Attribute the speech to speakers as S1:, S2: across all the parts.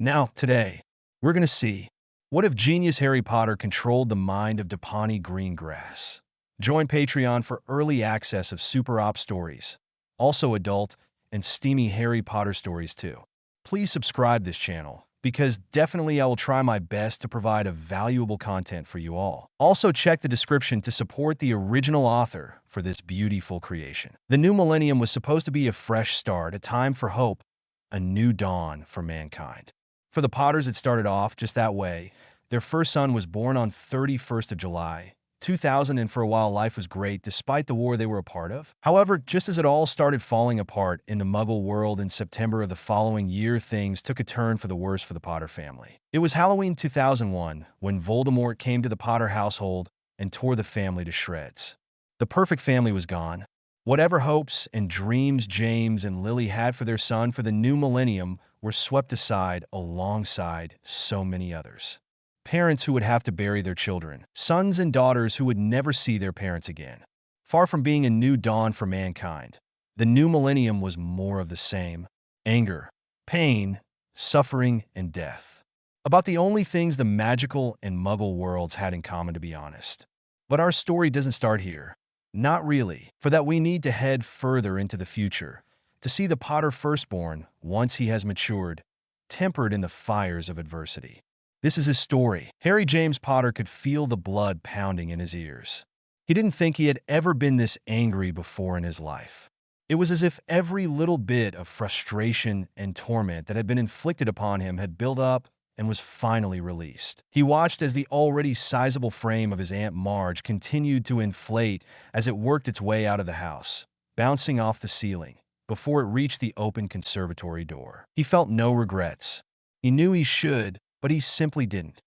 S1: Now, today, we're going to see what if genius Harry Potter controlled the mind of Daphane Greengrass. Join Patreon for early access of super op stories, also adult and steamy Harry Potter stories too. Please subscribe this channel because definitely I will try my best to provide a valuable content for you all. Also check the description to support the original author for this beautiful creation. The new millennium was supposed to be a fresh start, a time for hope, a new dawn for mankind. For the Potters, it started off just that way. Their first son was born on 31st of July, 2000, and for a while life was great despite the war they were a part of. However, just as it all started falling apart in the Muggle world in September of the following year, things took a turn for the worse for the Potter family. It was Halloween 2001 when Voldemort came to the Potter household and tore the family to shreds. The perfect family was gone. Whatever hopes and dreams James and Lily had for their son for the new millennium were swept aside alongside so many others. Parents who would have to bury their children, sons and daughters who would never see their parents again. Far from being a new dawn for mankind, the new millennium was more of the same: anger, pain, suffering, and death. About the only things the magical and Muggle worlds had in common, to be honest. But our story doesn't start here. Not really. For that, we need to head further into the future to see the Potter firstborn, once he has matured, tempered in the fires of adversity. This is his story. Harry James Potter could feel the blood pounding in his ears. He didn't think he had ever been this angry before in his life. It was as if every little bit of frustration and torment that had been inflicted upon him had built up and was finally released. He watched as the already sizable frame of his Aunt Marge continued to inflate as it worked its way out of the house, bouncing off the ceiling, before it reached the open conservatory door. He felt no regrets. He knew he should, but he simply didn't.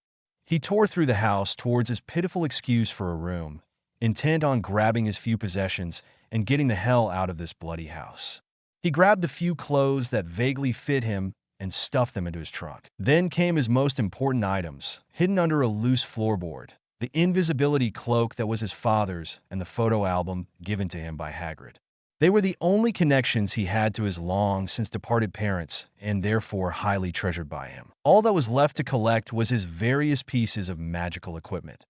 S1: He tore through the house towards his pitiful excuse for a room, intent on grabbing his few possessions and getting the hell out of this bloody house. He grabbed the few clothes that vaguely fit him and stuffed them into his trunk. Then came his most important items, hidden under a loose floorboard: the invisibility cloak that was his father's and the photo album given to him by Hagrid. They were the only connections he had to his long-since-departed parents, and therefore highly treasured by him. All that was left to collect was his various pieces of magical equipment.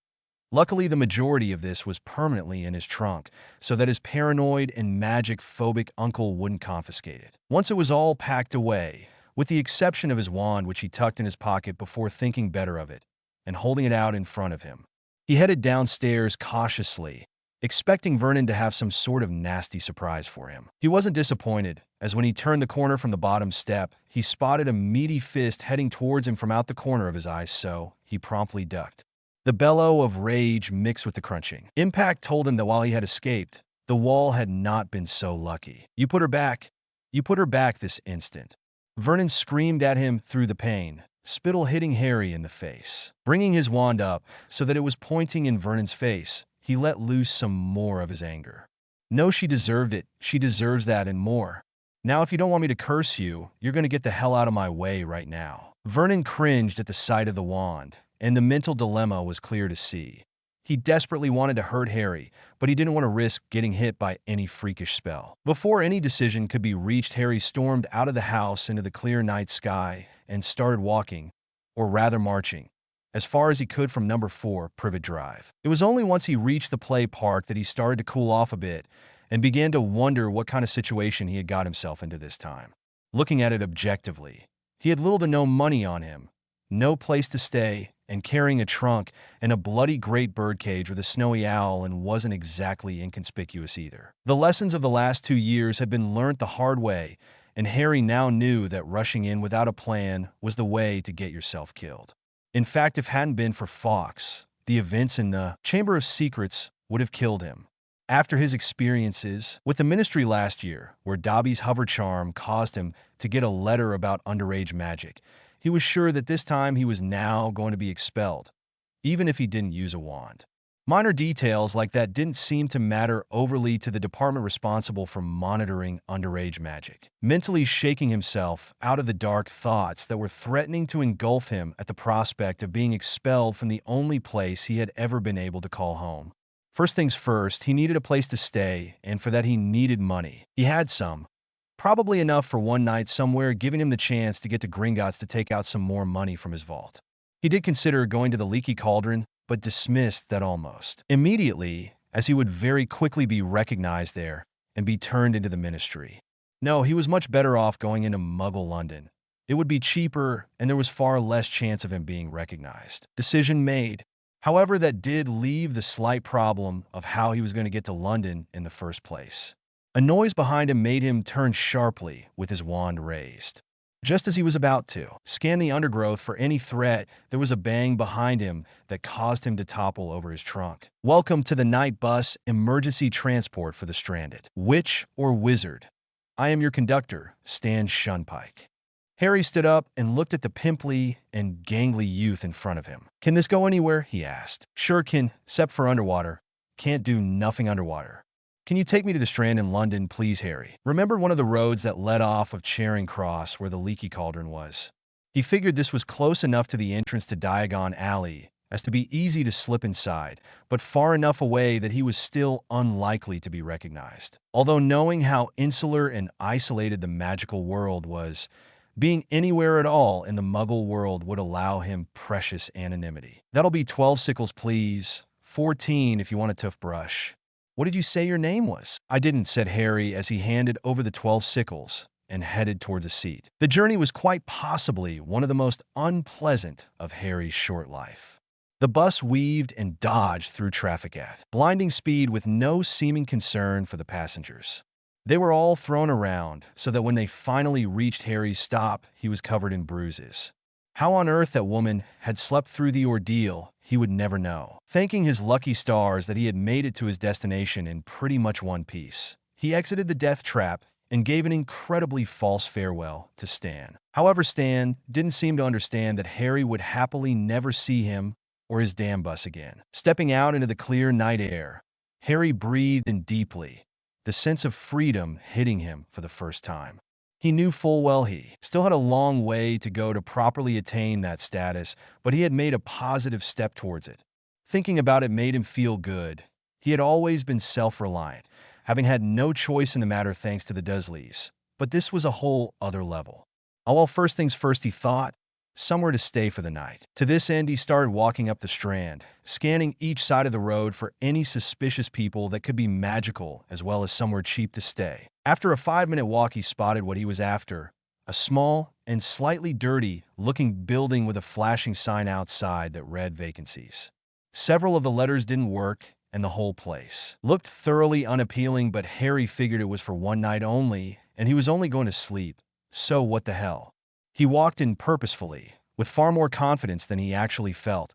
S1: Luckily, the majority of this was permanently in his trunk, so that his paranoid and magic-phobic uncle wouldn't confiscate it. Once it was all packed away, with the exception of his wand, which he tucked in his pocket before thinking better of it, and holding it out in front of him, he headed downstairs cautiously, expecting Vernon to have some sort of nasty surprise for him. He wasn't disappointed, as when he turned the corner from the bottom step, he spotted a meaty fist heading towards him from out the corner of his eyes, so he promptly ducked. The bellow of rage mixed with the crunching impact told him that while he had escaped, the wall had not been so lucky. "You put her back. You put her back this instant." Vernon screamed at him through the pane, spittle hitting Harry in the face. Bringing his wand up so that it was pointing in Vernon's face, he let loose some more of his anger. "No, she deserved it. She deserves that and more. Now, if you don't want me to curse you, you're going to get the hell out of my way right now." Vernon cringed at the sight of the wand, and the mental dilemma was clear to see. He desperately wanted to hurt Harry, but he didn't want to risk getting hit by any freakish spell. Before any decision could be reached, Harry stormed out of the house into the clear night sky and started walking, or rather marching, as far as he could from number 4 Privet Drive. It was only once he reached the play park that he started to cool off a bit and began to wonder what kind of situation he had got himself into this time. Looking at it objectively, he had little to no money on him, no place to stay, and carrying a trunk and a bloody great birdcage with a snowy owl, and wasn't exactly inconspicuous either. The lessons of the last 2 years had been learnt the hard way, and Harry now knew that rushing in without a plan was the way to get yourself killed. In fact, if it hadn't been for Fawkes, the events in the Chamber of Secrets would have killed him. After his experiences with the Ministry last year, where Dobby's hover charm caused him to get a letter about underage magic, he was sure that this time he was now going to be expelled, even if he didn't use a wand. Minor details like that didn't seem to matter overly to the department responsible for monitoring underage magic. Mentally shaking himself out of the dark thoughts that were threatening to engulf him at the prospect of being expelled from the only place he had ever been able to call home. First things first, he needed a place to stay, and for that he needed money. He had some, Probably enough for one night somewhere, giving him the chance to get to Gringotts to take out some more money from his vault. He did consider going to the Leaky Cauldron, but dismissed that almost immediately, as he would very quickly be recognized there and be turned into the ministry. No, he was much better off going into Muggle London. It would be cheaper, and there was far less chance of him being recognized. Decision made. However, that did leave the slight problem of how he was going to get to London in the first place. A noise behind him made him turn sharply with his wand raised. Just as he was about to scan the undergrowth for any threat, there was a bang behind him that caused him to topple over his trunk. Welcome to the night bus emergency transport for the stranded. Witch or wizard? I am your conductor, Stan Shunpike. Harry stood up and looked at the pimply and gangly youth in front of him. Can this go anywhere? He asked. Sure can, except for underwater. Can't do nothing underwater. Can you take me to the Strand in London, please, Harry? Remembered one of the roads that led off of Charing Cross where the Leaky Cauldron was. He figured this was close enough to the entrance to Diagon Alley as to be easy to slip inside, but far enough away that he was still unlikely to be recognized. Although knowing how insular and isolated the magical world was, being anywhere at all in the Muggle world would allow him precious anonymity. That'll be 12 sickles, please. 14 if you want a toothbrush. What did you say your name was? I didn't, said Harry as he handed over the 12 sickles and headed towards a seat. The journey was quite possibly one of the most unpleasant of Harry's short life. The bus weaved and dodged through traffic at blinding speed with no seeming concern for the passengers. They were all thrown around so that when they finally reached Harry's stop, he was covered in bruises. How on earth that woman had slept through the ordeal, he would never know. Thanking his lucky stars that he had made it to his destination in pretty much one piece, he exited the death trap and gave an incredibly false farewell to Stan. However, Stan didn't seem to understand that Harry would happily never see him or his damn bus again. Stepping out into the clear night air, Harry breathed in deeply, the sense of freedom hitting him for the first time. He knew full well he still had a long way to go to properly attain that status, but he had made a positive step towards it. Thinking about it made him feel good. He had always been self-reliant, having had no choice in the matter thanks to the Dursleys. But this was a whole other level. Well, first things first, he thought, somewhere to stay for the night. To this end, he started walking up the Strand, scanning each side of the road for any suspicious people that could be magical as well as somewhere cheap to stay. After a 5-minute walk, he spotted what he was after, a small and slightly dirty-looking building with a flashing sign outside that read vacancies. Several of the letters didn't work, and the whole place looked thoroughly unappealing, but Harry figured it was for one night only, and he was only going to sleep, so what the hell? He walked in purposefully, with far more confidence than he actually felt,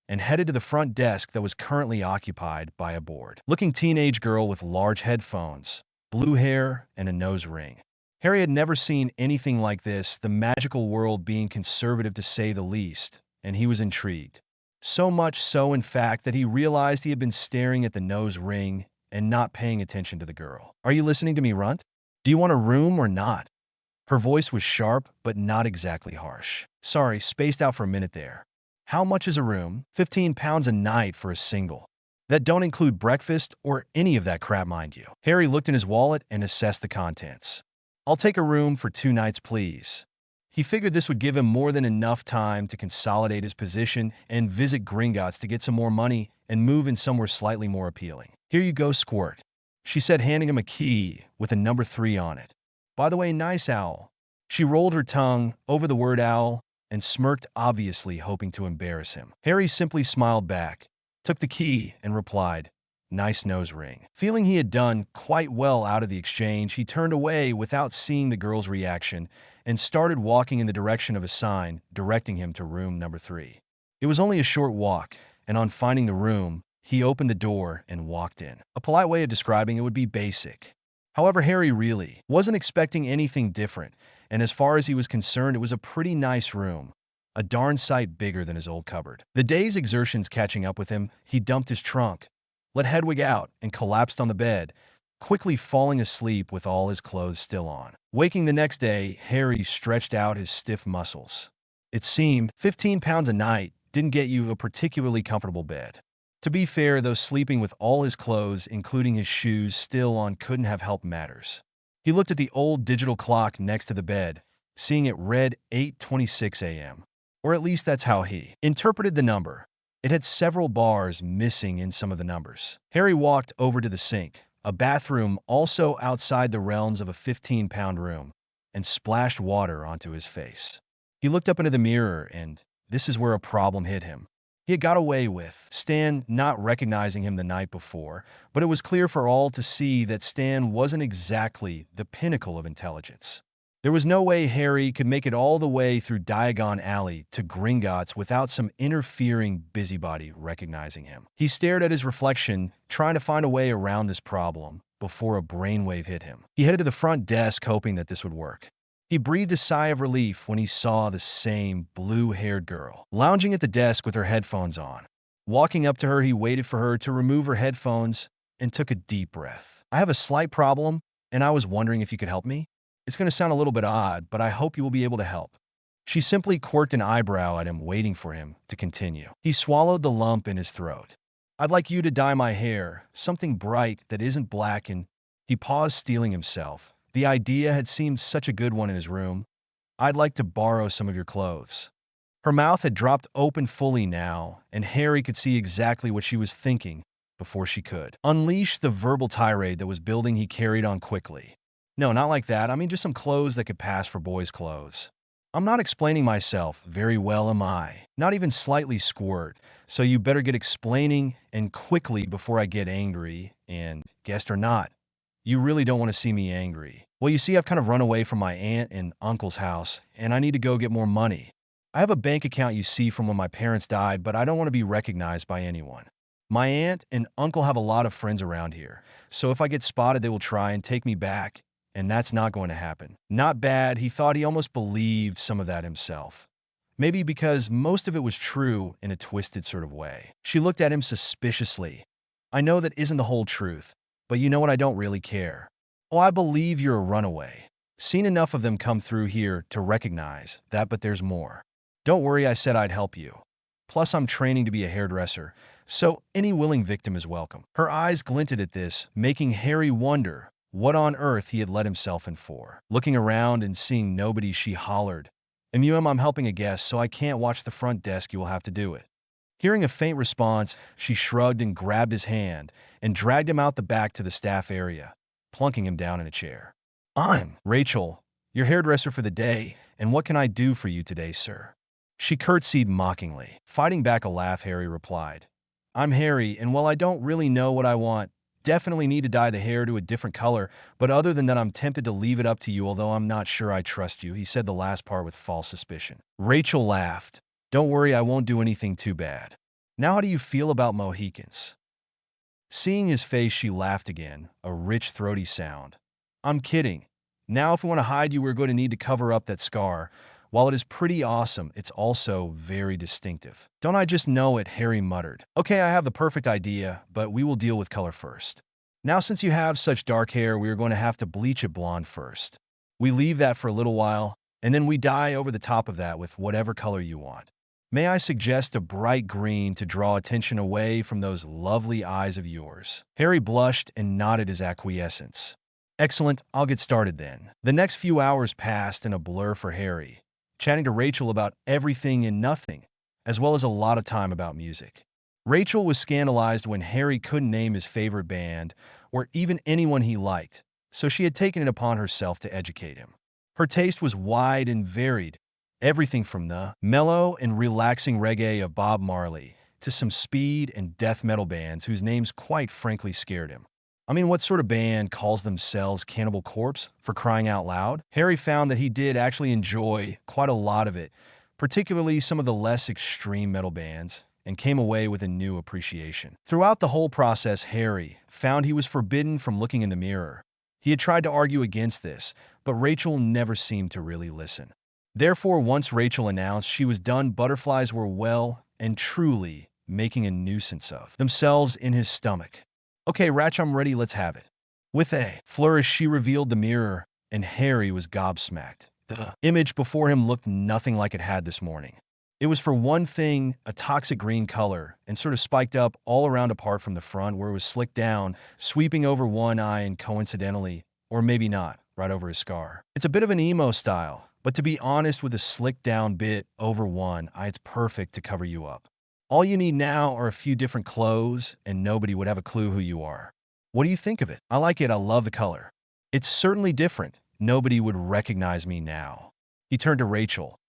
S1: and headed to the front desk that was currently occupied by a bored-looking teenage girl with large headphones, blue hair, and a nose ring. Harry had never seen anything like this, the magical world being conservative to say the least, and he was intrigued. So much so, in fact, that he realized he had been staring at the nose ring and not paying attention to the girl. Are you listening to me, Runt? Do you want a room or not? Her voice was sharp, but not exactly harsh. Sorry, spaced out for a minute there. How much is a room? £15 a night for a single. That don't include breakfast or any of that crap, mind you. Harry looked in his wallet and assessed the contents. I'll take a room for 2 nights, please. He figured this would give him more than enough time to consolidate his position and visit Gringotts to get some more money and move in somewhere slightly more appealing. Here you go, Squirt, she said, handing him a key with a number 3 on it. By the way, nice owl. She rolled her tongue over the word owl and smirked, obviously hoping to embarrass him. Harry simply smiled back, took the key, and replied, nice nose ring. Feeling he had done quite well out of the exchange, he turned away without seeing the girl's reaction and started walking in the direction of a sign directing him to room number 3. It was only a short walk, and on finding the room, he opened the door and walked in. A polite way of describing it would be basic. However, Harry really wasn't expecting anything different, and as far as he was concerned, it was a pretty nice room, a darn sight bigger than his old cupboard. The day's exertions catching up with him, he dumped his trunk, let Hedwig out, and collapsed on the bed, quickly falling asleep with all his clothes still on. Waking the next day, Harry stretched out his stiff muscles. It seemed £15 a night didn't get you a particularly comfortable bed. To be fair, though, sleeping with all his clothes, including his shoes, still on couldn't have helped matters. He looked at the old digital clock next to the bed, seeing it read 8:26 a.m. Or at least that's how he interpreted the number. It had several bars missing in some of the numbers. Harry walked over to the sink, a bathroom also outside the realms of a 15-pound room, and splashed water onto his face. He looked up into the mirror, and this is where a problem hit him. He had got away with Stan not recognizing him the night before, but it was clear for all to see that Stan wasn't exactly the pinnacle of intelligence. There was no way Harry could make it all the way through Diagon Alley to Gringotts without some interfering busybody recognizing him. He stared at his reflection, trying to find a way around this problem, before a brainwave hit him. He headed to the front desk hoping that this would work. He breathed a sigh of relief when he saw the same blue-haired girl, lounging at the desk with her headphones on. Walking up to her, he waited for her to remove her headphones and took a deep breath. "I have a slight problem, and I was wondering if you could help me. It's going to sound a little bit odd, but I hope you will be able to help." She simply quirked an eyebrow at him, waiting for him to continue. He swallowed the lump in his throat. "I'd like you to dye my hair, something bright that isn't black," and he paused, steeling himself. The idea had seemed such a good one in his room. "I'd like to borrow some of your clothes." Her mouth had dropped open fully now, and Harry could see exactly what she was thinking before she could unleash the verbal tirade that was building. He carried on quickly. "No, not like that. I mean just some clothes that could pass for boys' clothes. I'm not explaining myself very well, am I? Not even slightly, squirt. So you better get explaining, and quickly, before I get angry, and guest or not, you really don't want to see me angry. Well, you see, I've kind of run away from my aunt and uncle's house, and I need to go get more money. I have a bank account, you see, from when my parents died, but I don't want to be recognized by anyone. My aunt and uncle have a lot of friends around here, so if I get spotted, they will try and take me back, and that's not going to happen." Not bad. He thought he almost believed some of that himself. Maybe because most of it was true in a twisted sort of way. She looked at him suspiciously. "I know that isn't the whole truth, but you know what? I don't really care." "Oh, I believe you're a runaway. Seen enough of them come through here to recognize that, but there's more. Don't worry, I said I'd help you. Plus, I'm training to be a hairdresser, so any willing victim is welcome." Her eyes glinted at this, making Harry wonder what on earth he had let himself in for. Looking around and seeing nobody, she hollered, I'm helping a guest, so I can't watch the front desk. You will have to do it." Hearing a faint response, she shrugged and grabbed his hand and dragged him out the back to the staff area, plunking him down in a chair. "I'm Rachel, your hairdresser for the day, and what can I do for you today, sir?" She curtsied mockingly. Fighting back a laugh, Harry replied, "I'm Harry, and while I don't really know what I want, definitely need to dye the hair to a different color, but other than that I'm tempted to leave it up to you, although I'm not sure I trust you." He said the last part with false suspicion. Rachel laughed. "Don't worry, I won't do anything too bad. Now how do you feel about Mohicans?" Seeing his face, she laughed again, a rich, throaty sound. "I'm kidding. Now if we want to hide you, we're going to need to cover up that scar. While it is pretty awesome, it's also very distinctive." "Don't I just know it?" Harry muttered. "Okay, I have the perfect idea, but we will deal with color first. Now since you have such dark hair, we are going to have to bleach it blonde first. We leave that for a little while, and then we dye over the top of that with whatever color you want. May I suggest a bright green to draw attention away from those lovely eyes of yours?" Harry blushed and nodded his acquiescence. "Excellent, I'll get started then." The next few hours passed in a blur for Harry, chatting to Rachel about everything and nothing, as well as a lot of time about music. Rachel was scandalized when Harry couldn't name his favorite band or even anyone he liked, so she had taken it upon herself to educate him. Her taste was wide and varied, everything from the mellow and relaxing reggae of Bob Marley to some speed and death metal bands whose names quite frankly scared him. I mean, what sort of band calls themselves Cannibal Corpse, for crying out loud? Harry found that he did actually enjoy quite a lot of it, particularly some of the less extreme metal bands, and came away with a new appreciation. Throughout the whole process, Harry found he was forbidden from looking in the mirror. He had tried to argue against this, but Rachel never seemed to really listen. Therefore, once Rachel announced she was done, butterflies were well and truly making a nuisance of themselves in his stomach. "Okay, Ratch, I'm ready, let's have it." With a flourish, she revealed the mirror, and Harry was gobsmacked. The image before him looked nothing like it had this morning. It was, for one thing, a toxic green color, and sort of spiked up all around apart from the front, where it was slicked down, sweeping over one eye and coincidentally, or maybe not, right over his scar. It's a bit of an emo style, but to be honest, with a slicked down bit over one eye, it's perfect to cover you up. All you need now are a few different clothes, and nobody would have a clue who you are. What do you think of it? I like it. I love the color. It's certainly different. Nobody would recognize me now. He turned to Rachel.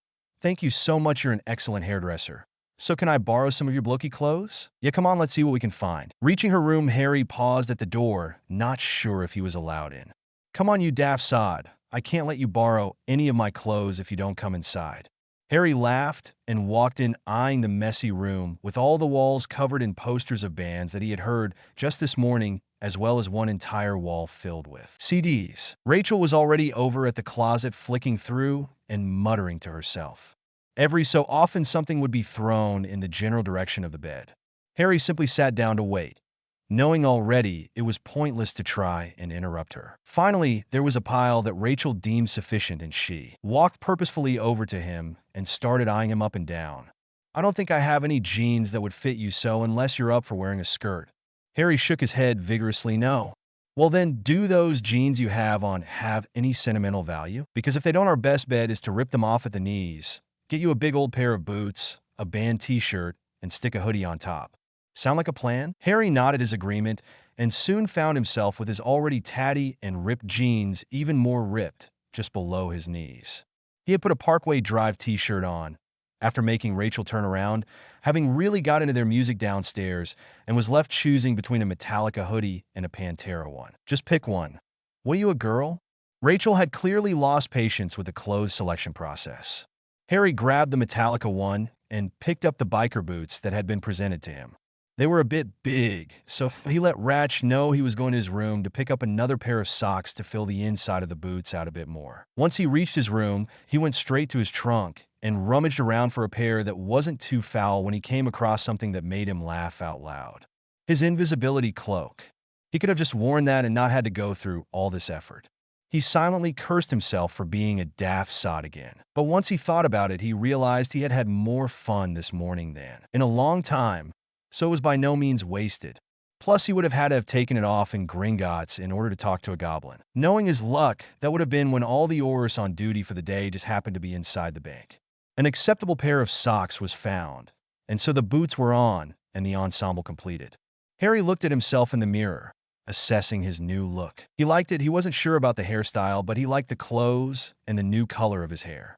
S1: Thank you so much. You're an excellent hairdresser. So can I borrow some of your blokey clothes? Yeah, come on, let's see what we can find. Reaching her room, Harry paused at the door, not sure if he was allowed in. Come on, you daft sod. I can't let you borrow any of my clothes if you don't come inside. Harry laughed and walked in, eyeing the messy room with all the walls covered in posters of bands that he had heard just this morning, as well as one entire wall filled with CDs. Rachel was already over at the closet, flicking through and muttering to herself. Every so often, something would be thrown in the general direction of the bed. Harry simply sat down to wait, knowing already it was pointless to try and interrupt her. Finally, there was a pile that Rachel deemed sufficient, and she walked purposefully over to him and started eyeing him up and down. I don't think I have any jeans that would fit you, so unless you're up for wearing a skirt. Harry shook his head vigorously. No. Well then, do those jeans you have on have any sentimental value? Because if they don't, our best bet is to rip them off at the knees, get you a big old pair of boots, a band t-shirt, and stick a hoodie on top. Sound like a plan? Harry nodded his agreement and soon found himself with his already tatty and ripped jeans even more ripped just below his knees. He had put a Parkway Drive t-shirt on after making Rachel turn around, having really got into their music downstairs, and was left choosing between a Metallica hoodie and a Pantera one. Just pick one. What, are you a girl? Rachel had clearly lost patience with the clothes selection process. Harry grabbed the Metallica one and picked up the biker boots that had been presented to him. They were a bit big, so he let Ratch know he was going to his room to pick up another pair of socks to fill the inside of the boots out a bit more. Once he reached his room, he went straight to his trunk and rummaged around for a pair that wasn't too foul when he came across something that made him laugh out loud. His invisibility cloak. He could have just worn that and not had to go through all this effort. He silently cursed himself for being a daft sod again. But once he thought about it, he realized he had had more fun this morning than in a long time, so it was by no means wasted. Plus, he would have had to have taken it off in Gringotts in order to talk to a goblin. Knowing his luck, that would have been when all the Aurors on duty for the day just happened to be inside the bank. An acceptable pair of socks was found, and so the boots were on and the ensemble completed. Harry looked at himself in the mirror, assessing his new look. He liked it. He wasn't sure about the hairstyle, but he liked the clothes and the new color of his hair.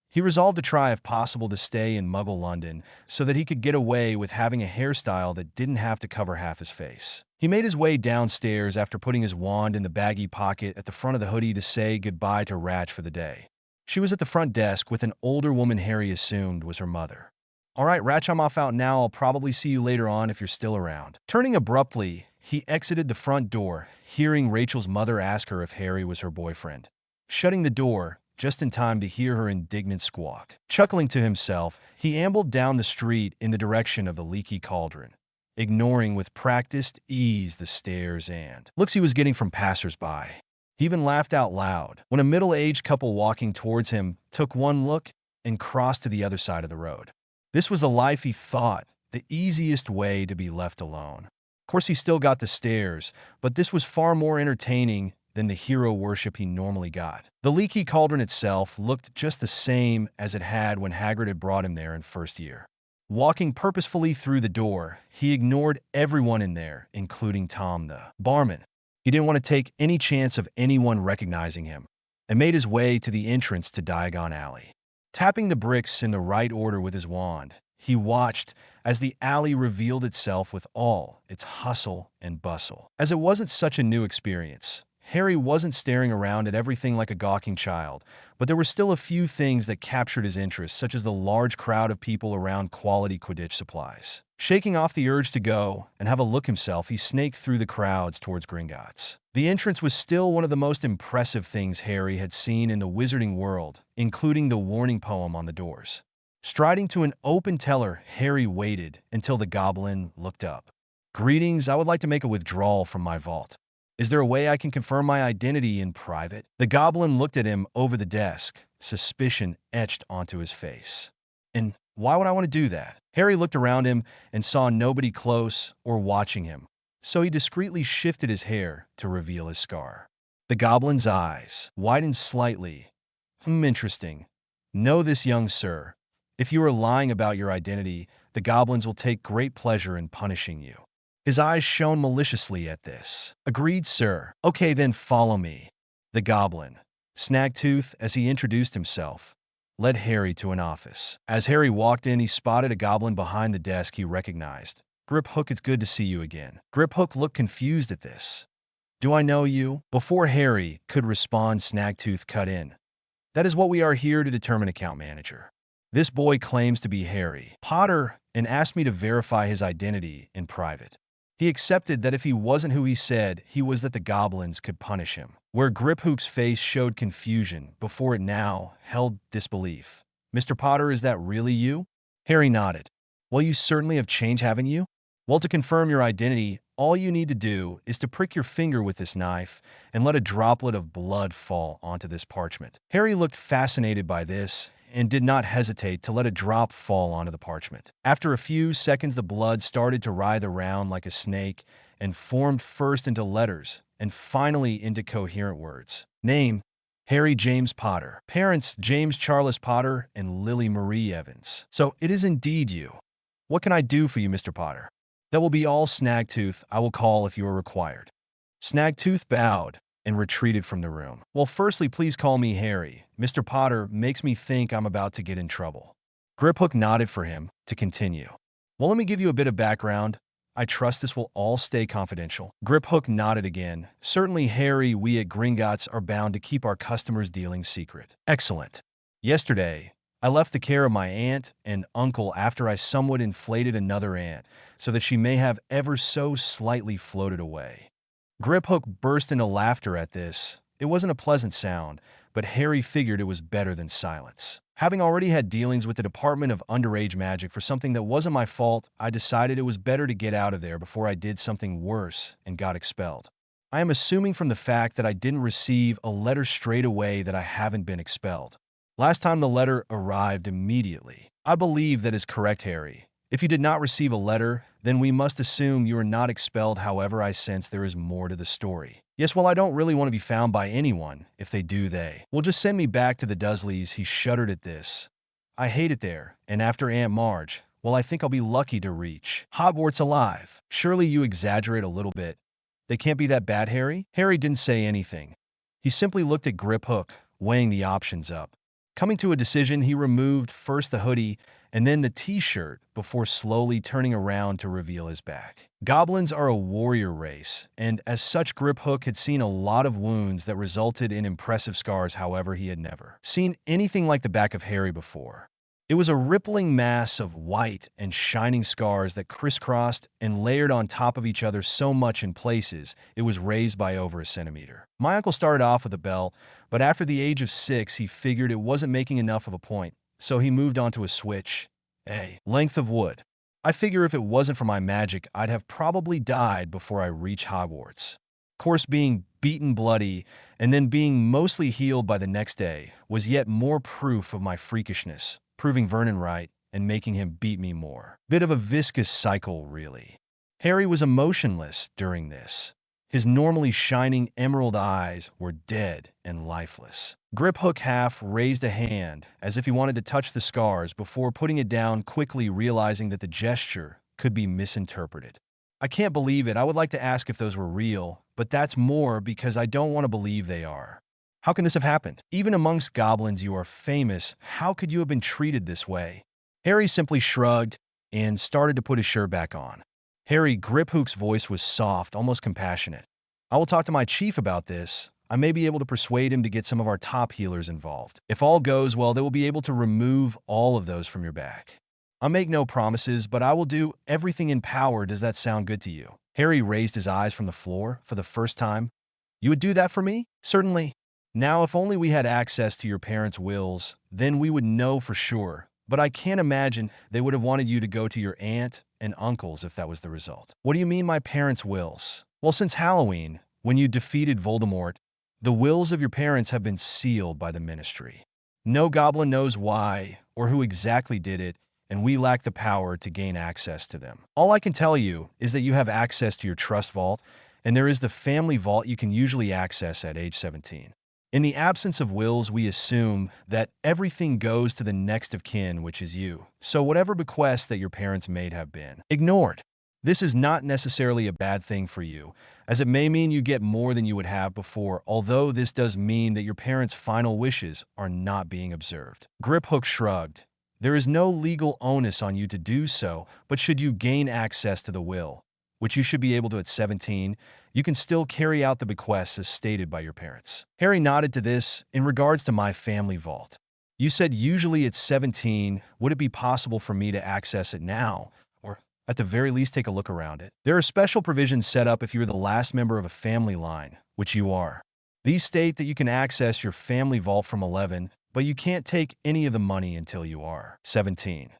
S1: He resolved to try, if possible, to stay in Muggle London so that he could get away with having a hairstyle that didn't have to cover half his face. He made his way downstairs after putting his wand in the baggy pocket at the front of the hoodie to say goodbye to Ratch for the day. She was at the front desk with an older woman Harry assumed was her mother. All right, Ratch, I'm off out now. I'll probably see you later on if you're still around. Turning abruptly, he exited the front door, hearing Rachel's mother ask her if Harry was her boyfriend. Shutting the door, just in time to hear her indignant squawk. Chuckling to himself, he ambled down the street in the direction of the leaky cauldron, ignoring with practiced ease the stares and looks he was getting from passers-by. He even laughed out loud when a middle-aged couple walking towards him took one look and crossed to the other side of the road. This was the life he thought, the easiest way to be left alone. Of course, he still got the stares, but this was far more entertaining than the hero worship he normally got. The leaky cauldron itself looked just the same as it had when Hagrid had brought him there in first year. Walking purposefully through the door, he ignored everyone in there, including Tom the barman. He didn't want to take any chance of anyone recognizing him, and made his way to the entrance to Diagon Alley. Tapping the bricks in the right order with his wand, he watched as the alley revealed itself with all its hustle and bustle. As it wasn't such a new experience, Harry wasn't staring around at everything like a gawking child, but there were still a few things that captured his interest, such as the large crowd of people around quality Quidditch supplies. Shaking off the urge to go and have a look himself, he snaked through the crowds towards Gringotts. The entrance was still one of the most impressive things Harry had seen in the wizarding world, including the warning poem on the doors. Striding to an open teller, Harry waited until the goblin looked up. "Greetings, I would like to make a withdrawal from my vault. Is there a way I can confirm my identity in private?" The goblin looked at him over the desk, suspicion etched onto his face. "And why would I want to do that?" Harry looked around him and saw nobody close or watching him, so he discreetly shifted his hair to reveal his scar. The goblin's eyes widened slightly. Interesting. Know this, young sir. If you are lying about your identity, the goblins will take great pleasure in punishing you. His eyes shone maliciously at this. Agreed, sir. Okay, then follow me. The goblin, Snagtooth, as he introduced himself, led Harry to an office. As Harry walked in, he spotted a goblin behind the desk he recognized. Griphook, it's good to see you again. Griphook looked confused at this. Do I know you? Before Harry could respond, Snagtooth cut in. That is what we are here to determine, account manager. This boy claims to be Harry Potter and asked me to verify his identity in private. He accepted that if he wasn't who he said he was, that the goblins could punish him. Where Griphook's face showed confusion before it now held disbelief. Mr. Potter, is that really you? Harry nodded. Well, you certainly have changed, haven't you? Well, to confirm your identity, all you need to do is to prick your finger with this knife and let a droplet of blood fall onto this parchment. Harry looked fascinated by this and did not hesitate to let a drop fall onto the parchment. After a few seconds, the blood started to writhe around like a snake and formed first into letters and finally into coherent words. Name, Harry James Potter. Parents, James Charles Potter and Lily Marie Evans. So it is indeed you. What can I do for you, Mr. Potter? That will be all, Snagtooth. I will call if you are required. Snagtooth bowed and retreated from the room. Well, firstly, please call me Harry. Mr. Potter makes me think I'm about to get in trouble. Griphook nodded for him to continue. Well, let me give you a bit of background. I trust this will all stay confidential. Griphook nodded again. Certainly, Harry, we at Gringotts are bound to keep our customers' dealings secret. Excellent. Yesterday, I left the care of my aunt and uncle after I somewhat inflated another aunt, so that she may have ever so slightly floated away. Griphook burst into laughter at this. It wasn't a pleasant sound, but Harry figured it was better than silence. Having already had dealings with the Department of Underage Magic for something that wasn't my fault, I decided it was better to get out of there before I did something worse and got expelled. I am assuming from the fact that I didn't receive a letter straight away that I haven't been expelled. Last time the letter arrived immediately. I believe that is correct, Harry. If you did not receive a letter, then we must assume you are not expelled. However, I sense there is more to the story. Yes, well, I don't really want to be found by anyone. If they do, they will just send me back to the Dursleys. He shuddered at this. I hate it there, and after Aunt Marge, well, I think I'll be lucky to reach Hogwarts alive. Surely you exaggerate a little bit. They can't be that bad, Harry? Harry didn't say anything. He simply looked at Griphook, weighing the options up. Coming to a decision, he removed first the hoodie and then the t-shirt before slowly turning around to reveal his back. Goblins are a warrior race, and as such, Griphook had seen a lot of wounds that resulted in impressive scars. However, he had never seen anything like the back of Harry before. It was a rippling mass of white and shining scars that crisscrossed and layered on top of each other so much in places it was raised by over a centimeter. My uncle started off with a belt, but after the age of 6, he figured it wasn't making enough of a point, so he moved on to a switch, a length of wood. I figure if it wasn't for my magic, I'd have probably died before I reached Hogwarts. Of course, being beaten bloody and then being mostly healed by the next day was yet more proof of my freakishness, proving Vernon right and making him beat me more. Bit of a viscous cycle, really. Harry was emotionless during this. His normally shining emerald eyes were dead and lifeless. Griphook half raised a hand as if he wanted to touch the scars before putting it down quickly, realizing that the gesture could be misinterpreted. I can't believe it. I would like to ask if those were real, but that's more because I don't want to believe they are. How can this have happened? Even amongst goblins you are famous. How could you have been treated this way? Harry simply shrugged and started to put his shirt back on. Harry, Griphook's voice was soft, almost compassionate. I will talk to my chief about this. I may be able to persuade him to get some of our top healers involved. If all goes well, they will be able to remove all of those from your back. I'll make no promises, but I will do everything in power. Does that sound good to you? Harry raised his eyes from the floor for the first time. You would do that for me? Certainly. Now, if only we had access to your parents' wills, then we would know for sure. But I can't imagine they would have wanted you to go to your aunt and uncles if that was the result. What do you mean, my parents' wills? Well, since Halloween, when you defeated Voldemort, the wills of your parents have been sealed by the Ministry. No goblin knows why or who exactly did it, and we lack the power to gain access to them. All I can tell you is that you have access to your trust vault, And there is the family vault you can usually access at age 17. In the absence of wills, we assume that everything goes to the next of kin, which is you. So whatever bequests that your parents made have been ignored. This is not necessarily a bad thing for you, as it may mean you get more than you would have before, although this does mean that your parents' final wishes are not being observed. Griphook shrugged. There is no legal onus on you to do so, but should you gain access to the will, which you should be able to at 17, you can still carry out the bequests as stated by your parents. Harry nodded to this. In regards to my family vault, you said usually it's 17. Would it be possible for me to access it now? Or at the very least take a look around it? There are special provisions set up if you are the last member of a family line, which you are. These state that you can access your family vault from 11, but you can't take any of the money until you are 17.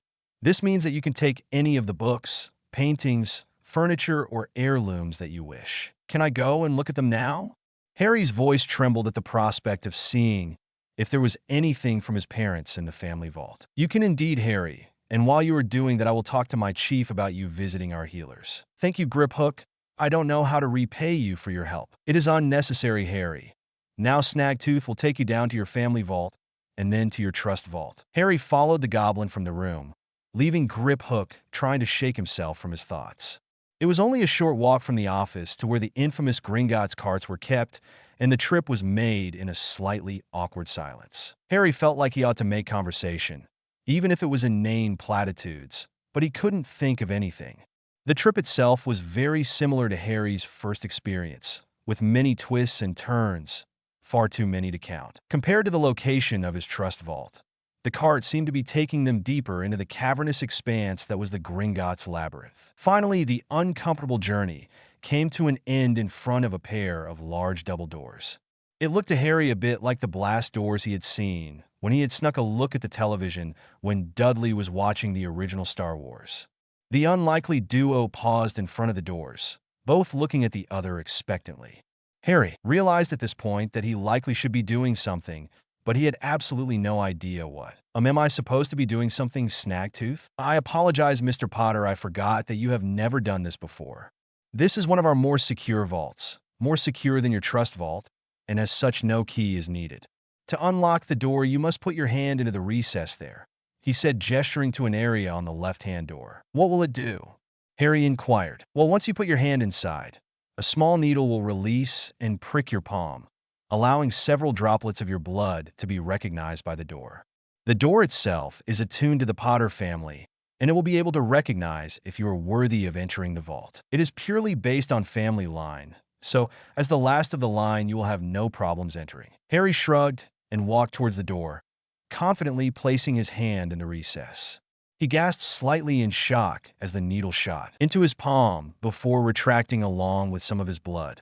S1: This means that you can take any of the books, paintings, furniture, or heirlooms that you wish. Can I go and look at them now? Harry's voice trembled at the prospect of seeing if there was anything from his parents in the family vault. You can indeed, Harry, and while you are doing that, I will talk to my chief about you visiting our healers. Thank you, Griphook. I don't know how to repay you for your help. It is unnecessary, Harry. Now Snagtooth will take you down to your family vault, and then to your trust vault. Harry followed the goblin from the room, leaving Griphook trying to shake himself from his thoughts. It was only a short walk from the office to where the infamous Gringotts carts were kept, and the trip was made in a slightly awkward silence. Harry felt like he ought to make conversation, even if it was inane platitudes, but he couldn't think of anything. The trip itself was very similar to Harry's first experience, with many twists and turns, far too many to count. Compared to the location of his trust vault, the cart seemed to be taking them deeper into the cavernous expanse that was the Gringotts labyrinth. Finally, the uncomfortable journey came to an end in front of a pair of large double doors. It looked to Harry a bit like the blast doors he had seen when he had snuck a look at the television when Dudley was watching the original Star Wars. The unlikely duo paused in front of the doors, both looking at the other expectantly. Harry realized at this point that he likely should be doing something, but he had absolutely no idea what. Am I supposed to be doing something, Snagtooth? I apologize, Mr. Potter, I forgot that you have never done this before. This is one of our more secure vaults, more secure than your trust vault, and as such no key is needed. To unlock the door, you must put your hand into the recess there, he said, gesturing to an area on the left-hand door. What will it do? Harry inquired. Well, once you put your hand inside, a small needle will release and prick your palm, allowing several droplets of your blood to be recognized by the door. The door itself is attuned to the Potter family, and it will be able to recognize if you are worthy of entering the vault. It is purely based on family line, so as the last of the line, you will have no problems entering. Harry shrugged and walked towards the door, confidently placing his hand in the recess. He gasped slightly in shock as the needle shot into his palm before retracting along with some of his blood.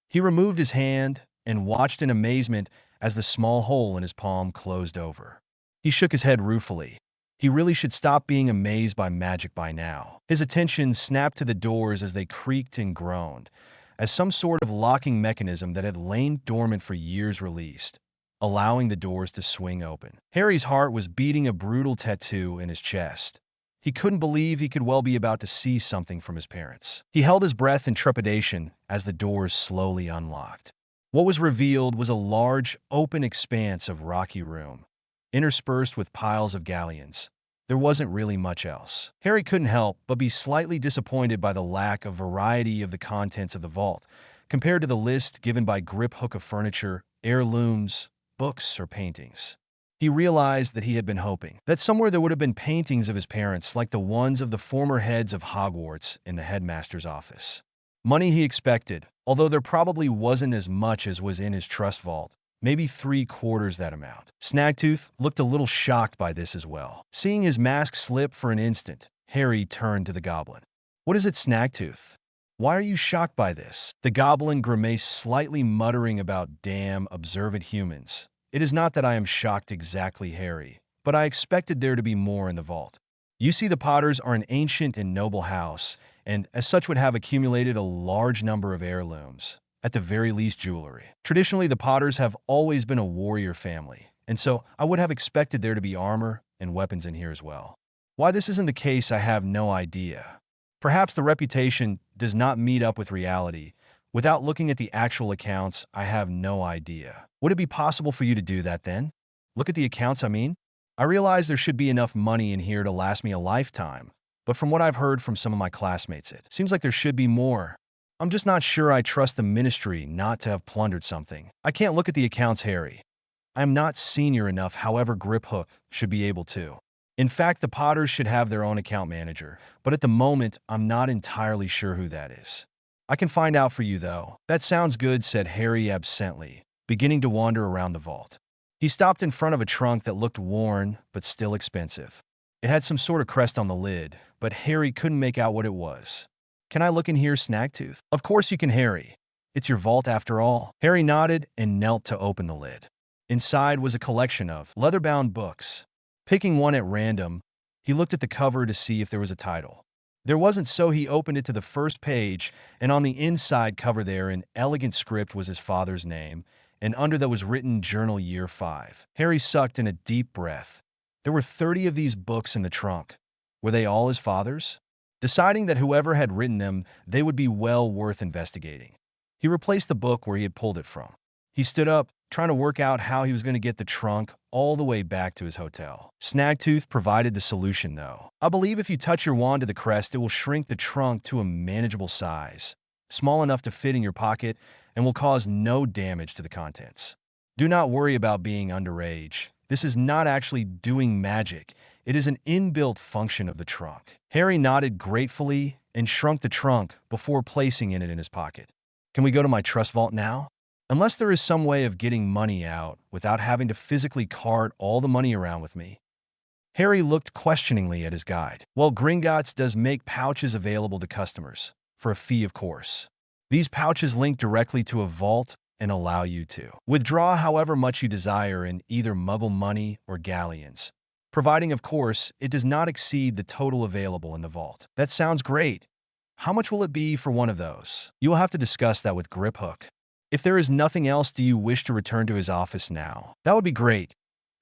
S1: He removed his hand and watched in amazement as the small hole in his palm closed over. He shook his head ruefully. He really should stop being amazed by magic by now. His attention snapped to the doors as they creaked and groaned, as some sort of locking mechanism that had lain dormant for years released, allowing the doors to swing open. Harry's heart was beating a brutal tattoo in his chest. He couldn't believe he could well be about to see something from his parents. He held his breath in trepidation as the doors slowly unlocked. What was revealed was a large, open expanse of rocky room, interspersed with piles of galleons. There wasn't really much else. Harry couldn't help but be slightly disappointed by the lack of variety of the contents of the vault, compared to the list given by Griphook of furniture, heirlooms, books, or paintings. He realized that he had been hoping that somewhere there would have been paintings of his parents like the ones of the former heads of Hogwarts in the headmaster's office. Money he expected, although there probably wasn't as much as was in his trust vault, maybe 3/4 that amount. Snagtooth looked a little shocked by this as well. Seeing his mask slip for an instant, Harry turned to the goblin. What is it, Snagtooth? Why are you shocked by this? The goblin grimaced slightly, muttering about damn observant humans. It is not that I am shocked exactly, Harry, but I expected there to be more in the vault. You see, the Potters are an ancient and noble house, and as such would have accumulated a large number of heirlooms, at the very least jewelry. Traditionally, the Potters have always been a warrior family, and so I would have expected there to be armor and weapons in here as well. Why this isn't the case, I have no idea. Perhaps the reputation does not meet up with reality, Without looking at the actual accounts, I have no idea. Would it be possible for you to do that then? Look at the accounts, I mean? I realize there should be enough money in here to last me a lifetime, but from what I've heard from some of my classmates, it seems like there should be more. I'm just not sure I trust the ministry not to have plundered something. I can't look at the accounts, Harry. I am not senior enough, however Griphook should be able to. In fact, the Potters should have their own account manager, but at the moment, I'm not entirely sure who that is. I can find out for you, though. That sounds good, said Harry absently, beginning to wander around the vault. He stopped in front of a trunk that looked worn, but still expensive. It had some sort of crest on the lid, but Harry couldn't make out what it was. Can I look in here, Snagtooth? Of course you can, Harry. It's your vault after all. Harry nodded and knelt to open the lid. Inside was a collection of leather-bound books. Picking one at random, he looked at the cover to see if there was a title. There wasn't, so he opened it to the first page, and on the inside cover there in elegant script was his father's name, and under that was written Journal Year 5. Harry sucked in a deep breath. There were 30 of these books in the trunk. Were they all his father's? Deciding that whoever had written them, they would be well worth investigating. He replaced the book where he had pulled it from. He stood up, trying to work out how he was going to get the trunk all the way back to his hotel. Snagtooth provided the solution, though. I believe if you touch your wand to the crest, it will shrink the trunk to a manageable size, small enough to fit in your pocket, and will cause no damage to the contents. Do not worry about being underage. This is not actually doing magic. It is an inbuilt function of the trunk. Harry nodded gratefully and shrunk the trunk before placing it in his pocket. Can we go to my trust vault now? Unless there is some way of getting money out without having to physically cart all the money around with me. Harry looked questioningly at his guide. Well, Gringotts does make pouches available to customers, for a fee of course. These pouches link directly to a vault and allow you to withdraw however much you desire in either muggle money or galleons, providing of course it does not exceed the total available in the vault. That sounds great. How much will it be for one of those? You will have to discuss that with Griphook. If there is nothing else, do you wish to return to his office now? That would be great.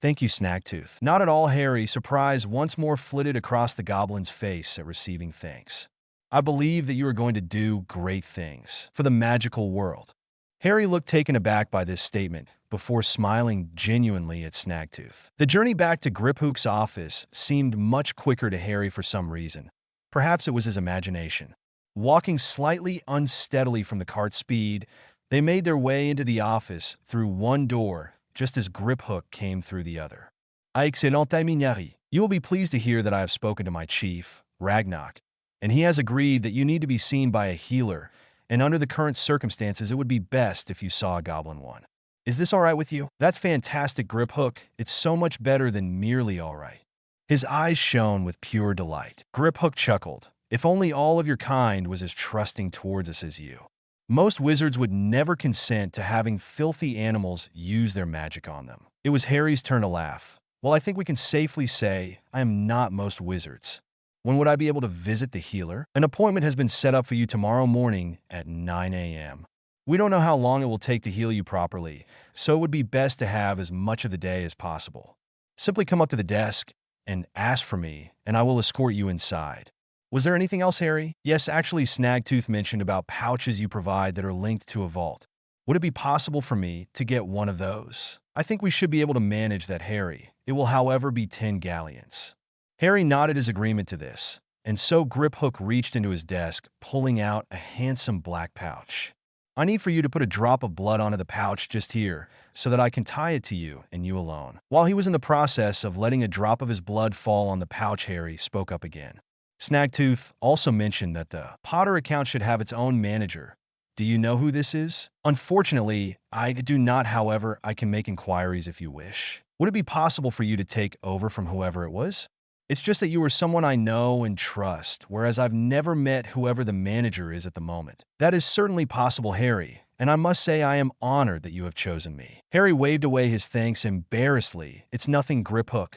S1: Thank you, Snagtooth. Not at all, Harry. Surprise once more flitted across the goblin's face at receiving thanks. I believe that you are going to do great things for the magical world. Harry looked taken aback by this statement before smiling genuinely at Snagtooth. The journey back to Griphook's office seemed much quicker to Harry for some reason. Perhaps it was his imagination. Walking slightly unsteadily from the cart's speed, they made their way into the office through one door just as Griphook came through the other. Excellente minerie. You will be pleased to hear that I have spoken to my chief, Ragnarok, and he has agreed that you need to be seen by a healer, and under the current circumstances, it would be best if you saw a goblin one. Is this all right with you? That's fantastic, Griphook. It's so much better than merely all right. His eyes shone with pure delight. Griphook chuckled. If only all of your kind was as trusting towards us as you. Most wizards would never consent to having filthy animals use their magic on them. It was Harry's turn to laugh. Well, I think we can safely say I am not most wizards. When would I be able to visit the healer? An appointment has been set up for you tomorrow morning at 9 a.m. We don't know how long it will take to heal you properly, so it would be best to have as much of the day as possible. Simply come up to the desk and ask for me, and I will escort you inside. Was there anything else, Harry? Yes, actually, Snagtooth mentioned about pouches you provide that are linked to a vault. Would it be possible for me to get one of those? I think we should be able to manage that, Harry. It will, however, be 10 galleons. Harry nodded his agreement to this, and so Griphook reached into his desk, pulling out a handsome black pouch. I need for you to put a drop of blood onto the pouch just here, so that I can tie it to you and you alone. While he was in the process of letting a drop of his blood fall on the pouch, Harry spoke up again. Snagtooth also mentioned that the Potter account should have its own manager. Do you know who this is? Unfortunately, I do not, however, I can make inquiries if you wish. Would it be possible for you to take over from whoever it was? It's just that you are someone I know and trust, whereas I've never met whoever the manager is at the moment. That is certainly possible, Harry, and I must say I am honored that you have chosen me. Harry waved away his thanks embarrassedly. It's nothing, Griphook.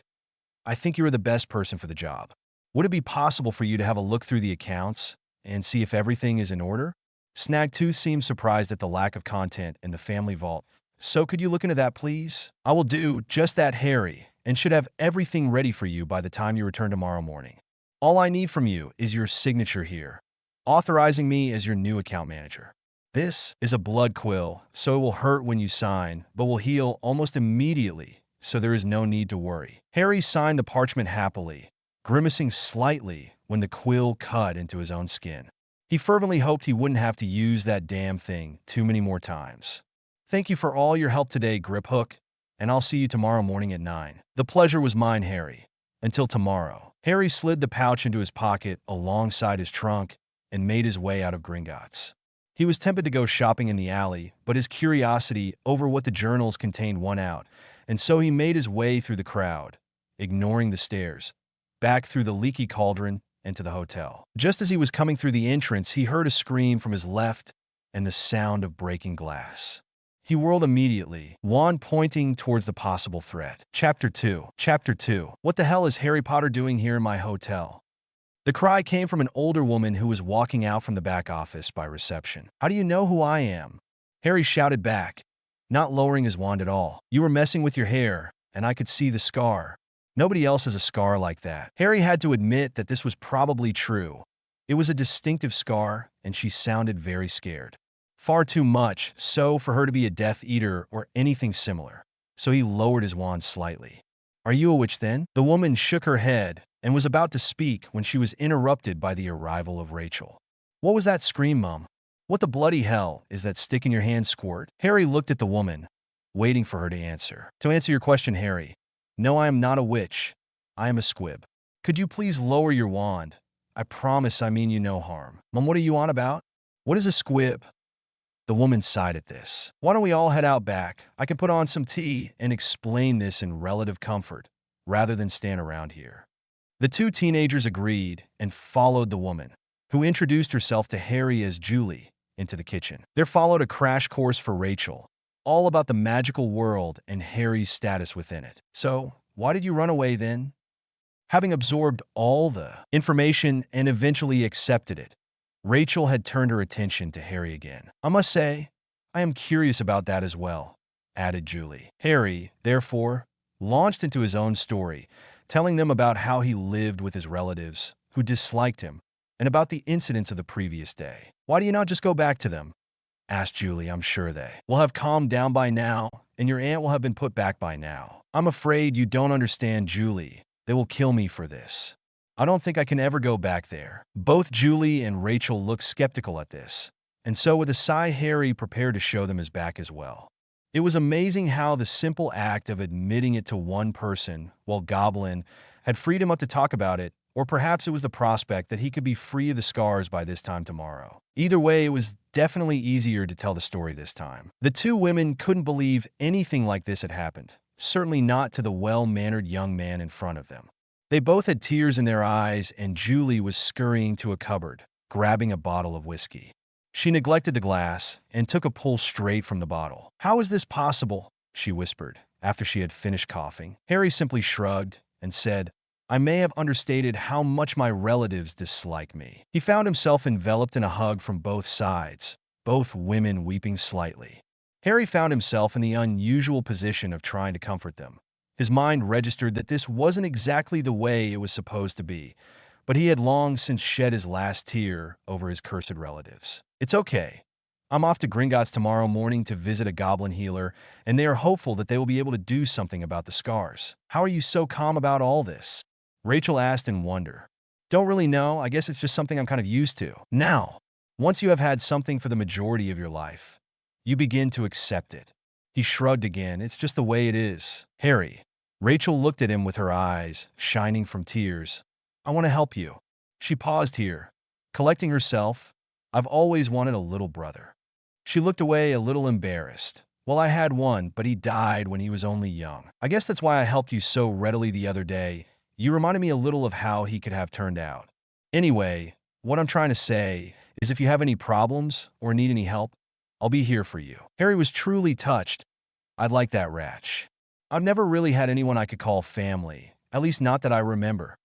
S1: I think you are the best person for the job. Would it be possible for you to have a look through the accounts and see if everything is in order? Snagtooth seemed surprised at the lack of content in the family vault. So could you look into that, please? I will do just that, Harry, and should have everything ready for you by the time you return tomorrow morning. All I need from you is your signature here, authorizing me as your new account manager. This is a blood quill, so it will hurt when you sign, but will heal almost immediately, so there is no need to worry. Harry signed the parchment happily, grimacing slightly when the quill cut into his own skin. He fervently hoped he wouldn't have to use that damn thing too many more times. Thank you for all your help today, Griphook, and I'll see you tomorrow morning at 9. The pleasure was mine, Harry. Until tomorrow. Harry slid the pouch into his pocket alongside his trunk and made his way out of Gringotts. He was tempted to go shopping in the alley, but his curiosity over what the journals contained won out, and so he made his way through the crowd, ignoring the stairs, back through the leaky cauldron and to the hotel. Just as he was coming through the entrance, he heard a scream from his left and the sound of breaking glass. He whirled immediately, wand pointing towards the possible threat. Chapter 2. Chapter 2. What the hell is Harry Potter doing here in my hotel? The cry came from an older woman who was walking out from the back office by reception. How do you know who I am? Harry shouted back, not lowering his wand at all. You were messing with your hair, and I could see the scar. Nobody else has a scar like that. Harry had to admit that this was probably true. It was a distinctive scar, and she sounded very scared. Far too much, so for her to be a Death Eater or anything similar. So he lowered his wand slightly. Are you a witch then? The woman shook her head and was about to speak when she was interrupted by the arrival of Rachel. What was that scream, Mum? What the bloody hell is that stick in your hand, Squirt? Harry looked at the woman, waiting for her to answer. To answer your question, Harry, no, I am not a witch. I am a squib. Could you please lower your wand? I promise I mean you no harm. Mum, what are you on about? What is a squib? The woman sighed at this. Why don't we all head out back? I can put on some tea and explain this in relative comfort, rather than stand around here. The two teenagers agreed and followed the woman, who introduced herself to Harry as Julie, into the kitchen. There followed a crash course for Rachel, all about the magical world and Harry's status within it. So, why did you run away then? Having absorbed all the information and eventually accepted it, Rachel had turned her attention to Harry again. I must say, I am curious about that as well, added Julie. Harry, therefore, launched into his own story, telling them about how he lived with his relatives, who disliked him, and about the incidents of the previous day. Why do you not just go back to them? Asked Julie. I'm sure they will have calmed down by now, and your aunt will have been put back by now. I'm afraid you don't understand, Julie. They will kill me for this. I don't think I can ever go back there. Both Julie and Rachel looked skeptical at this, and so with a sigh, Harry prepared to show them his back as well. It was amazing how the simple act of admitting it to one person, while Goblin, had freed him up to talk about it, or perhaps it was the prospect that he could be free of the scars by this time tomorrow. Either way, it was definitely easier to tell the story this time. The two women couldn't believe anything like this had happened, certainly not to the well-mannered young man in front of them. They both had tears in their eyes, and Julie was scurrying to a cupboard, grabbing a bottle of whiskey. She neglected the glass and took a pull straight from the bottle. How is this possible? She whispered, after she had finished coughing. Harry simply shrugged and said, I may have understated how much my relatives dislike me. He found himself enveloped in a hug from both sides, both women weeping slightly. Harry found himself in the unusual position of trying to comfort them. His mind registered that this wasn't exactly the way it was supposed to be, but he had long since shed his last tear over his cursed relatives. It's okay. I'm off to Gringotts tomorrow morning to visit a goblin healer, and they are hopeful that they will be able to do something about the scars. How are you so calm about all this? Rachel asked in wonder. Don't really know. I guess it's just something I'm kind of used to. Now, once you have had something for the majority of your life, you begin to accept it. He shrugged again. It's just the way it is. Harry. Rachel looked at him with her eyes shining from tears. I want to help you. She paused here, collecting herself. I've always wanted a little brother. She looked away a little embarrassed. Well, I had one, but he died when he was only young. I guess that's why I helped you so readily the other day. You reminded me a little of how he could have turned out. Anyway, what I'm trying to say is if you have any problems or need any help, I'll be here for you. Harry was truly touched. I'd like that, Ratch. I've never really had anyone I could call family, at least not that I remember.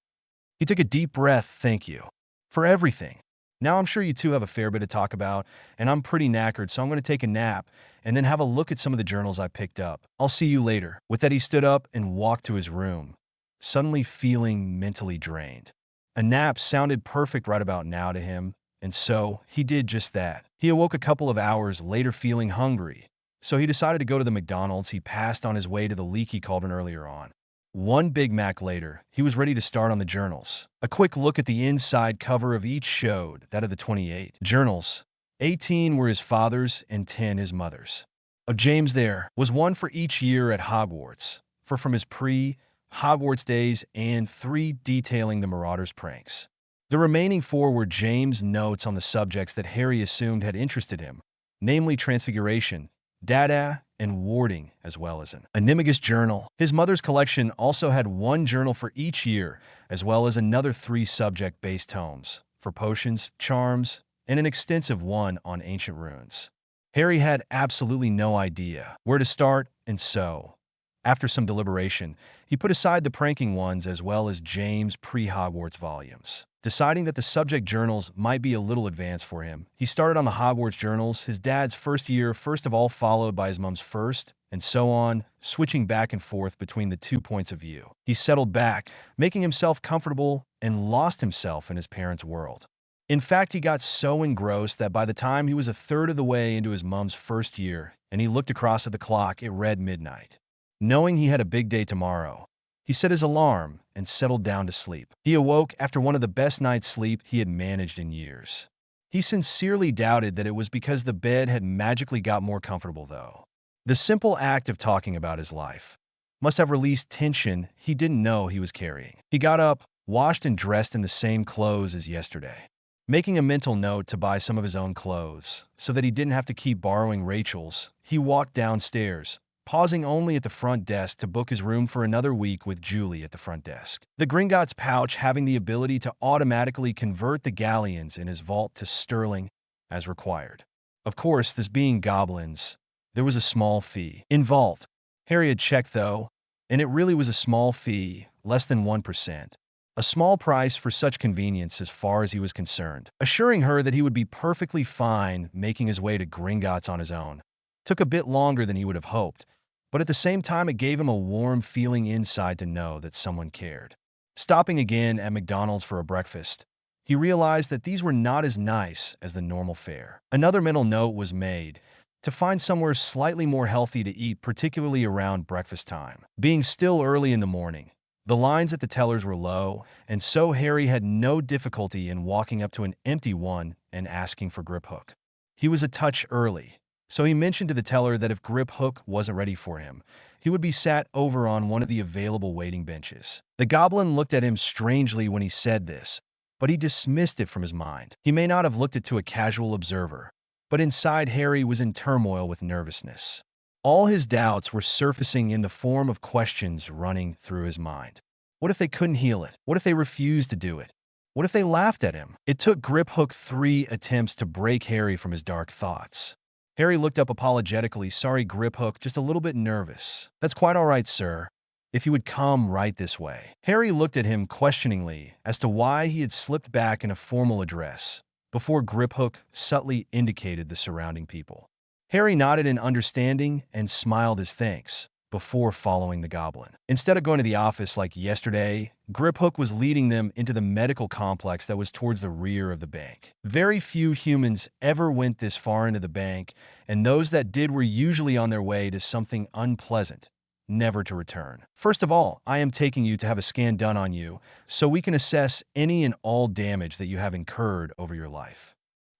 S1: He took a deep breath. Thank you for everything. Now I'm sure you two have a fair bit to talk about, and I'm pretty knackered, so I'm going to take a nap and then have a look at some of the journals I picked up. I'll see you later. With that, he stood up and walked to his room, suddenly feeling mentally drained. A nap sounded perfect right about now to him, And so, he did just that. He awoke a couple of hours later feeling hungry, so he decided to go to the McDonald's he passed on his way to the leaky cauldron earlier on. One Big Mac later, he was ready to start on the journals. A quick look at the inside cover of each showed that of the 28 journals. 18 were his father's and 10 his mother's. Of James there was one for each year at Hogwarts, for from his pre-Hogwarts days, and 3 detailing the Marauders' pranks. The remaining 4 were James' notes on the subjects that Harry assumed had interested him, namely Transfiguration, Dada, and warding, as well as an Animagus journal. His mother's collection also had 1 journal for each year, as well as another 3 subject-based tomes, for potions, charms, and an extensive one on ancient runes. Harry had absolutely no idea where to start, and so, after some deliberation, he put aside the pranking ones as well as James' pre-Hogwarts volumes. Deciding that the subject journals might be a little advanced for him, he started on the Hogwarts journals, his dad's first year first of all, followed by his mom's first, and so on, switching back and forth between the 2 points of view. He settled back, making himself comfortable, and lost himself in his parents' world. In fact, he got so engrossed that by the time he was a third of the way into his mom's first year, and he looked across at the clock, it read midnight. Knowing he had a big day tomorrow, he set his alarm and settled down to sleep. He awoke after one of the best night's sleep he had managed in years. He sincerely doubted that it was because the bed had magically got more comfortable, though. The simple act of talking about his life must have released tension he didn't know he was carrying. He got up, washed and dressed in the same clothes as yesterday, making a mental note to buy some of his own clothes so that he didn't have to keep borrowing Rachel's. He walked downstairs, pausing only at the front desk to book his room for another week with Julie at the front desk. The Gringotts pouch having the ability to automatically convert the galleons in his vault to sterling as required. Of course, this being goblins, there was a small fee involved. Harry had checked, though, and it really was a small fee, less than 1%. A small price for such convenience as far as he was concerned. Assuring her that he would be perfectly fine making his way to Gringotts on his own took a bit longer than he would have hoped, but at the same time it gave him a warm feeling inside to know that someone cared. Stopping again at McDonald's for a breakfast, he realized that these were not as nice as the normal fare. Another mental note was made to find somewhere slightly more healthy to eat, particularly around breakfast time. Being still early in the morning, the lines at the tellers were low, and so Harry had no difficulty in walking up to an empty one and asking for Grip Hook. He was a touch early, so he mentioned to the teller that if Grip Hook wasn't ready for him, he would be sat over on one of the available waiting benches. The goblin looked at him strangely when he said this, but he dismissed it from his mind. He may not have looked it to a casual observer, but inside Harry was in turmoil with nervousness. All his doubts were surfacing in the form of questions running through his mind. What if they couldn't heal it? What if they refused to do it? What if they laughed at him? It took Grip Hook 3 attempts to break Harry from his dark thoughts. Harry looked up apologetically. Sorry, Grip Hook, just a little bit nervous. That's quite all right, sir. If you would come right this way. Harry looked at him questioningly as to why he had slipped back in a formal address before Grip Hook subtly indicated the surrounding people. Harry nodded in understanding and smiled his thanks before following the goblin. Instead of going to the office like yesterday, Grip Hook was leading them into the medical complex that was towards the rear of the bank. Very few humans ever went this far into the bank, and those that did were usually on their way to something unpleasant, never to return. First of all, I am taking you to have a scan done on you so we can assess any and all damage that you have incurred over your life.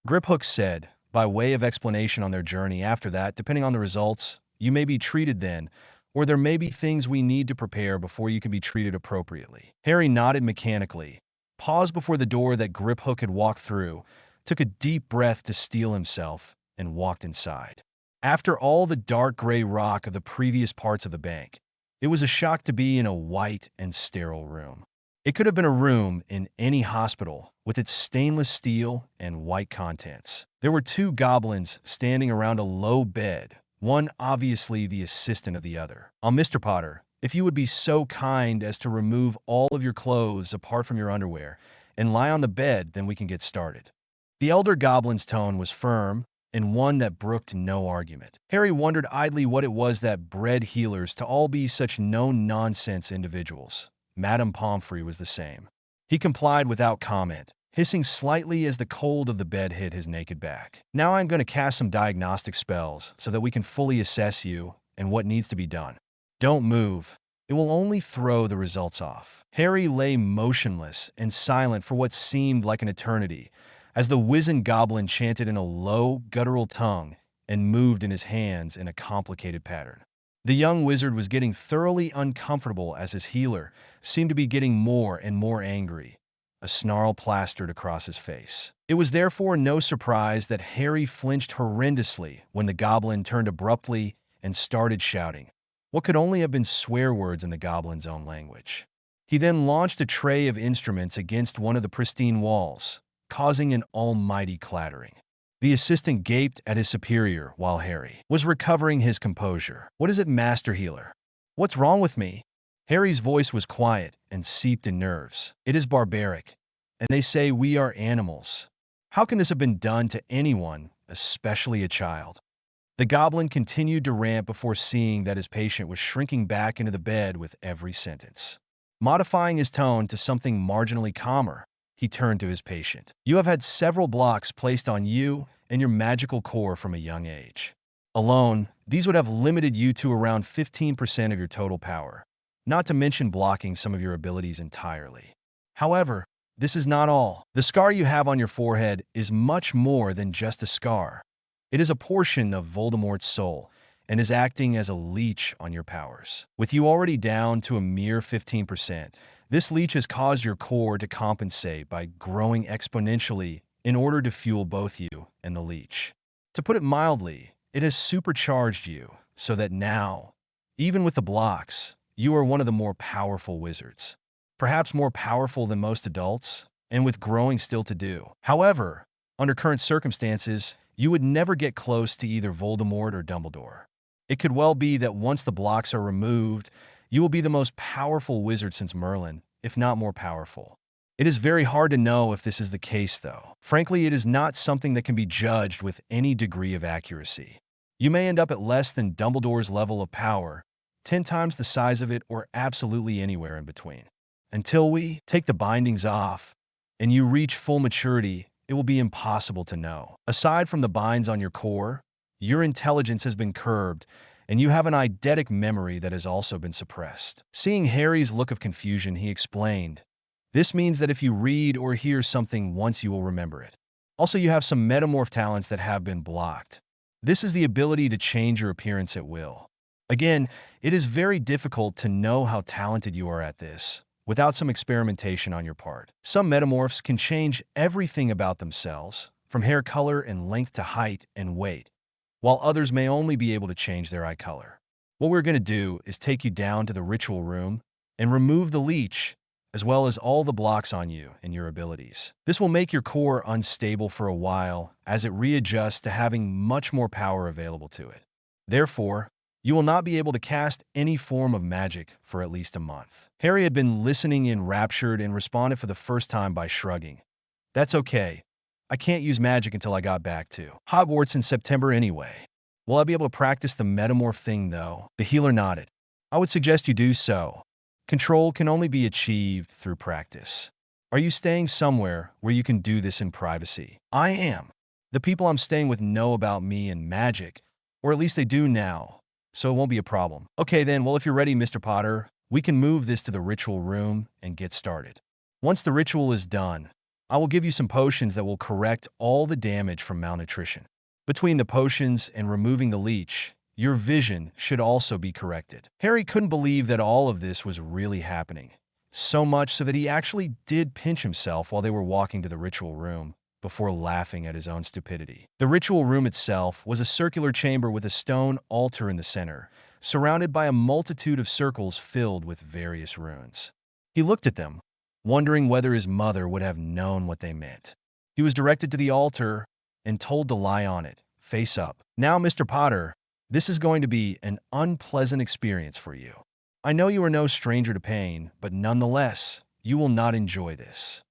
S1: Grip Hook said, by way of explanation on their journey. After that, depending on the results, you may be treated then, or there may be things we need to prepare before you can be treated appropriately. Harry nodded mechanically, paused before the door that Grip Hook had walked through, took a deep breath to steel himself, and walked inside. After all the dark gray rock of the previous parts of the bank, it was a shock to be in a white and sterile room. It could have been a room in any hospital with its stainless steel and white contents. There were 2 goblins standing around a low bed, one obviously the assistant of the other. Mr. Potter, if you would be so kind as to remove all of your clothes apart from your underwear and lie on the bed, then we can get started. The elder goblin's tone was firm and one that brooked no argument. Harry wondered idly what it was that bred healers to all be such no-nonsense individuals. Madame Pomfrey was the same. He complied without comment, hissing slightly as the cold of the bed hit his naked back. "Now I'm going to cast some diagnostic spells so that we can fully assess you and what needs to be done. Don't move. It will only throw the results off." Harry lay motionless and silent for what seemed like an eternity, as the wizened goblin chanted in a low, guttural tongue and moved in his hands in a complicated pattern. The young wizard was getting thoroughly uncomfortable as his healer seemed to be getting more and more angry, a snarl plastered across his face. It was therefore no surprise that Harry flinched horrendously when the goblin turned abruptly and started shouting what could only have been swear words in the goblin's own language. He then launched a tray of instruments against one of the pristine walls, causing an almighty clattering. The assistant gaped at his superior while Harry was recovering his composure. "What is it, Master Healer? What's wrong with me?" Harry's voice was quiet and seeped in nerves. "It is barbaric, and they say we are animals. How can this have been done to anyone, especially a child?" The goblin continued to rant before seeing that his patient was shrinking back into the bed with every sentence. Modifying his tone to something marginally calmer, he turned to his patient. "You have had several blocks placed on you and your magical core from a young age. Alone, these would have limited you to around 15% of your total power, not to mention blocking some of your abilities entirely. However, this is not all. The scar you have on your forehead is much more than just a scar. It is a portion of Voldemort's soul and is acting as a leech on your powers. With you already down to a mere 15%, this leech has caused your core to compensate by growing exponentially in order to fuel both you and the leech. To put it mildly, it has supercharged you so that now, even with the blocks, you are one of the more powerful wizards. Perhaps more powerful than most adults, and with growing still to do. However, under current circumstances, you would never get close to either Voldemort or Dumbledore. It could well be that once the blocks are removed, you will be the most powerful wizard since Merlin, if not more powerful. It is very hard to know if this is the case, though. Frankly, it is not something that can be judged with any degree of accuracy. You may end up at less than Dumbledore's level of power, 10 times the size of it, or absolutely anywhere in between. Until we take the bindings off and you reach full maturity, it will be impossible to know. Aside from the binds on your core, your intelligence has been curbed, and you have an eidetic memory that has also been suppressed." Seeing Harry's look of confusion, he explained, "This means that if you read or hear something once, you will remember it. Also, you have some metamorph talents that have been blocked. This is the ability to change your appearance at will. Again, it is very difficult to know how talented you are at this without some experimentation on your part. Some metamorphs can change everything about themselves, from hair color and length to height and weight, while others may only be able to change their eye color. What we're going to do is take you down to the ritual room and remove the leech, as well as all the blocks on you and your abilities. This will make your core unstable for a while as it readjusts to having much more power available to it. Therefore, you will not be able to cast any form of magic for at least a month." Harry had been listening enraptured and responded for the first time by shrugging. "That's okay. I can't use magic until I got back to Hogwarts in September anyway. Will I be able to practice the metamorph thing, though?" The healer nodded. "I would suggest you do so. Control can only be achieved through practice. Are you staying somewhere where you can do this in privacy?" "I am. The people I'm staying with know about me and magic, or at least they do now, so it won't be a problem." "Okay then, well, if you're ready, Mr. Potter, we can move this to the ritual room and get started. Once the ritual is done, I will give you some potions that will correct all the damage from malnutrition. Between the potions and removing the leech, your vision should also be corrected." Harry couldn't believe that all of this was really happening, so much so that he actually did pinch himself while they were walking to the ritual room, before laughing at his own stupidity. The ritual room itself was a circular chamber with a stone altar in the center, surrounded by a multitude of circles filled with various runes. He looked at them, wondering whether his mother would have known what they meant. He was directed to the altar and told to lie on it, face up. "Now, Mr. Potter, this is going to be an unpleasant experience for you. I know you are no stranger to pain, but nonetheless, you will not enjoy this."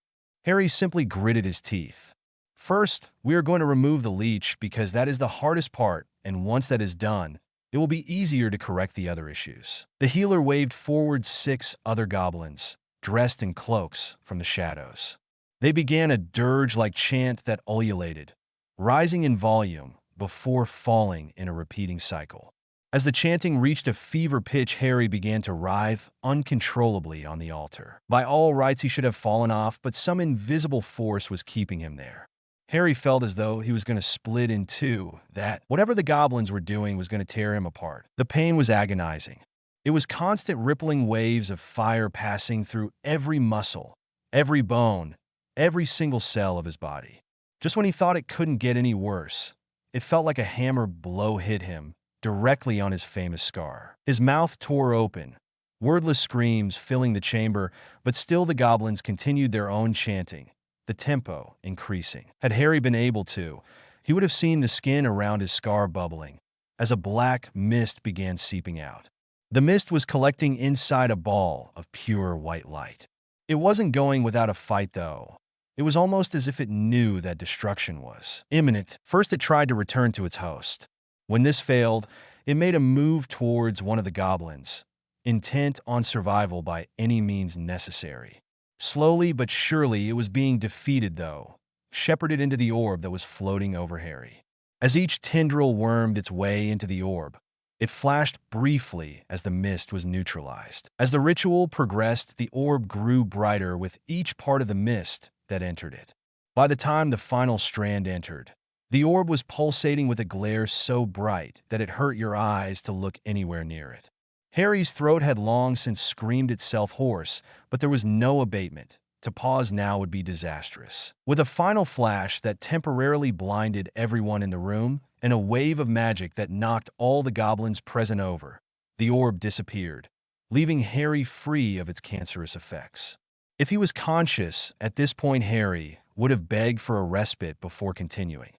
S1: Harry simply gritted his teeth. "First, we are going to remove the leech because that is the hardest part, and once that is done, it will be easier to correct the other issues." The healer waved forward 6 other goblins, dressed in cloaks, from the shadows. They began a dirge-like chant that ululated, rising in volume before falling in a repeating cycle. As the chanting reached a fever pitch, Harry began to writhe uncontrollably on the altar. By all rights, he should have fallen off, but some invisible force was keeping him there. Harry felt as though he was going to split in two, that whatever the goblins were doing was going to tear him apart. The pain was agonizing. It was constant rippling waves of fire passing through every muscle, every bone, every single cell of his body. Just when he thought it couldn't get any worse, it felt like a hammer blow hit him directly on his famous scar. His mouth tore open, wordless screams filling the chamber, but still the goblins continued their own chanting, the tempo increasing. Had Harry been able to, he would have seen the skin around his scar bubbling as a black mist began seeping out. The mist was collecting inside a ball of pure white light. It wasn't going without a fight, though. It was almost as if it knew that destruction was imminent. First, it tried to return to its host. When this failed, it made a move towards one of the goblins, intent on survival by any means necessary. Slowly but surely, it was being defeated, though, shepherded into the orb that was floating over Harry. As each tendril wormed its way into the orb, it flashed briefly as the mist was neutralized. As the ritual progressed, the orb grew brighter with each part of the mist that entered it. By the time the final strand entered, the orb was pulsating with a glare so bright that it hurt your eyes to look anywhere near it. Harry's throat had long since screamed itself hoarse, but there was no abatement. To pause now would be disastrous. With a final flash that temporarily blinded everyone in the room, and a wave of magic that knocked all the goblins present over, the orb disappeared, leaving Harry free of its cancerous effects. If he was conscious, at this point Harry would have begged for a respite before continuing.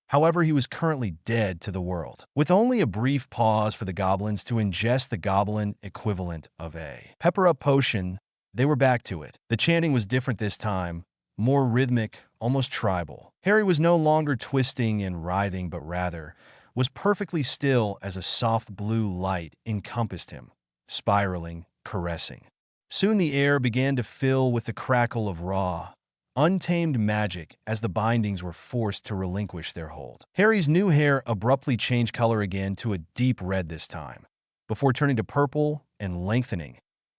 S1: However, he was currently dead to the world. With only a brief pause for the goblins to ingest the goblin equivalent of a pepper-up potion, they were back to it. The chanting was different this time, more rhythmic, almost tribal. Harry was no longer twisting and writhing, but rather was perfectly still as a soft blue light encompassed him, spiraling, caressing. Soon the air began to fill with the crackle of raw, untamed magic as the bindings were forced to relinquish their hold. Harry's new hair abruptly changed color again to a deep red this time, before turning to purple and lengthening,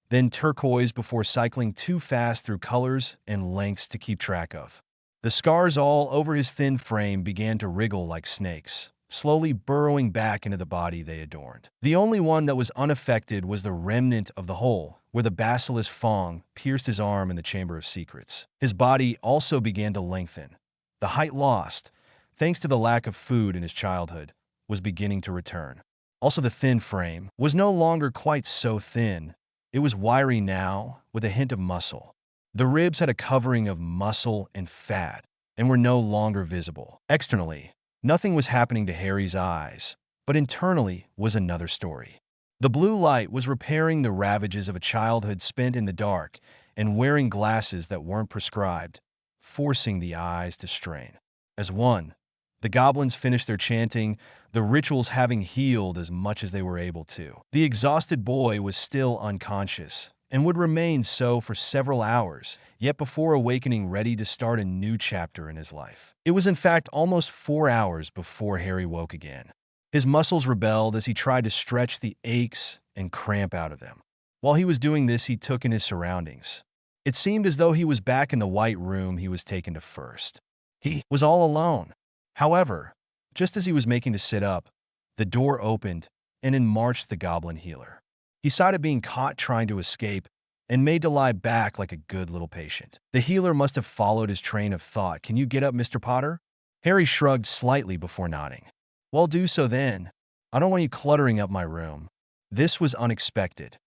S1: then turquoise before cycling too fast through colors and lengths to keep track of. The scars all over his thin frame began to wriggle like snakes, slowly burrowing back into the body they adorned. The only one that was unaffected was the remnant of the hole, where the basilisk Fong pierced his arm in the Chamber of Secrets. His body also began to lengthen. The height lost, thanks to the lack of food in his childhood, was beginning to return. Also, the thin frame was no longer quite so thin. It was wiry now, with a hint of muscle. The ribs had a covering of muscle and fat, and were no longer visible. Externally, nothing was happening to Harry's eyes, but internally was another story. The blue light was repairing the ravages of a childhood spent in the dark and wearing glasses that weren't prescribed, forcing the eyes to strain. As one, the goblins finished their chanting, the rituals having healed as much as they were able to. The exhausted boy was still unconscious and would remain so for several hours, yet before awakening ready to start a new chapter in his life. It was in fact almost 4 hours before Harry woke again. His muscles rebelled as he tried to stretch the aches and cramp out of them. While he was doing this, he took in his surroundings. It seemed as though he was back in the white room he was taken to first. He was all alone. However, just as he was making to sit up, the door opened, and in marched the goblin healer. He sighed at being caught trying to escape and made to lie back like a good little patient. The healer must have followed his train of thought. "Can you get up, Mr. Potter?" Harry shrugged slightly before nodding. "Well, do so then. I don't want you cluttering up my room." This was unexpected.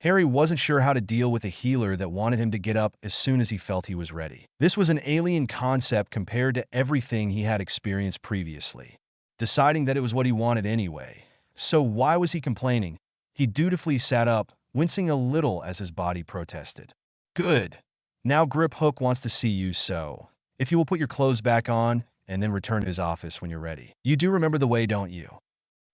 S1: Harry wasn't sure how to deal with a healer that wanted him to get up as soon as he felt he was ready. This was an alien concept compared to everything he had experienced previously. Deciding that it was what he wanted anyway. So why was he complaining? He dutifully sat up, wincing a little as his body protested. "Good. Now Grip Hook wants to see you, so if you will put your clothes back on and then return to his office when you're ready. You do remember the way, don't you?"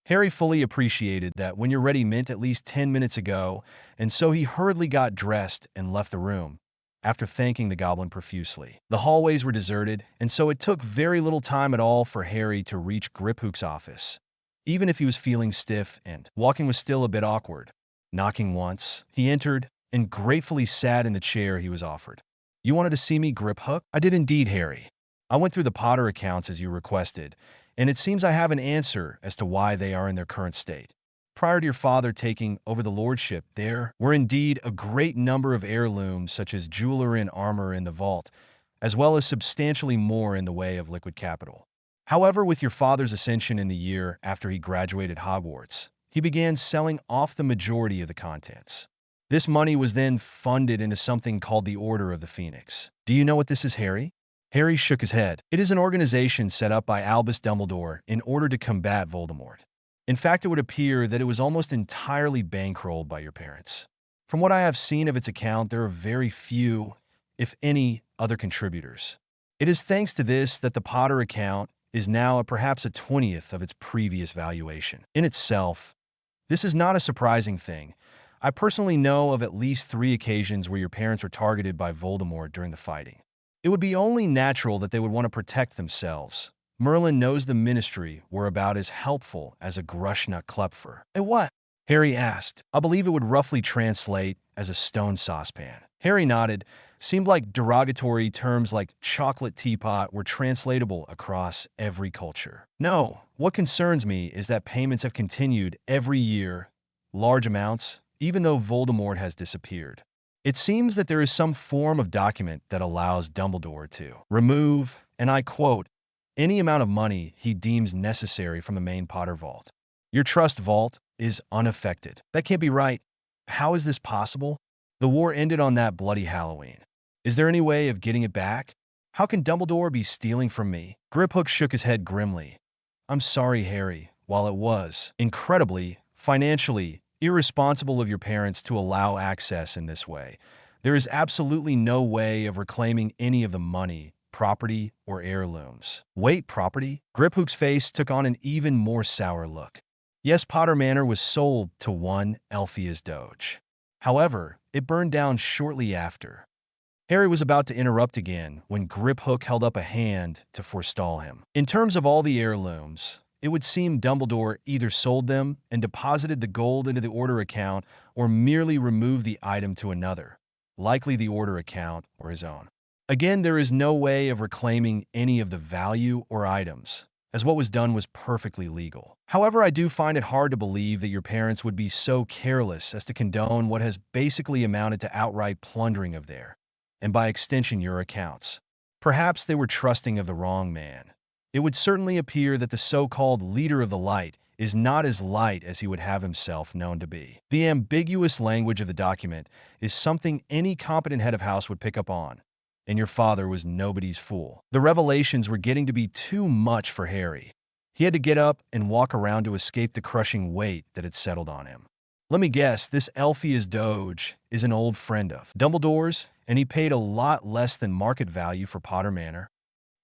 S1: Harry fully appreciated that when you're ready meant at least 10 minutes ago, and so he hurriedly got dressed and left the room, after thanking the goblin profusely. The hallways were deserted, and so it took very little time at all for Harry to reach Griphook's office. Even if he was feeling stiff and walking was still a bit awkward. Knocking once, he entered and gratefully sat in the chair he was offered. "You wanted to see me, Griphook?" "I did indeed, Harry. I went through the Potter accounts as you requested, and it seems I have an answer as to why they are in their current state. Prior to your father taking over the lordship, there were indeed a great number of heirlooms such as jewelry and armor in the vault, as well as substantially more in the way of liquid capital. However, with your father's ascension in the year after he graduated Hogwarts, he began selling off the majority of the contents. This money was then funded into something called the Order of the Phoenix. Do you know what this is, Harry?" Harry shook his head. "It is an organization set up by Albus Dumbledore in order to combat Voldemort. In fact, it would appear that it was almost entirely bankrolled by your parents. From what I have seen of its account, there are very few, if any, other contributors. It is thanks to this that the Potter account is now at perhaps a 20th of its previous valuation. In itself, this is not a surprising thing. I personally know of at least 3 occasions where your parents were targeted by Voldemort during the fighting. It would be only natural that they would want to protect themselves. Merlin knows the Ministry were about as helpful as a Grushnut Klepfer." "And what?" Harry asked. "I believe it would roughly translate as a stone saucepan." Harry nodded. Seemed like derogatory terms like chocolate teapot were translatable across every culture. "No, what concerns me is that payments have continued every year, large amounts, even though Voldemort has disappeared. It seems that there is some form of document that allows Dumbledore to remove, and I quote, any amount of money he deems necessary from the main Potter vault. Your trust vault is unaffected." "That can't be right. How is this possible? The war ended on that bloody Halloween. Is there any way of getting it back? How can Dumbledore be stealing from me?" Griphook shook his head grimly. "I'm sorry, Harry. While it was incredibly, financially, irresponsible of your parents to allow access in this way, there is absolutely no way of reclaiming any of the money, property, or heirlooms." "Wait, property?" Griphook's face took on an even more sour look. "Yes, Potter Manor was sold to one Elphias Doge. However, it burned down shortly after." Harry was about to interrupt again when Griphook held up a hand to forestall him. "In terms of all the heirlooms, it would seem Dumbledore either sold them and deposited the gold into the Order account or merely removed the item to another, likely the Order account or his own. Again, there is no way of reclaiming any of the value or items, as what was done was perfectly legal. However, I do find it hard to believe that your parents would be so careless as to condone what has basically amounted to outright plundering of their, and by extension your accounts. Perhaps they were trusting of the wrong man. It would certainly appear that the so-called leader of the light is not as light as he would have himself known to be. The ambiguous language of the document is something any competent head of house would pick up on, and your father was nobody's fool." The revelations were getting to be too much for Harry. He had to get up and walk around to escape the crushing weight that had settled on him. "Let me guess, this Elphias Doge is an old friend of Dumbledore's, and he paid a lot less than market value for Potter Manor?"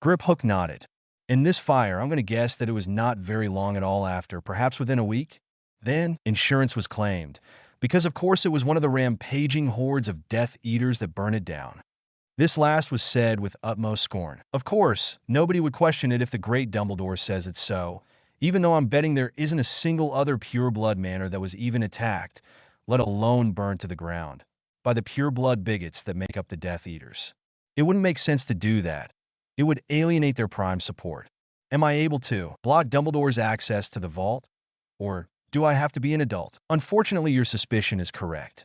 S1: Griphook nodded. "In this fire, I'm going to guess that it was not very long at all after, perhaps within a week. Then, insurance was claimed, because of course it was one of the rampaging hordes of Death Eaters that burned it down." This last was said with utmost scorn. "Of course, nobody would question it if the great Dumbledore says it's so, even though I'm betting there isn't a single other pureblood manor that was even attacked, let alone burned to the ground, by the pureblood bigots that make up the Death Eaters. It wouldn't make sense to do that. It would alienate their prime support. Am I able to block Dumbledore's access to the vault? Or do I have to be an adult?" "Unfortunately, your suspicion is correct.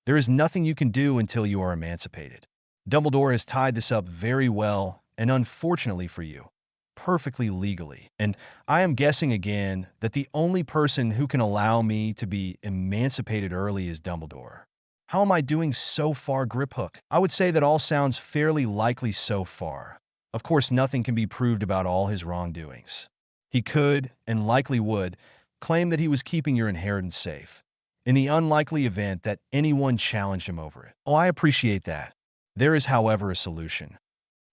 S1: There is nothing you can do until you are emancipated. Dumbledore has tied this up very well, and unfortunately for you, perfectly legally. And I am guessing again that the only person who can allow me to be emancipated early is Dumbledore. How am I doing so far, Griphook?" "I would say that all sounds fairly likely so far. Of course, nothing can be proved about all his wrongdoings. He could, and likely would, claim that he was keeping your inheritance safe, in the unlikely event that anyone challenged him over it." "Oh, I appreciate that. There is, however, a solution."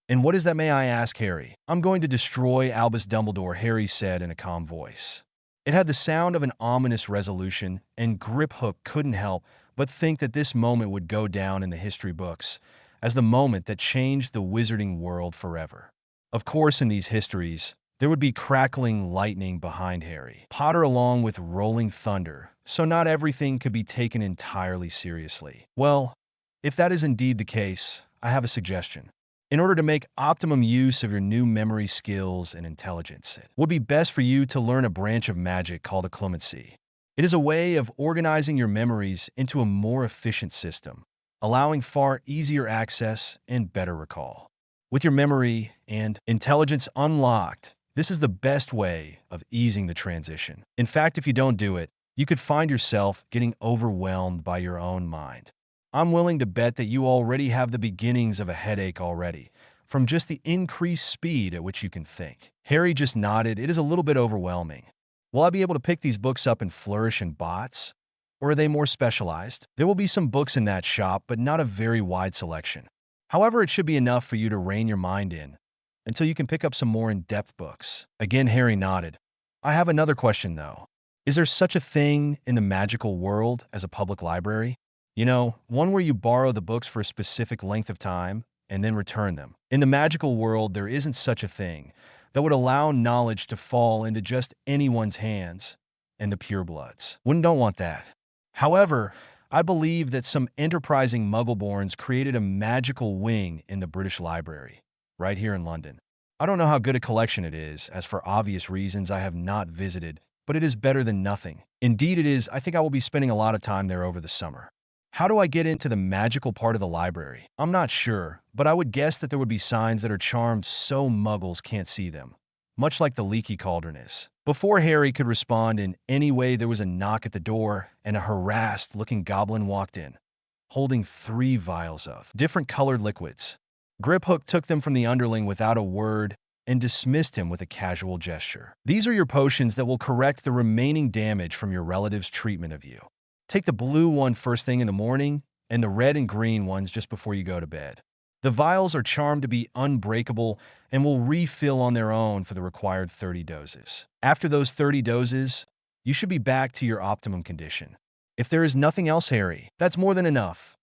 S1: "And what is that, may I ask, Harry?" "I'm going to destroy Albus Dumbledore," Harry said in a calm voice. It had the sound of an ominous resolution, and Griphook couldn't help but think that this moment would go down in the history books as the moment that changed the wizarding world forever. Of course, in these histories, there would be crackling lightning behind Harry Potter along with rolling thunder, so not everything could be taken entirely seriously. Well, if that is indeed the case, I have a suggestion. In order to make optimum use of your new memory skills and intelligence, it would be best for you to learn a branch of magic called occlumency. It is a way of organizing your memories into a more efficient system, allowing far easier access and better recall. With your memory and intelligence unlocked, this is the best way of easing the transition. In fact, if you don't do it, you could find yourself getting overwhelmed by your own mind. I'm willing to bet that you already have the beginnings of a headache already, from just the increased speed at which you can think. Harry just nodded. It is a little bit overwhelming. Will I be able to pick these books up in Flourish and Bots? Or are they more specialized? There will be some books in that shop, but not a very wide selection. However, it should be enough for you to rein your mind in until you can pick up some more in-depth books. Again, Harry nodded. I have another question, though. Is there such a thing in the magical world as a public library? You know, one where you borrow the books for a specific length of time and then return them. In the magical world, there isn't such a thing that would allow knowledge to fall into just anyone's hands and the purebloods. Don't want that. However, I believe that some enterprising Muggleborns created a magical wing in the British Library, right here in London. I don't know how good a collection it is, as for obvious reasons I have not visited, but it is better than nothing. Indeed it is. I think I will be spending a lot of time there over the summer. How do I get into the magical part of the library? I'm not sure, but I would guess that there would be signs that are charmed so Muggles can't see them, much like the leaky cauldron is. Before Harry could respond in any way, there was a knock at the door, and a harassed-looking goblin walked in, holding 3 vials of different colored liquids. Griphook took them from the underling without a word and dismissed him with a casual gesture. These are your potions that will correct the remaining damage from your relative's treatment of you. Take the blue one first thing in the morning, and the red and green ones just before you go to bed. The vials are charmed to be unbreakable and will refill on their own for the required 30 doses. After those 30 doses, you should be back to your optimum condition. If there is nothing else, Harry, that's more than enough.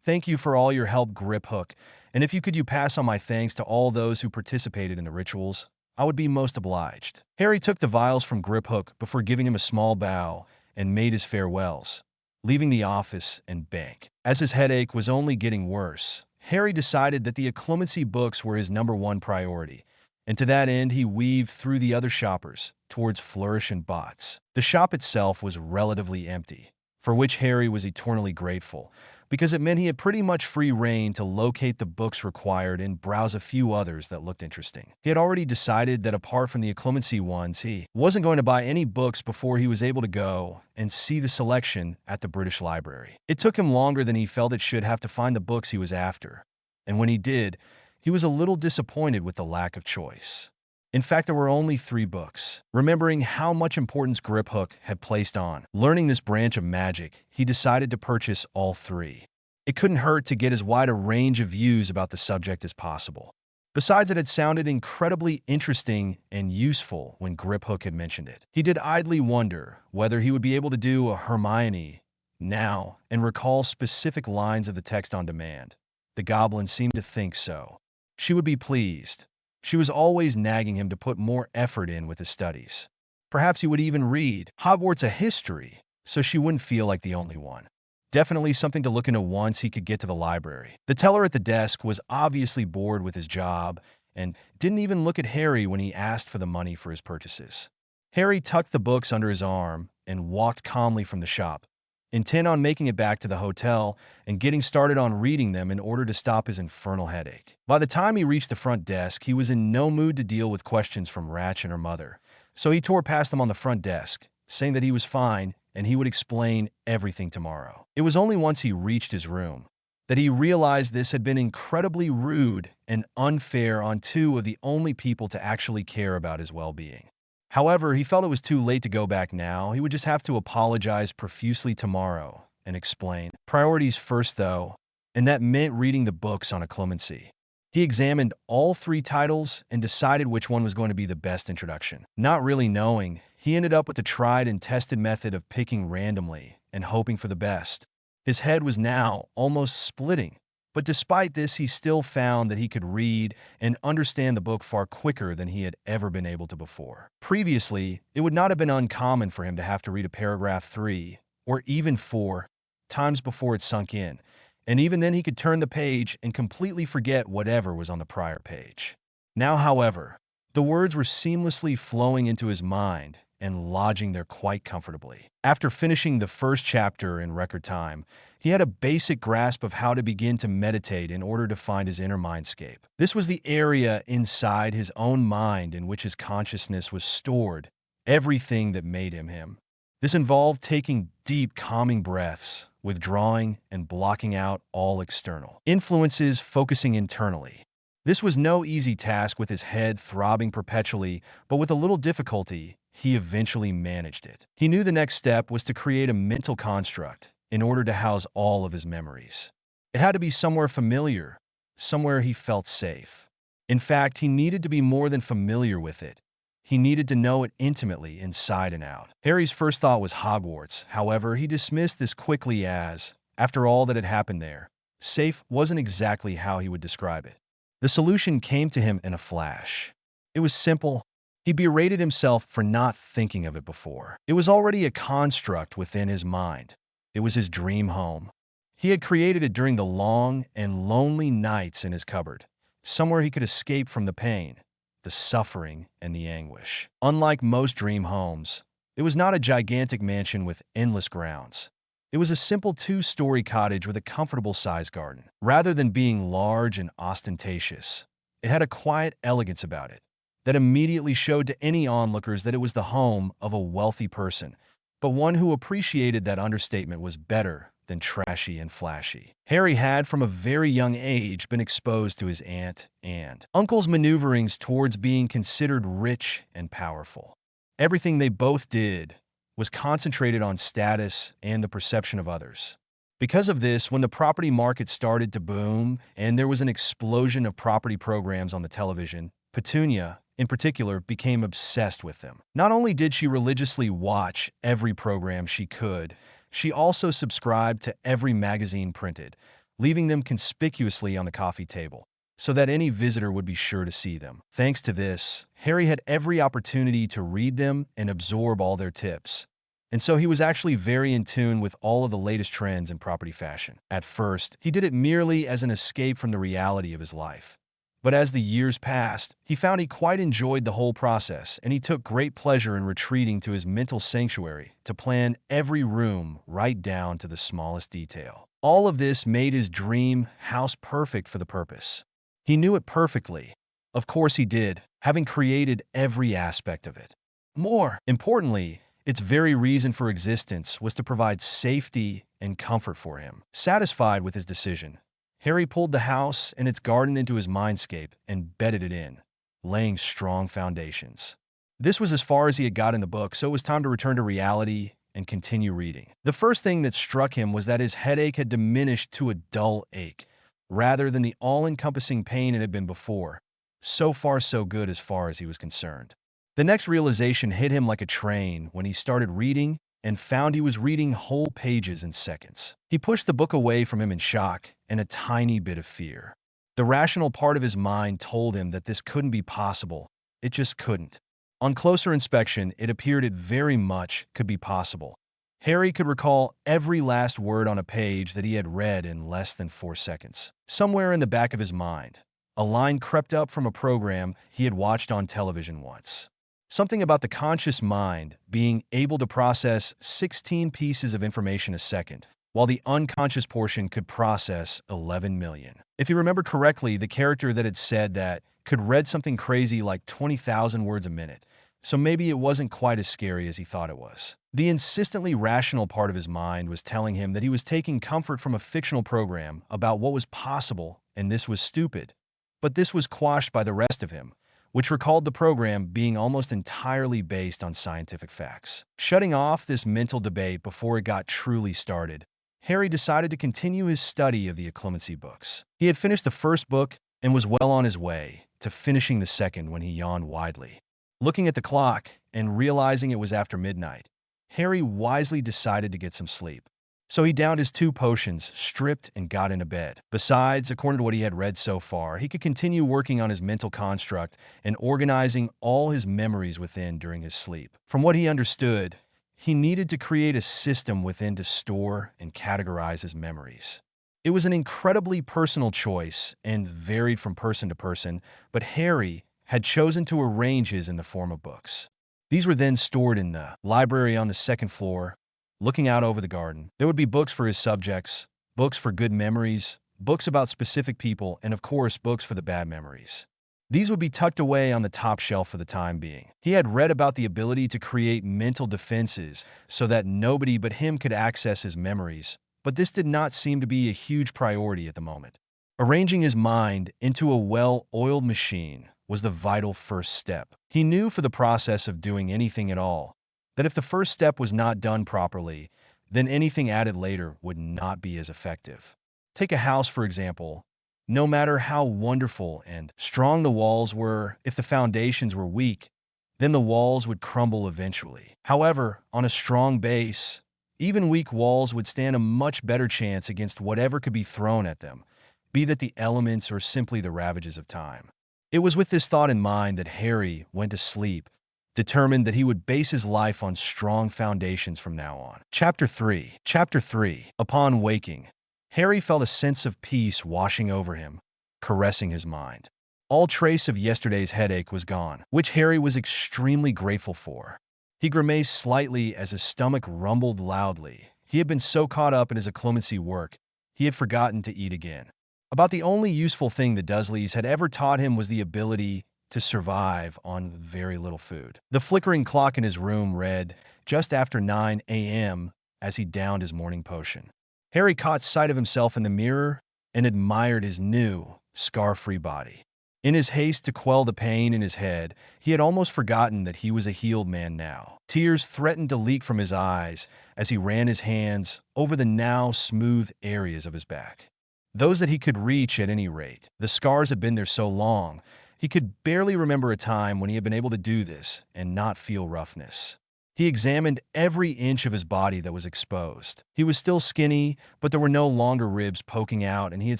S1: Thank you for all your help, Griphook, and if you could pass on my thanks to all those who participated in the rituals, I would be most obliged. Harry took the vials from Griphook before giving him a small bow and made his farewells, leaving the office and bank. As his headache was only getting worse, Harry decided that the occlumency books were his #1 priority, and to that end he weaved through the other shoppers towards Flourish and Bots. The shop itself was relatively empty, for which Harry was eternally grateful, because it meant he had pretty much free rein to locate the books required and browse a few others that looked interesting. He had already decided that apart from the occlumency ones, he wasn't going to buy any books before he was able to go and see the selection at the British Library. It took him longer than he felt it should have to find the books he was after, and when he did, he was a little disappointed with the lack of choice. In fact, there were only 3 books. Remembering how much importance Griphook had placed on learning this branch of magic, he decided to purchase all 3. It couldn't hurt to get as wide a range of views about the subject as possible. Besides, it had sounded incredibly interesting and useful when Griphook had mentioned it. He did idly wonder whether he would be able to do a Hermione now and recall specific lines of the text on demand. The goblin seemed to think so. She would be pleased. She was always nagging him to put more effort in with his studies. Perhaps he would even read Hogwarts a history, so she wouldn't feel like the only one. Definitely something to look into once he could get to the library. The teller at the desk was obviously bored with his job and didn't even look at Harry when he asked for the money for his purchases. Harry tucked the books under his arm and walked calmly from the shop, intent on making it back to the hotel and getting started on reading them in order to stop his infernal headache. By the time he reached the front desk, he was in no mood to deal with questions from Ratch and her mother, so he tore past them on the front desk, saying that he was fine and he would explain everything tomorrow. It was only once he reached his room that he realized this had been incredibly rude and unfair on 2 of the only people to actually care about his well-being. However, he felt it was too late to go back now. He would just have to apologize profusely tomorrow and explain. Priorities first, though, and that meant reading the books on occlumency. He examined all 3 titles and decided which one was going to be the best introduction. Not really knowing, he ended up with the tried and tested method of picking randomly and hoping for the best. His head was now almost splitting But despite this, he still found that he could read and understand the book far quicker than he had ever been able to before. Previously, it would not have been uncommon for him to have to read a paragraph 3 or even 4 times before it sunk in, and even then he could turn the page and completely forget whatever was on the prior page. Now, however, the words were seamlessly flowing into his mind and lodging there quite comfortably. After finishing the first chapter in record time, he had a basic grasp of how to begin to meditate in order to find his inner mindscape. This was the area inside his own mind in which his consciousness was stored, everything that made him him. This involved taking deep, calming breaths, withdrawing and blocking out all external influences, focusing internally. This was no easy task with his head throbbing perpetually, but with a little difficulty, he eventually managed it. He knew the next step was to create a mental construct in order to house all of his memories. It had to be somewhere familiar, somewhere he felt safe. In fact, he needed to be more than familiar with it. He needed to know it intimately, inside and out. Harry's first thought was Hogwarts. However, he dismissed this quickly as, after all that had happened there, safe wasn't exactly how he would describe it. The solution came to him in a flash. It was simple. He berated himself for not thinking of it before. It was already a construct within his mind. It was his dream home. He had created it during the long and lonely nights in his cupboard, somewhere he could escape from the pain, the suffering, and the anguish. Unlike most dream homes, it was not a gigantic mansion with endless grounds. It was a simple 2-story cottage with a comfortable-sized garden. Rather than being large and ostentatious, it had a quiet elegance about it that immediately showed to any onlookers that it was the home of a wealthy person, but one who appreciated that understatement was better than trashy and flashy. Harry had, from a very young age, been exposed to his aunt and uncle's maneuverings towards being considered rich and powerful. Everything they both did was concentrated on status and the perception of others. Because of this, when the property market started to boom and there was an explosion of property programs on the television, Petunia, in particular, became obsessed with them. Not only did she religiously watch every program she could, she also subscribed to every magazine printed, leaving them conspicuously on the coffee table, so that any visitor would be sure to see them. Thanks to this, Harry had every opportunity to read them and absorb all their tips. And so he was actually very in tune with all of the latest trends in property fashion. At first, he did it merely as an escape from the reality of his life. But as the years passed, he found he quite enjoyed the whole process, and he took great pleasure in retreating to his mental sanctuary to plan every room right down to the smallest detail. All of this made his dream house perfect for the purpose. He knew it perfectly. Of course he did, having created every aspect of it. More importantly, its very reason for existence was to provide safety and comfort for him. Satisfied with his decision, Harry pulled the house and its garden into his mindscape and bedded it in, laying strong foundations. This was as far as he had got in the book, so it was time to return to reality and continue reading. The first thing that struck him was that his headache had diminished to a dull ache, rather than the all-encompassing pain it had been before. So far, so good as far as he was concerned. The next realization hit him like a train when he started reading and found he was reading whole pages in seconds. He pushed the book away from him in shock and a tiny bit of fear. The rational part of his mind told him that this couldn't be possible. It just couldn't. On closer inspection, it appeared it very much could be possible. Harry could recall every last word on a page that he had read in less than 4 seconds. Somewhere in the back of his mind, a line crept up from a program he had watched on television once. Something about the conscious mind being able to process 16 pieces of information a second, while the unconscious portion could process 11 million. If you remember correctly, the character that had said that could read something crazy like 20,000 words a minute, so maybe it wasn't quite as scary as he thought it was. The insistently rational part of his mind was telling him that he was taking comfort from a fictional program about what was possible, and this was stupid. But this was quashed by the rest of him, which recalled the program being almost entirely based on scientific facts. Shutting off this mental debate before it got truly started, Harry decided to continue his study of the Occlumency books. He had finished the first book and was well on his way to finishing the second when he yawned widely. Looking at the clock and realizing it was after midnight, Harry wisely decided to get some sleep. So he downed his 2 potions, stripped, and got into bed. Besides, according to what he had read so far, he could continue working on his mental construct and organizing all his memories within during his sleep. From what he understood, he needed to create a system within to store and categorize his memories. It was an incredibly personal choice and varied from person to person, but Harry had chosen to arrange his in the form of books. These were then stored in the library on the second floor, looking out over the garden. There would be books for his subjects, books for good memories, books about specific people, and of course, books for the bad memories. These would be tucked away on the top shelf for the time being. He had read about the ability to create mental defenses so that nobody but him could access his memories, but this did not seem to be a huge priority at the moment. Arranging his mind into a well-oiled machine was the vital first step. He knew for the process of doing anything at all that if the first step was not done properly, then anything added later would not be as effective. Take a house, for example. No matter how wonderful and strong the walls were, if the foundations were weak, then the walls would crumble eventually. However, on a strong base, even weak walls would stand a much better chance against whatever could be thrown at them, be that the elements or simply the ravages of time. It was with this thought in mind that Harry went to sleep, determined that he would base his life on strong foundations from now on. Chapter 3. Upon waking, Harry felt a sense of peace washing over him, caressing his mind. All trace of yesterday's headache was gone, which Harry was extremely grateful for. He grimaced slightly as his stomach rumbled loudly. He had been so caught up in his occlumency work, he had forgotten to eat again. About the only useful thing the Dursleys had ever taught him was the ability to survive on very little food. The flickering clock in his room read just after 9 a.m. as he downed his morning potion. Harry caught sight of himself in the mirror and admired his new, scar-free body. In his haste to quell the pain in his head, he had almost forgotten that he was a healed man now. Tears threatened to leak from his eyes as he ran his hands over the now smooth areas of his back. Those that he could reach at any rate. The scars had been there so long, he could barely remember a time when he had been able to do this and not feel roughness. He examined every inch of his body that was exposed. He was still skinny, but there were no longer ribs poking out and he had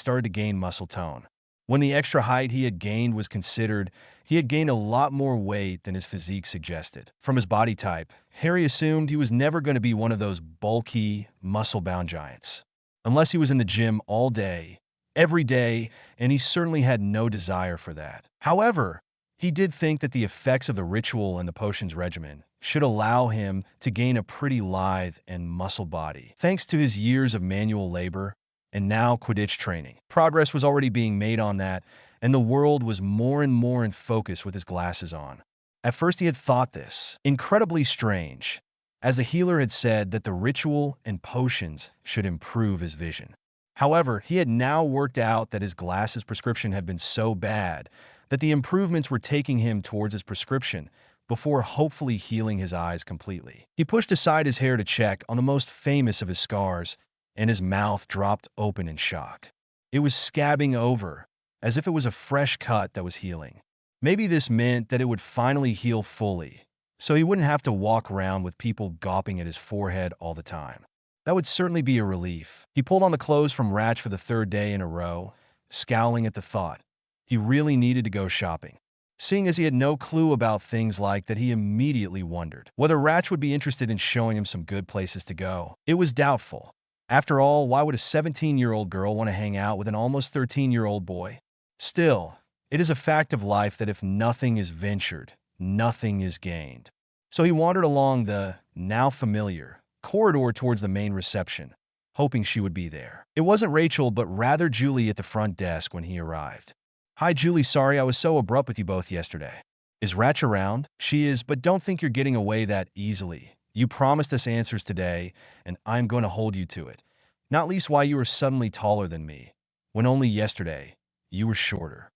S1: started to gain muscle tone. When the extra height he had gained was considered, he had gained a lot more weight than his physique suggested. From his body type, Harry assumed he was never going to be one of those bulky, muscle-bound giants. Unless he was in the gym all day, every day, and he certainly had no desire for that. However, he did think that the effects of the ritual and the potions regimen should allow him to gain a pretty lithe and muscle body, thanks to his years of manual labor and now Quidditch training. Progress was already being made on that, and the world was more and more in focus with his glasses on. At first he had thought this incredibly strange, as the healer had said that the ritual and potions should improve his vision. However, he had now worked out that his glasses prescription had been so bad that the improvements were taking him towards his prescription before hopefully healing his eyes completely. He pushed aside his hair to check on the most famous of his scars, and his mouth dropped open in shock. It was scabbing over, as if it was a fresh cut that was healing. Maybe this meant that it would finally heal fully, so he wouldn't have to walk around with people gawping at his forehead all the time. That would certainly be a relief. He pulled on the clothes from Ratch for the 3rd day in a row, scowling at the thought. He really needed to go shopping. Seeing as he had no clue about things like that, he immediately wondered whether Ratch would be interested in showing him some good places to go. It was doubtful. After all, why would a 17-year-old girl want to hang out with an almost 13-year-old boy? Still, it is a fact of life that if nothing is ventured, nothing is gained. So he wandered along the, now familiar, corridor towards the main reception, hoping she would be there. It wasn't Rachel, but rather Julie at the front desk when he arrived. "Hi, Julie, sorry I was so abrupt with you both yesterday. Is Ratch around?" "She is, but don't think you're getting away that easily. You promised us answers today, and I'm going to hold you to it. Not least why you were suddenly taller than me, when only yesterday you were shorter."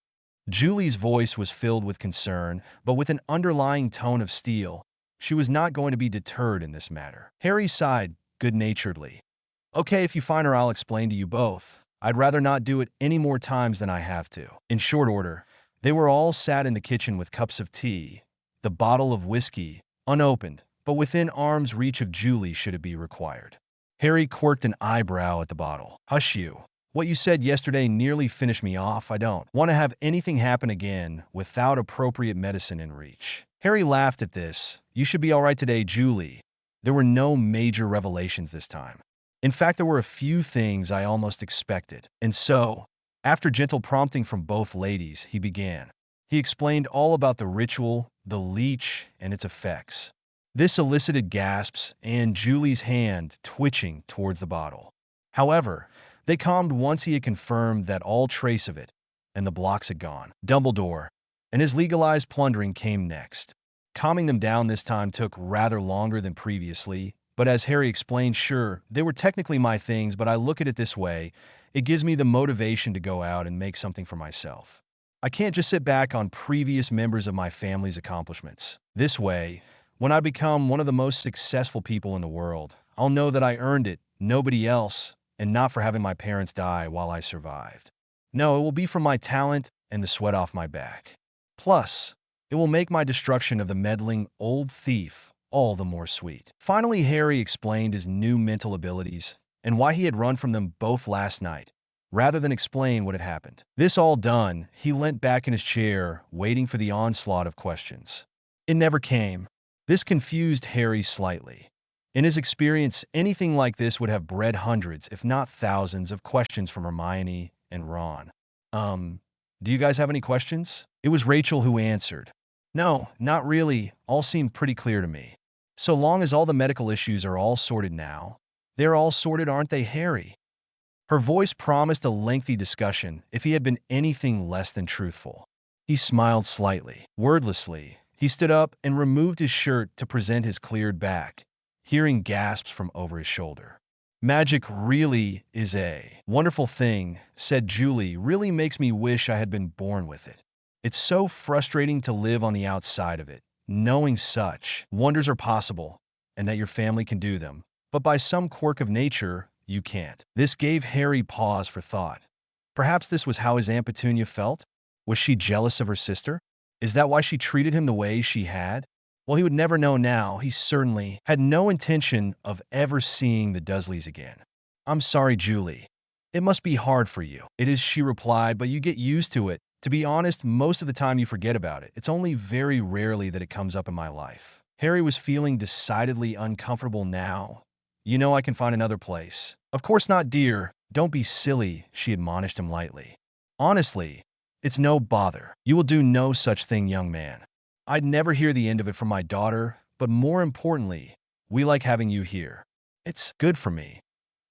S1: Julie's voice was filled with concern, but with an underlying tone of steel. She was not going to be deterred in this matter. Harry sighed good-naturedly. "Okay, if you find her, I'll explain to you both. I'd rather not do it any more times than I have to." In short order, they were all sat in the kitchen with cups of tea, the bottle of whiskey, unopened, but within arm's reach of Julie should it be required. Harry quirked an eyebrow at the bottle. Hush you. What you said yesterday nearly finished me off. I don't want to have anything happen again without appropriate medicine in reach. Harry laughed at this. You should be all right today, Julie. There were no major revelations this time. In fact, there were a few things I almost expected. And so, after gentle prompting from both ladies, he began. He explained all about the ritual, the leech, and its effects. This elicited gasps and Julie's hand twitching towards the bottle. However, they calmed once he had confirmed that all trace of it and the blocks had gone. Dumbledore and his legalized plundering came next. Calming them down this time took rather longer than previously, but as Harry explained, sure, they were technically my things, but I look at it this way, it gives me the motivation to go out and make something for myself. I can't just sit back on previous members of my family's accomplishments. This way, when I become one of the most successful people in the world, I'll know that I earned it, nobody else, and not for having my parents die while I survived. No, it will be from my talent and the sweat off my back. Plus, it will make my destruction of the meddling old thief all the more sweet. Finally, Harry explained his new mental abilities and why he had run from them both last night, rather than explain what had happened. This all done, he leant back in his chair, waiting for the onslaught of questions. It never came. This confused Harry slightly. In his experience, anything like this would have bred hundreds, if not thousands, of questions from Hermione and Ron. Do you guys have any questions? It was Rachel who answered. No, not really. All seemed pretty clear to me. So long as all the medical issues are all sorted now. They're all sorted, aren't they, Harry? Her voice promised a lengthy discussion if he had been anything less than truthful. He smiled slightly. Wordlessly, he stood up and removed his shirt to present his cleared back, hearing gasps from over his shoulder. Magic really is a wonderful thing, said Julie. Really makes me wish I had been born with it. It's so frustrating to live on the outside of it, knowing such wonders are possible and that your family can do them, but by some quirk of nature, you can't. This gave Harry pause for thought. Perhaps this was how his Aunt Petunia felt? Was she jealous of her sister? Is that why she treated him the way she had? Well, he would never know now. He certainly had no intention of ever seeing the Dursleys again. I'm sorry, Julie. It must be hard for you. It is, she replied, but you get used to it. To be honest, most of the time you forget about it. It's only very rarely that it comes up in my life. Harry was feeling decidedly uncomfortable now. You know I can find another place. Of course not, dear. Don't be silly, she admonished him lightly. Honestly, it's no bother. You will do no such thing, young man. I'd never hear the end of it from my daughter, but more importantly, we like having you here. It's good for me.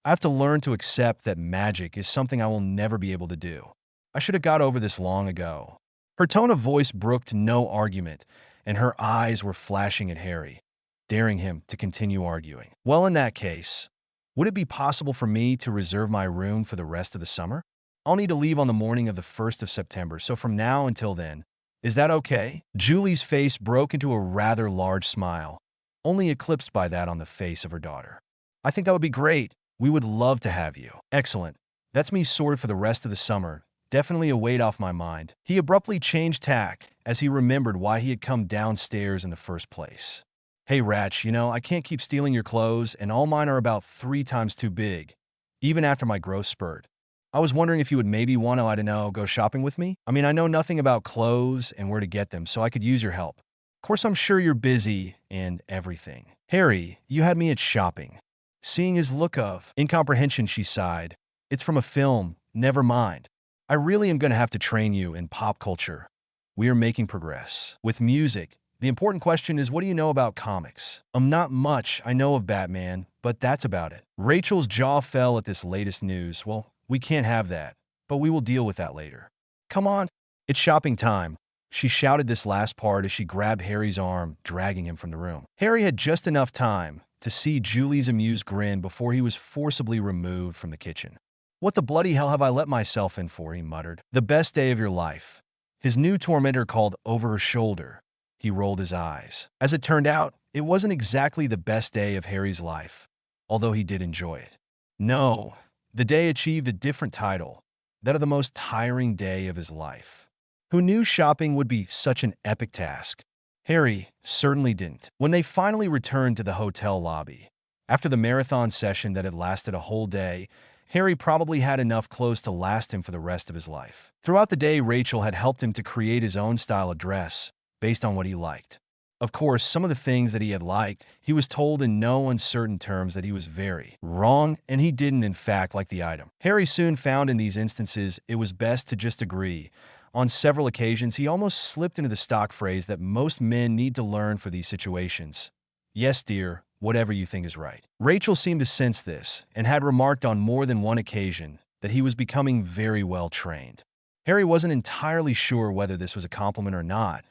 S1: I have to learn to accept that magic is something I will never be able to do. I should have got over this long ago. Her tone of voice brooked no argument, and her eyes were flashing at Harry, daring him to continue arguing. Well, in that case, would it be possible for me to reserve my room for the rest of the summer? I'll need to leave on the morning of the 1st of September, so from now until then, is that okay? Julie's face broke into a rather large smile, only eclipsed by that on the face of her daughter. I think that would be great. We would love to have you. Excellent. That's me sorted for the rest of the summer. Definitely a weight off my mind. He abruptly changed tack as he remembered why he had come downstairs in the first place. Hey, Ratch, you know, I can't keep stealing your clothes, and all mine are about 3 times too big, even after my growth spurt. I was wondering if you would maybe want to, I don't know, go shopping with me? I mean, I know nothing about clothes and where to get them, so I could use your help. Of course, I'm sure you're busy and everything. Harry, you had me at shopping. Seeing his look of incomprehension, she sighed. It's from a film, never mind. I really am going to have to train you in pop culture. We are making progress. With music, the important question is, what do you know about comics? Not much. I know of Batman, but that's about it. Rachel's jaw fell at this latest news. Well, we can't have that, but we will deal with that later. Come on, it's shopping time. She shouted this last part as she grabbed Harry's arm, dragging him from the room. Harry had just enough time to see Julie's amused grin before he was forcibly removed from the kitchen. What the bloody hell have I let myself in for, he muttered. The best day of your life. His new tormentor called over her shoulder. He rolled his eyes. As it turned out, it wasn't exactly the best day of Harry's life, although he did enjoy it. No. The day achieved a different title, that of the most tiring day of his life. Who knew shopping would be such an epic task? Harry certainly didn't. When they finally returned to the hotel lobby, After the marathon session that had lasted a whole day, Harry probably had enough clothes to last him for the rest of his life. Throughout the day, Rachel had helped him to create his own style of dress based on what he liked. Of course, some of the things that he had liked, he was told in no uncertain terms that he was very wrong, and he didn't in fact like the item. Harry soon found in these instances it was best to just agree. On several occasions, he almost slipped into the stock phrase that most men need to learn for these situations. Yes, dear, whatever you think is right. Rachel seemed to sense this, and had remarked on more than one occasion that he was becoming very well trained. Harry wasn't entirely sure whether this was a compliment or not,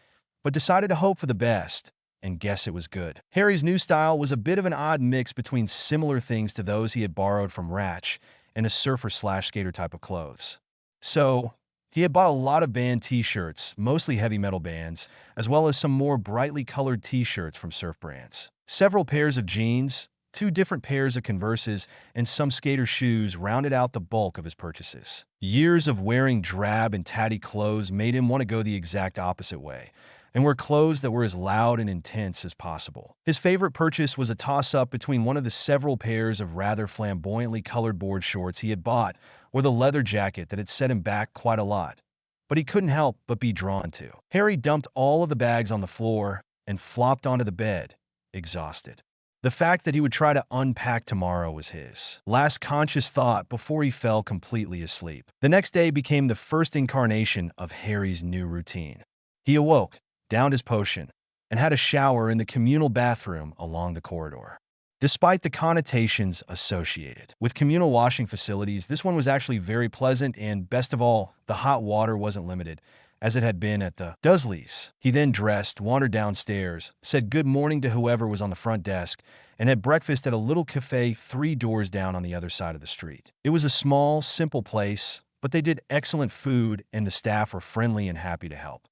S1: but decided to hope for the best, and guess it was good. Harry's new style was a bit of an odd mix between similar things to those he had borrowed from Ratch and a surfer/skater type of clothes. So, he had bought a lot of band t-shirts, mostly heavy metal bands, as well as some more brightly colored t-shirts from surf brands. Several pairs of jeans, 2 different pairs of Converses, and some skater shoes rounded out the bulk of his purchases. Years of wearing drab and tatty clothes made him want to go the exact opposite way, and wear clothes that were as loud and intense as possible. His favorite purchase was a toss-up between one of the several pairs of rather flamboyantly colored board shorts he had bought or the leather jacket that had set him back quite a lot, but he couldn't help but be drawn to. Harry dumped all of the bags on the floor and flopped onto the bed, exhausted. The fact that he would try to unpack tomorrow was his last conscious thought before he fell completely asleep. The next day became the first incarnation of Harry's new routine. He awoke, downed his potion, and had a shower in the communal bathroom along the corridor. Despite the connotations associated with communal washing facilities, this one was actually very pleasant, and best of all, the hot water wasn't limited, as it had been at the Dursleys. He then dressed, wandered downstairs, said good morning to whoever was on the front desk, and had breakfast at a little cafe 3 doors down on the other side of the street. It was a small, simple place, but they did excellent food, and the staff were friendly and happy to help.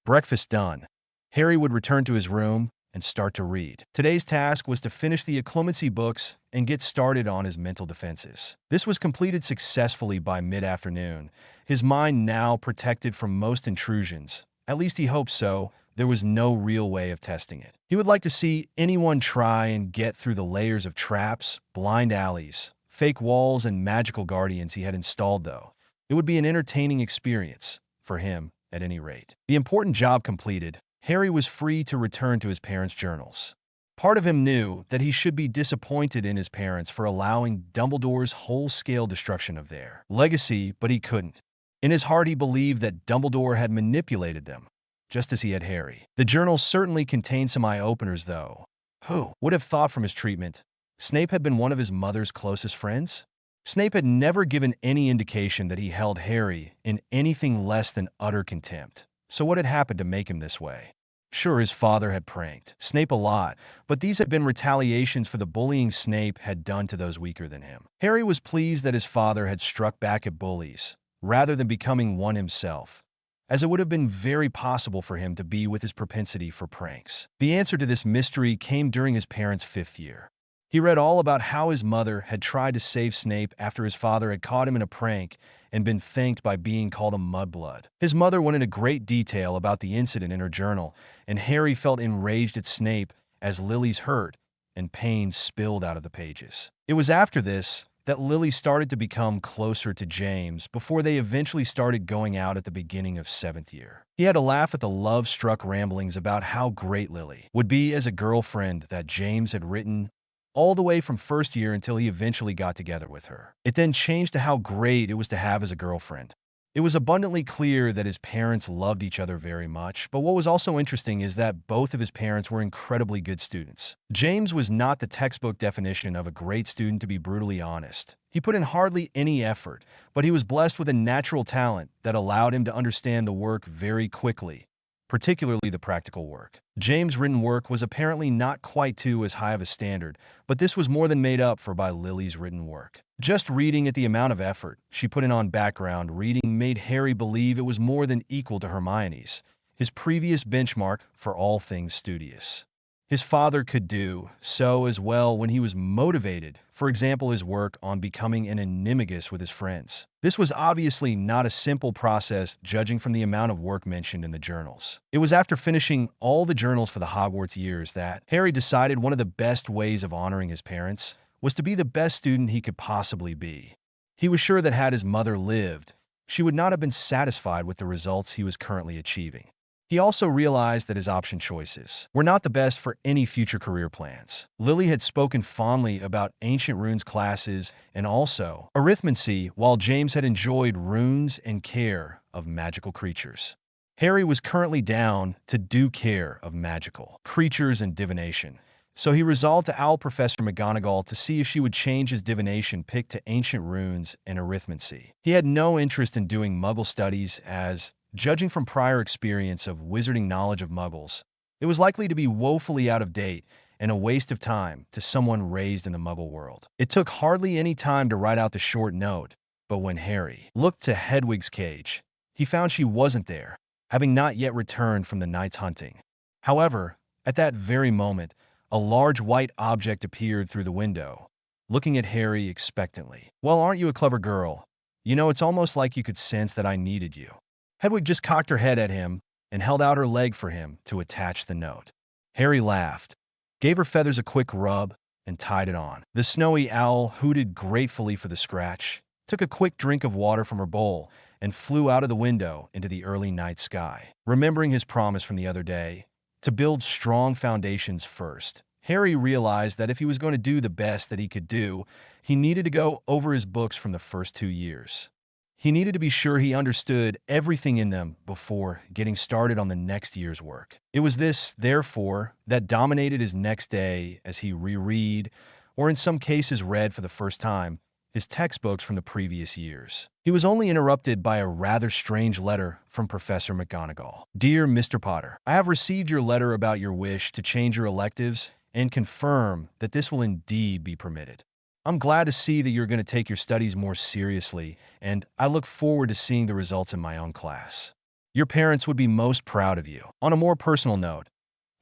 S1: Breakfast done, Harry would return to his room and start to read. Today's task was to finish the occlumency books and get started on his mental defenses. This was completed successfully by mid-afternoon, his mind now protected from most intrusions. At least he hoped so. There was no real way of testing it. He would like to see anyone try and get through the layers of traps, blind alleys, fake walls, and magical guardians he had installed, though. It would be an entertaining experience, for him, at any rate. The important job completed, Harry was free to return to his parents' journals. Part of him knew that he should be disappointed in his parents for allowing Dumbledore's whole-scale destruction of their legacy, but he couldn't. In his heart, he believed that Dumbledore had manipulated them, just as he had Harry. The journals certainly contained some eye-openers, though. Who would have thought from his treatment Snape had been one of his mother's closest friends? Snape had never given any indication that he held Harry in anything less than utter contempt. So what had happened to make him this way? Sure, his father had pranked Snape a lot, but these had been retaliations for the bullying Snape had done to those weaker than him. Harry was pleased that his father had struck back at bullies, rather than becoming one himself, as it would have been very possible for him to be with his propensity for pranks. The answer to this mystery came during his parents' 5th year. He read all about how his mother had tried to save Snape after his father had caught him in a prank and been thanked by being called a mudblood. His mother went into great detail about the incident in her journal, and Harry felt enraged at Snape as Lily's hurt and pain spilled out of the pages. It was after this that Lily started to become closer to James before they eventually started going out at the beginning of 7th year. He had a laugh at the love-struck ramblings about how great Lily would be as a girlfriend that James had written all the way from 1st year until he eventually got together with her. It then changed to how great it was to have as a girlfriend. It was abundantly clear that his parents loved each other very much, but what was also interesting is that both of his parents were incredibly good students. James was not the textbook definition of a great student, to be brutally honest. He put in hardly any effort, but he was blessed with a natural talent that allowed him to understand the work very quickly, particularly the practical work. James' written work was apparently not quite to as high of a standard, but this was more than made up for by Lily's written work. Just reading at the amount of effort she put in on background reading made Harry believe it was more than equal to Hermione's, his previous benchmark for all things studious. His father could do so as well when he was motivated, for example his work on becoming an animagus with his friends. This was obviously not a simple process judging from the amount of work mentioned in the journals. It was after finishing all the journals for the Hogwarts years that Harry decided one of the best ways of honoring his parents was to be the best student he could possibly be. He was sure that had his mother lived, she would not have been satisfied with the results he was currently achieving. He also realized that his option choices were not the best for any future career plans. Lily had spoken fondly about ancient runes classes and also arithmancy, while James had enjoyed runes and care of magical creatures. Harry was currently down to do care of magical creatures and divination, so he resolved to owl Professor McGonagall to see if she would change his divination pick to ancient runes and arithmancy. He had no interest in doing Muggle studies as, judging from prior experience of wizarding knowledge of Muggles, it was likely to be woefully out of date and a waste of time to someone raised in the Muggle world. It took hardly any time to write out the short note, but when Harry looked to Hedwig's cage, he found she wasn't there, having not yet returned from the night's hunting. However, at that very moment, a large white object appeared through the window, looking at Harry expectantly. "Well, aren't you a clever girl? You know, it's almost like you could sense that I needed you." Hedwig just cocked her head at him and held out her leg for him to attach the note. Harry laughed, gave her feathers a quick rub, and tied it on. The snowy owl hooted gratefully for the scratch, took a quick drink of water from her bowl, and flew out of the window into the early night sky. Remembering his promise from the other day, to build strong foundations first, Harry realized that if he was going to do the best that he could do, he needed to go over his books from the first 2 years. He needed to be sure he understood everything in them before getting started on the next year's work. It was this, therefore, that dominated his next day as he reread, or in some cases read for the first time, his textbooks from the previous years. He was only interrupted by a rather strange letter from Professor McGonagall. "Dear Mr. Potter, I have received your letter about your wish to change your electives and confirm that this will indeed be permitted. I'm glad to see that you're going to take your studies more seriously, and I look forward to seeing the results in my own class. Your parents would be most proud of you. On a more personal note,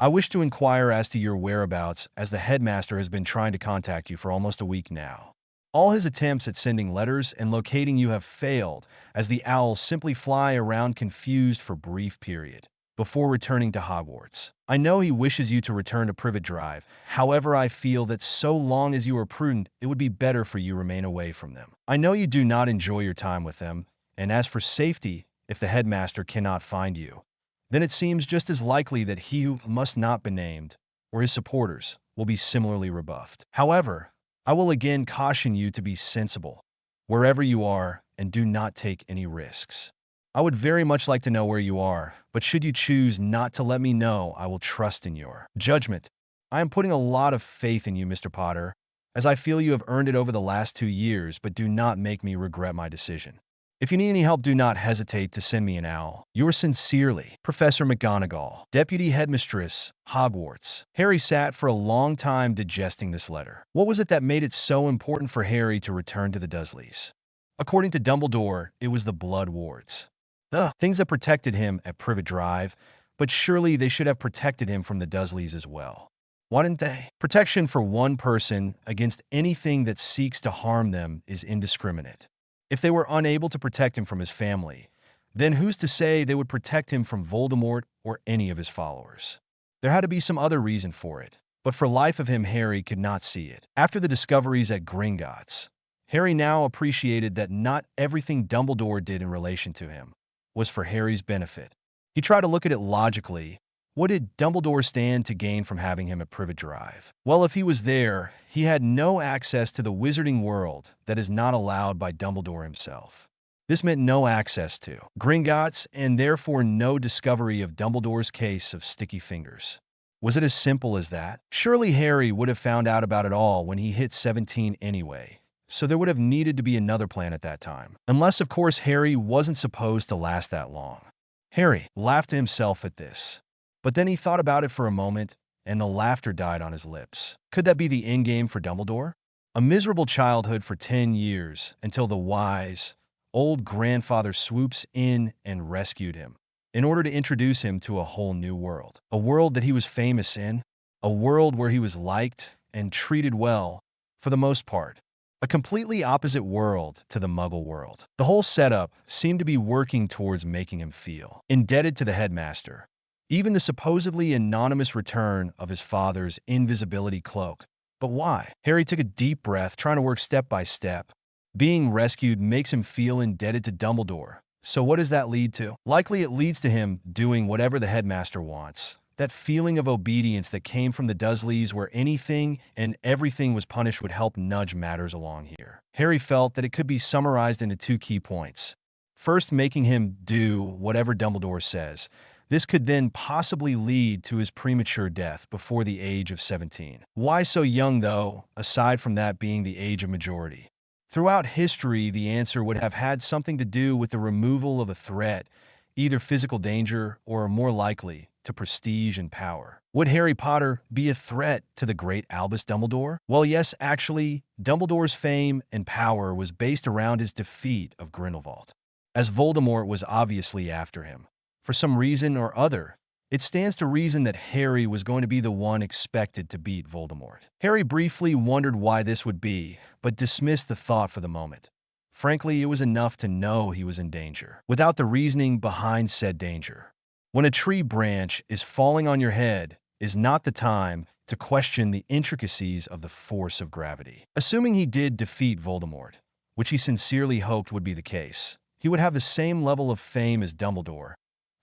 S1: I wish to inquire as to your whereabouts, as the headmaster has been trying to contact you for almost a week now. All his attempts at sending letters and locating you have failed, as the owls simply fly around confused for brief period before returning to Hogwarts. I know he wishes you to return to Privet Drive. However, I feel that so long as you are prudent, it would be better for you to remain away from them. I know you do not enjoy your time with them, and as for safety, if the headmaster cannot find you, then it seems just as likely that he who must not be named, or his supporters, will be similarly rebuffed. However, I will again caution you to be sensible, wherever you are, and do not take any risks. I would very much like to know where you are, but should you choose not to let me know, I will trust in your judgment. I am putting a lot of faith in you, Mr. Potter, as I feel you have earned it over the last 2 years, but do not make me regret my decision. If you need any help, do not hesitate to send me an owl. Yours sincerely, Professor McGonagall, Deputy Headmistress, Hogwarts." Harry sat for a long time digesting this letter. What was it that made it so important for Harry to return to the Dursleys? According to Dumbledore, it was the blood wards. The things that protected him at Privet Drive, but surely they should have protected him from the Dursleys as well. Why didn't they? Protection for one person against anything that seeks to harm them is indiscriminate. If they were unable to protect him from his family, then who's to say they would protect him from Voldemort or any of his followers? There had to be some other reason for it, but for life of him, Harry could not see it. After the discoveries at Gringotts, Harry now appreciated that not everything Dumbledore did in relation to him was for Harry's benefit. He tried to look at it logically. What did Dumbledore stand to gain from having him at Privet Drive? Well, if he was there, he had no access to the wizarding world that is not allowed by Dumbledore himself. This meant no access to Gringotts and therefore no discovery of Dumbledore's case of sticky fingers. Was it as simple as that? Surely Harry would have found out about it all when he hit 17 anyway, so there would have needed to be another plan at that time. Unless, of course, Harry wasn't supposed to last that long. Harry laughed to himself at this. But then he thought about it for a moment, and the laughter died on his lips. Could that be the endgame for Dumbledore? A miserable childhood for 10 years, until the wise, old grandfather swoops in and rescued him, in order to introduce him to a whole new world. A world that he was famous in, a world where he was liked and treated well, for the most part. A completely opposite world to the Muggle world. The whole setup seemed to be working towards making him feel indebted to the headmaster. Even the supposedly anonymous return of his father's invisibility cloak But why? Harry took a deep breath, trying to work step by step. Being rescued makes him feel indebted to Dumbledore. So what does that lead to? Likely it leads to him doing whatever the headmaster wants. That feeling of obedience that came from the Dursleys, where anything and everything was punished, would help nudge matters along here. Harry felt that it could be summarized into two key points. First, making him do whatever Dumbledore says. This could then possibly lead to his premature death before the age of 17. Why so young, though, aside from that being the age of majority? Throughout history, the answer would have had something to do with the removal of a threat, either physical danger or, more likely, to prestige and power. Would Harry Potter be a threat to the great Albus Dumbledore? Well, yes, actually, Dumbledore's fame and power was based around his defeat of Grindelwald, as Voldemort was obviously after him. For some reason or other, it stands to reason that Harry was going to be the one expected to beat Voldemort. Harry briefly wondered why this would be, but dismissed the thought for the moment. Frankly, it was enough to know he was in danger, without the reasoning behind said danger. When a tree branch is falling on your head is not the time to question the intricacies of the force of gravity. Assuming he did defeat Voldemort, which he sincerely hoped would be the case, he would have the same level of fame as Dumbledore,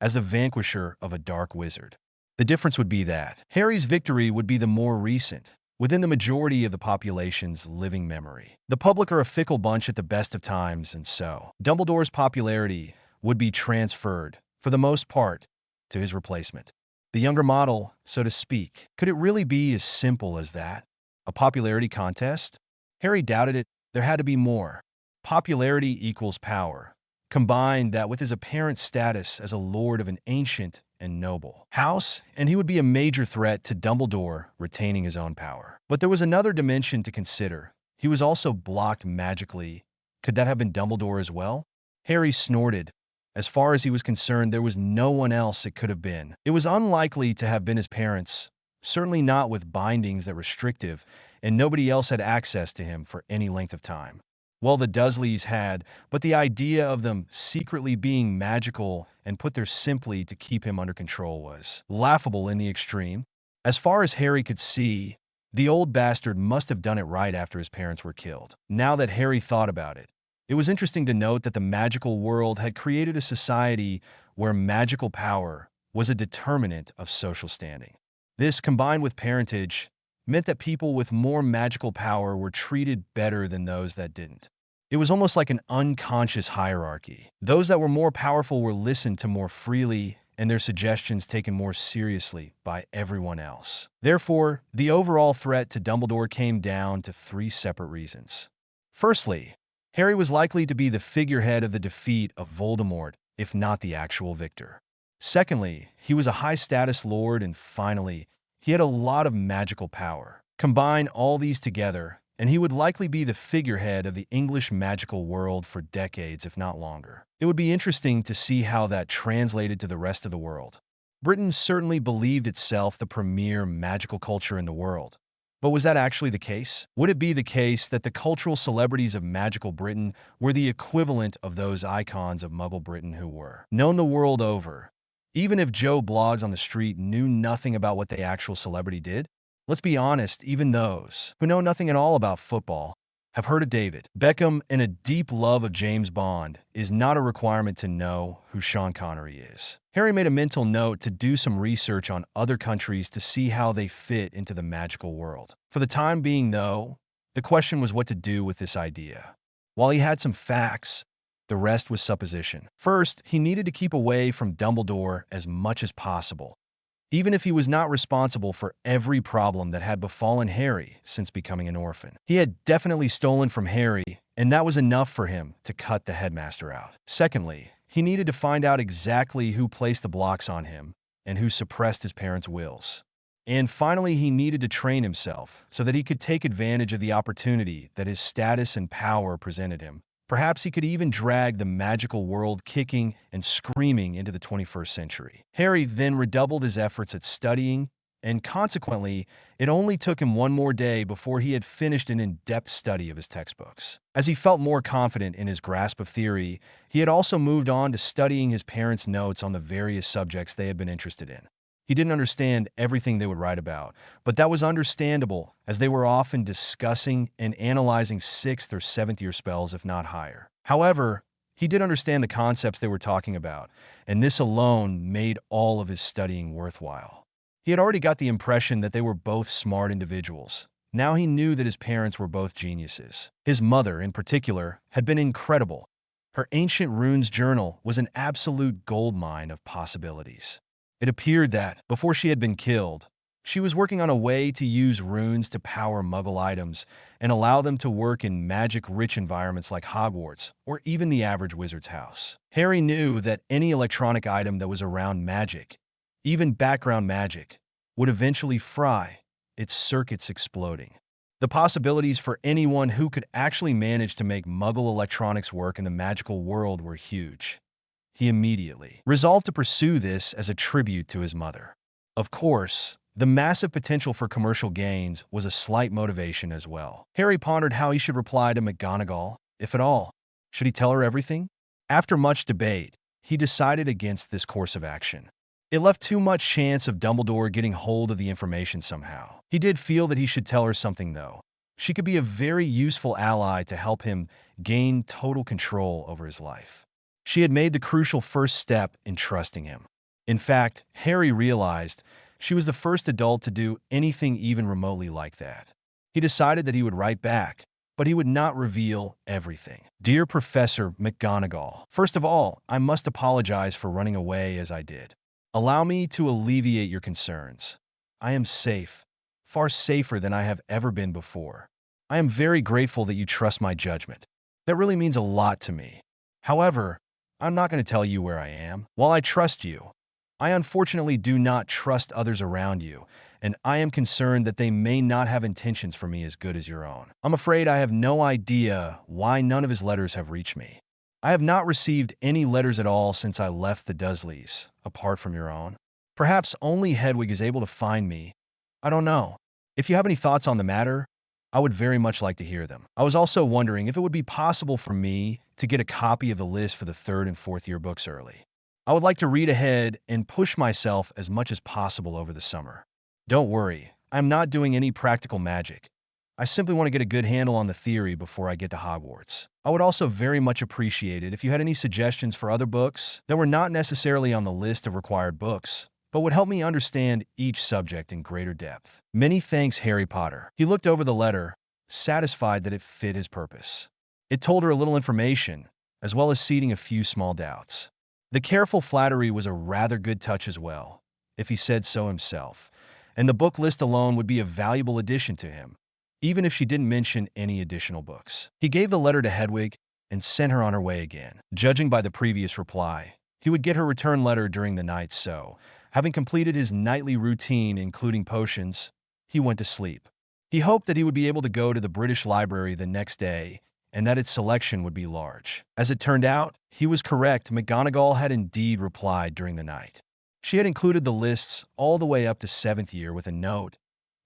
S1: as the vanquisher of a dark wizard. The difference would be that Harry's victory would be the more recent, within the majority of the population's living memory. The public are a fickle bunch at the best of times, and so Dumbledore's popularity would be transferred, for the most part, to his replacement. The younger model, so to speak. Could it really be as simple as that? A popularity contest? Harry doubted it. There had to be more. Popularity equals power. Combine that with his apparent status as a lord of an ancient and noble house, and he would be a major threat to Dumbledore retaining his own power. But there was another dimension to consider. He was also blocked magically. Could that have been Dumbledore as well? Harry snorted. As far as he was concerned, there was no one else it could have been. It was unlikely to have been his parents, certainly not with bindings that restrictive, and nobody else had access to him for any length of time. Well, the Dursleys had, but the idea of them secretly being magical and put there simply to keep him under control was laughable in the extreme. As far as Harry could see, the old bastard must have done it right after his parents were killed. Now that Harry thought about it, it was interesting to note that the magical world had created a society where magical power was a determinant of social standing. This, combined with parentage, meant that people with more magical power were treated better than those that didn't. It was almost like an unconscious hierarchy. Those that were more powerful were listened to more freely and their suggestions taken more seriously by everyone else. Therefore, the overall threat to Dumbledore came down to three separate reasons. Firstly, Harry was likely to be the figurehead of the defeat of Voldemort, if not the actual victor. Secondly, he was a high-status lord, and finally, he had a lot of magical power. Combine all these together, and he would likely be the figurehead of the English magical world for decades, if not longer. It would be interesting to see how that translated to the rest of the world. Britain certainly believed itself the premier magical culture in the world. But was that actually the case? Would it be the case that the cultural celebrities of magical Britain were the equivalent of those icons of Muggle Britain who were known the world over? Even if Joe Blogs on the street knew nothing about what the actual celebrity did? Let's be honest, even those who know nothing at all about football have heard of David Beckham, and a deep love of James Bond is not a requirement to know who Sean Connery is. Harry made a mental note to do some research on other countries to see how they fit into the magical world. For the time being, though, the question was what to do with this idea. While he had some facts, the rest was supposition. First, he needed to keep away from Dumbledore as much as possible, even if he was not responsible for every problem that had befallen Harry since becoming an orphan. He had definitely stolen from Harry, and that was enough for him to cut the headmaster out. Secondly, he needed to find out exactly who placed the blocks on him and who suppressed his parents' wills. And finally, he needed to train himself so that he could take advantage of the opportunity that his status and power presented him. Perhaps he could even drag the magical world kicking and screaming into the 21st century. Harry then redoubled his efforts at studying, and consequently, it only took him one more day before he had finished an in-depth study of his textbooks. As he felt more confident in his grasp of theory, he had also moved on to studying his parents' notes on the various subjects they had been interested in. He didn't understand everything they would write about, but that was understandable, as they were often discussing and analyzing 6th or 7th year spells, if not higher. However, he did understand the concepts they were talking about, and this alone made all of his studying worthwhile. He had already got the impression that they were both smart individuals. Now he knew that his parents were both geniuses. His mother, in particular, had been incredible. Her ancient runes journal was an absolute goldmine of possibilities. It appeared that, before she had been killed, she was working on a way to use runes to power Muggle items and allow them to work in magic-rich environments like Hogwarts or even the average wizard's house. Harry knew that any electronic item that was around magic, even background magic, would eventually fry, its circuits exploding. The possibilities for anyone who could actually manage to make Muggle electronics work in the magical world were huge. He immediately resolved to pursue this as a tribute to his mother. Of course, the massive potential for commercial gains was a slight motivation as well. Harry pondered how he should reply to McGonagall, if at all. Should he tell her everything? After much debate, he decided against this course of action. It left too much chance of Dumbledore getting hold of the information somehow. He did feel that he should tell her something, though. She could be a very useful ally to help him gain total control over his life. She had made the crucial first step in trusting him. In fact, Harry realized she was the first adult to do anything even remotely like that. He decided that he would write back, but he would not reveal everything. Dear Professor McGonagall, first of all, I must apologize for running away as I did. Allow me to alleviate your concerns. I am safe, far safer than I have ever been before. I am very grateful that you trust my judgment. That really means a lot to me. However, I'm not going to tell you where I am. While I trust you, I unfortunately do not trust others around you, and I am concerned that they may not have intentions for me as good as your own. I'm afraid I have no idea why none of his letters have reached me. I have not received any letters at all since I left the Dursleys, apart from your own. Perhaps only Hedwig is able to find me. I don't know. If you have any thoughts on the matter, I would very much like to hear them. I was also wondering if it would be possible for me to get a copy of the list for the 3rd and 4th year books early. I would like to read ahead and push myself as much as possible over the summer. Don't worry, I'm not doing any practical magic. I simply want to get a good handle on the theory before I get to Hogwarts. I would also very much appreciate it if you had any suggestions for other books that were not necessarily on the list of required books, but would help me understand each subject in greater depth. Many thanks, Harry Potter. He looked over the letter, satisfied that it fit his purpose. It told her a little information, as well as seeding a few small doubts. The careful flattery was a rather good touch as well, if he said so himself, and the book list alone would be a valuable addition to him, even if she didn't mention any additional books. He gave the letter to Hedwig and sent her on her way again. Judging by the previous reply, he would get her return letter during the night, so, having completed his nightly routine, including potions, he went to sleep. He hoped that he would be able to go to the British Library the next day and that its selection would be large. As it turned out, he was correct. McGonagall had indeed replied during the night. She had included the lists all the way up to 7th year with a note,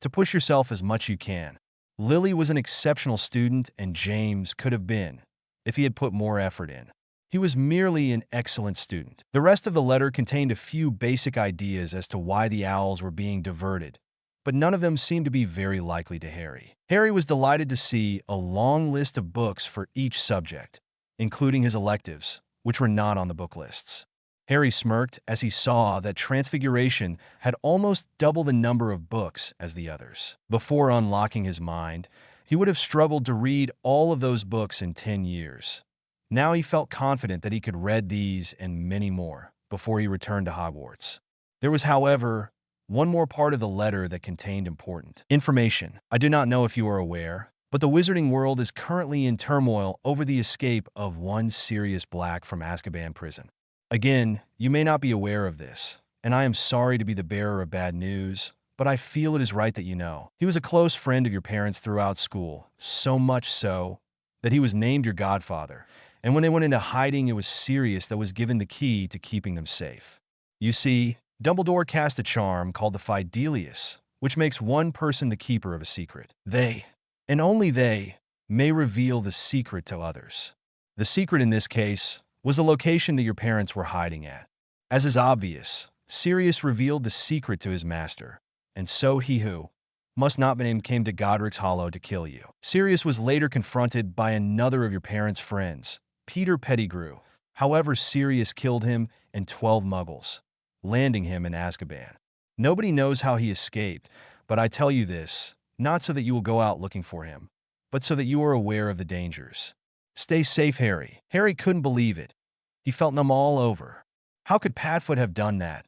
S1: to push yourself as much you can. Lily was an exceptional student, and James could have been, if he had put more effort in. He was merely an excellent student. The rest of the letter contained a few basic ideas as to why the owls were being diverted, but none of them seemed to be very likely to Harry. Harry was delighted to see a long list of books for each subject, including his electives, which were not on the book lists. Harry smirked as he saw that Transfiguration had almost double the number of books as the others. Before unlocking his mind, he would have struggled to read all of those books in 10 years. Now he felt confident that he could read these and many more before he returned to Hogwarts. There was, however, one more part of the letter that contained important information. I do not know if you are aware, but the wizarding world is currently in turmoil over the escape of one Sirius Black from Azkaban prison. Again, you may not be aware of this, and I am sorry to be the bearer of bad news, but I feel it is right that you know. He was a close friend of your parents throughout school, so much so that he was named your godfather, and when they went into hiding, it was Sirius that was given the key to keeping them safe. You see, Dumbledore cast a charm called the Fidelius, which makes one person the keeper of a secret. They, and only they, may reveal the secret to others. The secret in this case was the location that your parents were hiding at. As is obvious, Sirius revealed the secret to his master, and so he who must not be named came to Godric's Hollow to kill you. Sirius was later confronted by another of your parents' friends, Peter Pettigrew. However, Sirius killed him and 12 muggles, landing him in Azkaban. Nobody knows how he escaped, but I tell you this, not so that you will go out looking for him, but so that you are aware of the dangers. Stay safe, Harry. Harry couldn't believe it. He felt numb all over. How could Padfoot have done that?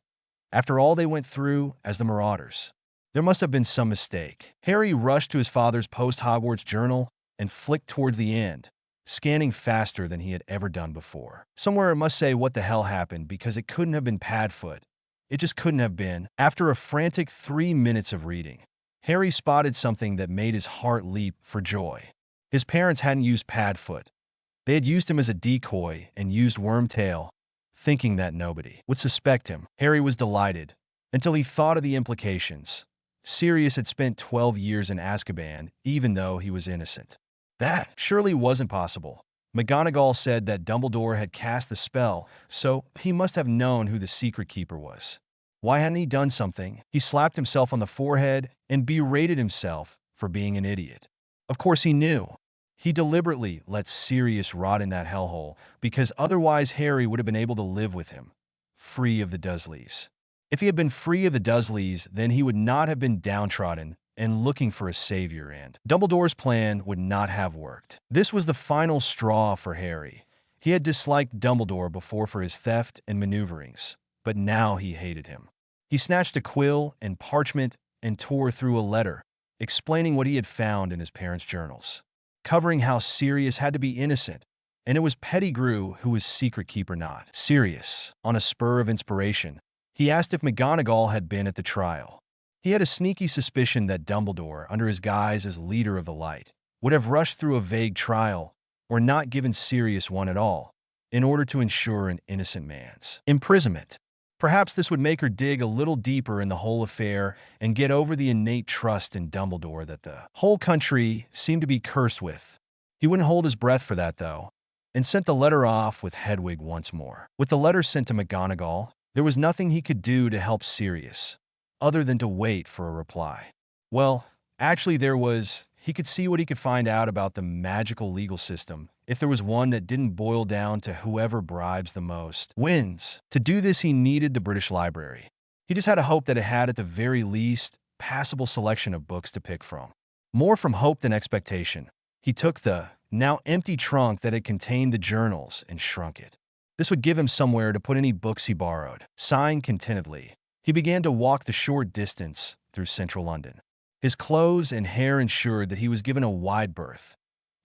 S1: After all they went through as the Marauders, there must have been some mistake. Harry rushed to his father's post-Hogwarts journal and flicked towards the end, scanning faster than he had ever done before. Somewhere it must say what the hell happened because it couldn't have been Padfoot. It just couldn't have been. After a frantic 3 minutes of reading, Harry spotted something that made his heart leap for joy. His parents hadn't used Padfoot. They had used him as a decoy and used Wormtail, thinking that nobody would suspect him. Harry was delighted, until he thought of the implications. Sirius had spent 12 years in Azkaban, even though he was innocent. That surely wasn't possible. McGonagall said that Dumbledore had cast the spell, so he must have known who the secret keeper was. Why hadn't he done something? He slapped himself on the forehead and berated himself for being an idiot. Of course he knew. He deliberately let Sirius rot in that hellhole because otherwise Harry would have been able to live with him, free of the Dursleys. If he had been free of the Dursleys, then he would not have been downtrodden and looking for a savior, and Dumbledore's plan would not have worked. This was the final straw for Harry. He had disliked Dumbledore before for his theft and maneuverings, but now he hated him. He snatched a quill and parchment and tore through a letter, explaining what he had found in his parents' journals, covering how Sirius had to be innocent, and it was Pettigrew who was secret keeper, not Sirius. On a spur of inspiration, he asked if McGonagall had been at the trial. He had a sneaky suspicion that Dumbledore, under his guise as leader of the Light, would have rushed through a vague trial or not given Sirius one at all in order to ensure an innocent man's imprisonment. Perhaps this would make her dig a little deeper in the whole affair and get over the innate trust in Dumbledore that the whole country seemed to be cursed with. He wouldn't hold his breath for that, though, and sent the letter off with Hedwig once more. With the letter sent to McGonagall, there was nothing he could do to help Sirius, other than to wait for a reply. Well, actually there was. He could see what he could find out about the magical legal system, if there was one that didn't boil down to whoever bribes the most wins. To do this, he needed the British Library. He just had to hope that it had, at the very least, passable selection of books to pick from. More from hope than expectation, he took the now empty trunk that had contained the journals and shrunk it. This would give him somewhere to put any books he borrowed. Sighing contentedly, he began to walk the short distance through central London. His clothes and hair ensured that he was given a wide berth,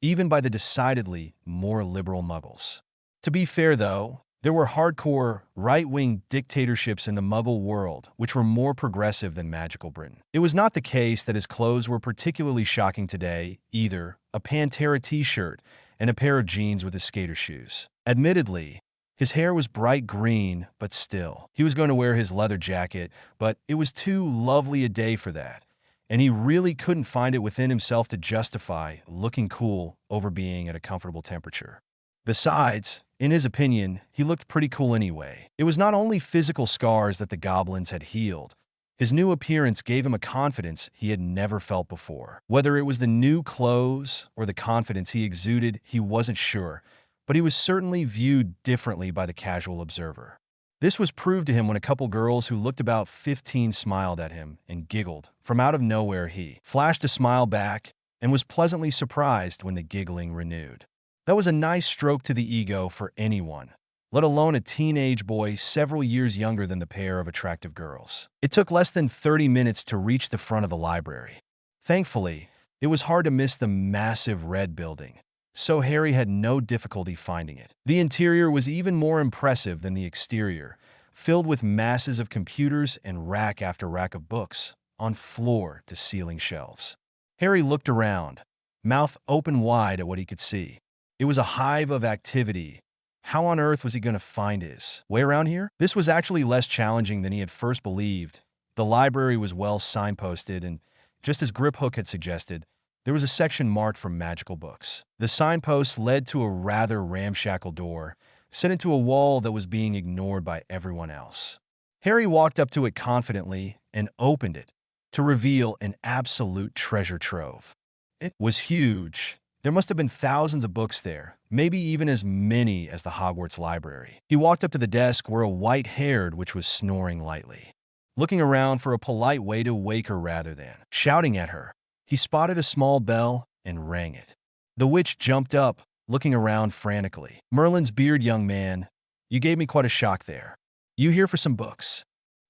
S1: even by the decidedly more liberal Muggles. To be fair, though, there were hardcore, right-wing dictatorships in the Muggle world which were more progressive than magical Britain. It was not the case that his clothes were particularly shocking today, either: a Pantera t-shirt and a pair of jeans with his skater shoes. Admittedly, his hair was bright green, but still. He was going to wear his leather jacket, but it was too lovely a day for that, and he really couldn't find it within himself to justify looking cool over being at a comfortable temperature. Besides, in his opinion, he looked pretty cool anyway. It was not only physical scars that the goblins had healed. His new appearance gave him a confidence he had never felt before. Whether it was the new clothes or the confidence he exuded, he wasn't sure, but he was certainly viewed differently by the casual observer. This was proved to him when a couple girls who looked about 15 smiled at him and giggled. From out of nowhere, he flashed a smile back and was pleasantly surprised when the giggling renewed. That was a nice stroke to the ego for anyone, let alone a teenage boy several years younger than the pair of attractive girls. It took less than 30 minutes to reach the front of the library. Thankfully, it was hard to miss the massive red building, so Harry had no difficulty finding it. The interior was even more impressive than the exterior, filled with masses of computers and rack after rack of books on floor-to-ceiling shelves. Harry looked around, mouth open wide at what he could see. It was a hive of activity. How on earth was he going to find his way around here? This was actually less challenging than he had first believed. The library was well signposted, and just as Griphook had suggested, there was a section marked for magical books. The signpost led to a rather ramshackle door, set into a wall that was being ignored by everyone else. Harry walked up to it confidently and opened it to reveal an absolute treasure trove. It was huge. There must have been thousands of books there, maybe even as many as the Hogwarts library. He walked up to the desk where a white-haired witch was snoring lightly. Looking around for a polite way to wake her rather than shouting at her, he spotted a small bell and rang it. The witch jumped up, looking around frantically. "Merlin's beard, young man. You gave me quite a shock there. You here for some books?"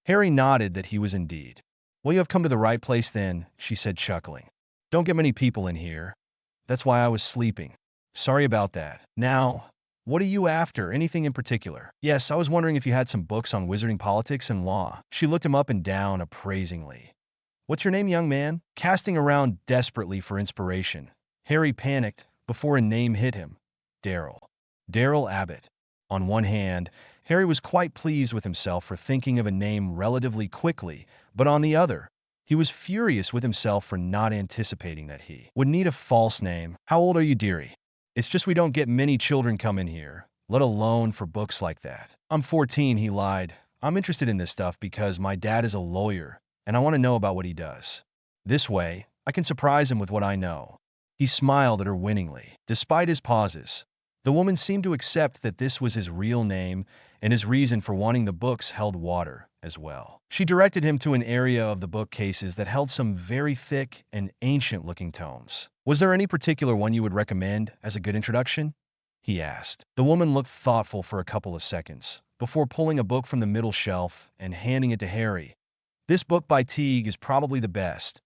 S1: Harry nodded that he was indeed. "Well, you have come to the right place then," she said, chuckling. "Don't get many people in here. That's why I was sleeping. Sorry about that. Now, what are you after? Anything in particular?" "Yes, I was wondering if you had some books on wizarding politics and law." She looked him up and down appraisingly. "What's your name, young man?" Casting around desperately for inspiration, Harry panicked before a name hit him. Daryl. Daryl Abbott. On one hand, Harry was quite pleased with himself for thinking of a name relatively quickly, but on the other, he was furious with himself for not anticipating that he would need a false name. "How old are you, dearie?" "It's just we don't get many children come in here, let alone for books like that." "I'm 14, he lied. "I'm interested in this stuff because my dad is a lawyer, and I want to know about what he does. This way, I can surprise him with what I know." He smiled at her winningly. Despite his pauses, the woman seemed to accept that this was his real name, and his reason for wanting the books held water as well. She directed him to an area of the bookcases that held some very thick and ancient-looking tomes. "Was there any particular one you would recommend as a good introduction?" he asked. The woman looked thoughtful for a couple of seconds, before pulling a book from the middle shelf and handing it to Harry. "This book by Teague is probably the best.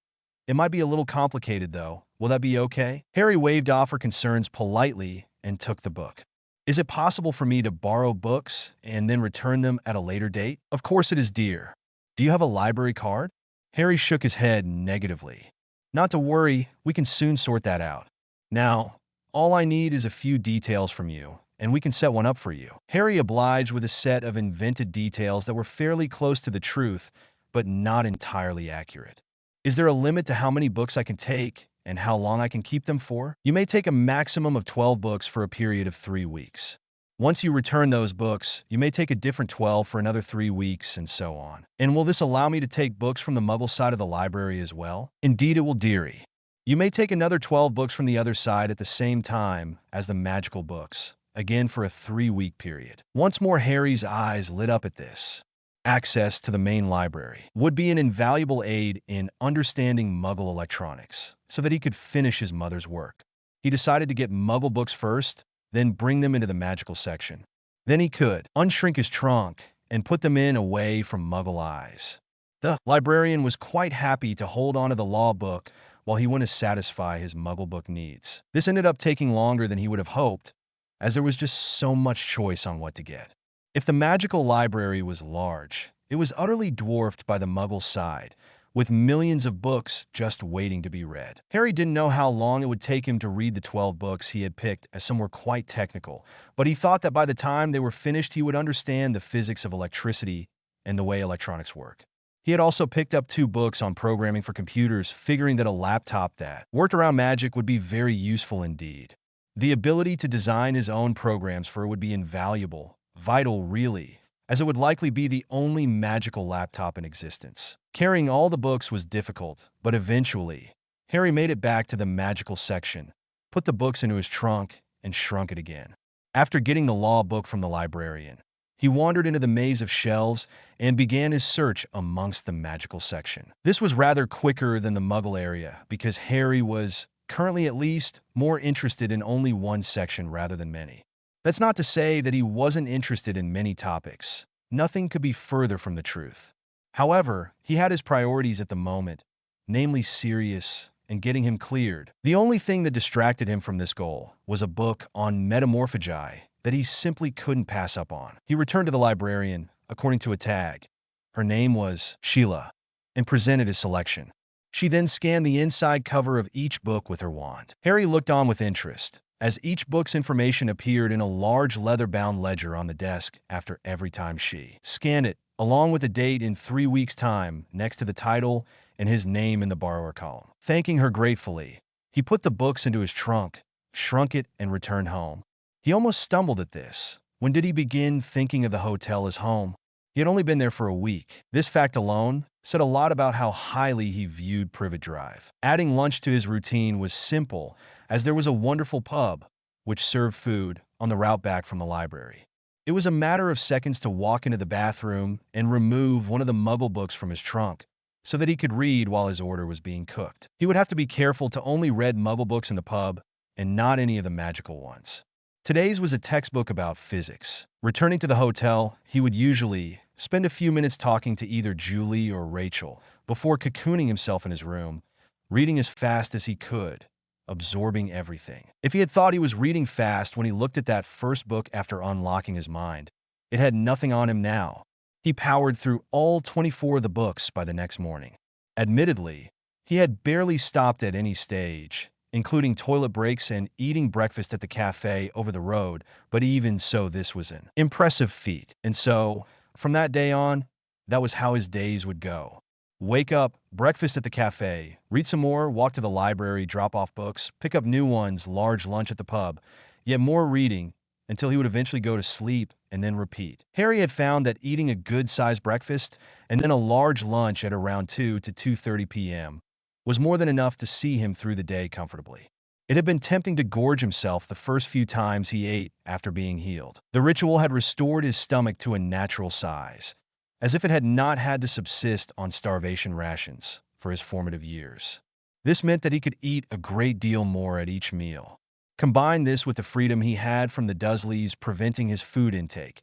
S1: It might be a little complicated, though. Will that be okay?" Harry waved off her concerns politely and took the book. "Is it possible for me to borrow books and then return them at a later date?" "Of course it is, dear. Do you have a library card?" Harry shook his head negatively. "Not to worry, we can soon sort that out. Now, all I need is a few details from you, and we can set one up for you." Harry obliged with a set of invented details that were fairly close to the truth, but not entirely accurate. "Is there a limit to how many books I can take and how long I can keep them for?" "You may take a maximum of 12 books for a period of 3 weeks. Once you return those books, you may take a different 12 for another 3 weeks, and so on." "And will this allow me to take books from the Muggle side of the library as well?" "Indeed it will, dearie. You may take another 12 books from the other side at the same time as the magical books, again for a 3-week period." Once more Harry's eyes lit up at this. Access to the main library would be an invaluable aid in understanding Muggle electronics, so that he could finish his mother's work. He decided to get Muggle books first, then bring them into the magical section. Then he could unshrink his trunk and put them in away from Muggle eyes. The librarian was quite happy to hold on to the law book while he went to satisfy his Muggle book needs. This ended up taking longer than he would have hoped, as there was just so much choice on what to get. If the magical library was large, it was utterly dwarfed by the Muggle side, with millions of books just waiting to be read. Harry didn't know how long it would take him to read the 12 books he had picked, as some were quite technical, but he thought that by the time they were finished he would understand the physics of electricity and the way electronics work. He had also picked up 2 books on programming for computers, figuring that a laptop that worked around magic would be very useful indeed. The ability to design his own programs for it would be invaluable. Vital, really, as it would likely be the only magical laptop in existence. Carrying all the books was difficult, but eventually, Harry made it back to the magical section, put the books into his trunk, and shrunk it again. After getting the law book from the librarian, he wandered into the maze of shelves and began his search amongst the magical section. This was rather quicker than the Muggle area, because Harry was, currently at least, more interested in only one section rather than many. That's not to say that he wasn't interested in many topics. Nothing could be further from the truth. However, he had his priorities at the moment, namely Sirius and getting him cleared. The only thing that distracted him from this goal was a book on metamorphagi that he simply couldn't pass up on. He returned to the librarian, according to a tag. Her name was Sheila, and presented his selection. She then scanned the inside cover of each book with her wand. Harry looked on with interest, as each book's information appeared in a large leather-bound ledger on the desk after every time she scanned it, along with a date in 3 weeks' time next to the title and his name in the borrower column. Thanking her gratefully, he put the books into his trunk, shrunk it, and returned home. He almost stumbled at this. When did he begin thinking of the hotel as home? He had only been there for a week. This fact alone said a lot about how highly he viewed Privet Drive. Adding lunch to his routine was simple, as there was a wonderful pub, which served food, on the route back from the library. It was a matter of seconds to walk into the bathroom and remove one of the Muggle books from his trunk, so that he could read while his order was being cooked. He would have to be careful to only read Muggle books in the pub, and not any of the magical ones. Today's was a textbook about physics. Returning to the hotel, he would usually spend a few minutes talking to either Julie or Rachel before cocooning himself in his room, reading as fast as he could, absorbing everything. If he had thought he was reading fast when he looked at that first book after unlocking his mind, it had nothing on him now. He powered through all 24 of the books by the next morning. Admittedly, he had barely stopped at any stage, including toilet breaks and eating breakfast at the cafe over the road, but even so, this was an impressive feat. And so, from that day on, that was how his days would go. Wake up, breakfast at the cafe, read some more, walk to the library, drop off books, pick up new ones, large lunch at the pub, yet more reading, until he would eventually go to sleep and then repeat. Harry had found that eating a good-sized breakfast and then a large lunch at around 2 to 2:30 p.m. was more than enough to see him through the day comfortably. It had been tempting to gorge himself the first few times he ate after being healed. The ritual had restored his stomach to a natural size, as if it had not had to subsist on starvation rations for his formative years. This meant that he could eat a great deal more at each meal. Combine this with the freedom he had from the Dursleys preventing his food intake,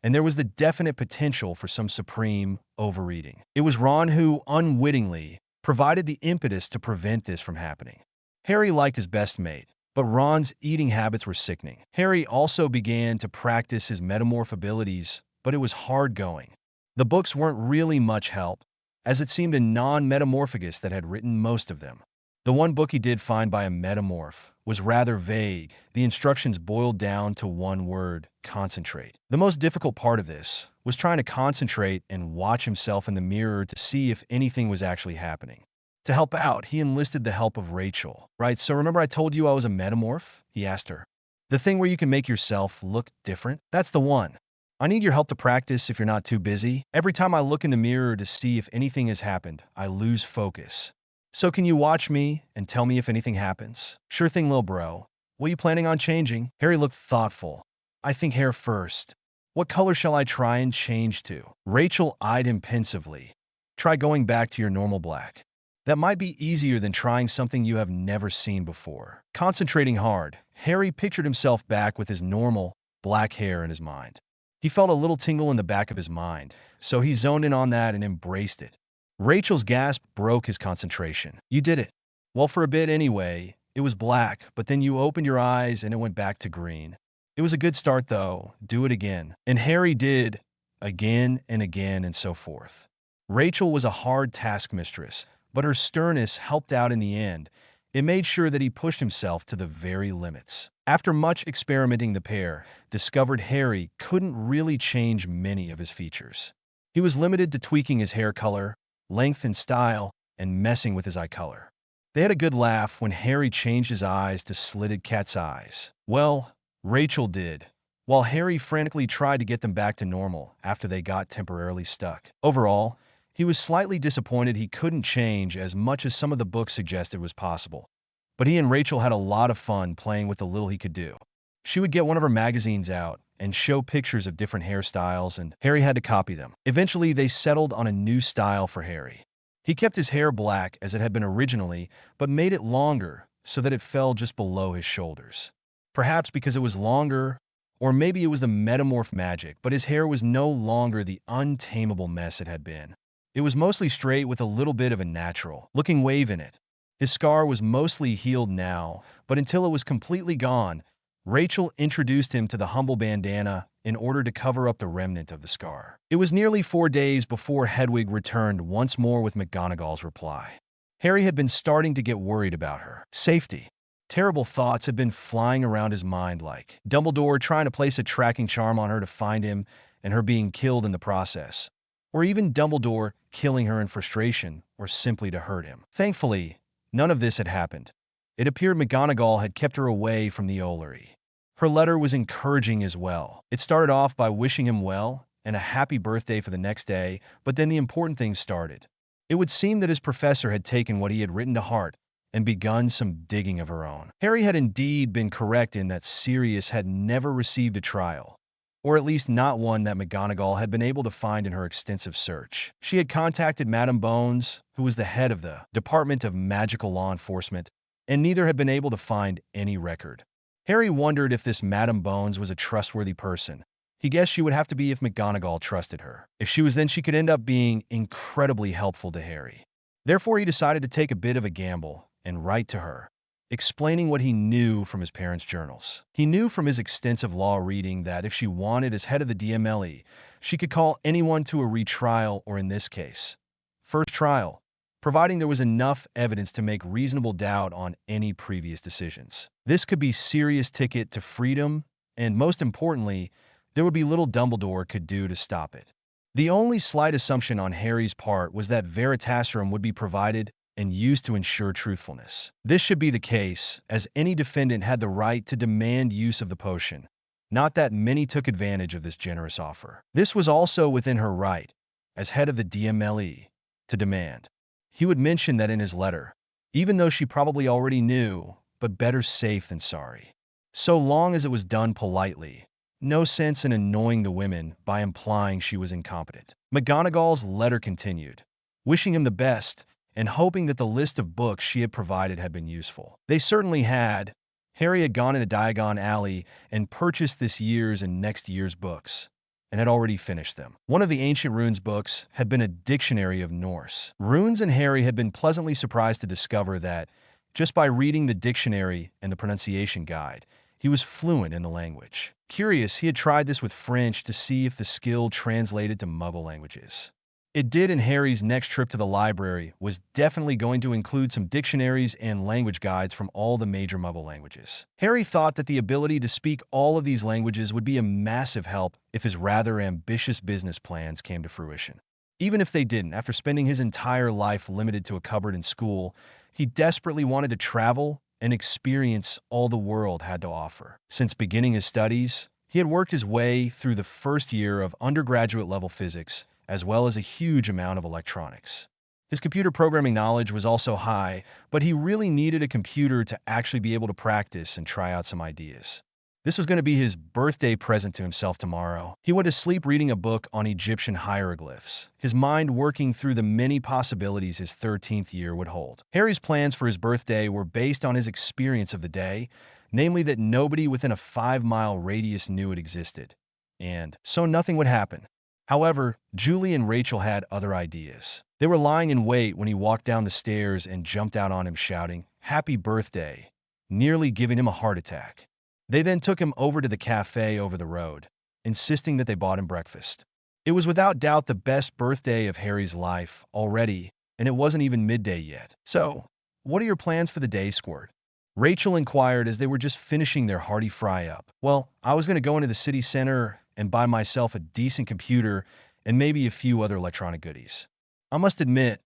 S1: and there was the definite potential for some supreme overeating. It was Ron who, unwittingly, provided the impetus to prevent this from happening. Harry liked his best mate, but Ron's eating habits were sickening. Harry also began to practice his metamorph abilities, but it was hard going. The books weren't really much help, as it seemed a non-metamorphagus that had written most of them. The one book he did find by a metamorph was rather vague. The instructions boiled down to one word: concentrate. The most difficult part of this was trying to concentrate and watch himself in the mirror to see if anything was actually happening. To help out, he enlisted the help of Rachel. Right, so remember I told you I was a metamorph? He asked her. The thing where you can make yourself look different? That's the one. I need your help to practice if you're not too busy. Every time I look in the mirror to see if anything has happened, I lose focus. So can you watch me and tell me if anything happens? Sure thing, lil bro. What are you planning on changing? Harry looked thoughtful. I think hair first. What color shall I try and change to? Rachel eyed him pensively. Try going back to your normal black. That might be easier than trying something you have never seen before. Concentrating hard, Harry pictured himself back with his normal, black hair in his mind. He felt a little tingle in the back of his mind, so he zoned in on that and embraced it. Rachel's gasp broke his concentration. You did it. Well, for a bit anyway. It was black, but then you opened your eyes and it went back to green. It was a good start, though. Do it again. And Harry did, again and again and so forth. Rachel was a hard taskmistress, but her sternness helped out in the end. It made sure that he pushed himself to the very limits. After much experimenting, the pair discovered Harry couldn't really change many of his features. He was limited to tweaking his hair color, length and style, and messing with his eye color. They had a good laugh when Harry changed his eyes to slitted cat's eyes. Well, Rachel did, while Harry frantically tried to get them back to normal after they got temporarily stuck. Overall, he was slightly disappointed he couldn't change as much as some of the books suggested was possible. But he and Rachel had a lot of fun playing with the little he could do. She would get one of her magazines out and show pictures of different hairstyles, and Harry had to copy them. Eventually, they settled on a new style for Harry. He kept his hair black as it had been originally, but made it longer so that it fell just below his shoulders. Perhaps because it was longer, or maybe it was the metamorph magic, but his hair was no longer the untamable mess it had been. It was mostly straight with a little bit of a natural-looking wave in it. His scar was mostly healed now, but until it was completely gone, Rachel introduced him to the humble bandana in order to cover up the remnant of the scar. It was nearly 4 days before Hedwig returned once more with McGonagall's reply. Harry had been starting to get worried about her safety. Terrible thoughts had been flying around his mind, like Dumbledore trying to place a tracking charm on her to find him and her being killed in the process, or even Dumbledore killing her in frustration or simply to hurt him. Thankfully, none of this had happened. It appeared McGonagall had kept her away from the Ollery. Her letter was encouraging as well. It started off by wishing him well and a happy birthday for the next day, but then the important things started. It would seem that his professor had taken what he had written to heart and begun some digging of her own. Harry had indeed been correct in that Sirius had never received a trial, or at least not one that McGonagall had been able to find in her extensive search. She had contacted Madame Bones, who was the head of the Department of Magical Law Enforcement, and neither had been able to find any record. Harry wondered if this Madame Bones was a trustworthy person. He guessed she would have to be if McGonagall trusted her. If she was, then she could end up being incredibly helpful to Harry. Therefore, he decided to take a bit of a gamble and write to her, explaining what he knew from his parents' journals. He knew from his extensive law reading that if she wanted as head of the DMLE, she could call anyone to a retrial, or in this case, first trial, providing there was enough evidence to make reasonable doubt on any previous decisions. This could be Sirius' ticket to freedom, and most importantly, there would be little Dumbledore could do to stop it. The only slight assumption on Harry's part was that Veritaserum would be provided and used to ensure truthfulness. This should be the case, as any defendant had the right to demand use of the potion, not that many took advantage of this generous offer. This was also within her right, as head of the DMLE, to demand. He would mention that in his letter, even though she probably already knew, but better safe than sorry. So long as it was done politely. No sense in annoying the women by implying she was incompetent. McGonagall's letter continued, wishing him the best and hoping that the list of books she had provided had been useful. They certainly had. Harry had gone into Diagon Alley and purchased this year's and next year's books, and had already finished them. One of the Ancient Runes books had been a dictionary of Norse runes, and Harry had been pleasantly surprised to discover that, just by reading the dictionary and the pronunciation guide, he was fluent in the language. Curious, he had tried this with French to see if the skill translated to Muggle languages. It did, and Harry's next trip to the library was definitely going to include some dictionaries and language guides from all the major Muggle languages. Harry thought that the ability to speak all of these languages would be a massive help if his rather ambitious business plans came to fruition. Even if they didn't, after spending his entire life limited to a cupboard in school, he desperately wanted to travel and experience all the world had to offer. Since beginning his studies, he had worked his way through the first year of undergraduate-level physics, as well as a huge amount of electronics. His computer programming knowledge was also high, but he really needed a computer to actually be able to practice and try out some ideas. This was going to be his birthday present to himself tomorrow. He went to sleep reading a book on Egyptian hieroglyphs, his mind working through the many possibilities his 13th year would hold. Harry's plans for his birthday were based on his experience of the day, namely that nobody within a 5-mile radius knew it existed, and so nothing would happen. However, Julie and Rachel had other ideas. They were lying in wait when he walked down the stairs and jumped out on him shouting, "Happy birthday," nearly giving him a heart attack. They then took him over to the cafe over the road, insisting that they bought him breakfast. It was without doubt the best birthday of Harry's life already, and it wasn't even midday yet. "So, what are your plans for the day, Squirt?" Rachel inquired as they were just finishing their hearty fry-up. "Well, I was going to go into the city center and buy myself a decent computer and maybe a few other electronic goodies. I must admit,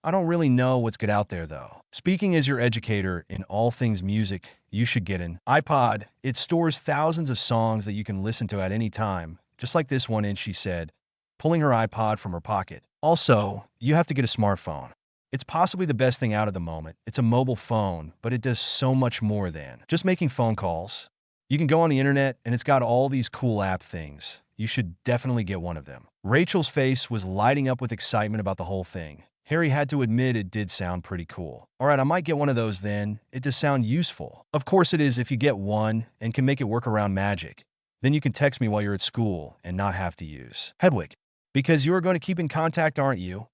S1: I don't really know what's good out there, though. Speaking as your educator in all things music, you should get an iPod. It stores thousands of songs that you can listen to at any time, just like this one," and she said, pulling her iPod from her pocket. "Also, you have to get a smartphone. It's possibly the best thing out at the moment. It's a mobile phone, but it does so much more than just making phone calls. You can go on the internet, and it's got all these cool app things. You should definitely get one of them." Rachel's face was lighting up with excitement about the whole thing. Harry had to admit it did sound pretty cool. "All right, I might get one of those then. It does sound useful." "Of course it is if you get one and can make it work around magic. Then you can text me while you're at school and not have to use Hedwig. Because you are going to keep in contact, aren't you?"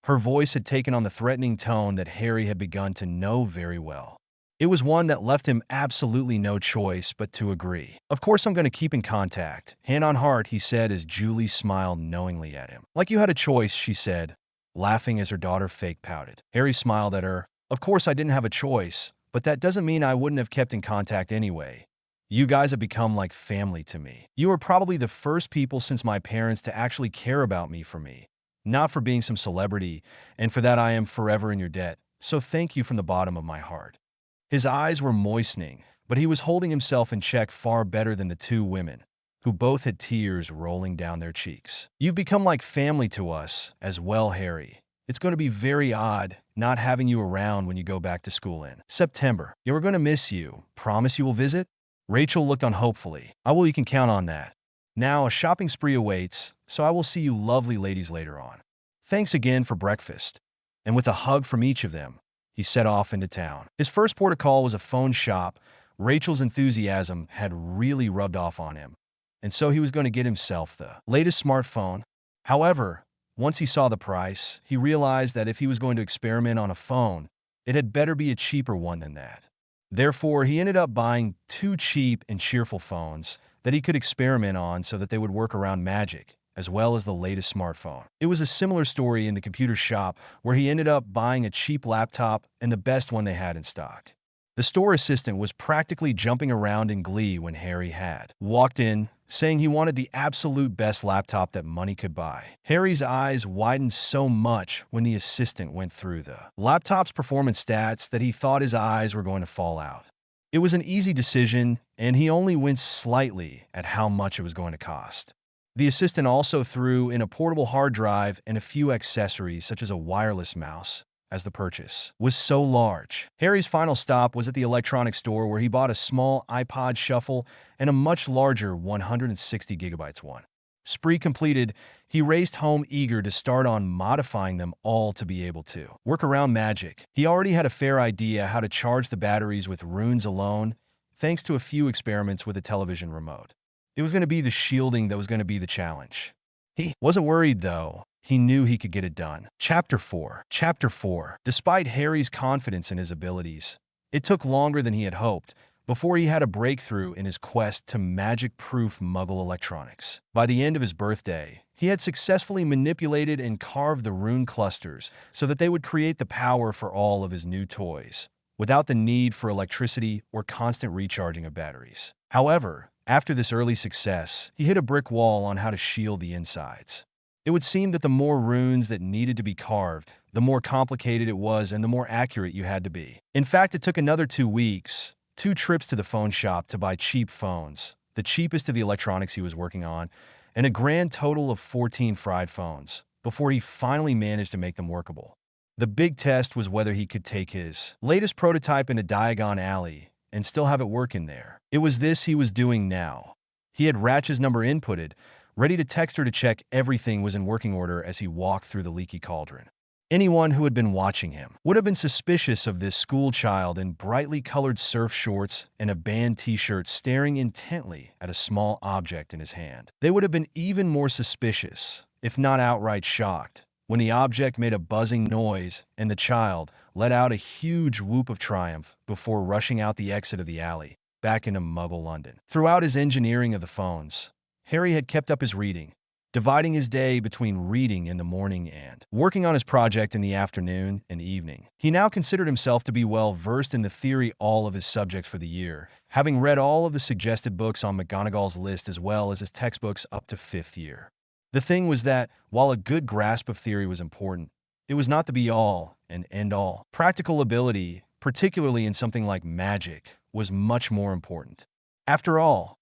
S1: Her voice had taken on the threatening tone that Harry had begun to know very well. It was one that left him absolutely no choice but to agree. "Of course I'm going to keep in contact. Hand on heart," he said as Julie smiled knowingly at him. "Like you had a choice," she said, laughing as her daughter fake pouted. Harry smiled at her. "Of course I didn't have a choice, but that doesn't mean I wouldn't have kept in contact anyway. You guys have become like family to me. You are probably the first people since my parents to actually care about me for me. Not for being some celebrity, and for that I am forever in your debt. So thank you from the bottom of my heart." His eyes were moistening, but he was holding himself in check far better than the two women, who both had tears rolling down their cheeks. "You've become like family to us as well, Harry. It's going to be very odd not having you around when you go back to school in September. Yeah, we're going to miss you. Promise you will visit?" Rachel looked on hopefully. "I will, you can count on that. Now, a shopping spree awaits, so I will see you lovely ladies later on. Thanks again for breakfast." And with a hug from each of them, he set off into town. His first port of call was a phone shop. Rachel's enthusiasm had really rubbed off on him, and so he was going to get himself the latest smartphone. However, once he saw the price, he realized that if he was going to experiment on a phone, it had better be a cheaper one than that. Therefore, he ended up buying two cheap and cheerful phones that he could experiment on so that they would work around Magic, as well as the latest smartphone. It was a similar story in the computer shop where he ended up buying a cheap laptop and the best one they had in stock. The store assistant was practically jumping around in glee when Harry had walked in, saying he wanted the absolute best laptop that money could buy. Harry's eyes widened so much when the assistant went through the laptop's performance stats that he thought his eyes were going to fall out. It was an easy decision, and he only winced slightly at how much it was going to cost. The assistant also threw in a portable hard drive and a few accessories such as a wireless mouse, as the purchase was so large. Harry's final stop was at the electronics store where he bought a small iPod Shuffle and a much larger 160 gigabytes one. Spree completed, he raced home eager to start on modifying them all to be able to work around Magic. He already had a fair idea how to charge the batteries with runes alone, thanks to a few experiments with a television remote. It was going to be the shielding that was going to be the challenge. He wasn't worried, though. He knew he could get it done. Chapter 4. Despite Harry's confidence in his abilities, it took longer than he had hoped before he had a breakthrough in his quest to magic-proof Muggle electronics. By the end of his birthday, he had successfully manipulated and carved the rune clusters so that they would create the power for all of his new toys, without the need for electricity or constant recharging of batteries. However, after this early success, he hit a brick wall on how to shield the insides. It would seem that the more runes that needed to be carved, the more complicated it was and the more accurate you had to be. In fact, it took another 2 weeks, 2 trips to the phone shop to buy cheap phones, the cheapest of the electronics he was working on, and a grand total of 14 fried phones, before he finally managed to make them workable. The big test was whether he could take his latest prototype into Diagon Alley and still have it work in there. It was this he was doing now. He had Ratch's number inputted, ready to text her to check everything was in working order as he walked through the leaky cauldron. Anyone who had been watching him would have been suspicious of this school child in brightly colored surf shorts and a band t-shirt staring intently at a small object in his hand. They would have been even more suspicious, if not outright shocked, when the object made a buzzing noise and the child let out a huge whoop of triumph before rushing out the exit of the alley, back into Muggle London. Throughout his engineering of the phones, Harry had kept up his reading, dividing his day between reading in the morning and working on his project in the afternoon and evening. He now considered himself to be well versed in the theory all of his subjects for the year, having read all of the suggested books on McGonagall's list as well as his textbooks up to 5th year. The thing was that, while a good grasp of theory was important, it was not the be-all and end-all. Practical ability, particularly in something like magic, was much more important. After all,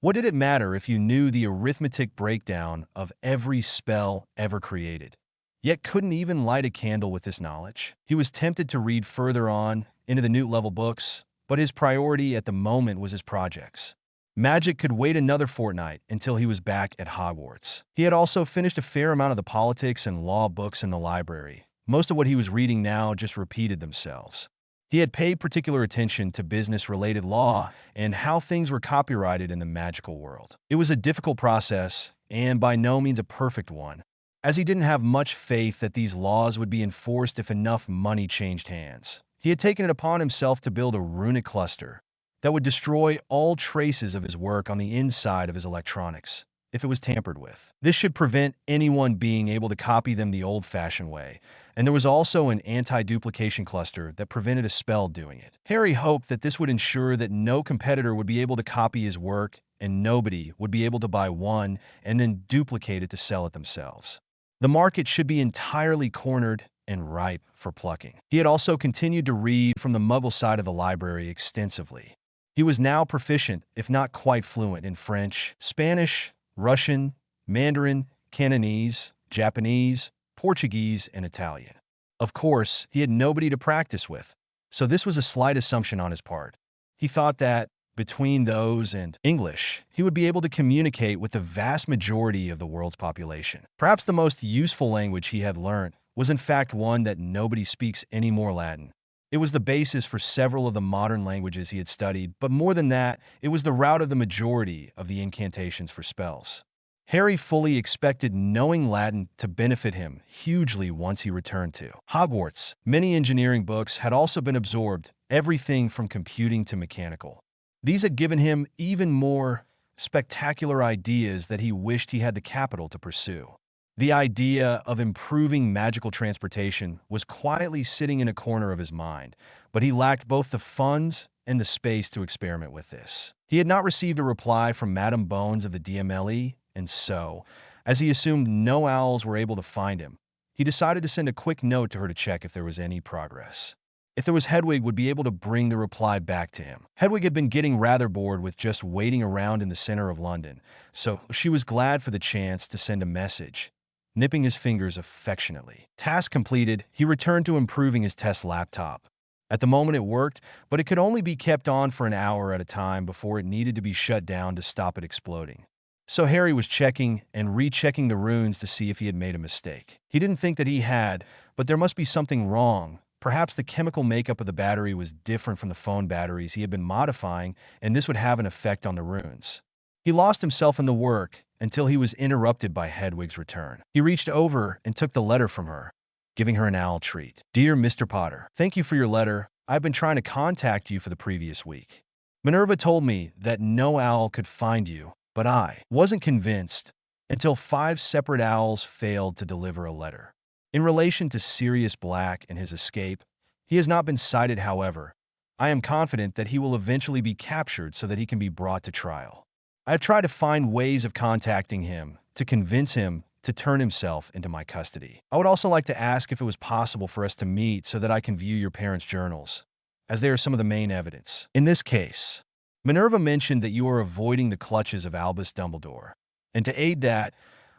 S1: what did it matter if you knew the arithmetic breakdown of every spell ever created, yet couldn't even light a candle with this knowledge? He was tempted to read further on into the Newt-level books, but his priority at the moment was his projects. Magic could wait another fortnight until he was back at Hogwarts. He had also finished a fair amount of the politics and law books in the library. Most of what he was reading now just repeated themselves. He had paid particular attention to business-related law and how things were copyrighted in the magical world. It was a difficult process, and by no means a perfect one, as he didn't have much faith that these laws would be enforced if enough money changed hands. He had taken it upon himself to build a runic cluster that would destroy all traces of his work on the inside of his electronics if it was tampered with. This should prevent anyone being able to copy them the old-fashioned way, and there was also an anti-duplication cluster that prevented a spell doing it. Harry hoped that this would ensure that no competitor would be able to copy his work and nobody would be able to buy one and then duplicate it to sell it themselves. The market should be entirely cornered and ripe for plucking. He had also continued to read from the Muggle side of the library extensively. He was now proficient, if not quite fluent, in French, Spanish, Russian, Mandarin, Cantonese, Japanese, Portuguese, and Italian. Of course, he had nobody to practice with, so this was a slight assumption on his part. He thought that, between those and English, he would be able to communicate with the vast majority of the world's population. Perhaps the most useful language he had learned was in fact one that nobody speaks anymore: Latin. It was the basis for several of the modern languages he had studied, but more than that, it was the root of the majority of the incantations for spells. Harry fully expected knowing Latin to benefit him hugely once he returned to Hogwarts. Many engineering books had also been absorbed, everything from computing to mechanical. These had given him even more spectacular ideas that he wished he had the capital to pursue. The idea of improving magical transportation was quietly sitting in a corner of his mind, but he lacked both the funds and the space to experiment with this. He had not received a reply from Madame Bones of the DMLE, and so, as he assumed no owls were able to find him, he decided to send a quick note to her to check if there was any progress. If there was, Hedwig would be able to bring the reply back to him. Hedwig had been getting rather bored with just waiting around in the center of London, so she was glad for the chance to send a message, nipping his fingers affectionately. Task completed, he returned to improving his test laptop. At the moment it worked, but it could only be kept on for an hour at a time before it needed to be shut down to stop it exploding. So Harry was checking and rechecking the runes to see if he had made a mistake. He didn't think that he had, but there must be something wrong. Perhaps the chemical makeup of the battery was different from the phone batteries he had been modifying, and this would have an effect on the runes. He lost himself in the work until he was interrupted by Hedwig's return. He reached over and took the letter from her, giving her an owl treat. "Dear Mr. Potter, thank you for your letter. I've been trying to contact you for the previous week. Minerva told me that no owl could find you, but I wasn't convinced until 5 separate owls failed to deliver a letter. In relation to Sirius Black and his escape, he has not been cited. However, I am confident that he will eventually be captured so that he can be brought to trial. I have tried to find ways of contacting him to convince him to turn himself into my custody. I would also like to ask if it was possible for us to meet so that I can view your parents' journals, as they are some of the main evidence. In this case, Minerva mentioned that you are avoiding the clutches of Albus Dumbledore, and to aid that,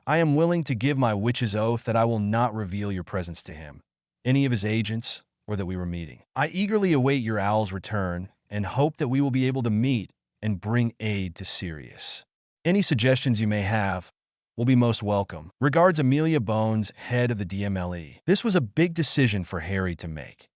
S1: I am willing to give my witch's oath that I will not reveal your presence to him, any of his agents, or that we were meeting. I eagerly await your owl's return and hope that we will be able to meet and bring aid to Sirius. Any suggestions you may have will be most welcome. Regards, Amelia Bones, head of the DMLE." This was a big decision for Harry to make.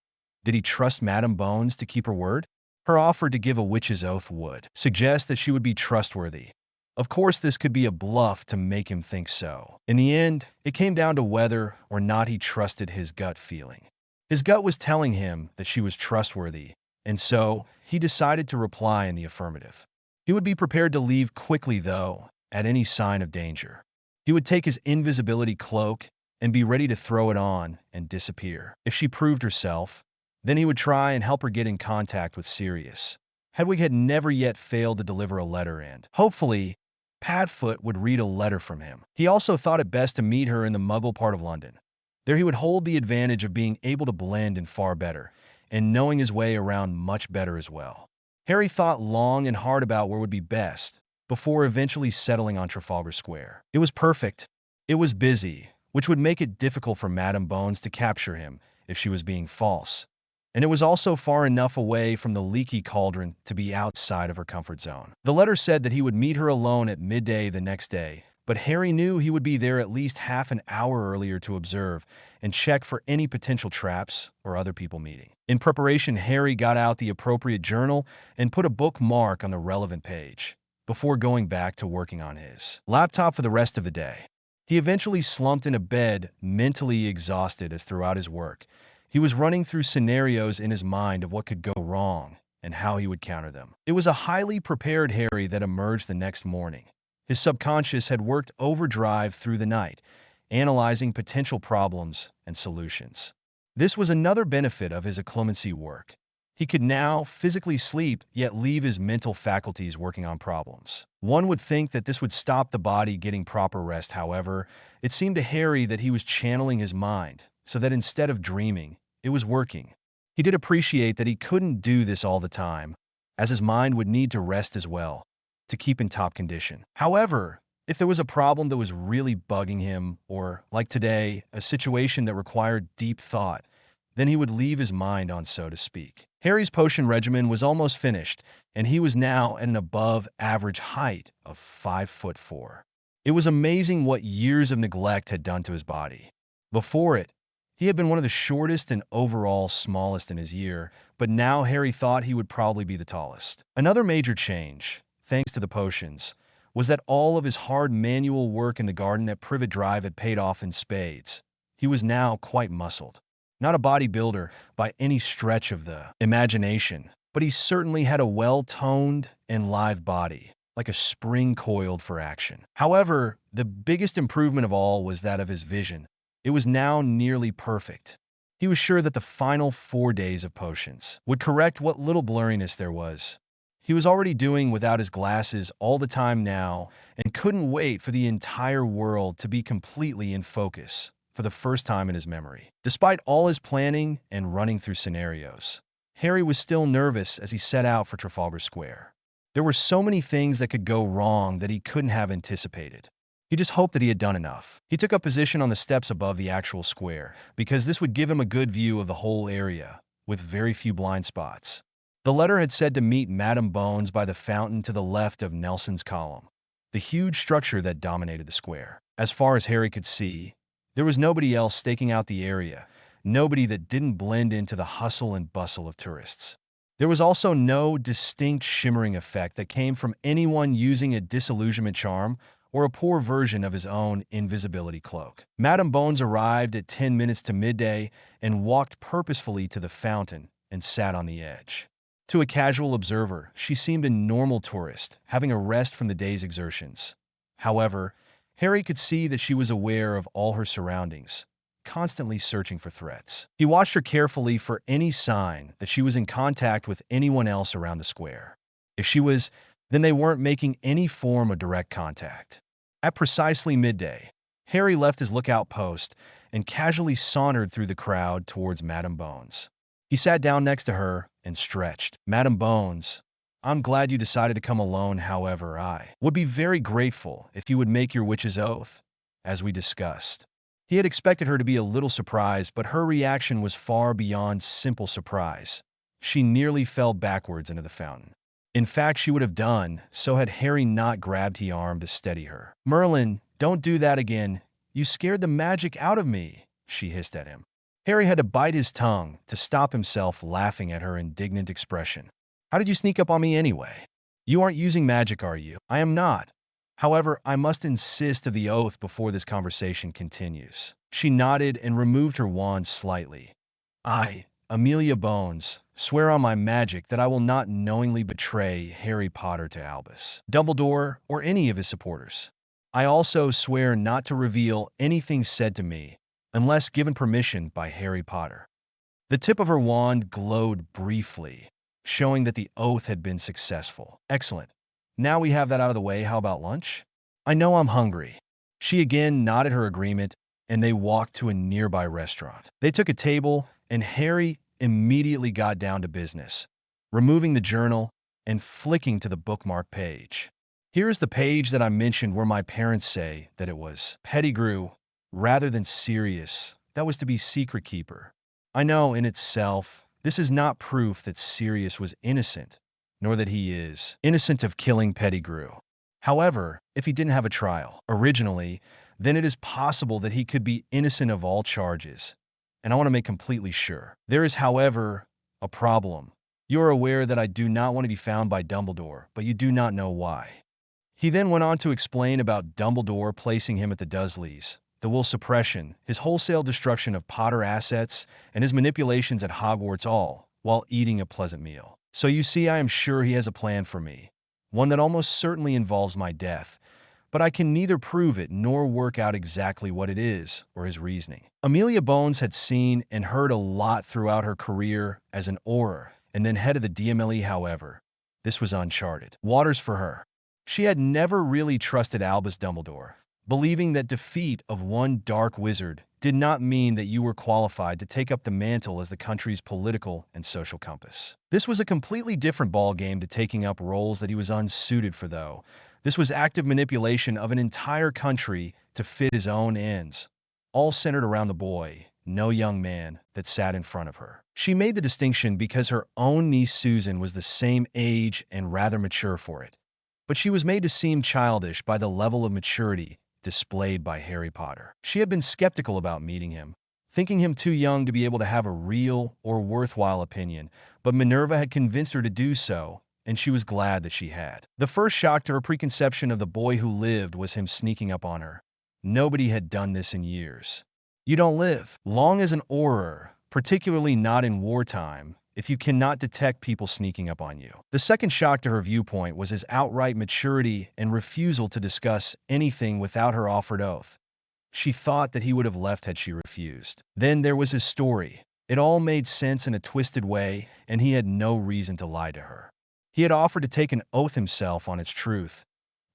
S1: Did he trust Madame Bones to keep her word? Her offer to give a witch's oath would suggest that she would be trustworthy. Of course, this could be a bluff to make him think so. In the end, it came down to whether or not he trusted his gut feeling. His gut was telling him that she was trustworthy, and so he decided to reply in the affirmative. He would be prepared to leave quickly, though, at any sign of danger. He would take his invisibility cloak and be ready to throw it on and disappear. If she proved herself, then he would try and help her get in contact with Sirius. Hedwig had never yet failed to deliver a letter, and hopefully, Padfoot would read a letter from him. He also thought it best to meet her in the Muggle part of London. There he would hold the advantage of being able to blend in far better, and knowing his way around much better as well. Harry thought long and hard about where would be best, before eventually settling on Trafalgar Square. It was perfect. It was busy, which would make it difficult for Madame Bones to capture him if she was being false. And it was also far enough away from the leaky cauldron to be outside of her comfort zone. The letter said that he would meet her alone at midday the next day, but Harry knew he would be there at least half an hour earlier to observe and check for any potential traps or other people meeting. In preparation, Harry got out the appropriate journal and put a bookmark on the relevant page, before going back to working on his laptop for the rest of the day. He eventually slumped in a bed, mentally exhausted as throughout his work. He was running through scenarios in his mind of what could go wrong and how he would counter them. It was a highly prepared Harry that emerged the next morning. His subconscious had worked overdrive through the night, analyzing potential problems and solutions. This was another benefit of his occlumency work. He could now physically sleep, yet leave his mental faculties working on problems. One would think that this would stop the body getting proper rest. However, it seemed to Harry that he was channeling his mind, so that instead of dreaming, it was working. He did appreciate that he couldn't do this all the time, as his mind would need to rest as well to keep in top condition. However, if there was a problem that was really bugging him, or, like today, a situation that required deep thought, then he would leave his mind on, so to speak. Harry's potion regimen was almost finished, and he was now at an above-average height of 5'4". It was amazing what years of neglect had done to his body. Before it, he had been one of the shortest and overall smallest in his year, but now Harry thought he would probably be the tallest. Another major change, thanks to the potions, was that all of his hard manual work in the garden at Privet Drive had paid off in spades. He was now quite muscled. Not a bodybuilder by any stretch of the imagination, but he certainly had a well-toned and live body, like a spring coiled for action. However, the biggest improvement of all was that of his vision. It was now nearly perfect. He was sure that the final 4 days of potions would correct what little blurriness there was. He was already doing without his glasses all the time now and couldn't wait for the entire world to be completely in focus for the first time in his memory. Despite all his planning and running through scenarios, Harry was still nervous as he set out for Trafalgar Square. There were so many things that could go wrong that he couldn't have anticipated. He just hoped that he had done enough. He took up position on the steps above the actual square, because this would give him a good view of the whole area, with very few blind spots. The letter had said to meet Madame Bones by the fountain to the left of Nelson's Column, the huge structure that dominated the square. As far as Harry could see, there was nobody else staking out the area, nobody that didn't blend into the hustle and bustle of tourists. There was also no distinct shimmering effect that came from anyone using a disillusionment charm or a poor version of his own invisibility cloak. Madame Bones arrived at 10 minutes to midday and walked purposefully to the fountain and sat on the edge. To a casual observer, she seemed a normal tourist, having a rest from the day's exertions. However, Harry could see that she was aware of all her surroundings, constantly searching for threats. He watched her carefully for any sign that she was in contact with anyone else around the square. If she was, then they weren't making any form of direct contact. At precisely midday, Harry left his lookout post and casually sauntered through the crowd towards Madame Bones. He sat down next to her and stretched. "Madame Bones, I'm glad you decided to come alone. However, I would be very grateful if you would make your witch's oath, as we discussed." He had expected her to be a little surprised, but her reaction was far beyond simple surprise. She nearly fell backwards into the fountain. In fact, she would have done so had Harry not grabbed his arm to steady her. "Merlin, don't do that again. You scared the magic out of me," she hissed at him. Harry had to bite his tongue to stop himself laughing at her indignant expression. "How did you sneak up on me anyway? You aren't using magic, are you?" "I am not. However, I must insist of the oath before this conversation continues." She nodded and removed her wand slightly. "I, Amelia Bones, swear on my magic that I will not knowingly betray Harry Potter to Albus Dumbledore or any of his supporters. I also swear not to reveal anything said to me unless given permission by Harry Potter." The tip of her wand glowed briefly, showing that the oath had been successful. "Excellent. Now we have that out of the way, how about lunch? I know I'm hungry." She again nodded her agreement, and they walked to a nearby restaurant. They took a table, and Harry immediately got down to business, removing the journal and flicking to the bookmark page. Here's the page that I mentioned where my parents say that it was Pettigrew rather than Sirius that was to be secret keeper. I know in itself, this is not proof that Sirius was innocent, nor that he is innocent of killing Pettigrew. However, if he didn't have a trial originally, then it is possible that he could be innocent of all charges. And I want to make completely sure. There is, however, a problem. You are aware that I do not want to be found by Dumbledore, but you do not know why. He then went on to explain about Dumbledore placing him at the Dursleys, the will suppression, his wholesale destruction of Potter assets, and his manipulations at Hogwarts, all while eating a pleasant meal. So you see, I am sure he has a plan for me, one that almost certainly involves my death, but I can neither prove it nor work out exactly what it is or his reasoning. Amelia Bones had seen and heard a lot throughout her career as an Auror and then head of the DMLE. However, this was uncharted waters for her. She had never really trusted Albus Dumbledore, believing that defeat of one dark wizard did not mean that you were qualified to take up the mantle as the country's political and social compass. This was a completely different ballgame to taking up roles that he was unsuited for, though. This was active manipulation of an entire country to fit his own ends, all centered around the boy, no young man, that sat in front of her. She made the distinction because her own niece Susan was the same age and rather mature for it, but she was made to seem childish by the level of maturity displayed by Harry Potter. She had been skeptical about meeting him, thinking him too young to be able to have a real or worthwhile opinion, but Minerva had convinced her to do so, and she was glad that she had. The first shock to her preconception of the boy who lived was him sneaking up on her. Nobody had done this in years. You don't live long as an Auror, particularly not in wartime, if you cannot detect people sneaking up on you. The second shock to her viewpoint was his outright maturity and refusal to discuss anything without her offered oath. She thought that he would have left had she refused. Then there was his story. It all made sense in a twisted way, and he had no reason to lie to her. He had offered to take an oath himself on its truth,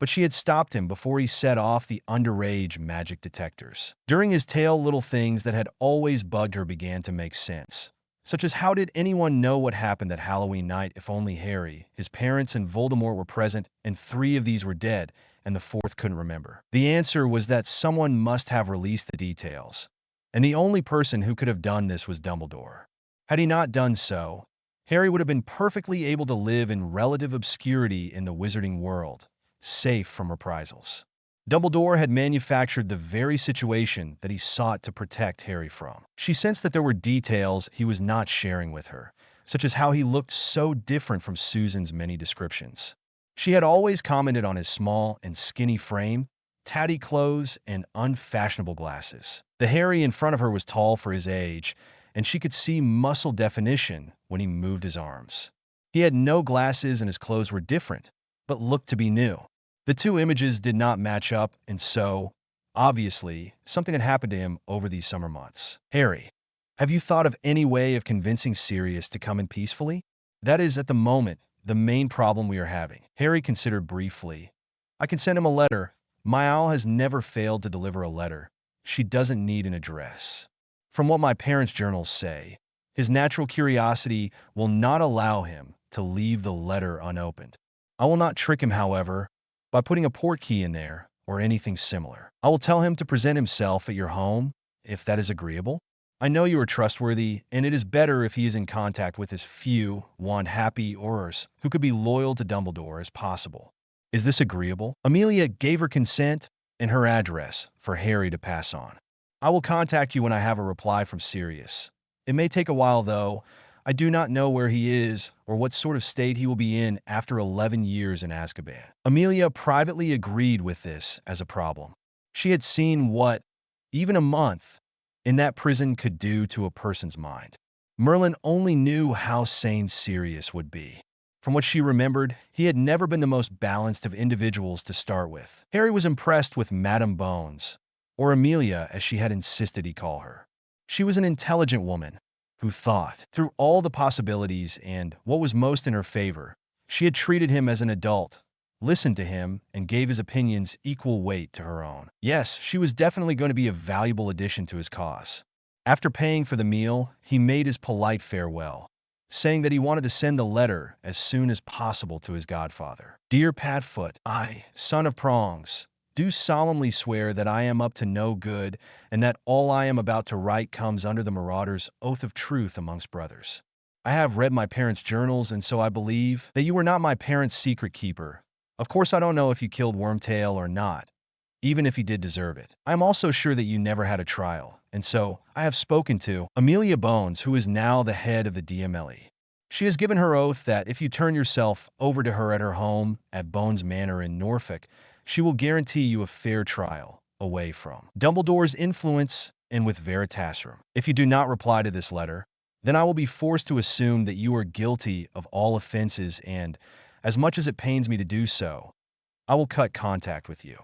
S1: but she had stopped him before he set off the underage magic detectors. During his tale, little things that had always bugged her began to make sense, such as how did anyone know what happened that Halloween night if only Harry, his parents, and Voldemort were present, and 3 of these were dead, and the 4th couldn't remember? The answer was that someone must have released the details, and the only person who could have done this was Dumbledore. Had he not done so, Harry would have been perfectly able to live in relative obscurity in the wizarding world, safe from reprisals. Dumbledore had manufactured the very situation that he sought to protect Harry from. She sensed that there were details he was not sharing with her, such as how he looked so different from Susan's many descriptions. She had always commented on his small and skinny frame, tatty clothes, and unfashionable glasses. The Harry in front of her was tall for his age, and she could see muscle definition when he moved his arms. He had no glasses and his clothes were different, but looked to be new. The 2 images did not match up, and so, obviously, something had happened to him over these summer months. Harry, have you thought of any way of convincing Sirius to come in peacefully? That is, at the moment, the main problem we are having. Harry considered briefly. I can send him a letter. My owl has never failed to deliver a letter. She doesn't need an address. From what my parents' journals say, his natural curiosity will not allow him to leave the letter unopened. I will not trick him, however, by putting a portkey in there or anything similar. I will tell him to present himself at your home, if that is agreeable. I know you are trustworthy, and it is better if he is in contact with as few happy Aurors who could be loyal to Dumbledore as possible. Is this agreeable? Amelia gave her consent and her address for Harry to pass on. I will contact you when I have a reply from Sirius. It may take a while, though. I do not know where he is or what sort of state he will be in after 11 years in Azkaban. Amelia privately agreed with this as a problem. She had seen what, even a month, in that prison could do to a person's mind. Merlin only knew how sane Sirius would be. From what she remembered, he had never been the most balanced of individuals to start with. Harry was impressed with Madame Bones, or Amelia as she had insisted he call her. She was an intelligent woman who thought through all the possibilities and what was most in her favor. She had treated him as an adult, listened to him, and gave his opinions equal weight to her own. Yes, she was definitely going to be a valuable addition to his cause. After paying for the meal, he made his polite farewell, saying that he wanted to send the letter as soon as possible to his godfather. Dear Padfoot, I, son of Prongs, do solemnly swear that I am up to no good, and that all I am about to write comes under the Marauder's oath of truth amongst brothers. I have read my parents' journals, and so I believe that you were not my parents' secret keeper. Of course, I don't know if you killed Wormtail or not, even if you did deserve it. I am also sure that you never had a trial, and so I have spoken to Amelia Bones, who is now the head of the DMLE. She has given her oath that if you turn yourself over to her at her home at Bones Manor in Norfolk, she will guarantee you a fair trial away from Dumbledore's influence and with Veritasrum. If you do not reply to this letter, then I will be forced to assume that you are guilty of all offenses, and, as much as it pains me to do so, I will cut contact with you.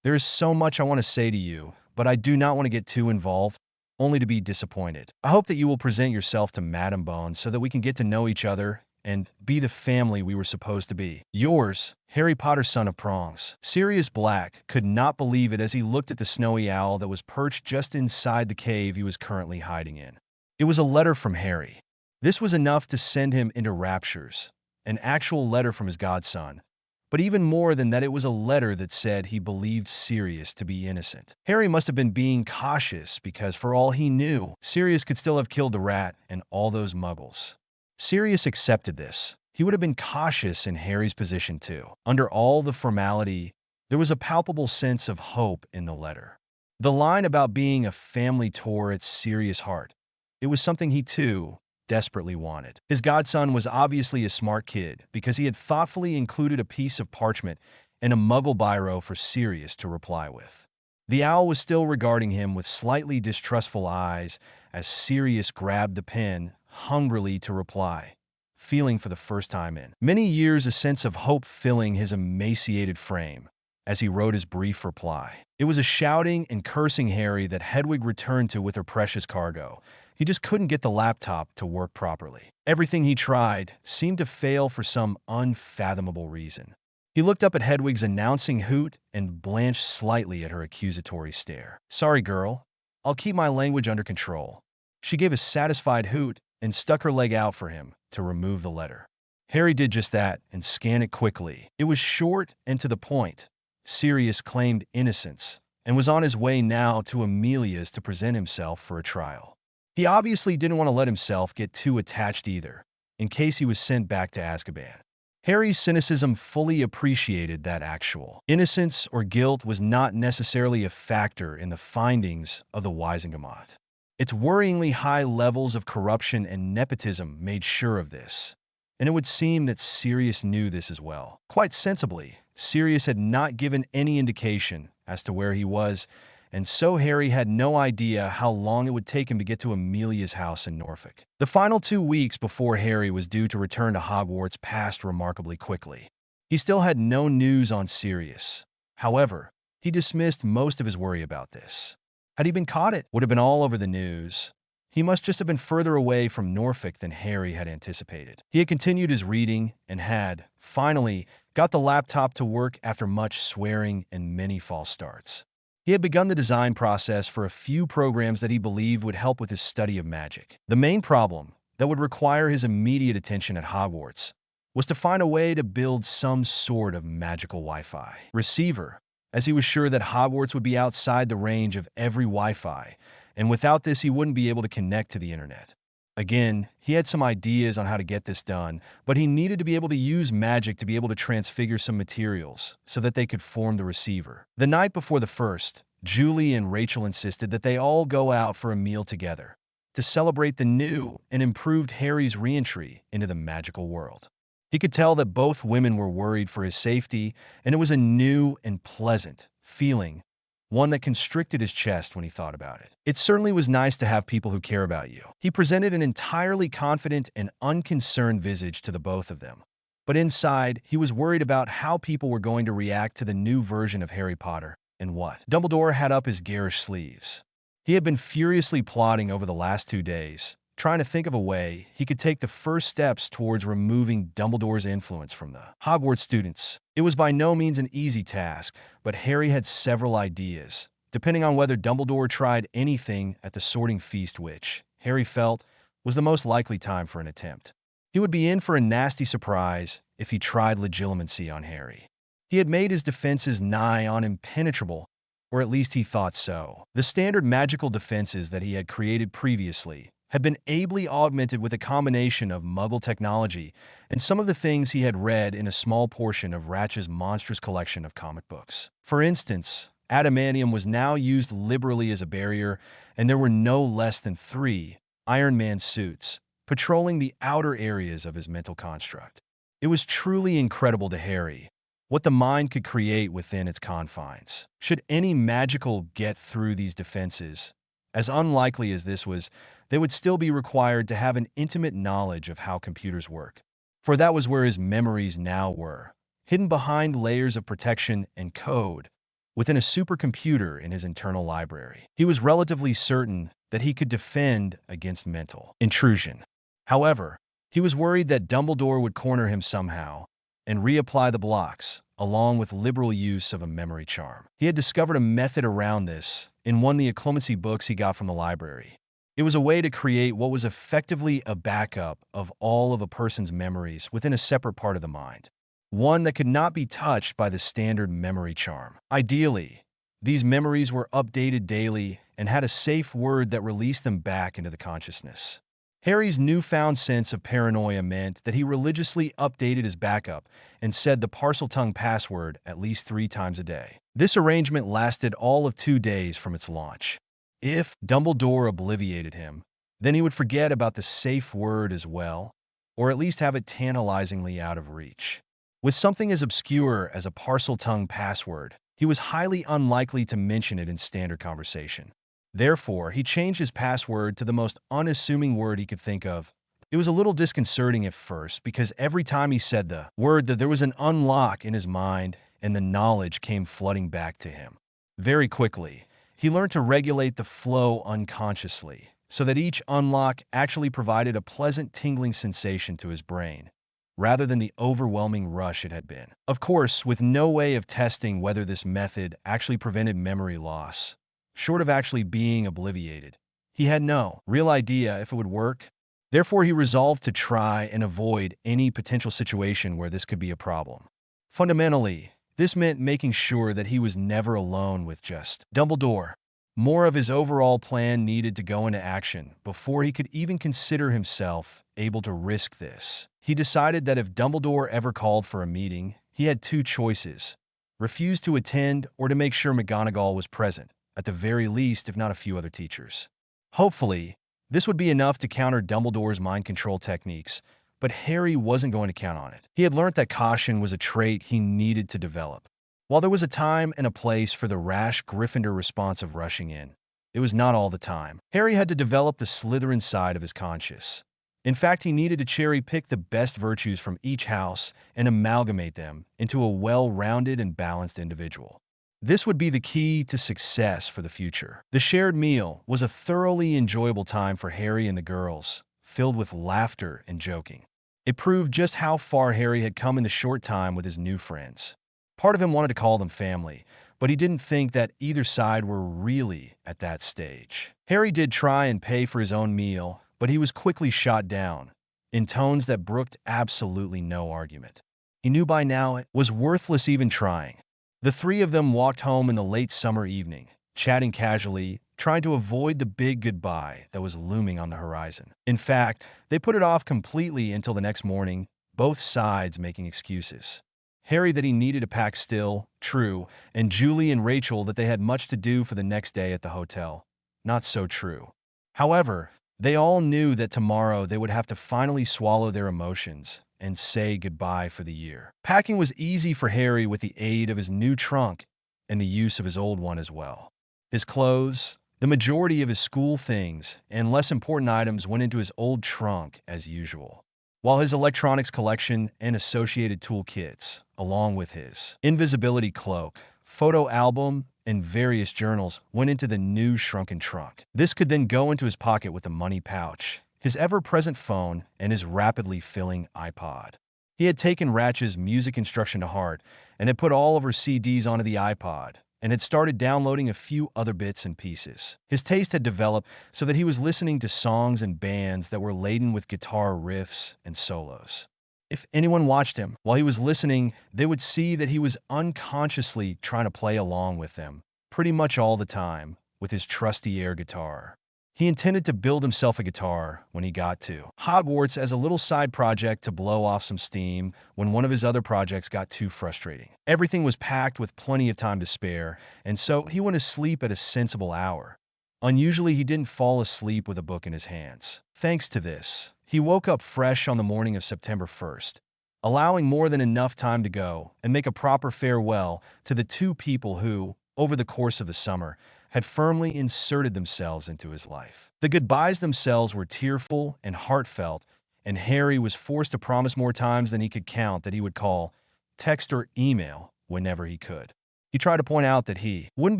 S1: There is so much I want to say to you, but I do not want to get too involved, only to be disappointed. I hope that you will present yourself to Madame Bones so that we can get to know each other and be the family we were supposed to be. Yours, Harry Potter, son of prongs. Sirius Black could not believe it as he looked at the snowy owl that was perched just inside the cave he was currently hiding in. It was a letter from Harry. This was enough to send him into raptures, an actual letter from his godson. But even more than that, it was a letter that said he believed Sirius to be innocent. Harry must have been being cautious because, for all he knew, Sirius could still have killed the rat and all those muggles. Sirius accepted this. He would have been cautious in Harry's position too. Under all the formality, there was a palpable sense of hope in the letter. The line about being a family tore at Sirius' heart. It was something he too desperately wanted. His godson was obviously a smart kid because he had thoughtfully included a piece of parchment and a muggle biro for Sirius to reply with. The owl was still regarding him with slightly distrustful eyes as Sirius grabbed the pen hungrily to reply, feeling for the first time in many years a sense of hope filling his emaciated frame as he wrote his brief reply. It was a shouting and cursing Harry that Hedwig returned to with her precious cargo. He just couldn't get the laptop to work properly. Everything he tried seemed to fail for some unfathomable reason. He looked up at Hedwig's announcing hoot and blanched slightly at her accusatory stare. "Sorry, girl. I'll keep my language under control." She gave a satisfied hoot and stuck her leg out for him to remove the letter. Harry did just that and scanned it quickly. It was short and to the point. Sirius claimed innocence and was on his way now to Amelia's to present himself for a trial. He obviously didn't want to let himself get too attached either, in case he was sent back to Azkaban. Harry's cynicism fully appreciated that actual innocence or guilt was not necessarily a factor in the findings of the Wisengamot. Its worryingly high levels of corruption and nepotism made sure of this, and it would seem that Sirius knew this as well. Quite sensibly, Sirius had not given any indication as to where he was, and so Harry had no idea how long it would take him to get to Amelia's house in Norfolk. The final 2 weeks before Harry was due to return to Hogwarts passed remarkably quickly. He still had no news on Sirius. However, he dismissed most of his worry about this. Had he been caught, it would have been all over the news. He must just have been further away from Norfolk than Harry had anticipated. He had continued his reading and had, finally, got the laptop to work after much swearing and many false starts. He had begun the design process for a few programs that he believed would help with his study of magic. The main problem that would require his immediate attention at Hogwarts was to find a way to build some sort of magical Wi-Fi receiver, as he was sure that Hogwarts would be outside the range of every Wi-Fi, and without this he wouldn't be able to connect to the internet. Again, he had some ideas on how to get this done, but he needed to be able to use magic to be able to transfigure some materials so that they could form the receiver. The night before the first, Julie and Rachel insisted that they all go out for a meal together to celebrate the new and improved Harry's re-entry into the magical world. He could tell that both women were worried for his safety, and it was a new and pleasant feeling, one that constricted his chest when he thought about it. It certainly was nice to have people who care about you. He presented an entirely confident and unconcerned visage to the both of them. But inside, he was worried about how people were going to react to the new version of Harry Potter and what. Dumbledore had up his garish sleeves. He had been furiously plotting over the last 2 days, trying to think of a way he could take the first steps towards removing Dumbledore's influence from the Hogwarts students. It was by no means an easy task, but Harry had several ideas, depending on whether Dumbledore tried anything at the sorting feast, which, Harry felt, was the most likely time for an attempt. He would be in for a nasty surprise if he tried legilimency on Harry. He had made his defenses nigh on impenetrable, or at least he thought so. The standard magical defenses that he had created previously had been ably augmented with a combination of Muggle technology and some of the things he had read in a small portion of Ratch's monstrous collection of comic books. For instance, adamantium was now used liberally as a barrier, and there were no less than 3 Iron Man suits patrolling the outer areas of his mental construct. It was truly incredible to Harry what the mind could create within its confines. Should any magical get through these defenses, as unlikely as this was, they would still be required to have an intimate knowledge of how computers work. For that was where his memories now were, hidden behind layers of protection and code within a supercomputer in his internal library. He was relatively certain that he could defend against mental intrusion. However, He was worried that Dumbledore would corner him somehow and reapply the blocks, along with liberal use of a memory charm. He had discovered a method around this in one of the occlumency books he got from the library. It was a way to create what was effectively a backup of all of a person's memories within a separate part of the mind, one that could not be touched by the standard memory charm. Ideally, these memories were updated daily and had a safe word that released them back into the consciousness. Harry's newfound sense of paranoia meant that he religiously updated his backup and said the Parseltongue password at least 3 times a day. This arrangement lasted all of 2 days from its launch. If Dumbledore obliviated him, then he would forget about the safe word as well, or at least have it tantalizingly out of reach. With something as obscure as a Parseltongue password, he was highly unlikely to mention it in standard conversation. Therefore, he changed his password to the most unassuming word he could think of. It was a little disconcerting at first because every time he said the word that there was an unlock in his mind and the knowledge came flooding back to him. Very quickly, he learned to regulate the flow unconsciously so that each unlock actually provided a pleasant tingling sensation to his brain, rather than the overwhelming rush it had been. Of course, with no way of testing whether this method actually prevented memory loss, short of actually being obliviated, he had no real idea if it would work. Therefore, he resolved to try and avoid any potential situation where this could be a problem. Fundamentally, this meant making sure that he was never alone with just Dumbledore. More of his overall plan needed to go into action before he could even consider himself able to risk this. He decided that if Dumbledore ever called for a meeting, he had 2 choices: refuse to attend or to make sure McGonagall was present, at the very least, if not a few other teachers. Hopefully, this would be enough to counter Dumbledore's mind control techniques, but Harry wasn't going to count on it. He had learnt that caution was a trait he needed to develop. While there was a time and a place for the rash Gryffindor response of rushing in, it was not all the time. Harry had to develop the Slytherin side of his conscience. In fact, he needed to cherry-pick the best virtues from each house and amalgamate them into a well-rounded and balanced individual. This would be the key to success for the future. The shared meal was a thoroughly enjoyable time for Harry and the girls, filled with laughter and joking. It proved just how far Harry had come in the short time with his new friends. Part of him wanted to call them family, but he didn't think that either side were really at that stage. Harry did try and pay for his own meal, but he was quickly shot down, in tones that brooked absolutely no argument. He knew by now it was worthless even trying. The 3 of them walked home in the late summer evening, chatting casually, trying to avoid the big goodbye that was looming on the horizon. In fact, they put it off completely until the next morning, both sides making excuses. Harry that he needed to pack still, true, and Julie and Rachel that they had much to do for the next day at the hotel. Not so true. However, they all knew that tomorrow they would have to finally swallow their emotions and say goodbye for the year. Packing was easy for Harry with the aid of his new trunk and the use of his old one as well. His clothes, the majority of his school things, and less important items went into his old trunk as usual, while his electronics collection and associated toolkits, along with his invisibility cloak, photo album, and various journals, went into the new shrunken trunk. This could then go into his pocket with a money pouch, his ever-present phone, and his rapidly filling iPod. He had taken Ratch's music instruction to heart and had put all of her CDs onto the iPod and had started downloading a few other bits and pieces. His taste had developed so that he was listening to songs and bands that were laden with guitar riffs and solos. If anyone watched him while he was listening, they would see that he was unconsciously trying to play along with them, pretty much all the time, with his trusty air guitar. He intended to build himself a guitar when he got to Hogwarts as a little side project to blow off some steam when one of his other projects got too frustrating. Everything was packed with plenty of time to spare, and so he went to sleep at a sensible hour. Unusually, he didn't fall asleep with a book in his hands. Thanks to this, he woke up fresh on the morning of September 1st, allowing more than enough time to go and make a proper farewell to the 2 people who, over the course of the summer, had firmly inserted themselves into his life. The goodbyes themselves were tearful and heartfelt, and Harry was forced to promise more times than he could count that he would call, text, or email whenever he could. He tried to point out that he wouldn't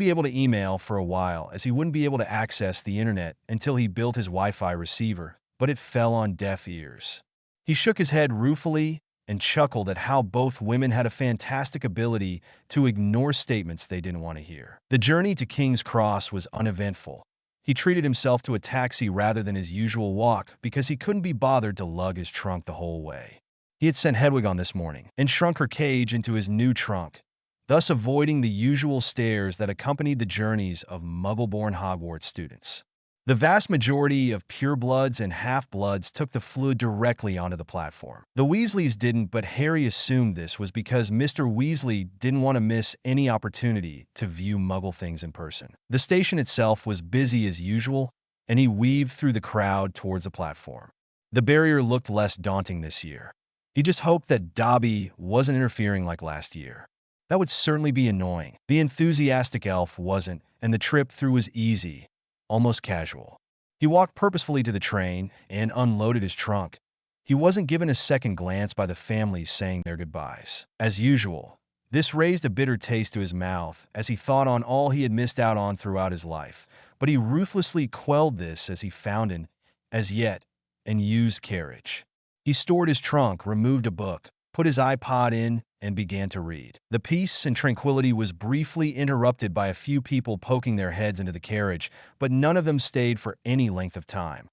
S1: be able to email for a while, as he wouldn't be able to access the internet until he built his Wi-Fi receiver, but it fell on deaf ears. He shook his head ruefully and chuckled at how both women had a fantastic ability to ignore statements they didn't want to hear. The journey to King's Cross was uneventful. He treated himself to a taxi rather than his usual walk because he couldn't be bothered to lug his trunk the whole way. He had sent Hedwig on this morning and shrunk her cage into his new trunk, thus avoiding the usual stares that accompanied the journeys of Muggle-born Hogwarts students. The vast majority of purebloods and half-bloods took the fluid directly onto the platform. The Weasleys didn't, but Harry assumed this was because Mr. Weasley didn't want to miss any opportunity to view Muggle things in person. The station itself was busy as usual, and he weaved through the crowd towards the platform. The barrier looked less daunting this year. He just hoped that Dobby wasn't interfering like last year. That would certainly be annoying. The enthusiastic elf wasn't, and the trip through was easy, almost casual. He walked purposefully to the train and unloaded his trunk. He wasn't given a second glance by the families saying their goodbyes. As usual, this raised a bitter taste to his mouth as he thought on all he had missed out on throughout his life, but he ruthlessly quelled this as he found an, as yet, unused carriage. He stored his trunk, removed a book, put his iPod in, and began to read. The peace and tranquility was briefly interrupted by a few people poking their heads into the carriage, but none of them stayed for any length of time.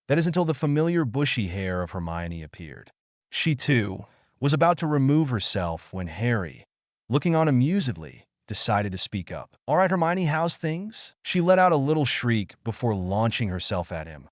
S1: That is until the familiar bushy hair of Hermione appeared. She, too, was about to remove herself when Harry, looking on amusedly, decided to speak up. "All right, Hermione, how's things?" She let out a little shriek before launching herself at him,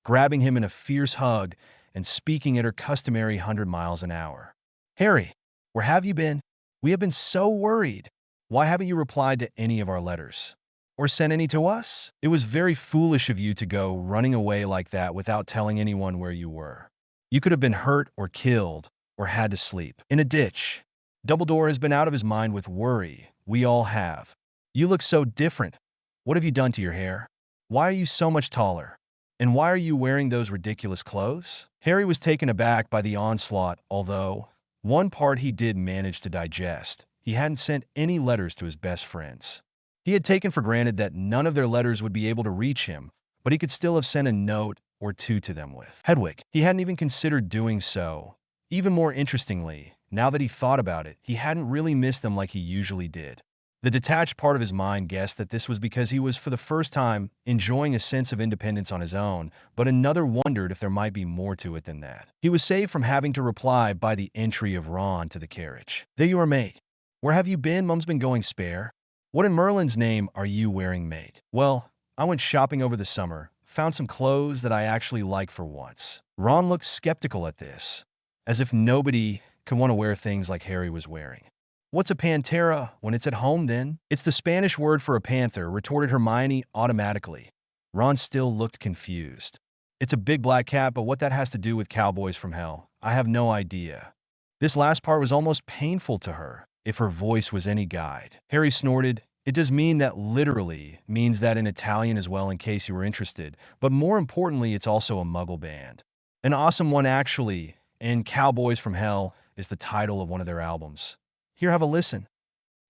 S1: grabbing him in a fierce hug and speaking at her customary 100 miles an hour. "Harry, where have you been? We have been so worried. Why haven't you replied to any of our letters? Or sent any to us? It was very foolish of you to go running away like that without telling anyone where you were. You could have been hurt or killed or had to sleep in a ditch. Dumbledore has been out of his mind with worry. We all have. You look so different. What have you done to your hair? Why are you so much taller? And why are you wearing those ridiculous clothes?" Harry was taken aback by the onslaught, although one part he did manage to digest. He hadn't sent any letters to his best friends. He had taken for granted that none of their letters would be able to reach him, but he could still have sent a note or two to them with Hedwig. He hadn't even considered doing so. Even more interestingly, now that he thought about it, he hadn't really missed them like he usually did. The detached part of his mind guessed that this was because he was for the first time enjoying a sense of independence on his own, but another wondered if there might be more to it than that. He was saved from having to reply by the entry of Ron to the carriage. "There you are, mate. Where have you been? Mum's been going spare. What in Merlin's name are you wearing, mate?" "Well, I went shopping over the summer, found some clothes that I actually like for once." Ron looked skeptical at this, as if nobody could want to wear things like Harry was wearing. "What's a pantera when it's at home, then?" "It's the Spanish word for a panther," retorted Hermione automatically. Ron still looked confused. "It's a big black cat, but what that has to do with cowboys from hell, I have no idea." This last part was almost painful to her, if her voice was any guide. Harry snorted. "It does mean that literally means that in Italian as well, in case you were interested, but more importantly, it's also a Muggle band. An awesome one, actually, and Cowboys from Hell is the title of one of their albums. Here, have a listen."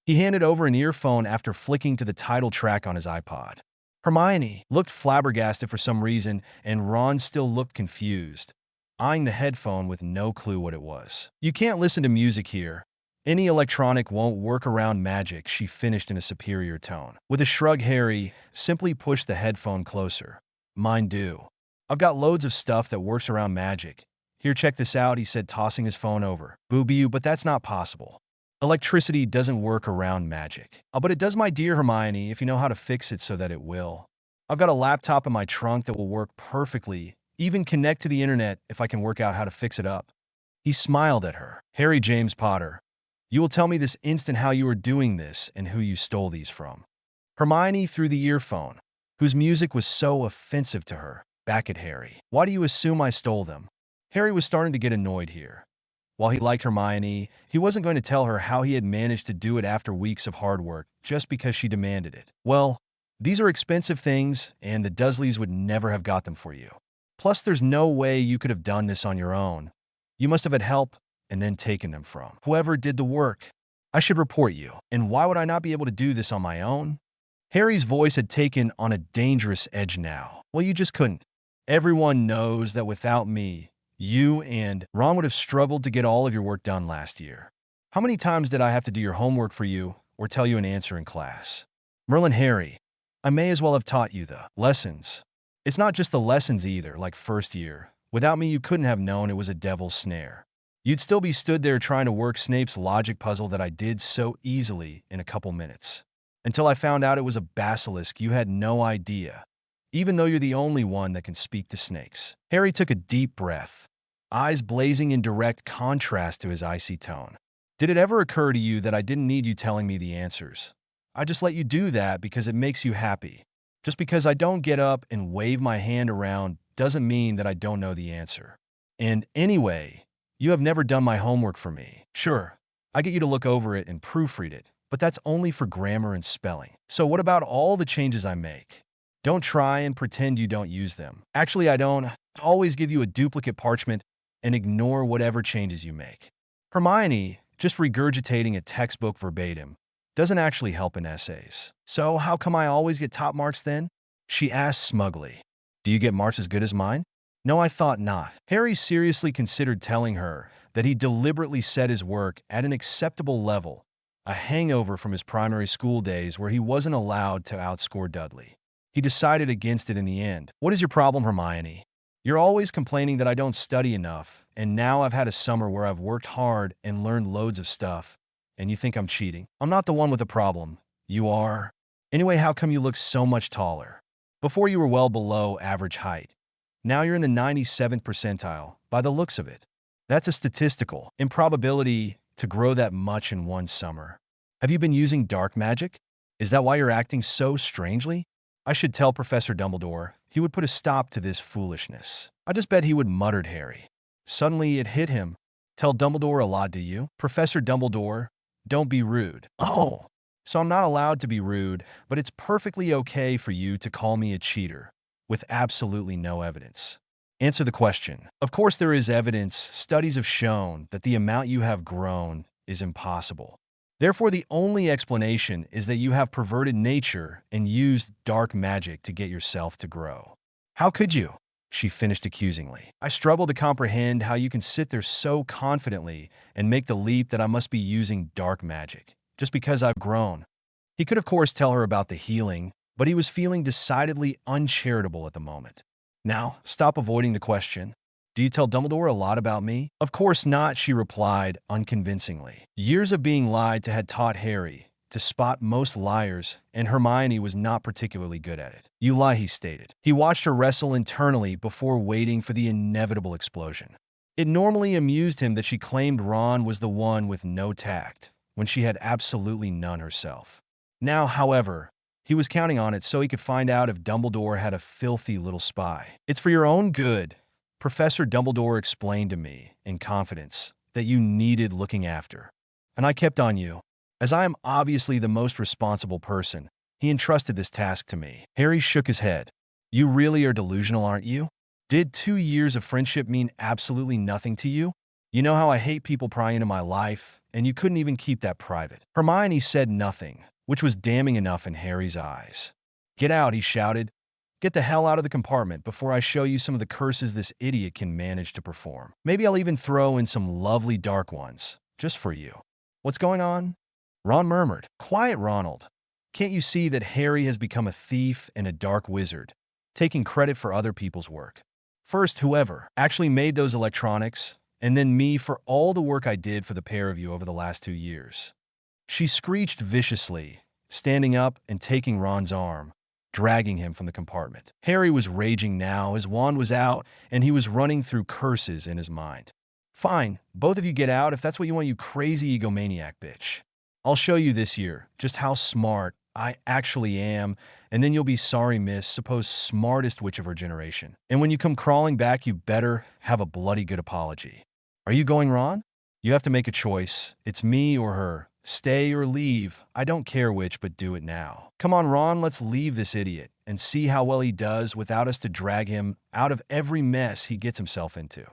S1: He handed over an earphone after flicking to the title track on his iPod. Hermione looked flabbergasted for some reason, and Ron still looked confused, eyeing the headphone with no clue what it was. "You can't listen to music here. Any electronic won't work around magic," she finished in a superior tone. With a shrug, Harry simply pushed the headphone closer. "Mine do. I've got loads of stuff that works around magic. Here, check this out," he said, tossing his phone over. "Boo-boo, but that's not possible. Electricity doesn't work around magic." "Oh, but it does, my dear Hermione, if you know how to fix it so that it will. I've got a laptop in my trunk that will work perfectly, even connect to the internet if I can work out how to fix it up." He smiled at her. "Harry James Potter, you will tell me this instant how you are doing this and who you stole these from." Hermione threw the earphone, whose music was so offensive to her, back at Harry. "Why do you assume I stole them?" Harry was starting to get annoyed here. While he liked Hermione, he wasn't going to tell her how he had managed to do it after weeks of hard work just because she demanded it. "Well, these are expensive things, and the Dursleys would never have got them for you. Plus, there's no way you could have done this on your own. You must have had help and then taken them from whoever did the work. I should report you. And why would I not be able to do this on my own?" Harry's voice had taken on a dangerous edge now. "Well, you just couldn't. Everyone knows that without me, You and Ron would have struggled to get all of your work done last year. How many times did I have to do your homework for you or tell you an answer in class? Merlin, Harry, I may as well have taught you the lessons. It's not just the lessons either, like first year. Without me, you couldn't have known it was a devil's snare. You'd still be stood there trying to work Snape's logic puzzle that I did so easily in a couple minutes. Until I found out it was a basilisk, you had no idea, even though you're the only one that can speak to snakes. Harry took a deep breath, eyes blazing in direct contrast to his icy tone. Did it ever occur to you that I didn't need you telling me the answers? I just let you do that because it makes you happy. Just because I don't get up and wave my hand around doesn't mean that I don't know the answer. And anyway, you have never done my homework for me. Sure, I get you to look over it and proofread it, but that's only for grammar and spelling. So what about all the changes I make? Don't try and pretend you don't use them. Actually, I don't. I always give you a duplicate parchment and ignore whatever changes you make. Hermione, just regurgitating a textbook verbatim, doesn't actually help in essays. So how come I always get top marks then? She asked smugly. Do you get marks as good as mine? No, I thought not. Harry seriously considered telling her that he deliberately set his work at an acceptable level, a hangover from his primary school days where he wasn't allowed to outscore Dudley. He decided against it in the end. What is your problem, Hermione? You're always complaining that I don't study enough, and now I've had a summer where I've worked hard and learned loads of stuff, and you think I'm cheating? I'm not the one with the problem. You are. Anyway, how come you look so much taller? Before you were well below average height. Now you're in the 97th percentile, by the looks of it. That's a statistical improbability to grow that much in one summer. Have you been using dark magic? Is that why you're acting so strangely? I should tell Professor Dumbledore. He would put a stop to this foolishness. I just bet he would, muttered Harry. Suddenly it hit him. Tell Dumbledore a lot, do you? Professor Dumbledore, don't be rude. Oh, so I'm not allowed to be rude, but it's perfectly okay for you to call me a cheater, with absolutely no evidence. Answer the question. Of course there is evidence. Studies have shown that the amount you have grown is impossible. Therefore, the only explanation is that you have perverted nature and used dark magic to get yourself to grow. How could you? She finished accusingly. I struggle to comprehend how you can sit there so confidently and make the leap that I must be using dark magic, just because I've grown. He could of course tell her about the healing, but he was feeling decidedly uncharitable at the moment. Now, stop avoiding the question. Do you tell Dumbledore a lot about me? Of course not, she replied unconvincingly. Years of being lied to had taught Harry to spot most liars, and Hermione was not particularly good at it. You lie, he stated. He watched her wrestle internally before waiting for the inevitable explosion. It normally amused him that she claimed Ron was the one with no tact, when she had absolutely none herself. Now, however, he was counting on it so he could find out if Dumbledore had a filthy little spy. It's for your own good. Professor Dumbledore explained to me, in confidence, that you needed looking after. And I kept on you. As I am obviously the most responsible person, he entrusted this task to me. Harry shook his head. You really are delusional, aren't you? Did 2 years of friendship mean absolutely nothing to you? You know how I hate people prying into my life, and you couldn't even keep that private. Hermione said nothing, which was damning enough in Harry's eyes. Get out, he shouted. Get the hell out of the compartment before I show you some of the curses this idiot can manage to perform. Maybe I'll even throw in some lovely dark ones, just for you. What's going on? Ron murmured. Quiet, Ronald. Can't you see that Harry has become a thief and a dark wizard, taking credit for other people's work? First, whoever actually made those electronics, and then me for all the work I did for the pair of you over the last 2 years. She screeched viciously, standing up and taking Ron's arm, dragging him from the compartment. Harry was raging now. His wand was out, and he was running through curses in his mind. Fine, both of you get out if that's what you want, you crazy egomaniac bitch. I'll show you this year just how smart I actually am, and then you'll be sorry, miss, supposed smartest witch of her generation. And when you come crawling back, you better have a bloody good apology. Are you going, Ron? You have to make a choice. It's me or her. Stay or leave. I don't care which, but do it now. Come on, Ron, let's leave this idiot and see how well he does without us to drag him out of every mess he gets himself into.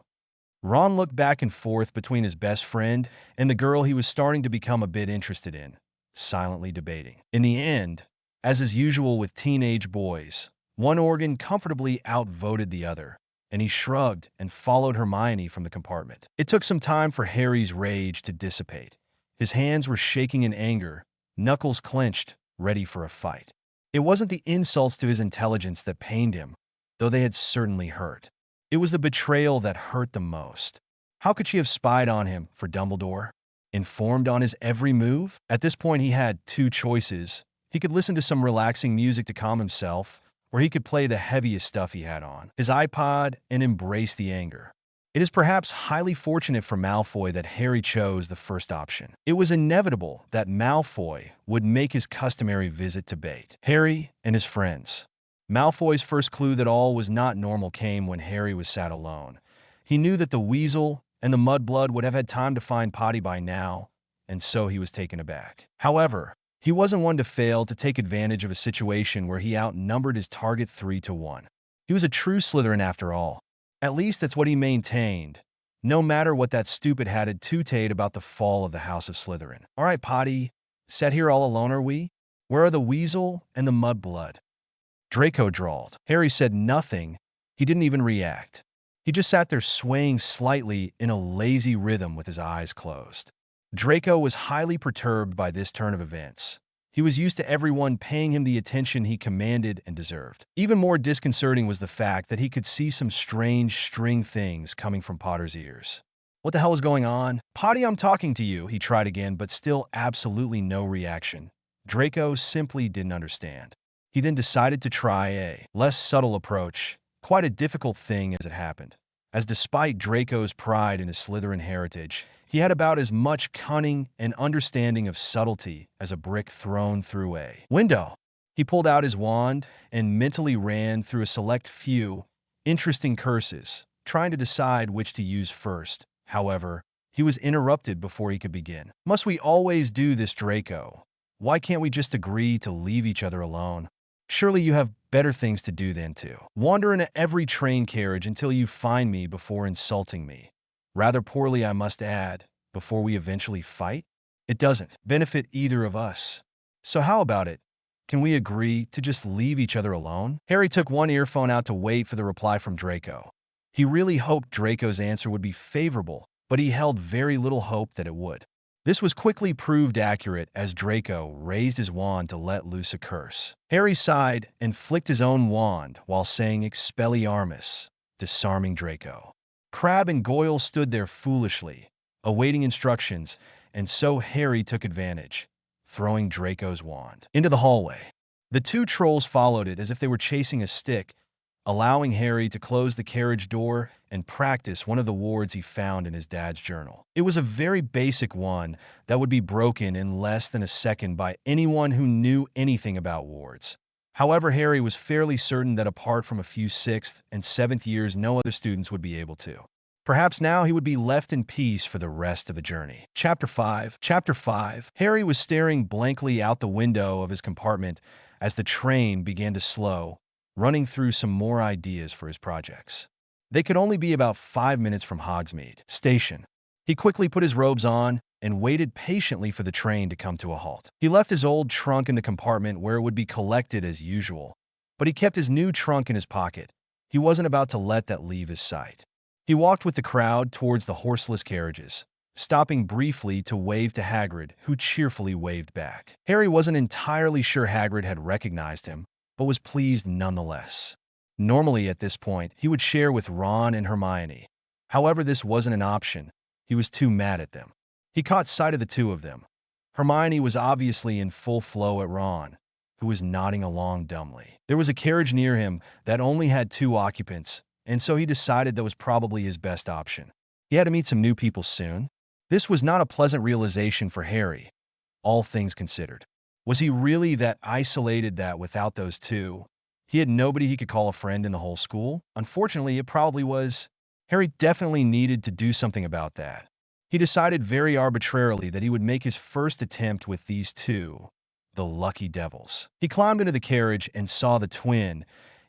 S1: Ron looked back and forth between his best friend and the girl he was starting to become a bit interested in, silently debating. In the end, as is usual with teenage boys, one organ comfortably outvoted the other, and he shrugged and followed Hermione from the compartment. It took some time for Harry's rage to dissipate. His hands were shaking in anger, knuckles clenched, ready for a fight. It wasn't the insults to his intelligence that pained him, though they had certainly hurt. It was the betrayal that hurt the most. How could she have spied on him for Dumbledore? Informed on his every move? At this point, he had two choices. He could listen to some relaxing music to calm himself, or he could play the heaviest stuff he had on, his iPod, and embrace the anger. It is perhaps highly fortunate for Malfoy that Harry chose the first option. It was inevitable that Malfoy would make his customary visit to bait Harry and his friends. Malfoy's first clue that all was not normal came when Harry was sat alone. He knew that the Weasel and the Mudblood would have had time to find Potty by now, and so he was taken aback. However, he wasn't one to fail to take advantage of a situation where he outnumbered his target 3-1. He was a true Slytherin after all. At least that's what he maintained, no matter what that stupid hat had tooted about the fall of the House of Slytherin. All right, Potty, sat here all alone are we? Where are the Weasel and the Mudblood? Draco drawled. Harry said nothing. He didn't even react. He just sat there swaying slightly in a lazy rhythm with his eyes closed. Draco was highly perturbed by this turn of events. He was used to everyone paying him the attention he commanded and deserved. Even more disconcerting was the fact that he could see some strange string things coming from Potter's ears. What the hell is going on? Potty, I'm talking to you, he tried again, but still absolutely no reaction. Draco simply didn't understand. He then decided to try a less subtle approach, quite a difficult thing as it happened, as despite Draco's pride in his Slytherin heritage, he had about as much cunning and understanding of subtlety as a brick thrown through a window. He pulled out his wand and mentally ran through a select few interesting curses, trying to decide which to use first. However, he was interrupted before he could begin. Must we always do this, Draco? Why can't we just agree to leave each other alone? Surely you have better things to do than to wander into every train carriage until you find me before insulting me. Rather poorly, I must add, before we eventually fight? It doesn't benefit either of us. So how about it? Can we agree to just leave each other alone? Harry took one earphone out to wait for the reply from Draco. He really hoped Draco's answer would be favorable, but he held very little hope that it would. This was quickly proved accurate as Draco raised his wand to let loose a curse. Harry sighed and flicked his own wand while saying Expelliarmus, disarming Draco. Crabbe and Goyle stood there foolishly, awaiting instructions, and so Harry took advantage, throwing Draco's wand into the hallway. The two trolls followed it as if they were chasing a stick, allowing Harry to close the carriage door and practice one of the wards he found in his dad's journal. It was a very basic one that would be broken in less than a second by anyone who knew anything about wards. However, Harry was fairly certain that apart from a few 6th and 7th years, no other students would be able to. Perhaps now he would be left in peace for the rest of the journey. Chapter 5. Harry was staring blankly out the window of his compartment as the train began to slow, running through some more ideas for his projects. They could only be about 5 minutes from Hogsmeade Station. He quickly put his robes on and waited patiently for the train to come to a halt. He left his old trunk in the compartment where it would be collected as usual, but he kept his new trunk in his pocket. He wasn't about to let that leave his sight. He walked with the crowd towards the horseless carriages, stopping briefly to wave to Hagrid, who cheerfully waved back. Harry wasn't entirely sure Hagrid had recognized him, but was pleased nonetheless. Normally at this point, he would share with Ron and Hermione. However, this wasn't an option. He was too mad at them. He caught sight of the two of them. Hermione was obviously in full flow at Ron, who was nodding along dumbly. There was a carriage near him that only had 2 occupants, and so he decided that was probably his best option. He had to meet some new people soon. This was not a pleasant realization for Harry, all things considered. Was he really that isolated that without those two, he had nobody he could call a friend in the whole school? Unfortunately, it probably was. Harry definitely needed to do something about that. He decided very arbitrarily that he would make his first attempt with these two, the lucky devils. He climbed into the carriage and saw the twin,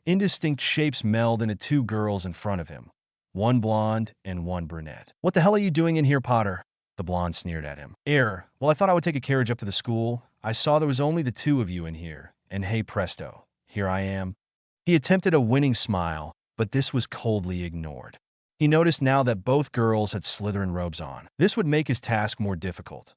S1: indistinct shapes meld into 2 girls in front of him, one blonde and one brunette. "What the hell are you doing in here, Potter?" The blonde sneered at him. Well, I thought I would take a carriage up to the school. I saw there was only the 2 of you in here, and hey presto, here I am." He attempted a winning smile, but this was coldly ignored. He noticed now that both girls had Slytherin robes on. This would make his task more difficult,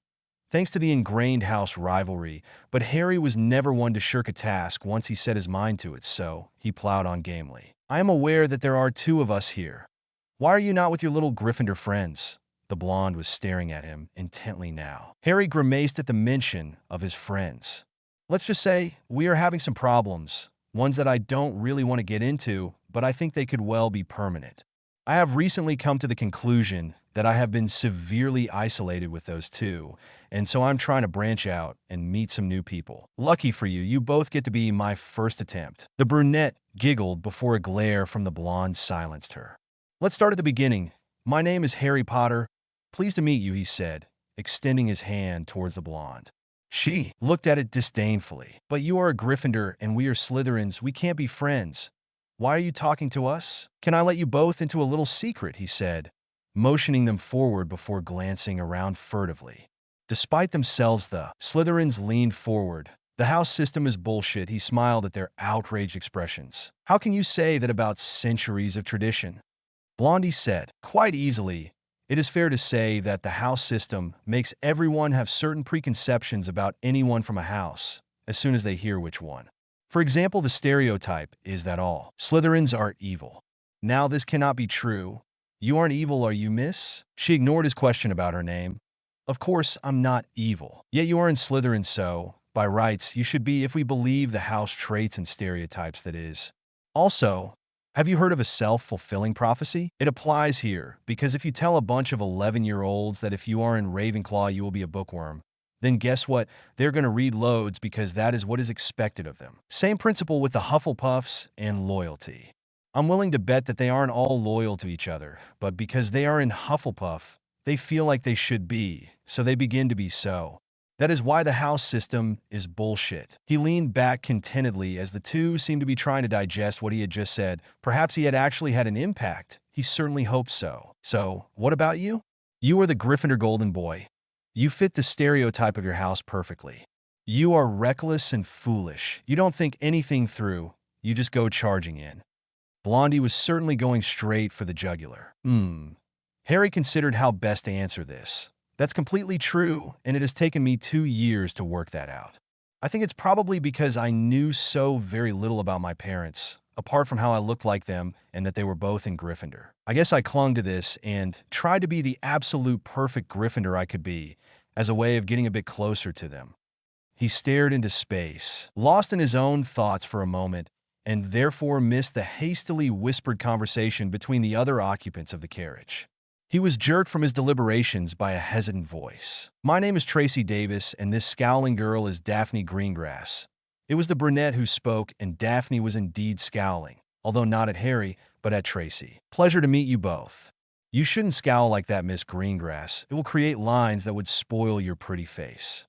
S1: thanks to the ingrained house rivalry, but Harry was never one to shirk a task once he set his mind to it, so he plowed on gamely. I am aware that there are two of us here. Why are you not with your little Gryffindor friends? The blonde was staring at him intently now. Harry grimaced at the mention of his friends. Let's just say we are having some problems, ones that I don't really want to get into, but I think they could well be permanent. I have recently come to the conclusion that I have been severely isolated with those two, and so I'm trying to branch out and meet some new people. Lucky for you, you both get to be my first attempt. The brunette giggled before a glare from the blonde silenced her. Let's start at the beginning. My name is Harry Potter. Pleased to meet you, he said, extending his hand towards the blonde. She looked at it disdainfully. But you are a Gryffindor and we are Slytherins. We can't be friends. Why are you talking to us? Can I let you both into a little secret, he said, motioning them forward before glancing around furtively. Despite themselves, the Slytherins leaned forward. The house system is bullshit, he smiled at their outraged expressions. How can you say that about centuries of tradition? Blondie said, quite easily. It is fair to say that the house system makes everyone have certain preconceptions about anyone from a house as soon as they hear which one. For example, the stereotype is that all Slytherins are evil. Now, this cannot be true. You aren't evil, are you, miss? She ignored his question about her name. Of course, I'm not evil. Yet you are in Slytherin, so, by rights, you should be if we believe the house traits and stereotypes, that is. Also, have you heard of a self-fulfilling prophecy? It applies here, because if you tell a bunch of 11-year-olds that if you are in Ravenclaw you will be a bookworm, then guess what? They're going to read loads because that is what is expected of them. Same principle with the Hufflepuffs and loyalty. I'm willing to bet that they aren't all loyal to each other, but because they are in Hufflepuff, they feel like they should be, so they begin to be so. That is why the house system is bullshit. He leaned back contentedly as the two seemed to be trying to digest what he had just said. Perhaps he had actually had an impact. He certainly hoped so. So, what about you? You are the Gryffindor golden boy. You fit the stereotype of your house perfectly. You are reckless and foolish. You don't think anything through. You just go charging in. Blondie was certainly going straight for the jugular. Harry considered how best to answer this. That's completely true, and it has taken me 2 years to work that out. I think it's probably because I knew so very little about my parents, apart from how I looked like them and that they were both in Gryffindor. I guess I clung to this and tried to be the absolute perfect Gryffindor I could be, as a way of getting a bit closer to them. He stared into space, lost in his own thoughts for a moment, and therefore missed the hastily whispered conversation between the other occupants of the carriage. He was jerked from his deliberations by a hesitant voice. My name is Tracy Davis, and this scowling girl is Daphne Greengrass. It was the brunette who spoke, and Daphne was indeed scowling, although not at Harry, but at Tracy. Pleasure to meet you both. You shouldn't scowl like that, Miss Greengrass. It will create lines that would spoil your pretty face.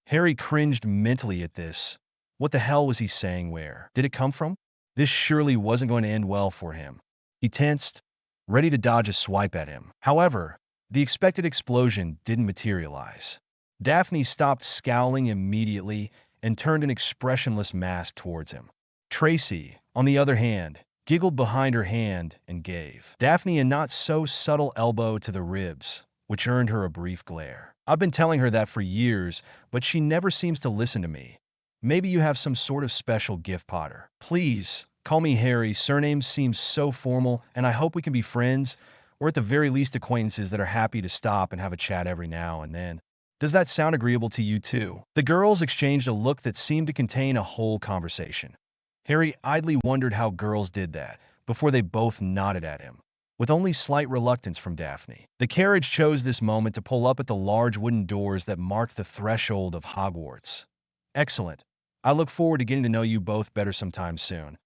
S1: Harry cringed mentally at this. What the hell was he saying? Where did it come from? This surely wasn't going to end well for him. He tensed, ready to dodge a swipe at him. However, the expected explosion didn't materialize. Daphne stopped scowling immediately and turned an expressionless mask towards him. Tracy, on the other hand, giggled behind her hand and gave Daphne a not-so-subtle elbow to the ribs, which earned her a brief glare. I've been telling her that for years, but she never seems to listen to me. Maybe you have some sort of special gift, Potter. Please, call me Harry. Surnames seem so formal, and I hope we can be friends, or at the very least acquaintances that are happy to stop and have a chat every now and then. Does that sound agreeable to you too? The girls exchanged a look that seemed to contain a whole conversation. Harry idly wondered how girls did that, before they both nodded at him, with only slight reluctance from Daphne. The carriage chose this moment to pull up at the large wooden doors that marked the threshold of Hogwarts. Excellent. I look forward to getting to know you both better sometime soon.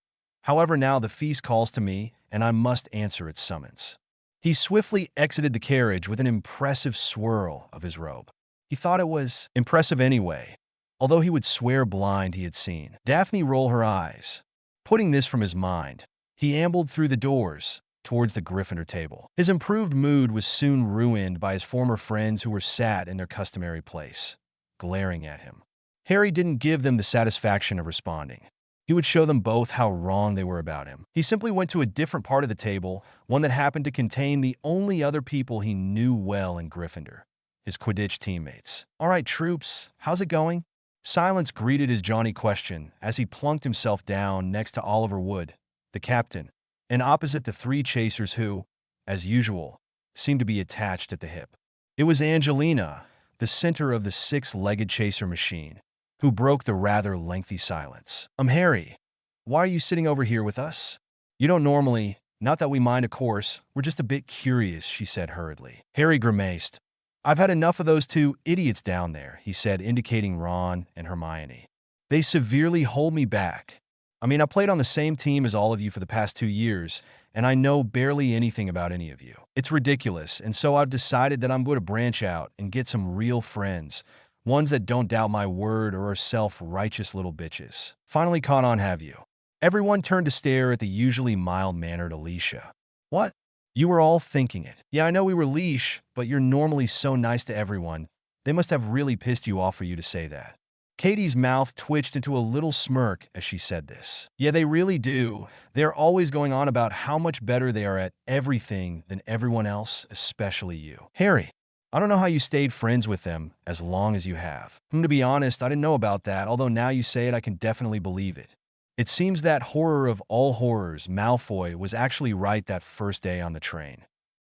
S1: However, now the feast calls to me, and I must answer its summons. He swiftly exited the carriage with an impressive swirl of his robe. He thought it was impressive anyway, although he would swear blind he had seen Daphne roll her eyes. Putting this from his mind, he ambled through the doors towards the Gryffindor table. His improved mood was soon ruined by his former friends who were sat in their customary place, glaring at him. Harry didn't give them the satisfaction of responding. He would show them both how wrong they were about him. He simply went to a different part of the table, one that happened to contain the only other people he knew well in Gryffindor, his Quidditch teammates. "All right, troops, how's it going?" Silence greeted his jaunty question as he plunked himself down next to Oliver Wood, the captain, and opposite the three chasers who, as usual, seemed to be attached at the hip. It was Angelina, the center of the six-legged chaser machine, who broke the rather lengthy silence. Harry. Why are you sitting over here with us? You don't normally, not that we mind, of course. We're just a bit curious," she said hurriedly. Harry grimaced. "I've had enough of those two idiots down there," he said, indicating Ron and Hermione. "They severely hold me back. I played on the same team as all of you for the past 2 years, and I know barely anything about any of you. It's ridiculous, and so I've decided that I'm going to branch out and get some real friends, ones that don't doubt my word or are self-righteous little bitches. Finally caught on, have you?" Everyone turned to stare at the usually mild-mannered Alicia. "What? You were all thinking it. Yeah, I know we were leash, but you're normally so nice to everyone. They must have really pissed you off for you to say that." Katie's mouth twitched into a little smirk as she said this. "Yeah, they really do. They're always going on about how much better they are at everything than everyone else, especially you. Harry, I don't know how you stayed friends with them as long as you have. To be honest, I didn't know about that, although now you say it, I can definitely believe it. It seems that horror of all horrors, Malfoy, was actually right that first day on the train."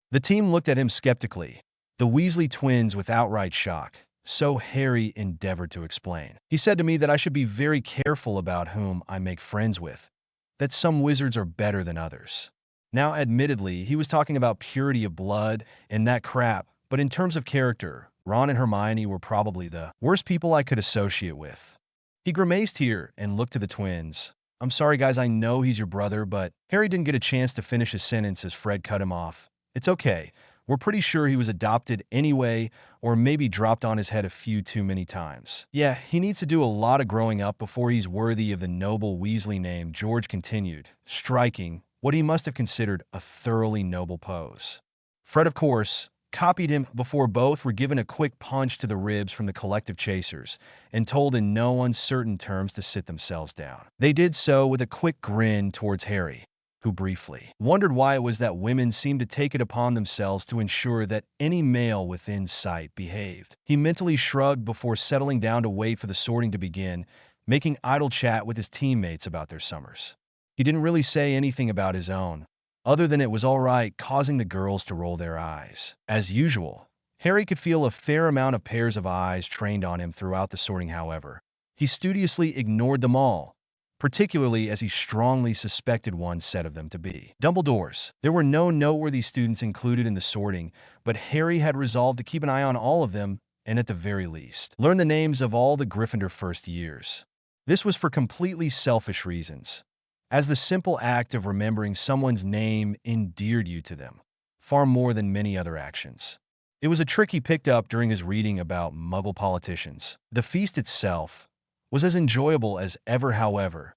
S1: The team looked at him skeptically, the Weasley twins with outright shock. So Harry endeavored to explain. "He said to me that I should be very careful about whom I make friends with, that some wizards are better than others." Now, admittedly, he was talking about purity of blood and that crap, but in terms of character, Ron and Hermione were probably the worst people I could associate with. He grimaced here and looked to the twins. "I'm sorry, guys, I know he's your brother, but..." Harry didn't get a chance to finish his sentence as Fred cut him off. "It's okay. We're pretty sure he was adopted anyway, or maybe dropped on his head a few too many times. Yeah, he needs to do a lot of growing up before he's worthy of the noble Weasley name," George continued, striking what he must have considered a thoroughly noble pose. Fred, of course, copied him before both were given a quick punch to the ribs from the collective chasers and told in no uncertain terms to sit themselves down. They did so with a quick grin towards Harry, who briefly wondered why it was that women seemed to take it upon themselves to ensure that any male within sight behaved. He mentally shrugged before settling down to wait for the sorting to begin, making idle chat with his teammates about their summers. He didn't really say anything about his own, other than it was all right, causing the girls to roll their eyes. As usual, Harry could feel a fair amount of pairs of eyes trained on him throughout the sorting. However, he studiously ignored them all, particularly as he strongly suspected one set of them to be Dumbledore's. There were no noteworthy students included in the sorting, but Harry had resolved to keep an eye on all of them and, at the very least, learn the names of all the Gryffindor first years. This was for completely selfish reasons, as the simple act of remembering someone's name endeared you to them, far more than many other actions. It was a trick he picked up during his reading about Muggle politicians. The feast itself was as enjoyable as ever. However,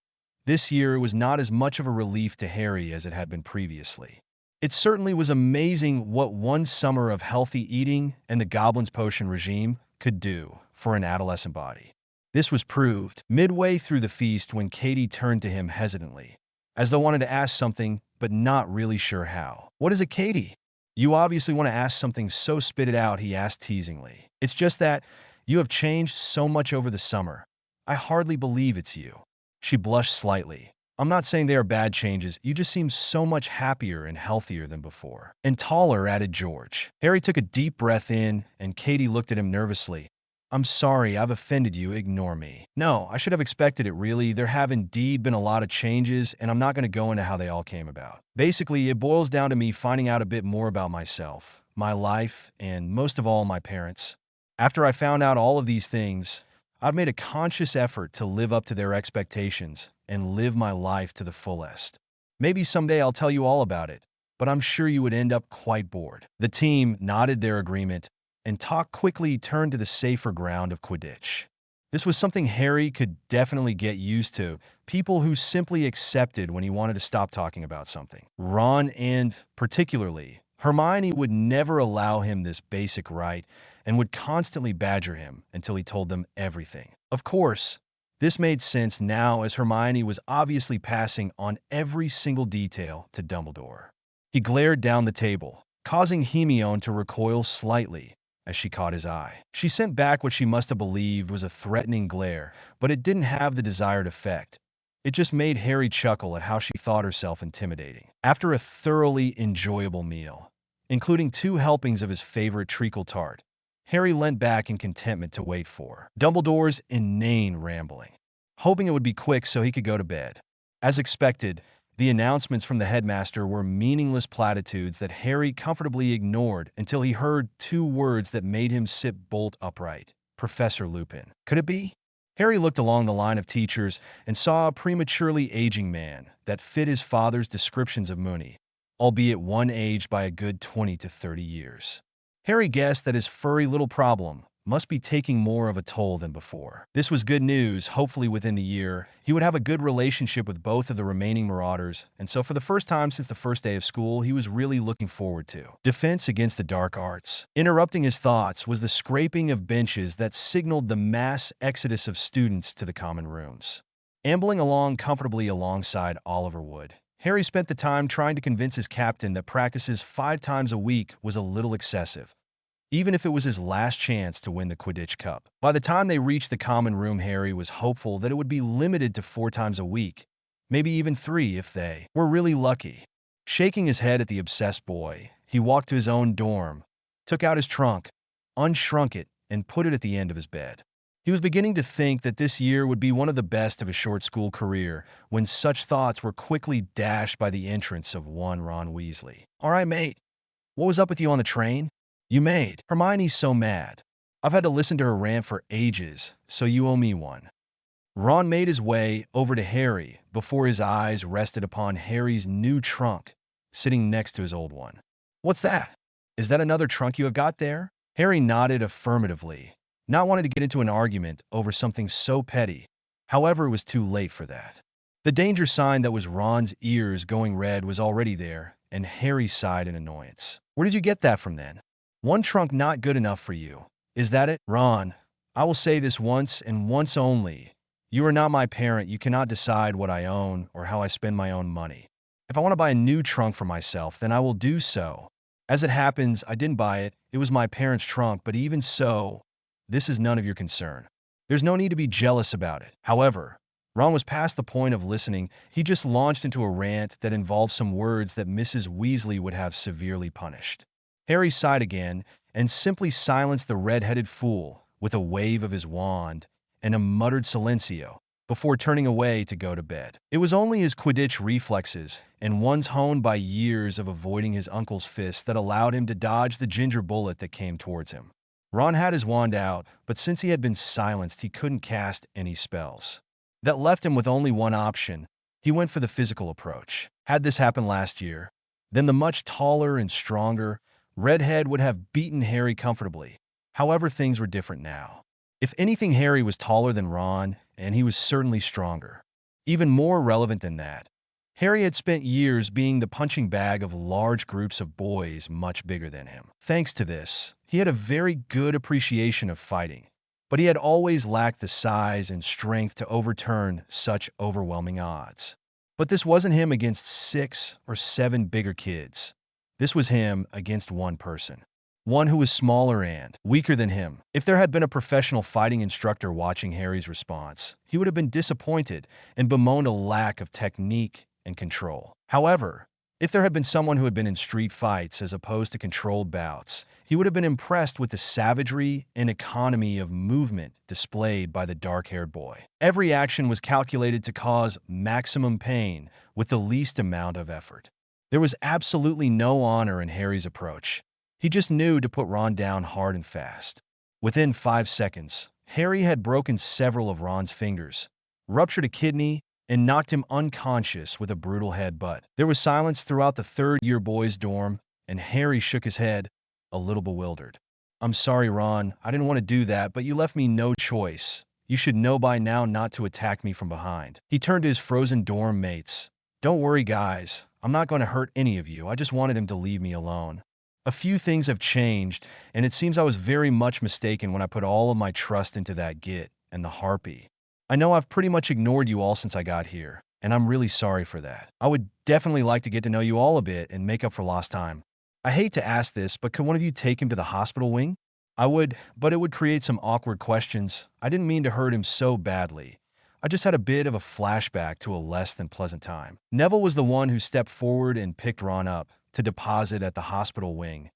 S1: this year it was not as much of a relief to Harry as it had been previously. It certainly was amazing what one summer of healthy eating and the Goblin's Potion regime could do for an adolescent body. This was proved midway through the feast when Katie turned to him hesitantly, as though wanted to ask something but not really sure how. "What is it, Katie? You obviously want to ask something, so spit it out," he asked teasingly. "It's just that you have changed so much over the summer. I hardly believe it's you." She blushed slightly. "I'm not saying they are bad changes. You just seem so much happier and healthier than before. And taller," added George. Harry took a deep breath in, and Katie looked at him nervously. "I'm sorry, I've offended you. Ignore me." "No, I should have expected it, really. There have indeed been a lot of changes, and I'm not going to go into how they all came about. Basically, it boils down to me finding out a bit more about myself, my life, and most of all, my parents. After I found out all of these things, I've made a conscious effort to live up to their expectations and live my life to the fullest. Maybe someday I'll tell you all about it, but I'm sure you would end up quite bored." The team nodded their agreement, and talk quickly turned to the safer ground of Quidditch. This was something Harry could definitely get used to, people who simply accepted when he wanted to stop talking about something. Ron and, particularly, Hermione would never allow him this basic right and would constantly badger him until he told them everything. Of course, This made sense now as Hermione was obviously passing on every single detail to Dumbledore. He glared down the table, causing Hermione to recoil slightly as she caught his eye. She sent back what she must have believed was a threatening glare, but it didn't have the desired effect. It just made Harry chuckle at how she thought herself intimidating. After a thoroughly enjoyable meal, including 2 helpings of his favorite treacle tart, Harry leant back in contentment to wait for Dumbledore's inane rambling, hoping it would be quick so he could go to bed. As expected, the announcements from the headmaster were meaningless platitudes that Harry comfortably ignored until he heard 2 words that made him sit bolt upright. Professor Lupin. Could it be? Harry looked along the line of teachers and saw a prematurely aging man that fit his father's descriptions of Moony, albeit one aged by a good 20 to 30 years. Harry guessed that his furry little problem must be taking more of a toll than before. This was good news. Hopefully within the year, he would have a good relationship with both of the remaining Marauders, and so for the first time since the first day of school, he was really looking forward to defense against the dark arts. Interrupting his thoughts was the scraping of benches that signaled the mass exodus of students to the common rooms. Ambling along comfortably alongside Oliver Wood, Harry spent the time trying to convince his captain that practices 5 times a week was a little excessive, even if it was his last chance to win the Quidditch Cup. By the time they reached the common room, Harry was hopeful that it would be limited to 4 times a week, maybe even 3 if they were really lucky. Shaking his head at the obsessed boy, he walked to his own dorm, took out his trunk, unshrunk it, and put it at the end of his bed. He was beginning to think that this year would be one of the best of his short school career when such thoughts were quickly dashed by the entrance of one Ron Weasley. "All right, mate. What was up with you on the train? You made Hermione's so mad. I've had to listen to her rant for ages, so you owe me one." Ron made his way over to Harry before his eyes rested upon Harry's new trunk sitting next to his old one. "What's that? Is that another trunk you have got there?" Harry nodded affirmatively, not wanting to get into an argument over something so petty. However, it was too late for that. The danger sign that was Ron's ears going red was already there, and Harry sighed in annoyance. "Where did you get that from then? One trunk not good enough for you. Is that it?" "Ron, I will say this once and once only. You are not my parent. You cannot decide what I own or how I spend my own money. If I want to buy a new trunk for myself, then I will do so. As it happens, I didn't buy it. It was my parents' trunk, but even so, this is none of your concern. There's no need to be jealous about it." However, Ron was past the point of listening. He just launched into a rant that involved some words that Mrs. Weasley would have severely punished. Harry sighed again and simply silenced the red-headed fool with a wave of his wand and a muttered silencio before turning away to go to bed. It was only his Quidditch reflexes and ones honed by years of avoiding his uncle's fist that allowed him to dodge the ginger bullet that came towards him. Ron had his wand out, but since he had been silenced, he couldn't cast any spells. That left him with only one option. He went for the physical approach. Had this happened last year, then the much taller and stronger Redhead would have beaten Harry comfortably. However, things were different now. If anything, Harry was taller than Ron, and he was certainly stronger. Even more relevant than that, Harry had spent years being the punching bag of large groups of boys much bigger than him. Thanks to this, he had a very good appreciation of fighting, but he had always lacked the size and strength to overturn such overwhelming odds. But this wasn't him against 6 or 7 bigger kids. This was him against one person. One who was smaller and weaker than him. If there had been a professional fighting instructor watching Harry's response, he would have been disappointed and bemoaned a lack of technique and control. However, if there had been someone who had been in street fights as opposed to controlled bouts, he would have been impressed with the savagery and economy of movement displayed by the dark-haired boy. Every action was calculated to cause maximum pain with the least amount of effort. There was absolutely no honor in Harry's approach. He just knew to put Ron down hard and fast. Within 5 seconds, Harry had broken several of Ron's fingers, ruptured a kidney, and knocked him unconscious with a brutal headbutt. There was silence throughout the third-year boys' dorm, and Harry shook his head, a little bewildered. "I'm sorry, Ron. I didn't want to do that, but you left me no choice. You should know by now not to attack me from behind." He turned to his frozen dorm mates. "Don't worry, guys. I'm not going to hurt any of you. I just wanted him to leave me alone. A few things have changed, and it seems I was very much mistaken when I put all of my trust into that git and the harpy. I know I've pretty much ignored you all since I got here, and I'm really sorry for that. I would definitely like to get to know you all a bit and make up for lost time. I hate to ask this, but could one of you take him to the hospital wing? I would, but it would create some awkward questions. I didn't mean to hurt him so badly. I just had a bit of a flashback to a less than pleasant time. Neville was the one who stepped forward and picked Ron up to deposit at the hospital wing.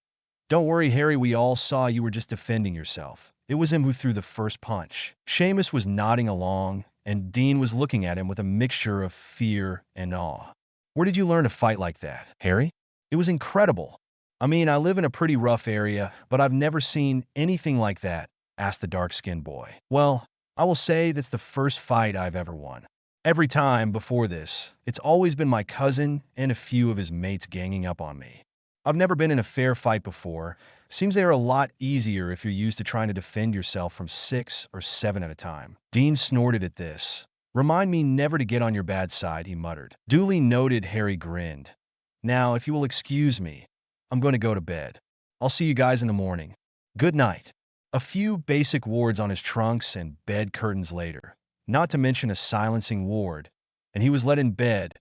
S1: Don't worry, Harry, we all saw you were just defending yourself. It was him who threw the first punch. Seamus was nodding along, and Dean was looking at him with a mixture of fear and awe. Where did you learn to fight like that, Harry? It was incredible. I mean, I live in a pretty rough area, but I've never seen anything like that, asked the dark-skinned boy. Well, I will say that's the first fight I've ever won. Every time before this, it's always been my cousin and a few of his mates ganging up on me. I've never been in a fair fight before. Seems they are a lot easier if you're used to trying to defend yourself from 6 or 7 at a time. Dean snorted at this. Remind me never to get on your bad side, he muttered. Duly noted, Harry grinned. Now, if you will excuse me, I'm going to go to bed. I'll see you guys in the morning. Good night. A few basic wards on his trunks and bed curtains later, not to mention a silencing ward, and he was let in bed,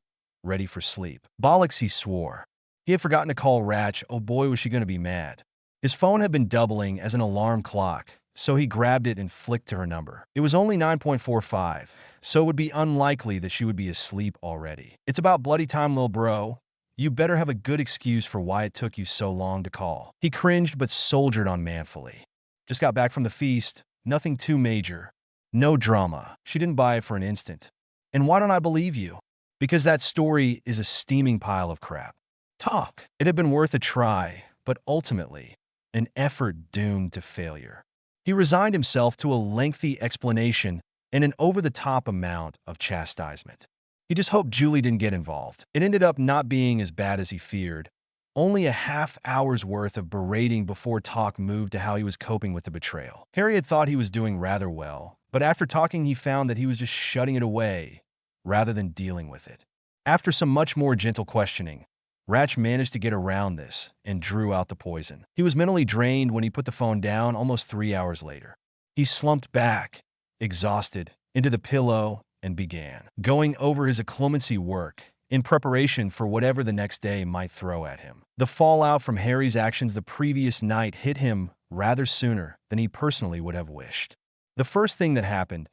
S1: ready for sleep. Bollocks, he swore. He had forgotten to call Ratch. Oh boy, was she going to be mad. His phone had been doubling as an alarm clock, so he grabbed it and flicked to her number. It was only 9:45, so it would be unlikely that she would be asleep already. It's about bloody time, lil bro. You better have a good excuse for why it took you so long to call. He cringed but soldiered on manfully. Just got back from the feast. Nothing too major. No drama. She didn't buy it for an instant. And why don't I believe you? Because that story is a steaming pile of crap. Talk. It had been worth a try, but ultimately, an effort doomed to failure. He resigned himself to a lengthy explanation and an over-the-top amount of chastisement. He just hoped Julie didn't get involved. It ended up not being as bad as he feared. Only a half hour's worth of berating before talk moved to how he was coping with the betrayal. Harry had thought he was doing rather well, but after talking he found that he was just shutting it away rather than dealing with it. After some much more gentle questioning, Ratch managed to get around this and drew out the poison. He was mentally drained when he put the phone down almost 3 hours later. He slumped back, exhausted, into the pillow and began going over his occlumency work in preparation for whatever the next day might throw at him. The fallout from Harry's actions the previous night hit him rather sooner than he personally would have wished. The first thing that happened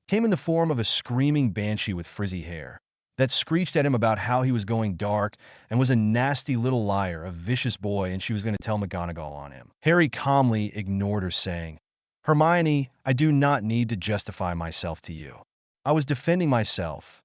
S1: came in the form of a screaming banshee with frizzy hair that screeched at him about how he was going dark and was a nasty little liar, a vicious boy, and she was going to tell McGonagall on him. Harry calmly ignored her, saying, "Hermione, I do not need to justify myself to you. I was defending myself.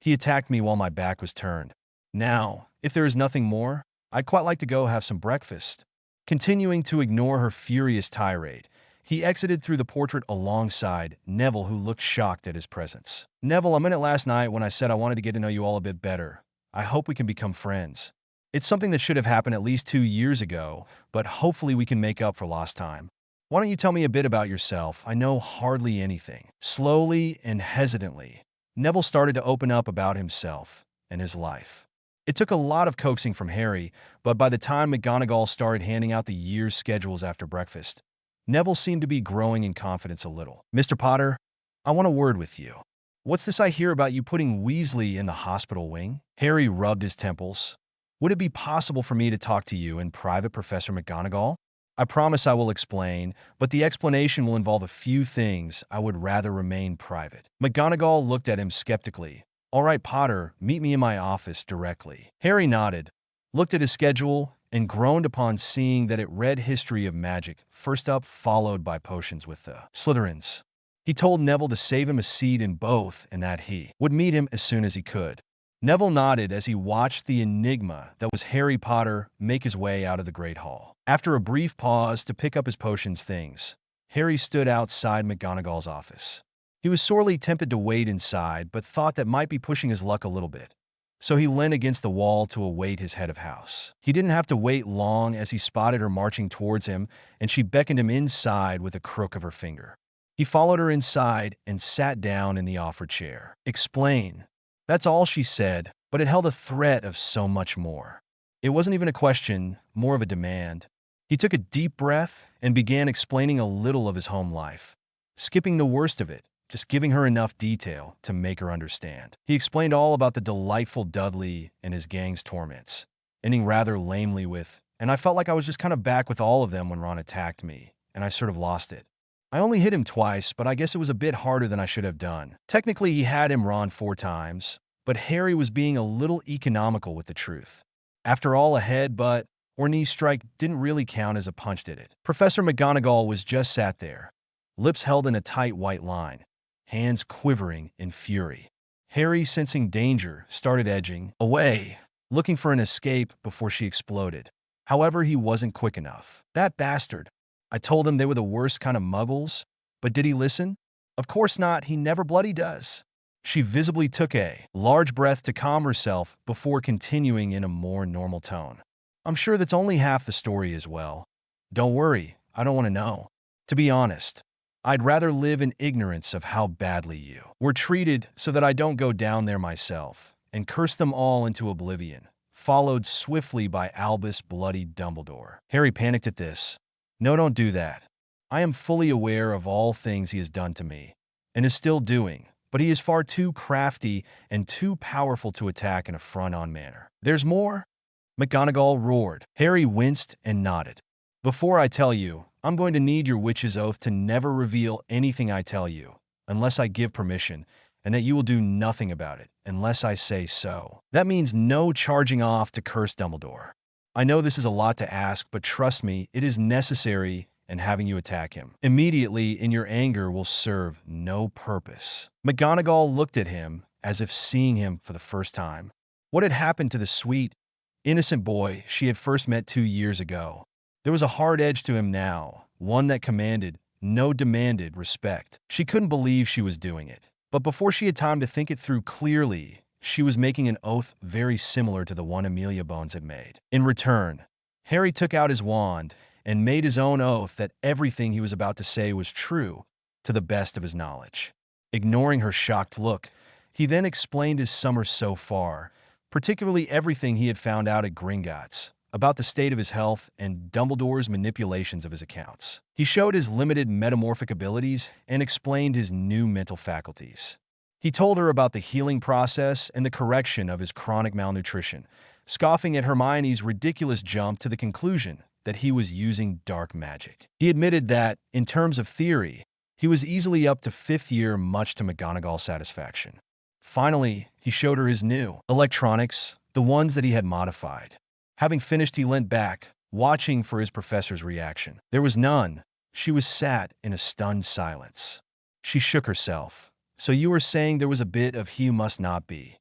S1: He attacked me while my back was turned. Now, if there is nothing more, I'd quite like to go have some breakfast." Continuing to ignore her furious tirade, he exited through the portrait alongside Neville, who looked shocked at his presence. "Neville, I meant it last night when I said I wanted to get to know you all a bit better. I hope we can become friends. It's something that should have happened at least 2 years ago, but hopefully we can make up for lost time. Why don't you tell me a bit about yourself? I know hardly anything." Slowly and hesitantly, Neville started to open up about himself and his life. It took a lot of coaxing from Harry, but by the time McGonagall started handing out the year's schedules after breakfast, Neville seemed to be growing in confidence a little. "Mr. Potter, I want a word with you. What's this I hear about you putting Weasley in the hospital wing?" Harry rubbed his temples. "Would it be possible for me to talk to you in private, Professor McGonagall? I promise I will explain, but the explanation will involve a few things I would rather remain private." McGonagall looked at him skeptically. "All right, Potter, meet me in my office directly." Harry nodded, looked at his schedule, and groaned upon seeing that it read history of magic, first up followed by potions with the Slytherins. He told Neville to save him a seat in both and that he would meet him as soon as he could. Neville nodded as he watched the enigma that was Harry Potter make his way out of the Great Hall. After a brief pause to pick up his potions things, Harry stood outside McGonagall's office. He was sorely tempted to wait inside, but thought that might be pushing his luck a little bit. So he leaned against the wall to await his head of house. He didn't have to wait long as he spotted her marching towards him, and she beckoned him inside with a crook of her finger. He followed her inside and sat down in the offered chair. "Explain." That's all she said, but it held a threat of so much more. It wasn't even a question, more of a demand. He took a deep breath and began explaining a little of his home life, skipping the worst of it, just giving her enough detail to make her understand. He explained all about the delightful Dudley and his gang's torments, ending rather lamely with, "And I felt like I was just kind of back with all of them when Ron attacked me, and I sort of lost it. I only hit him twice, but I guess it was a bit harder than I should have done." Technically, he had him Ron 4 times, but Harry was being a little economical with the truth. After all, a headbutt or knee strike didn't really count as a punch, did it? Professor McGonagall was just sat there, lips held in a tight white line, hands quivering in fury. Harry, sensing danger, started edging away, looking for an escape before she exploded. However, he wasn't quick enough. "That bastard. I told him they were the worst kind of muggles, but did he listen? Of course not, he never bloody does." She visibly took a large breath to calm herself before continuing in a more normal tone. "I'm sure that's only half the story as well. Don't worry, I don't want to know. To be honest, I'd rather live in ignorance of how badly you were treated so that I don't go down there myself and curse them all into oblivion," followed swiftly by Albus Bloody Dumbledore. Harry panicked at this. "No, don't do that. I am fully aware of all things he has done to me, and is still doing, but he is far too crafty and too powerful to attack in a front-on manner." "There's more?" McGonagall roared. Harry winced and nodded. "Before I tell you, I'm going to need your witch's oath to never reveal anything I tell you, unless I give permission, and that you will do nothing about it, unless I say so. That means no charging off to curse Dumbledore. I know this is a lot to ask, but trust me, it is necessary, and having you attack him immediately in your anger will serve no purpose." McGonagall looked at him as if seeing him for the first time. What had happened to the sweet, innocent boy she had first met 2 years ago? There was a hard edge to him now, one that commanded, no demanded, respect. She couldn't believe she was doing it. But before she had time to think it through clearly, she was making an oath very similar to the one Amelia Bones had made. In return, Harry took out his wand and made his own oath that everything he was about to say was true, to the best of his knowledge. Ignoring her shocked look, he then explained his summer so far, particularly everything he had found out at Gringotts, about the state of his health and Dumbledore's manipulations of his accounts. He showed his limited metamorphic abilities and explained his new mental faculties. He told her about the healing process and the correction of his chronic malnutrition, scoffing at Hermione's ridiculous jump to the conclusion that he was using dark magic. He admitted that, in terms of theory, he was easily up to 5th year, much to McGonagall's satisfaction. Finally, he showed her his new electronics, the ones that he had modified. Having finished, he leant back, watching for his professor's reaction. There was none. She was sat in a stunned silence. She shook herself. "So you were saying there was a bit of he who must not be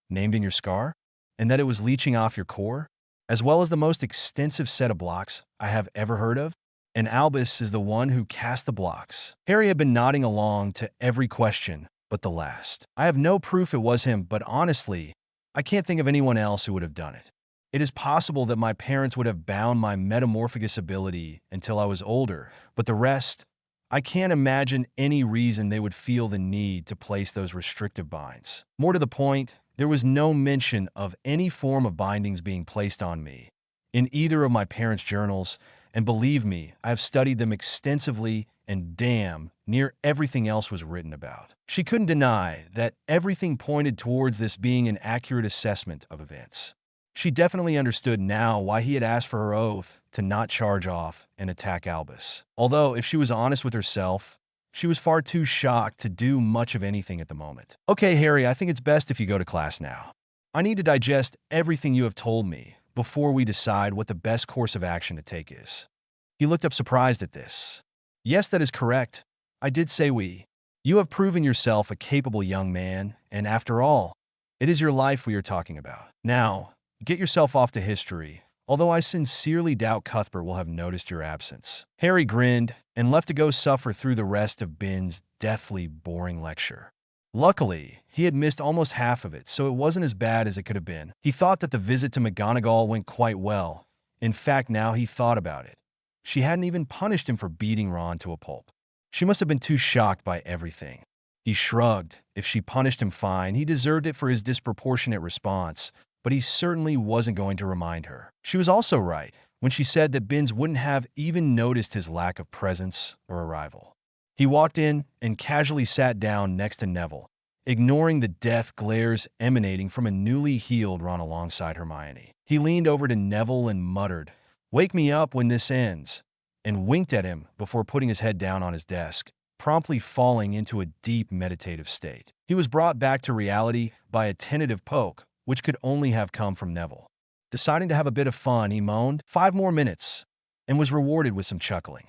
S1: named in your scar? And that it was leaching off your core? As well as the most extensive set of blocks I have ever heard of? And Albus is the one who cast the blocks." Harry had been nodding along to every question but the last. "I have no proof it was him, but honestly, I can't think of anyone else who would have done it. It is possible that my parents would have bound my metamorphogus ability until I was older, but the rest, I can't imagine any reason they would feel the need to place those restrictive binds. More to the point, there was no mention of any form of bindings being placed on me in either of my parents' journals, and believe me, I have studied them extensively, and damn, near everything else was written about." She couldn't deny that everything pointed towards this being an accurate assessment of events. She definitely understood now why he had asked for her oath to not charge off and attack Albus. Although, if she was honest with herself, she was far too shocked to do much of anything at the moment. "Okay, Harry, I think it's best if you go to class now. I need to digest everything you have told me before we decide what the best course of action to take is." He looked up surprised at this. "Yes, that is correct. I did say we. You have proven yourself a capable young man, and after all, it is your life we are talking about. Now, get yourself off to history, although I sincerely doubt Cuthbert will have noticed your absence." Harry grinned and left to go suffer through the rest of Bin's deathly boring lecture. Luckily, he had missed almost half of it, so it wasn't as bad as it could have been. He thought that the visit to McGonagall went quite well. In fact, now he thought about it, she hadn't even punished him for beating Ron to a pulp. She must have been too shocked by everything. He shrugged. If she punished him, fine. He deserved it for his disproportionate response, but he certainly wasn't going to remind her. She was also right when she said that Binns wouldn't have even noticed his lack of presence or arrival. He walked in and casually sat down next to Neville, ignoring the death glares emanating from a newly healed Ron alongside Hermione. He leaned over to Neville and muttered, "Wake me up when this ends," and winked at him before putting his head down on his desk, promptly falling into a deep meditative state. He was brought back to reality by a tentative poke, which could only have come from Neville. Deciding to have a bit of fun, he moaned, "5 more minutes," and was rewarded with some chuckling.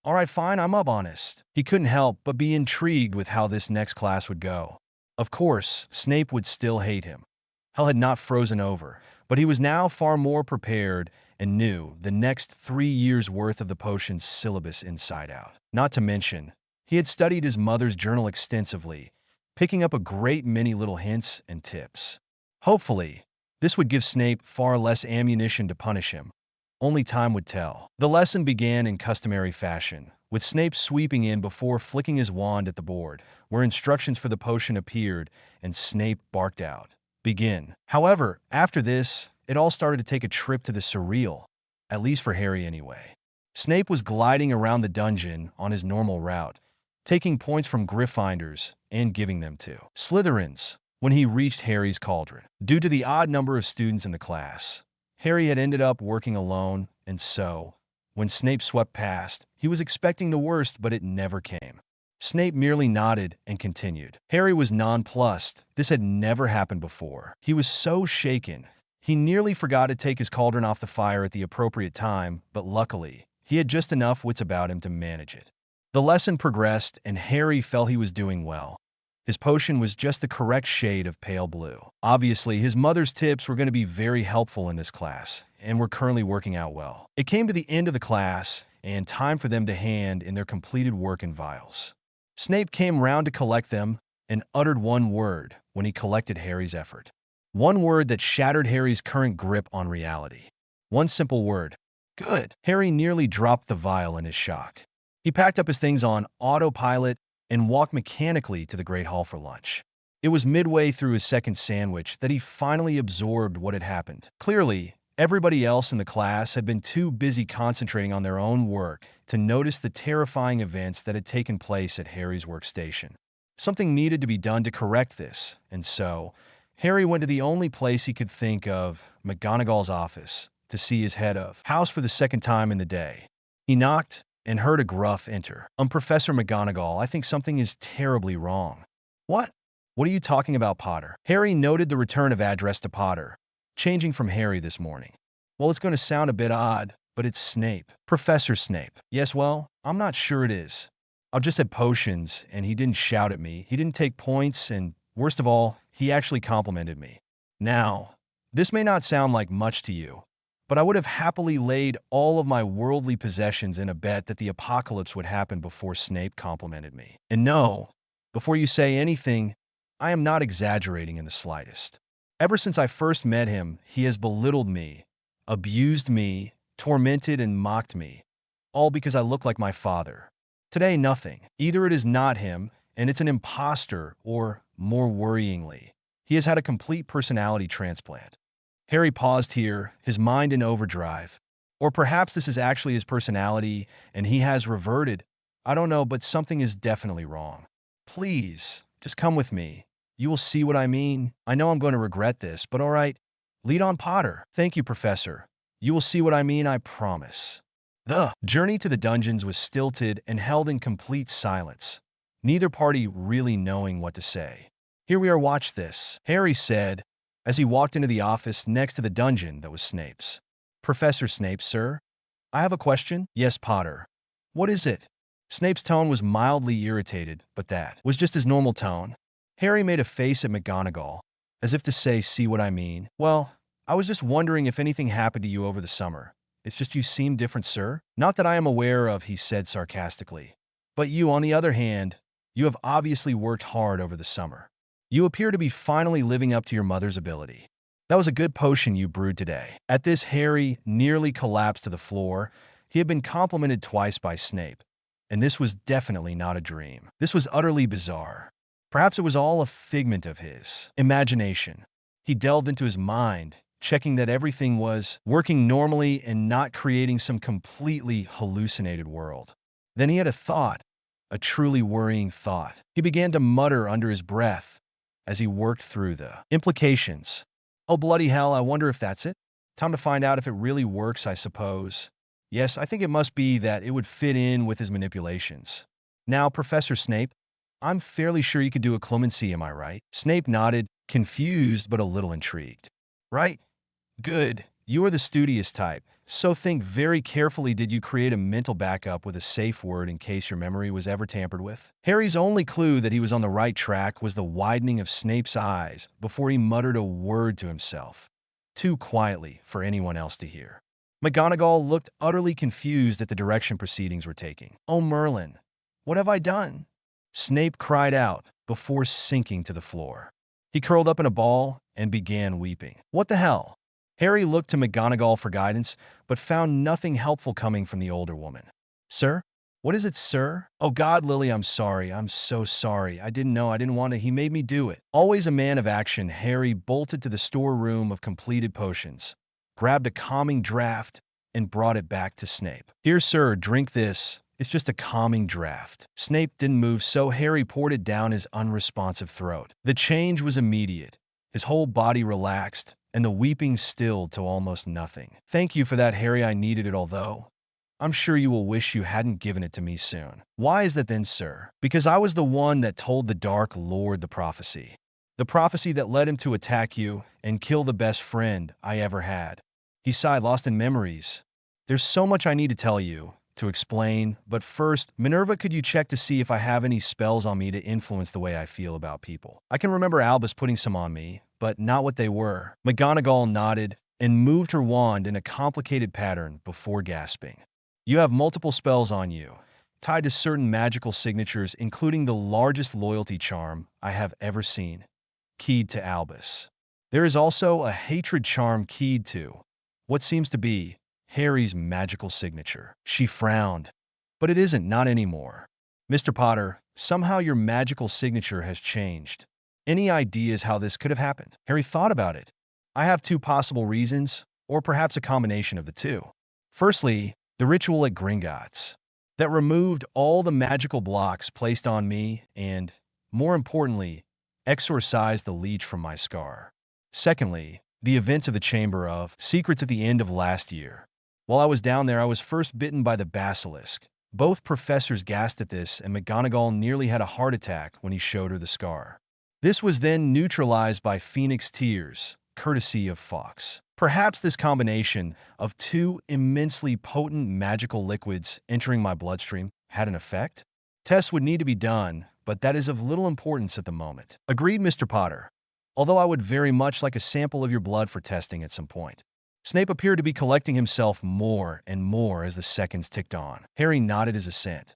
S1: "All right, fine, I'm up, honest." He couldn't help but be intrigued with how this next class would go. Of course, Snape would still hate him. Hell had not frozen over, but he was now far more prepared and knew the next 3 years' worth of the potion's syllabus inside out. Not to mention, he had studied his mother's journal extensively, picking up a great many little hints and tips. Hopefully, this would give Snape far less ammunition to punish him. Only time would tell. The lesson began in customary fashion, with Snape sweeping in before flicking his wand at the board, where instructions for the potion appeared, and Snape barked out, "Begin." However, after this, it all started to take a trip to the surreal, at least for Harry anyway. Snape was gliding around the dungeon on his normal route, taking points from Gryffindors and giving them to Slytherins when he reached Harry's cauldron. Due to the odd number of students in the class, Harry had ended up working alone, and so, when Snape swept past, he was expecting the worst, but it never came. Snape merely nodded and continued. Harry was nonplussed. This had never happened before. He was so shaken, he nearly forgot to take his cauldron off the fire at the appropriate time, but luckily, he had just enough wits about him to manage it. The lesson progressed, and Harry felt he was doing well. His potion was just the correct shade of pale blue. Obviously, his mother's tips were going to be very helpful in this class, and were currently working out well. It came to the end of the class, and time for them to hand in their completed work in vials. Snape came round to collect them, and uttered one word when he collected Harry's effort. One word that shattered Harry's current grip on reality. One simple word. Good. Harry nearly dropped the vial in his shock. He packed up his things on autopilot and walked mechanically to the Great Hall for lunch. It was midway through his second sandwich that he finally absorbed what had happened. Clearly, everybody else in the class had been too busy concentrating on their own work to notice the terrifying events that had taken place at Harry's workstation. Something needed to be done to correct this, and so, Harry went to the only place he could think of, McGonagall's office, to see his head of house for the second time in the day. He knocked and heard a gruff enter. Professor McGonagall, I think something is terribly wrong." "What? What are you talking about, Potter?" Harry noted the return of address to Potter, changing from Harry this morning. "Well, it's going to sound a bit odd, but it's Snape. Professor Snape." "Yes, well, I'm not sure it is. I just had potions, and he didn't shout at me. He didn't take points, and worst of all, he actually complimented me. Now, this may not sound like much to you, but I would have happily laid all of my worldly possessions in a bet that the apocalypse would happen before Snape complimented me. And no, before you say anything, I am not exaggerating in the slightest. Ever since I first met him, he has belittled me, abused me, tormented and mocked me, all because I look like my father. Today, nothing. Either it is not him, and it's an imposter, or, more worryingly, he has had a complete personality transplant." Harry paused here, his mind in overdrive. Or perhaps this is actually his personality, and he has reverted. I don't know, but something is definitely wrong. "Please, just come with me. You will see what I mean. I know I'm going to regret this, but all right. Lead on, Potter." "Thank you, Professor. You will see what I mean, I promise." The journey to the dungeons was stilted and held in complete silence, neither party really knowing what to say. "Here we are, watch this," Harry said, as he walked into the office next to the dungeon that was Snape's. "Professor Snape, sir? I have a question." "Yes, Potter." "What is it?" Snape's tone was mildly irritated, but that was just his normal tone. Harry made a face at McGonagall, as if to say, "See what I mean?" "Well, I was just wondering if anything happened to you over the summer. It's just you seem different, sir." "Not that I am aware of," he said sarcastically. "But you, on the other hand, you have obviously worked hard over the summer. You appear to be finally living up to your mother's ability. That was a good potion you brewed today." At this, Harry nearly collapsed to the floor. He had been complimented twice by Snape, and this was definitely not a dream. This was utterly bizarre. Perhaps it was all a figment of his imagination. He delved into his mind, checking that everything was working normally and not creating some completely hallucinated world. Then he had a thought, a truly worrying thought. He began to mutter under his breath as he worked through the implications. Oh, bloody hell, I wonder if that's it? Time to find out if it really works, I suppose. Yes, I think it must be that it would fit in with his manipulations. Now, Professor Snape, I'm fairly sure you could do a clemency, am I right? Snape nodded, confused but a little intrigued. Right? Good. You are the studious type, so think very carefully. Did you create a mental backup with a safe word in case your memory was ever tampered with? Harry's only clue that he was on the right track was the widening of Snape's eyes before he muttered a word to himself, too quietly for anyone else to hear. McGonagall looked utterly confused at the direction proceedings were taking. Oh, Merlin, what have I done? Snape cried out before sinking to the floor. He curled up in a ball and began weeping. What the hell? Harry looked to McGonagall for guidance, but found nothing helpful coming from the older woman. Sir? What is it, sir? Oh God, Lily, I'm sorry. I'm so sorry. I didn't know. I didn't want to. He made me do it. Always a man of action, Harry bolted to the storeroom of completed potions, grabbed a calming draught, and brought it back to Snape. Here, sir, drink this. It's just a calming draught. Snape didn't move, so Harry poured it down his unresponsive throat. The change was immediate. His whole body relaxed, and the weeping stilled to almost nothing. Thank you for that, Harry. I needed it, although I'm sure you will wish you hadn't given it to me soon. Why is that then, sir? Because I was the one that told the Dark Lord the prophecy. The prophecy that led him to attack you and kill the best friend I ever had. He sighed, lost in memories. There's so much I need to tell you, to explain, but first, Minerva, could you check to see if I have any spells on me to influence the way I feel about people? I can remember Albus putting some on me, but not what they were. McGonagall nodded and moved her wand in a complicated pattern before gasping. You have multiple spells on you, tied to certain magical signatures, including the largest loyalty charm I have ever seen, keyed to Albus. There is also a hatred charm keyed to what seems to be Harry's magical signature. She frowned. But it isn't, not anymore. Mr. Potter, somehow your magical signature has changed. Any ideas how this could have happened? Harry thought about it. I have two possible reasons, or perhaps a combination of the two. Firstly, the ritual at Gringotts that removed all the magical blocks placed on me and, more importantly, exorcised the leech from my scar. Secondly, the events of the Chamber of Secrets at the end of last year. While I was down there, I was first bitten by the basilisk. Both professors gasped at this, and McGonagall nearly had a heart attack when he showed her the scar. This was then neutralized by Phoenix tears, courtesy of Fawkes. Perhaps this combination of two immensely potent magical liquids entering my bloodstream had an effect? Tests would need to be done, but that is of little importance at the moment. Agreed, Mr. Potter. Although I would very much like a sample of your blood for testing at some point. Snape appeared to be collecting himself more and more as the seconds ticked on. Harry nodded his assent.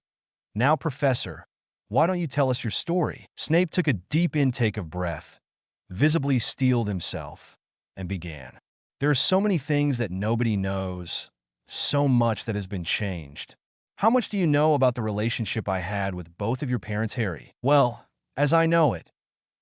S1: Now, Professor, why don't you tell us your story? Snape took a deep intake of breath, visibly steeled himself, and began. There are so many things that nobody knows, so much that has been changed. How much do you know about the relationship I had with both of your parents, Harry? Well, as I know it,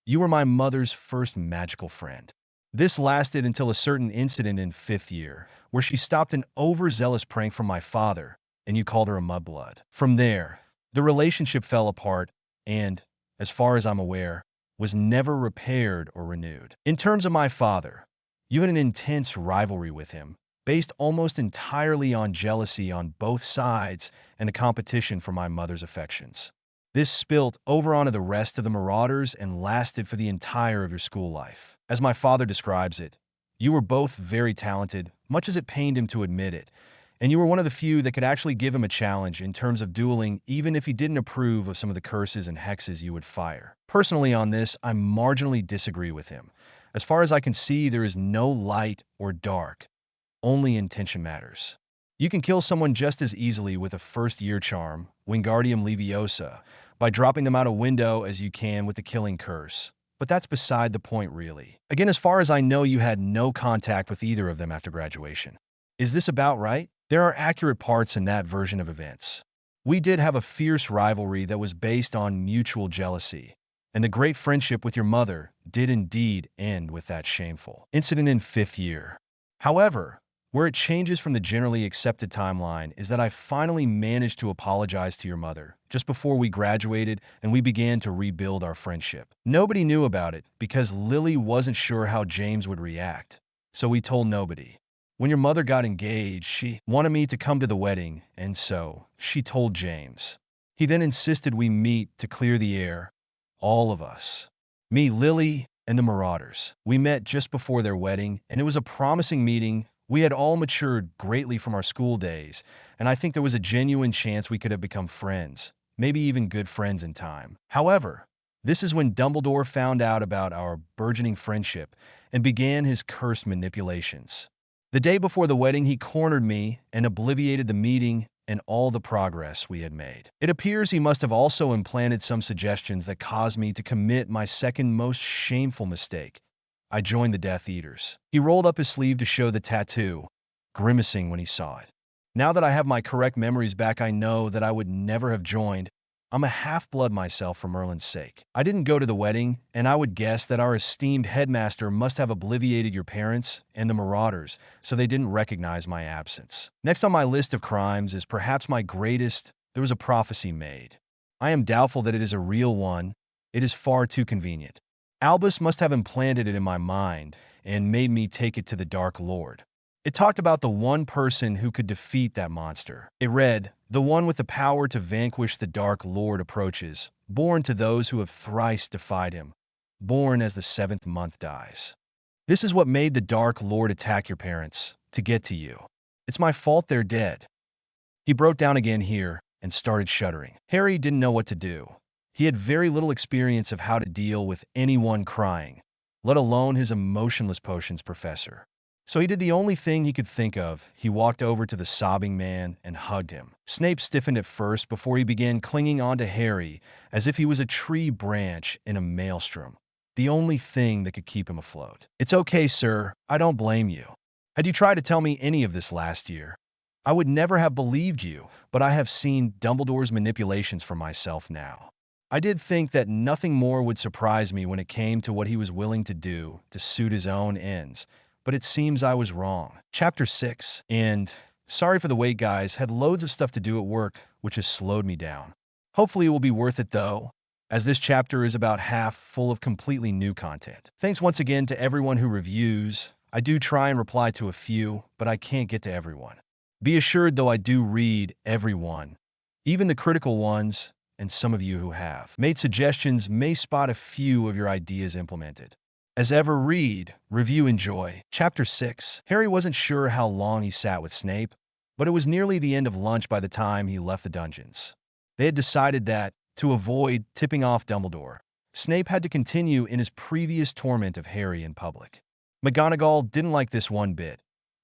S1: you were my mother's first magical friend. This lasted until a certain incident in 5th year, where she stopped an overzealous prank from my father, and you called her a mudblood. From there, the relationship fell apart and, as far as I'm aware, was never repaired or renewed. In terms of my father, you had an intense rivalry with him, based almost entirely on jealousy on both sides and a competition for my mother's affections. This spilt over onto the rest of the Marauders and lasted for the entire of your school life. As my father describes it, you were both very talented, much as it pained him to admit it, and you were one of the few that could actually give him a challenge in terms of dueling, even if he didn't approve of some of the curses and hexes you would fire. Personally on this, I marginally disagree with him. As far as I can see, there is no light or dark. Only intention matters. You can kill someone just as easily with a first-year charm, Wingardium Leviosa, by dropping them out a window as you can with the killing curse. But that's beside the point, really. Again, as far as I know, you had no contact with either of them after graduation. Is this about right? There are accurate parts in that version of events. We did have a fierce rivalry that was based on mutual jealousy, and the great friendship with your mother did indeed end with that shameful incident in 5th year. However, Where it changes from the generally accepted timeline is that I finally managed to apologize to your mother just before we graduated and we began to rebuild our friendship. Nobody knew about it because Lily wasn't sure how James would react, so we told nobody. When your mother got engaged, she wanted me to come to the wedding, and so she told James. He then insisted we meet to clear the air, all of us. Me, Lily, and the Marauders. We met just before their wedding, and it was a promising meeting. We had all matured greatly from our school days, and I think there was a genuine chance we could have become friends, maybe even good friends in time. However, this is when Dumbledore found out about our burgeoning friendship and began his cursed manipulations. The day before the wedding, he cornered me and obliviated the meeting and all the progress we had made. It appears he must have also implanted some suggestions that caused me to commit my second most shameful mistake. I joined the Death Eaters. He rolled up his sleeve to show the tattoo, grimacing when he saw it. Now that I have my correct memories back, I know that I would never have joined. I'm a half-blood myself for Merlin's sake. I didn't go to the wedding, and I would guess that our esteemed headmaster must have obliviated your parents and the Marauders, so they didn't recognize my absence. Next on my list of crimes is perhaps my greatest. There was a prophecy made. I am doubtful that it is a real one. It is far too convenient. Albus must have implanted it in my mind and made me take it to the Dark Lord. It talked about the one person who could defeat that monster. It read, "The one with the power to vanquish the Dark Lord approaches, born to those who have thrice defied him, born as the 7th month dies." This is what made the Dark Lord attack your parents, to get to you. It's my fault they're dead. He broke down again here and started shuddering. Harry didn't know what to do. He had very little experience of how to deal with anyone crying, let alone his emotionless potions professor. So he did the only thing he could think of. He walked over to the sobbing man and hugged him. Snape stiffened at first before he began clinging onto Harry as if he was a tree branch in a maelstrom, the only thing that could keep him afloat. "It's okay, sir. I don't blame you. Had you tried to tell me any of this last year, I would never have believed you, but I have seen Dumbledore's manipulations for myself now. I did think that nothing more would surprise me when it came to what he was willing to do to suit his own ends, but it seems I was wrong." Chapter 6. And, sorry for the wait, guys, had loads of stuff to do at work, which has slowed me down. Hopefully it will be worth it though, as this chapter is about half full of completely new content. Thanks once again to everyone who reviews. I do try and reply to a few, but I can't get to everyone. Be assured though, I do read everyone, even the critical ones, and some of you who have made suggestions may spot a few of your ideas implemented. As ever, read, review, enjoy. Chapter 6. Harry wasn't sure how long he sat with Snape, but it was nearly the end of lunch by the time he left the dungeons. They had decided that, to avoid tipping off Dumbledore, Snape had to continue in his previous torment of Harry in public. McGonagall didn't like this one bit,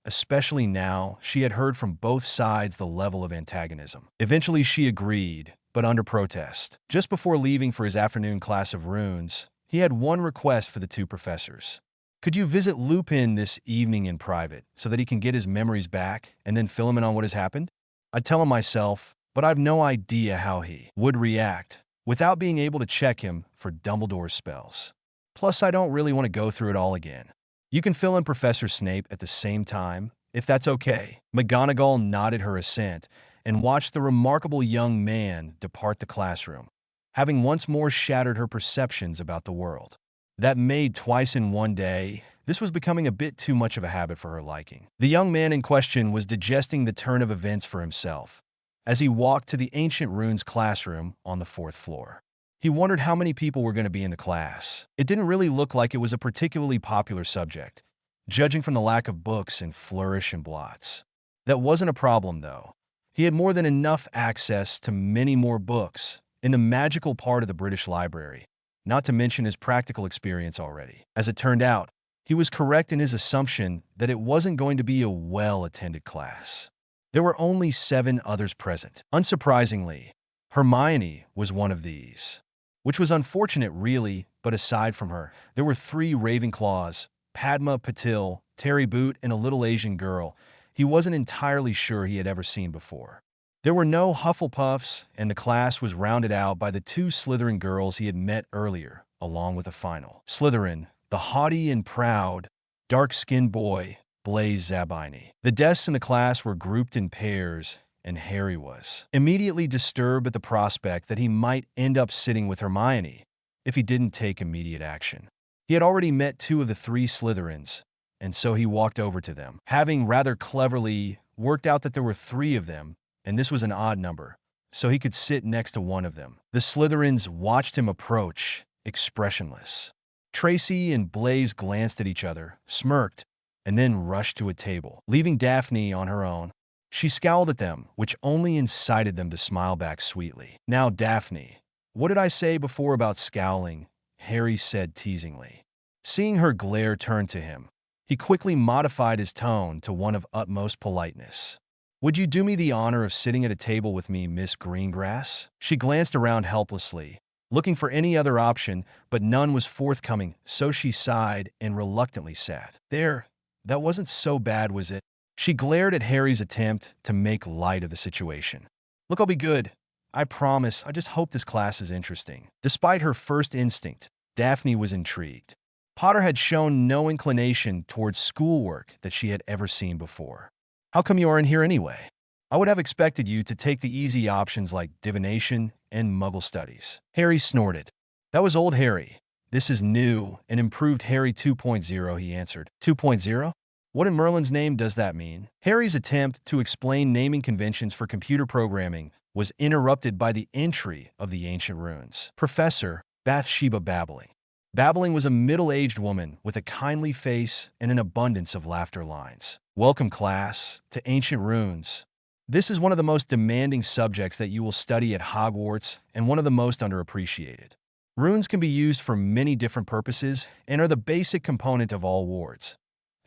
S1: especially now she had heard from both sides the level of antagonism. Eventually she agreed, but under protest. Just before leaving for his afternoon class of runes, he had one request for the two professors. Could you visit Lupin this evening in private so that he can get his memories back and then fill him in on what has happened? I'd tell him myself, but I've no idea how he would react without being able to check him for Dumbledore's spells. Plus, I don't really want to go through it all again. You can fill in Professor Snape at the same time, if that's okay. McGonagall nodded her assent and watched the remarkable young man depart the classroom, having once more shattered her perceptions about the world. That made twice in one day, this was becoming a bit too much of a habit for her liking. The young man in question was digesting the turn of events for himself as he walked to the Ancient Runes classroom on the 4th floor. He wondered how many people were going to be in the class. It didn't really look like it was a particularly popular subject, judging from the lack of books and flourish and blots. That wasn't a problem, though. He had more than enough access to many more books in the magical part of the British Library, not to mention his practical experience already. As it turned out, he was correct in his assumption that it wasn't going to be a well-attended class. There were only 7 others present. Unsurprisingly, Hermione was one of these, which was unfortunate really, but aside from her, there were 3 Ravenclaws, Padma Patil, Terry Boot, and a little Asian girl he wasn't entirely sure he had ever seen before. There were no Hufflepuffs, and the class was rounded out by the 2 Slytherin girls he had met earlier, along with a final. Slytherin, the haughty and proud, dark-skinned boy, Blaise Zabini. The desks in the class were grouped in pairs, and Harry was immediately disturbed at the prospect that he might end up sitting with Hermione if he didn't take immediate action. He had already met two of the three Slytherins, and so he walked over to them, having rather cleverly worked out that there were three of them, and this was an odd number, so he could sit next to one of them. The Slytherins watched him approach, expressionless. Tracy and Blaise glanced at each other, smirked, and then rushed to a table, leaving Daphne on her own. She scowled at them, which only incited them to smile back sweetly. "Now, Daphne, what did I say before about scowling?" Harry said teasingly. Seeing her glare turn to him, he quickly modified his tone to one of utmost politeness. "Would you do me the honor of sitting at a table with me, Miss Greengrass?" She glanced around helplessly, looking for any other option, but none was forthcoming, so she sighed and reluctantly sat. "There, that wasn't so bad, was it?" She glared at Harry's attempt to make light of the situation. "Look, I'll be good. I promise. I just hope this class is interesting." Despite her first instinct, Daphne was intrigued. Potter had shown no inclination towards schoolwork that she had ever seen before. "How come you aren't here anyway? I would have expected you to take the easy options like divination and Muggle studies." Harry snorted. That was old Harry. "This is new and improved Harry 2.0, he answered. 2.0? What in Merlin's name does that mean? Harry's attempt to explain naming conventions for computer programming was interrupted by the entry of the ancient runes. Professor Bathsheba Babbling. Babbling was a middle-aged woman with a kindly face and an abundance of laughter lines. "Welcome, class, to ancient runes. This is one of the most demanding subjects that you will study at Hogwarts and one of the most underappreciated. Runes can be used for many different purposes and are the basic component of all wards,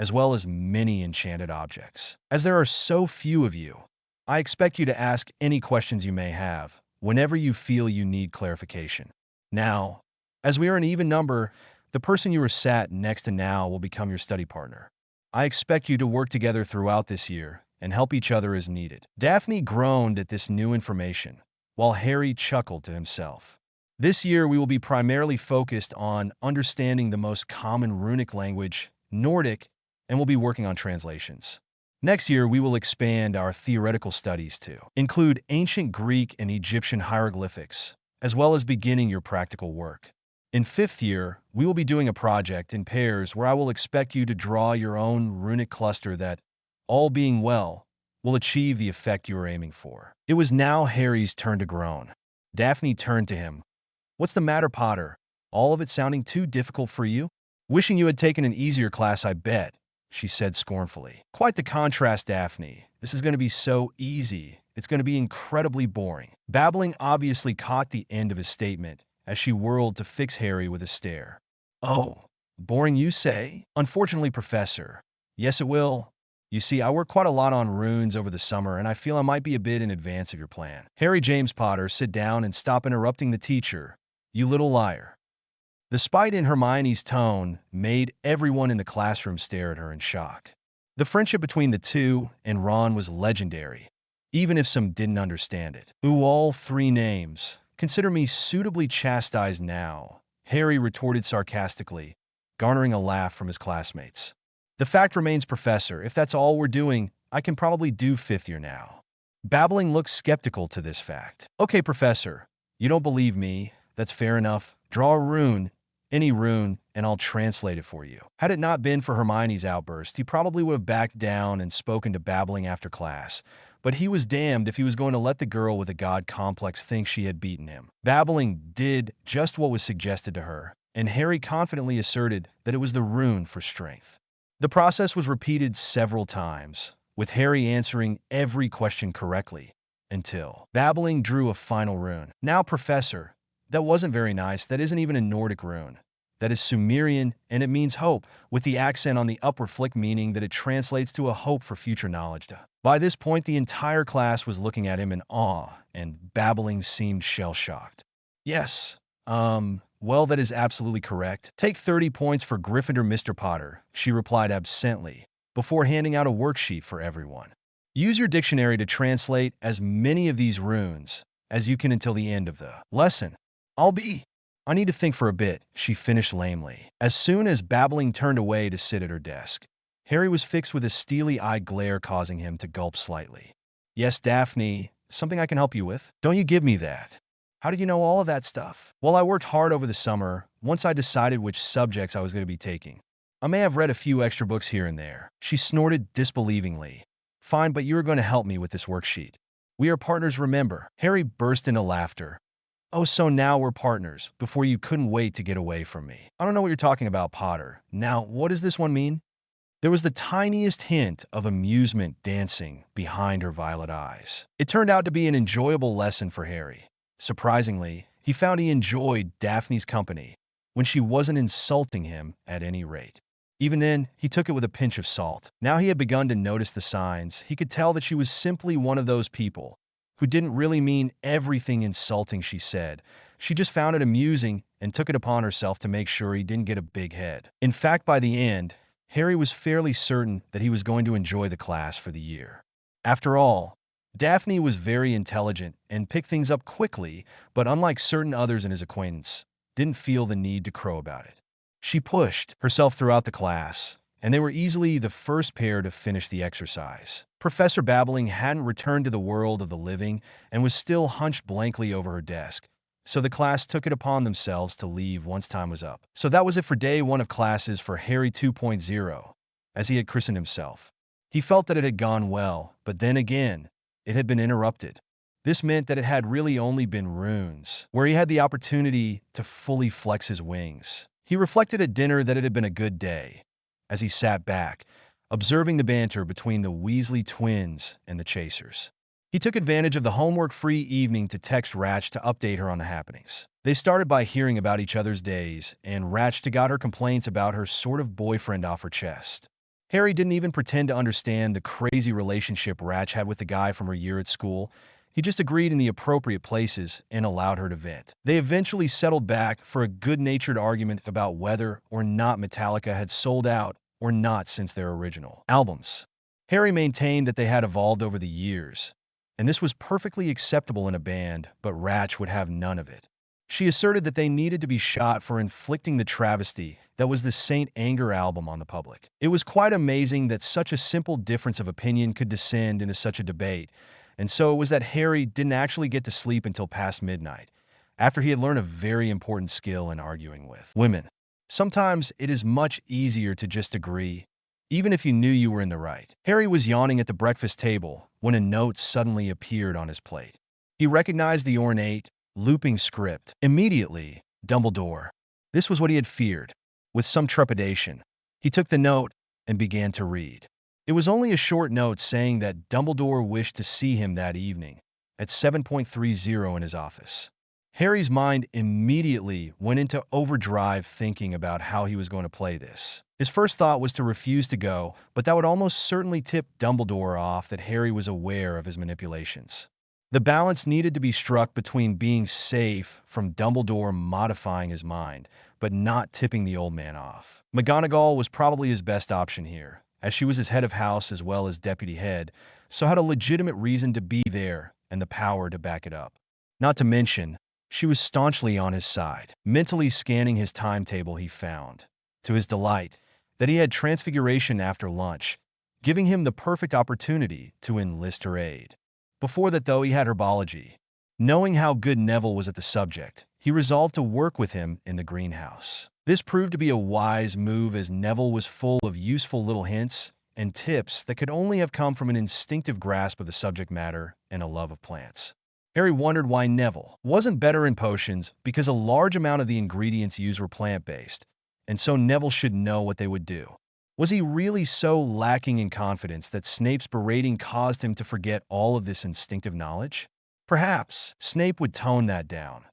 S1: as well as many enchanted objects. As there are so few of you, I expect you to ask any questions you may have whenever you feel you need clarification. Now, as we are an even number, the person you are sat next to now will become your study partner. I expect you to work together throughout this year and help each other as needed." Daphne groaned at this new information, while Harry chuckled to himself. "This year we will be primarily focused on understanding the most common runic language, Nordic, and we'll be working on translations. Next year we will expand our theoretical studies to include ancient Greek and Egyptian hieroglyphics, as well as beginning your practical work. In fifth year, we will be doing a project in pairs where I will expect you to draw your own runic cluster that, all being well, will achieve the effect you are aiming for." It was now Harry's turn to groan. Daphne turned to him. "What's the matter, Potter? All of it sounding too difficult for you?" "Wishing you had taken an easier class, I bet," she said scornfully. "Quite the contrast, Daphne. This is going to be so easy. It's going to be incredibly boring." Babbling obviously caught the end of his statement as she whirled to fix Harry with a stare. "Oh, boring you say?" "Unfortunately, Professor. Yes, it will. You see, I worked quite a lot on runes over the summer, and I feel I might be a bit in advance of your plan." "Harry James Potter, sit down and stop interrupting the teacher. You little liar." The spite in Hermione's tone made everyone in the classroom stare at her in shock. The friendship between the two and Ron was legendary, even if some didn't understand it. "Ooh, all three names. Consider me suitably chastised now," Harry retorted sarcastically, garnering a laugh from his classmates. "The fact remains, Professor, if that's all we're doing, I can probably do fifth year now." Babbling looked skeptical to this fact. "Okay, Professor, you don't believe me. That's fair enough. Draw a rune, any rune, and I'll translate it for you." Had it not been for Hermione's outburst, he probably would have backed down and spoken to Babbling after class, but he was damned if he was going to let the girl with a god complex think she had beaten him. Babbling did just what was suggested to her, and Harry confidently asserted that it was the rune for strength. The process was repeated several times, with Harry answering every question correctly, until Babbling drew a final rune. "Now, Professor, that wasn't very nice. That isn't even a Nordic rune. That is Sumerian, and it means hope, with the accent on the upper flick, meaning that it translates to a hope for future knowledge." By this point, the entire class was looking at him in awe, and Babbling seemed shell-shocked. "Yes, well, that is absolutely correct. Take 30 points for Gryffindor, Mr. Potter," she replied absently, before handing out a worksheet for everyone. "Use your dictionary to translate as many of these runes as you can until the end of the lesson. I need to think for a bit," she finished lamely. As soon as Babbling turned away to sit at her desk, Harry was fixed with a steely-eyed glare causing him to gulp slightly. Yes, Daphne, something I can help you with? Don't you give me that. How did you know all of that stuff? Well, I worked hard over the summer, once I decided which subjects I was going to be taking. I may have read a few extra books here and there. She snorted disbelievingly. Fine, but you are going to help me with this worksheet. We are partners, remember? Harry burst into laughter. Oh, so now we're partners, before you couldn't wait to get away from me. I don't know what you're talking about, Potter. Now, what does this one mean? There was the tiniest hint of amusement dancing behind her violet eyes. It turned out to be an enjoyable lesson for Harry. Surprisingly, he found he enjoyed Daphne's company when she wasn't insulting him at any rate. Even then, he took it with a pinch of salt. Now he had begun to notice the signs. He could tell that she was simply one of those people who didn't really mean everything insulting she said. She just found it amusing and took it upon herself to make sure he didn't get a big head. In fact, by the end, Harry was fairly certain that he was going to enjoy the class for the year. After all, Daphne was very intelligent and picked things up quickly, but unlike certain others in his acquaintance, didn't feel the need to crow about it. She pushed herself throughout the class, and they were easily the first pair to finish the exercise. Professor Babbling hadn't returned to the world of the living and was still hunched blankly over her desk, so the class took it upon themselves to leave once time was up. So that was it for day one of classes for Harry 2.0, as he had christened himself. He felt that it had gone well, but then again, it had been interrupted. This meant that it had really only been runes, where he had the opportunity to fully flex his wings. He reflected at dinner that it had been a good day, as he sat back, observing the banter between the Weasley twins and the Chasers. He took advantage of the homework-free evening to text Ratch to update her on the happenings. They started by hearing about each other's days, and Ratch got her complaints about her sort of boyfriend off her chest. Harry didn't even pretend to understand the crazy relationship Ratch had with the guy from her year at school. He just agreed in the appropriate places and allowed her to vent. They eventually settled back for a good-natured argument about whether or not Metallica had sold out or not since their original albums. Harry maintained that they had evolved over the years, and this was perfectly acceptable in a band, but Ratch would have none of it. She asserted that they needed to be shot for inflicting the travesty that was the Saint Anger album on the public. It was quite amazing that such a simple difference of opinion could descend into such a debate, and so it was that Harry didn't actually get to sleep until past midnight, after he had learned a very important skill in arguing with women. Sometimes it is much easier to just agree, even if you knew you were in the right. Harry was yawning at the breakfast table when a note suddenly appeared on his plate. He recognized the ornate, looping script. Immediately, Dumbledore. This was what he had feared. With some trepidation, he took the note and began to read. It was only a short note saying that Dumbledore wished to see him that evening at 7:30 in his office. Harry's mind immediately went into overdrive thinking about how he was going to play this. His first thought was to refuse to go, but that would almost certainly tip Dumbledore off that Harry was aware of his manipulations. The balance needed to be struck between being safe from Dumbledore modifying his mind, but not tipping the old man off. McGonagall was probably his best option here, as she was his head of house as well as deputy head, so had a legitimate reason to be there and the power to back it up. Not to mention, she was staunchly on his side. Mentally scanning his timetable, he found, to his delight, that he had Transfiguration after lunch, giving him the perfect opportunity to enlist her aid. Before that, though, he had herbology. Knowing how good Neville was at the subject, he resolved to work with him in the greenhouse. This proved to be a wise move, as Neville was full of useful little hints and tips that could only have come from an instinctive grasp of the subject matter and a love of plants. Harry wondered why Neville wasn't better in potions, because a large amount of the ingredients used were plant-based, and so Neville should know what they would do. Was he really so lacking in confidence that Snape's berating caused him to forget all of this instinctive knowledge? Perhaps Snape would tone that down.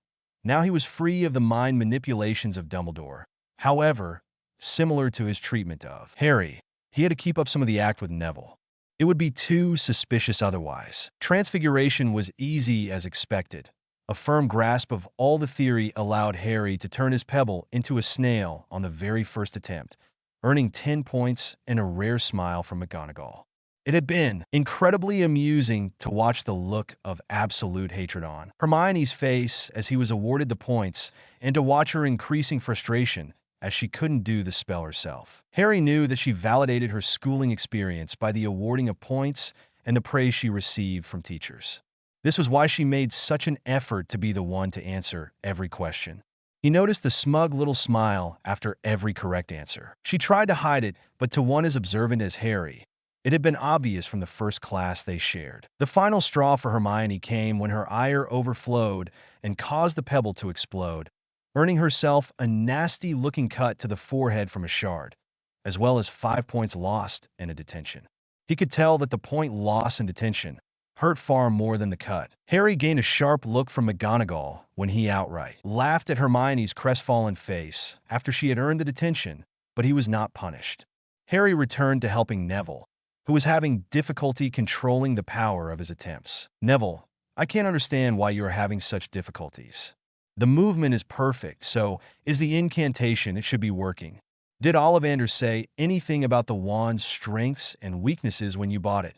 S1: Now he was free of the mind manipulations of Dumbledore. However, similar to his treatment of Harry, he had to keep up some of the act with Neville. It would be too suspicious otherwise. Transfiguration was easy as expected. A firm grasp of all the theory allowed Harry to turn his pebble into a snail on the very first attempt, earning 10 points and a rare smile from McGonagall. It had been incredibly amusing to watch the look of absolute hatred on Hermione's face as he was awarded the points, and to watch her increasing frustration as she couldn't do the spell herself. Harry knew that she validated her schooling experience by the awarding of points and the praise she received from teachers. This was why she made such an effort to be the one to answer every question. He noticed the smug little smile after every correct answer. She tried to hide it, but to one as observant as Harry, it had been obvious from the first class they shared. The final straw for Hermione came when her ire overflowed and caused the pebble to explode, earning herself a nasty-looking cut to the forehead from a shard, as well as 5 points lost and a detention. He could tell that the point loss and detention hurt far more than the cut. Harry gained a sharp look from McGonagall when he outright laughed at Hermione's crestfallen face after she had earned the detention, but he was not punished. Harry returned to helping Neville, who was having difficulty controlling the power of his attempts. "Neville, I can't understand why you are having such difficulties. The movement is perfect, so is the incantation. It should be working. Did Ollivander say anything about the wand's strengths and weaknesses when you bought it?"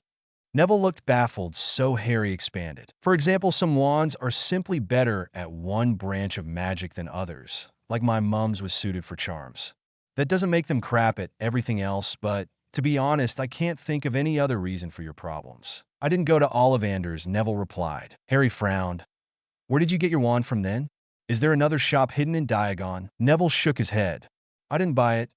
S1: Neville looked baffled, so Harry expanded. "For example, some wands are simply better at one branch of magic than others, like my mum's was suited for charms. That doesn't make them crap at everything else, but to be honest, I can't think of any other reason for your problems." "I didn't go to Ollivander's," Neville replied. Harry frowned. "Where did you get your wand from then? Is there another shop hidden in Diagon?" Neville shook his head. "I didn't buy it.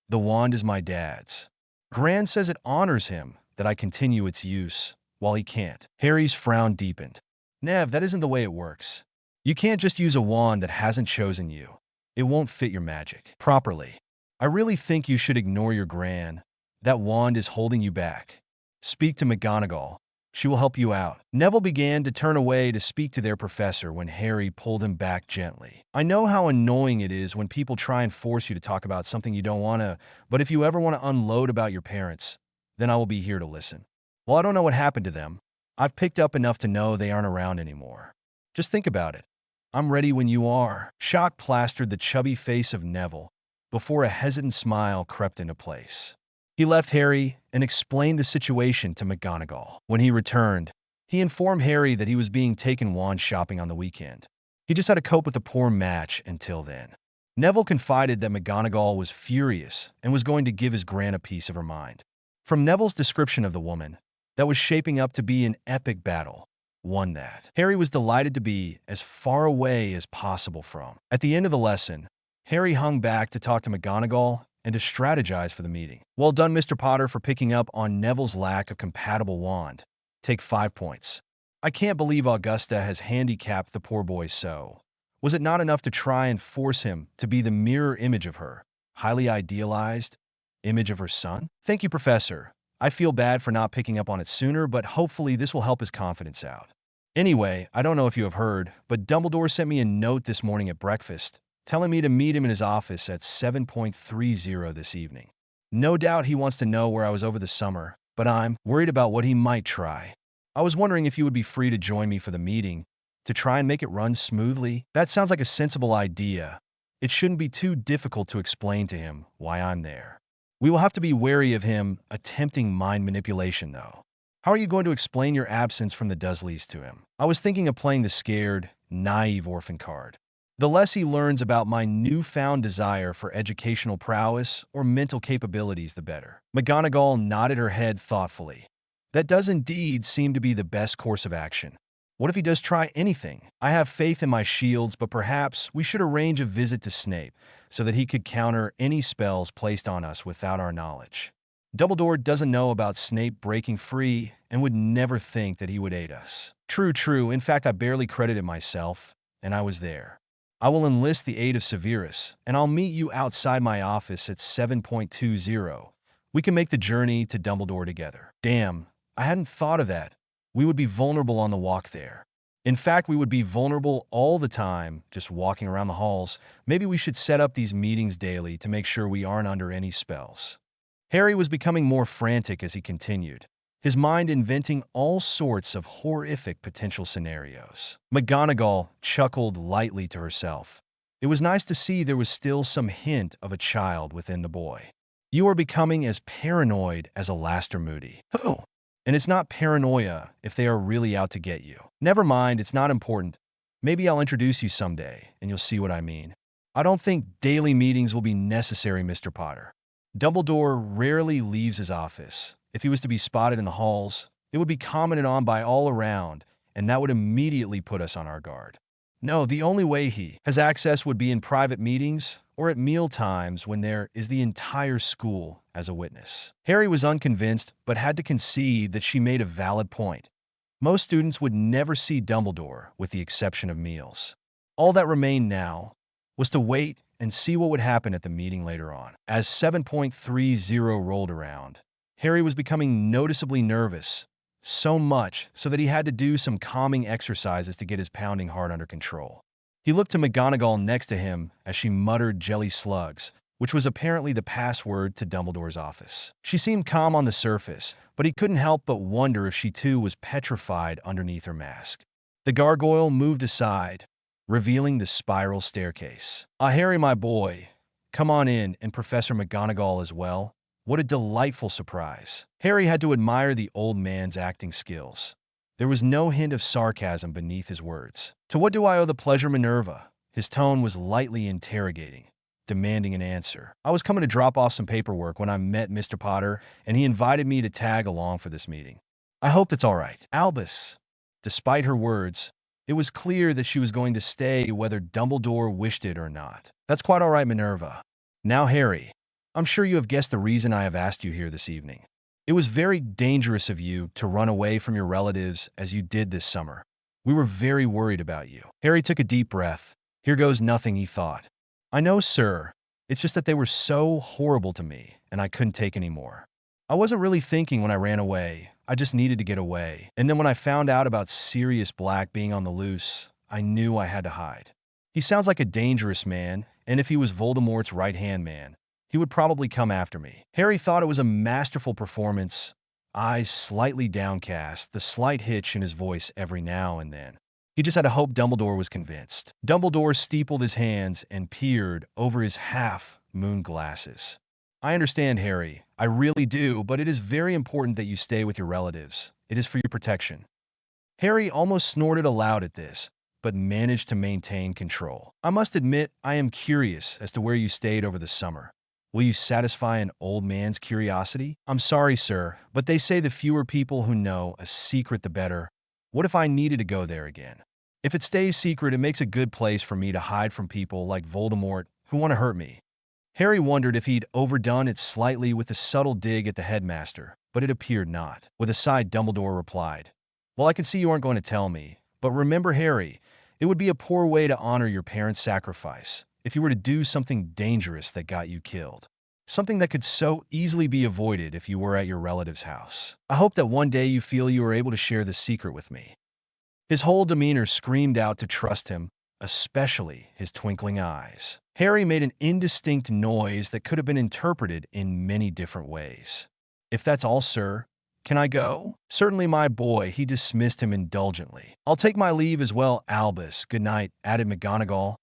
S1: The wand is my dad's. Gran says it honors him that I continue its use, while he can't." Harry's frown deepened. "Nev, that isn't the way it works. You can't just use a wand that hasn't chosen you. It won't fit your magic properly. I really think you should ignore your Gran. That wand is holding you back. Speak to McGonagall. She will help you out." Neville began to turn away to speak to their professor when Harry pulled him back gently. "I know how annoying it is when people try and force you to talk about something you don't want to, but if you ever want to unload about your parents, then I will be here to listen. Well, I don't know what happened to them. I've picked up enough to know they aren't around anymore. Just think about it. I'm ready when you are." Shock plastered the chubby face of Neville before a hesitant smile crept into place. He left Harry and explained the situation to McGonagall. When he returned, he informed Harry that he was being taken wand shopping on the weekend. He just had to cope with the poor match until then. Neville confided that McGonagall was furious and was going to give his Gran a piece of her mind. From Neville's description of the woman, that was shaping up to be an epic battle, one that Harry was delighted to be as far away as possible from. At the end of the lesson, Harry hung back to talk to McGonagall and to strategize for the meeting. "Well done, Mr. Potter, for picking up on Neville's lack of compatible wand. Take 5 points. I can't believe Augusta has handicapped the poor boy so. Was it not enough to try and force him to be the mirror image of her, highly idealized image of her son?" "Thank you, Professor. I feel bad for not picking up on it sooner, but hopefully this will help his confidence out. Anyway, I don't know if you have heard, but Dumbledore sent me a note this morning at breakfast, telling me to meet him in his office at 7:30 this evening. No doubt he wants to know where I was over the summer, but I'm worried about what he might try. I was wondering if you would be free to join me for the meeting, to try and make it run smoothly." "That sounds like a sensible idea. It shouldn't be too difficult to explain to him why I'm there. We will have to be wary of him attempting mind manipulation, though. How are you going to explain your absence from the Dursleys to him?" "I was thinking of playing the scared, naive orphan card. The less he learns about my newfound desire for educational prowess or mental capabilities, the better." McGonagall nodded her head thoughtfully. "That does indeed seem to be the best course of action. What if he does try anything? I have faith in my shields, but perhaps we should arrange a visit to Snape so that he could counter any spells placed on us without our knowledge. Dumbledore doesn't know about Snape breaking free and would never think that he would aid us." True. In fact, I barely credited myself, and I was there. "I will enlist the aid of Severus, and I'll meet you outside my office at 7:20. We can make the journey to Dumbledore together." "Damn, I hadn't thought of that. We would be vulnerable on the walk there. In fact, we would be vulnerable all the time, just walking around the halls. Maybe we should set up these meetings daily to make sure we aren't under any spells." Harry was becoming more frantic as he continued, his mind inventing all sorts of horrific potential scenarios. McGonagall chuckled lightly to herself. It was nice to see there was still some hint of a child within the boy. "You are becoming as paranoid as a Laster Moody." "Oh, and it's not paranoia if they are really out to get you." "Never mind, it's not important. Maybe I'll introduce you someday, and you'll see what I mean." I don't think daily meetings will be necessary, Mr. Potter. Dumbledore rarely leaves his office. If he was to be spotted in the halls, it would be commented on by all around, and that would immediately put us on our guard. No, the only way he has access would be in private meetings or at meal times when there is the entire school as a witness. Harry was unconvinced, but had to concede that she made a valid point. Most students would never see Dumbledore, with the exception of meals. All that remained now was to wait and see what would happen at the meeting later on. As 7.30 rolled around, Harry was becoming noticeably nervous, so much so that he had to do some calming exercises to get his pounding heart under control. He looked to McGonagall next to him as she muttered jelly slugs, which was apparently the password to Dumbledore's office. She seemed calm on the surface, but he couldn't help but wonder if she too was petrified underneath her mask. The gargoyle moved aside, revealing the spiral staircase. "Ah, Harry, my boy, come on in, and Professor McGonagall as well." What a delightful surprise. Harry had to admire the old man's acting skills. There was no hint of sarcasm beneath his words. "To what do I owe the pleasure, Minerva?" His tone was lightly interrogating, demanding an answer. "I was coming to drop off some paperwork when I met Mr. Potter, and he invited me to tag along for this meeting. I hope that's all right." Albus. Despite her words, it was clear that she was going to stay whether Dumbledore wished it or not. "That's quite all right, Minerva. Now, Harry, I'm sure you have guessed the reason I have asked you here this evening. It was very dangerous of you to run away from your relatives as you did this summer. We were very worried about you." Harry took a deep breath. Here goes nothing, he thought. "I know, sir. It's just that they were so horrible to me, and I couldn't take any more. I wasn't really thinking when I ran away. I just needed to get away. And then when I found out about Sirius Black being on the loose, I knew I had to hide. He sounds like a dangerous man, and if he was Voldemort's right-hand man, he would probably come after me." Harry thought it was a masterful performance, eyes slightly downcast, the slight hitch in his voice every now and then. He just had to hope Dumbledore was convinced. Dumbledore steepled his hands and peered over his half-moon glasses. "I understand, Harry. I really do, but it is very important that you stay with your relatives. It is for your protection." Harry almost snorted aloud at this, but managed to maintain control. "I must admit, I am curious as to where you stayed over the summer. Will you satisfy an old man's curiosity?" "I'm sorry, sir, but they say the fewer people who know a secret, the better. What if I needed to go there again? If it stays secret, it makes a good place for me to hide from people like Voldemort who want to hurt me." Harry wondered if he'd overdone it slightly with a subtle dig at the headmaster, but it appeared not. With a sigh, Dumbledore replied, "Well, I can see you aren't going to tell me, but remember, Harry, it would be a poor way to honor your parents' sacrifice if you were to do something dangerous that got you killed. Something that could so easily be avoided if you were at your relative's house. I hope that one day you feel you are able to share this secret with me." His whole demeanor screamed out to trust him, especially his twinkling eyes. Harry made an indistinct noise that could have been interpreted in many different ways. "If that's all, sir, can I go?" "Certainly, my boy," he dismissed him indulgently. "I'll take my leave as well, Albus. Good night," added McGonagall,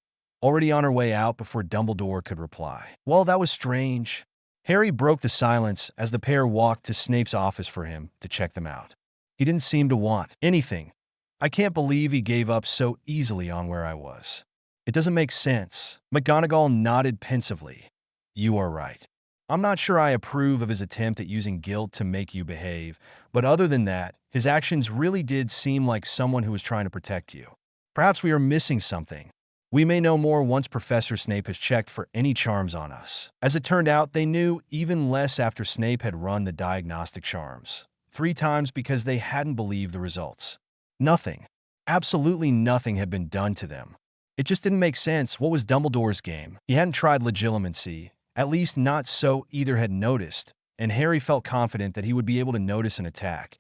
S1: already on her way out before Dumbledore could reply. "Well, that was strange." Harry broke the silence as the pair walked to Snape's office for him to check them out. He didn't seem to want anything. "I can't believe he gave up so easily on where I was. It doesn't make sense." McGonagall nodded pensively. "You are right. I'm not sure I approve of his attempt at using guilt to make you behave, but other than that, his actions really did seem like someone who was trying to protect you. Perhaps we are missing something. We may know more once Professor Snape has checked for any charms on us." As it turned out, they knew even less after Snape had run the diagnostic charms 3 times because they hadn't believed the results. Nothing, absolutely nothing had been done to them. It just didn't make sense. What was Dumbledore's game? He hadn't tried legilimency, at least not so either had noticed, and Harry felt confident that he would be able to notice an attack,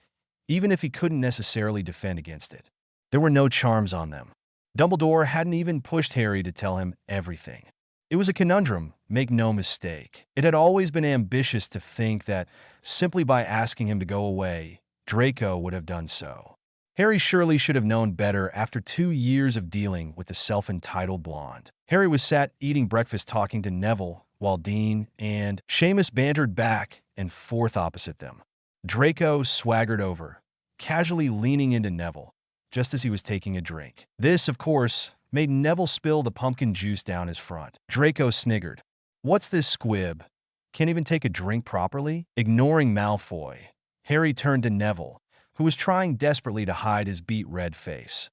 S1: even if he couldn't necessarily defend against it. There were no charms on them. Dumbledore hadn't even pushed Harry to tell him everything. It was a conundrum, make no mistake. It had always been ambitious to think that, simply by asking him to go away, Draco would have done so. Harry surely should have known better after 2 years of dealing with the self-entitled blonde. Harry was sat eating breakfast talking to Neville, while Dean and Seamus bantered back and forth opposite them. Draco swaggered over, casually leaning into Neville, just as he was taking a drink. This, of course, made Neville spill the pumpkin juice down his front. Draco sniggered. "What's this squib? Can't even take a drink properly?" Ignoring Malfoy, Harry turned to Neville, who was trying desperately to hide his beet-red face,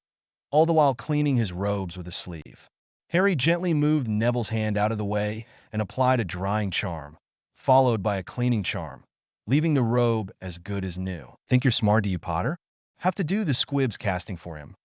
S1: all the while cleaning his robes with a sleeve. Harry gently moved Neville's hand out of the way and applied a drying charm, followed by a cleaning charm, leaving the robe as good as new. "Think you're smart, do you, Potter? Have to do the squib's casting for him."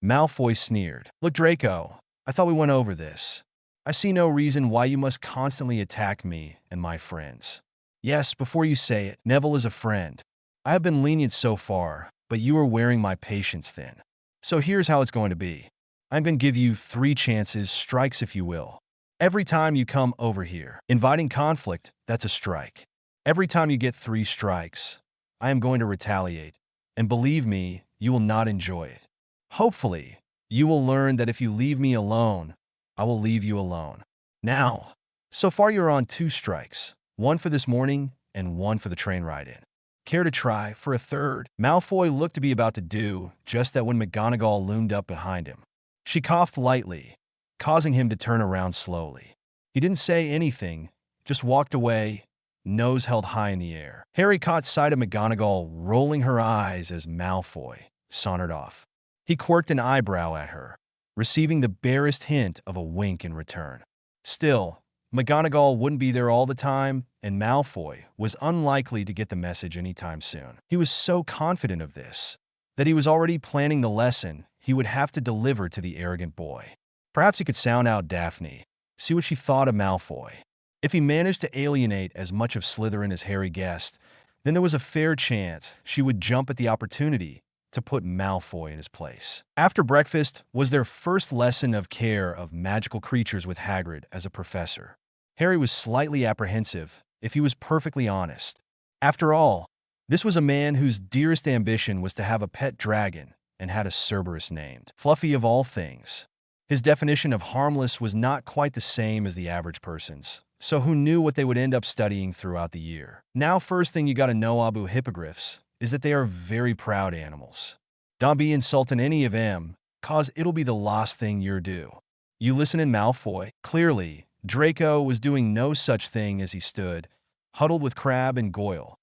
S1: Malfoy sneered. "Look, Draco, I thought we went over this. I see no reason why you must constantly attack me and my friends." "Yes, before you say it, Neville is a friend. I have been lenient so far, but you are wearing my patience thin. So here's how it's going to be. I'm going to give you 3 chances, strikes if you will. Every time you come over here, inviting conflict, that's a strike. Every time you get 3 strikes, I am going to retaliate. And believe me, you will not enjoy it. Hopefully, you will learn that if you leave me alone, I will leave you alone. Now, so far you're on 2 strikes, 1 for this morning and 1 for the train ride in. Care to try for a third?" Malfoy looked to be about to do just that when McGonagall loomed up behind him. She coughed lightly, causing him to turn around slowly. He didn't say anything, just walked away, nose held high in the air. Harry caught sight of McGonagall rolling her eyes as Malfoy sauntered off. He quirked an eyebrow at her, receiving the barest hint of a wink in return. Still, McGonagall wouldn't be there all the time, and Malfoy was unlikely to get the message anytime soon. He was so confident of this that he was already planning the lesson he would have to deliver to the arrogant boy. Perhaps he could sound out Daphne, see what she thought of Malfoy. If he managed to alienate as much of Slytherin as Harry guessed, then there was a fair chance she would jump at the opportunity to put Malfoy in his place. After breakfast was their first lesson of care of magical creatures with Hagrid as a professor. Harry was slightly apprehensive, if he was perfectly honest. After all, this was a man whose dearest ambition was to have a pet dragon and had a Cerberus named Fluffy of all things. His definition of harmless was not quite the same as the average person's, so who knew what they would end up studying throughout the year. Now, first thing you gotta know about hippogriffs is that they are very proud animals. Don't be insulting any of them, cause it'll be the last thing you're do. You listen in, Malfoy. Clearly, Draco was doing no such thing as he stood, huddled with Crabbe and Goyle,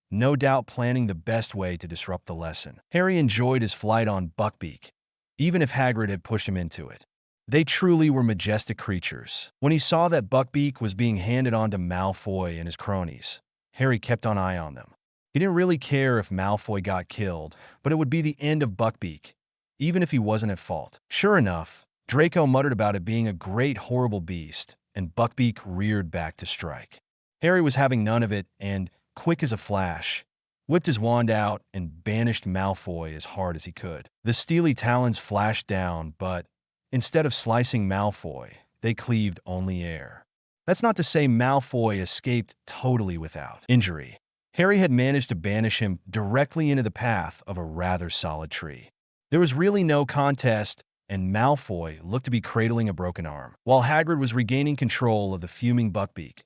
S1: no doubt planning the best way to disrupt the lesson. Harry enjoyed his flight on Buckbeak, even if Hagrid had pushed him into it. They truly were majestic creatures. When he saw that Buckbeak was being handed on to Malfoy and his cronies, Harry kept an eye on them. He didn't really care if Malfoy got killed, but it would be the end of Buckbeak, even if he wasn't at fault. Sure enough, Draco muttered about it being a great horrible beast, and Buckbeak reared back to strike. Harry was having none of it and, quick as a flash, whipped his wand out and banished Malfoy as hard as he could. The steely talons flashed down, but instead of slicing Malfoy, they cleaved only air. That's not to say Malfoy escaped totally without injury. Harry had managed to banish him directly into the path of a rather solid tree. There was really no contest, and Malfoy looked to be cradling a broken arm. While Hagrid was regaining control of the fuming Buckbeak,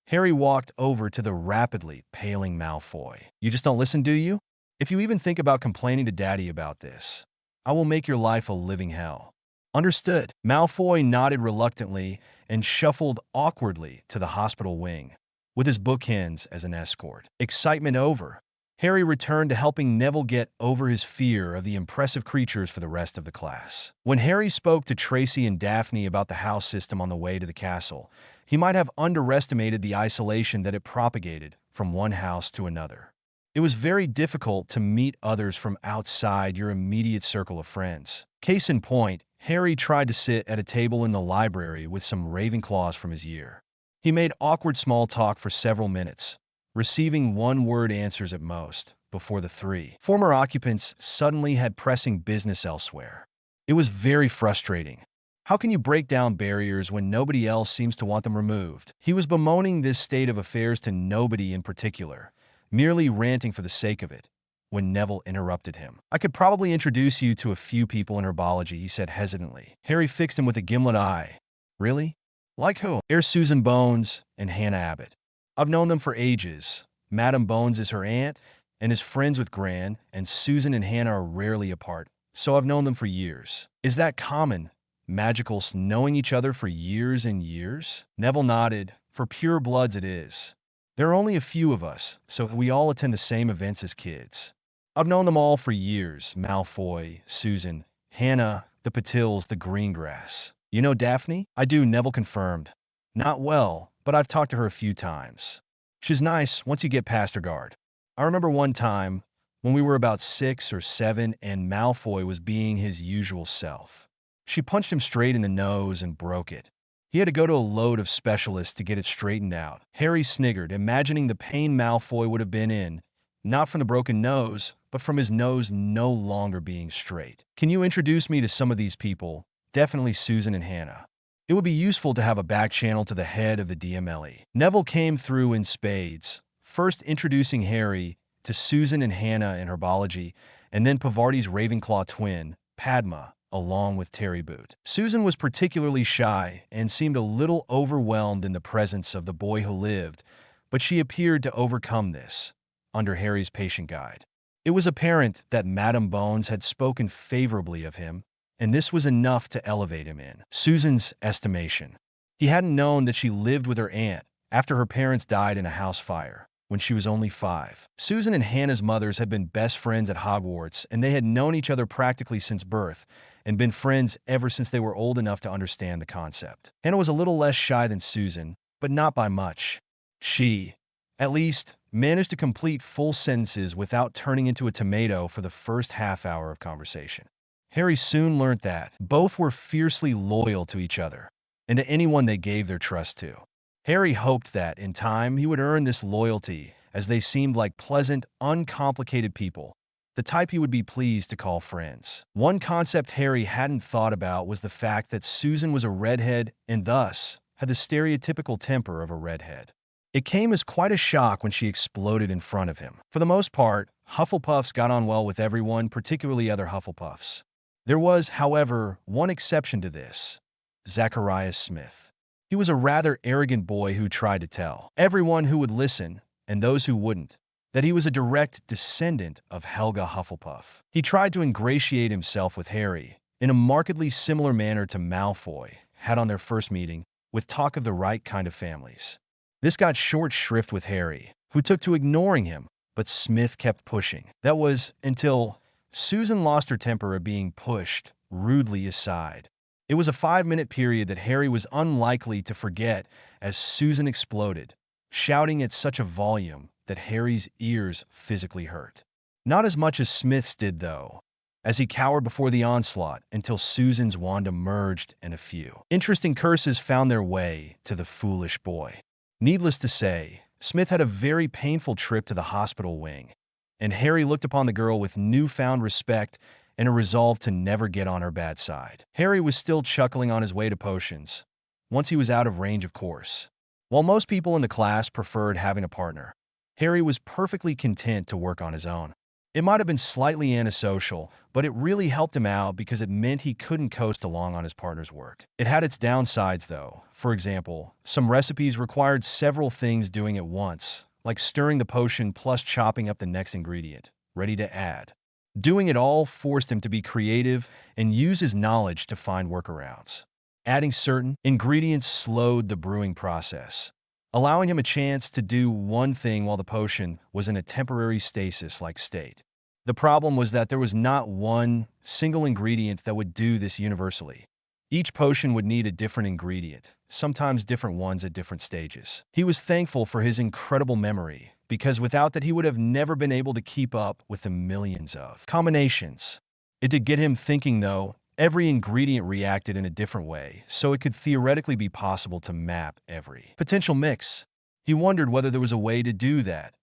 S1: Harry walked over to the rapidly paling Malfoy. "You just don't listen, do you? If you even think about complaining to Daddy about this, I will make your life a living hell." "Understood." Malfoy nodded reluctantly and shuffled awkwardly to the hospital wing, with his bookends as an escort. Excitement over, Harry returned to helping Neville get over his fear of the impressive creatures for the rest of the class. When Harry spoke to Tracy and Daphne about the house system on the way to the castle, he might have underestimated the isolation that it propagated from one house to another. It was very difficult to meet others from outside your immediate circle of friends. Case in point, Harry tried to sit at a table in the library with some Ravenclaws from his year. He made awkward small talk for several minutes, receiving one-word answers at most, before the 3 former occupants suddenly had pressing business elsewhere. It was very frustrating. How can you break down barriers when nobody else seems to want them removed? He was bemoaning this state of affairs to nobody in particular, merely ranting for the sake of it, when Neville interrupted him. "I could probably introduce you to a few people in herbology," he said hesitantly. Harry fixed him with a gimlet eye. "Really? Like who?" "Here's Susan Bones and Hannah Abbott. I've known them for ages. Madam Bones is her aunt and is friends with Gran, and Susan and Hannah are rarely apart, so I've known them for years." "Is that common?" Magicals knowing each other for years and years? Neville nodded. For pure bloods it is. There are only a few of us, so we all attend the same events as kids. I've known them all for years. Malfoy, Susan, Hannah, the Patils, the Greengrass. You know Daphne? I do, Neville confirmed. Not well, but I've talked to her a few times. She's nice once you get past her guard. I remember one time when we were about 6 or 7 and Malfoy was being his usual self. She punched him straight in the nose and broke it. He had to go to a load of specialists to get it straightened out. Harry sniggered, imagining the pain Malfoy would have been in, not from the broken nose, but from his nose no longer being straight. Can you introduce me to some of these people? Definitely Susan and Hannah. It would be useful to have a back channel to the head of the DMLE. Neville came through in spades, first introducing Harry to Susan and Hannah in herbology, and then Pavarti's Ravenclaw twin, Padma, along with Terry Boot. Susan was particularly shy and seemed a little overwhelmed in the presence of the boy who lived, but she appeared to overcome this under Harry's patient guide. It was apparent that Madame Bones had spoken favorably of him, and this was enough to elevate him in Susan's estimation. He hadn't known that she lived with her aunt after her parents died in a house fire when she was only 5. Susan and Hannah's mothers had been best friends at Hogwarts, and they had known each other practically since birth and been friends ever since they were old enough to understand the concept. Hannah was a little less shy than Susan, but not by much. She, at least, managed to complete full sentences without turning into a tomato for the first half hour of conversation. Harry soon learned that both were fiercely loyal to each other and to anyone they gave their trust to. Harry hoped that, in time, he would earn this loyalty, as they seemed like pleasant, uncomplicated people, the type he would be pleased to call friends. One concept Harry hadn't thought about was the fact that Susan was a redhead and thus had the stereotypical temper of a redhead. It came as quite a shock when she exploded in front of him. For the most part, Hufflepuffs got on well with everyone, particularly other Hufflepuffs. There was, however, one exception to this: Zacharias Smith. He was a rather arrogant boy who tried to tell everyone who would listen, and those who wouldn't, that he was a direct descendant of Helga Hufflepuff. He tried to ingratiate himself with Harry in a markedly similar manner to Malfoy had on their first meeting, with talk of the right kind of families. This got short shrift with Harry, who took to ignoring him, but Smith kept pushing. That was until Susan lost her temper at being pushed rudely aside. It was a 5-minute period that Harry was unlikely to forget as Susan exploded, shouting at such a volume that Harry's ears physically hurt. Not as much as Smith's did, though, as he cowered before the onslaught until Susan's wand emerged and a few interesting curses found their way to the foolish boy. Needless to say, Smith had a very painful trip to the hospital wing, and Harry looked upon the girl with newfound respect and a resolve to never get on her bad side. Harry was still chuckling on his way to potions, once he was out of range, of course. While most people in the class preferred having a partner, Harry was perfectly content to work on his own. It might have been slightly antisocial, but it really helped him out because it meant he couldn't coast along on his partner's work. It had its downsides, though. For example, some recipes required several things doing at once, like stirring the potion plus chopping up the next ingredient, ready to add. Doing it all forced him to be creative and use his knowledge to find workarounds. Adding certain ingredients slowed the brewing process, allowing him a chance to do one thing while the potion was in a temporary stasis-like state. The problem was that there was not one single ingredient that would do this universally. Each potion would need a different ingredient, sometimes different ones at different stages. He was thankful for his incredible memory, because without that he would have never been able to keep up with the millions of combinations. It did get him thinking, though. Every ingredient reacted in a different way, so it could theoretically be possible to map every potential mix. He wondered whether there was a way to do that,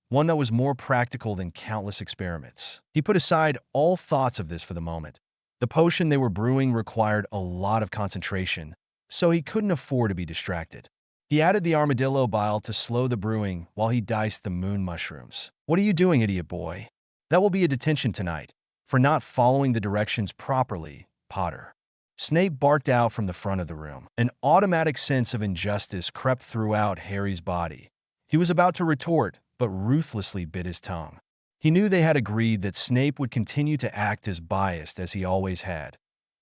S1: one that was more practical than countless experiments. He put aside all thoughts of this for the moment. The potion they were brewing required a lot of concentration, so he couldn't afford to be distracted. He added the armadillo bile to slow the brewing while he diced the moon mushrooms. "What are you doing, idiot boy? That will be a detention tonight for not following the directions properly, Potter." Snape barked out from the front of the room. An automatic sense of injustice crept throughout Harry's body. He was about to retort, but ruthlessly bit his tongue. He knew they had agreed that Snape would continue to act as biased as he always had.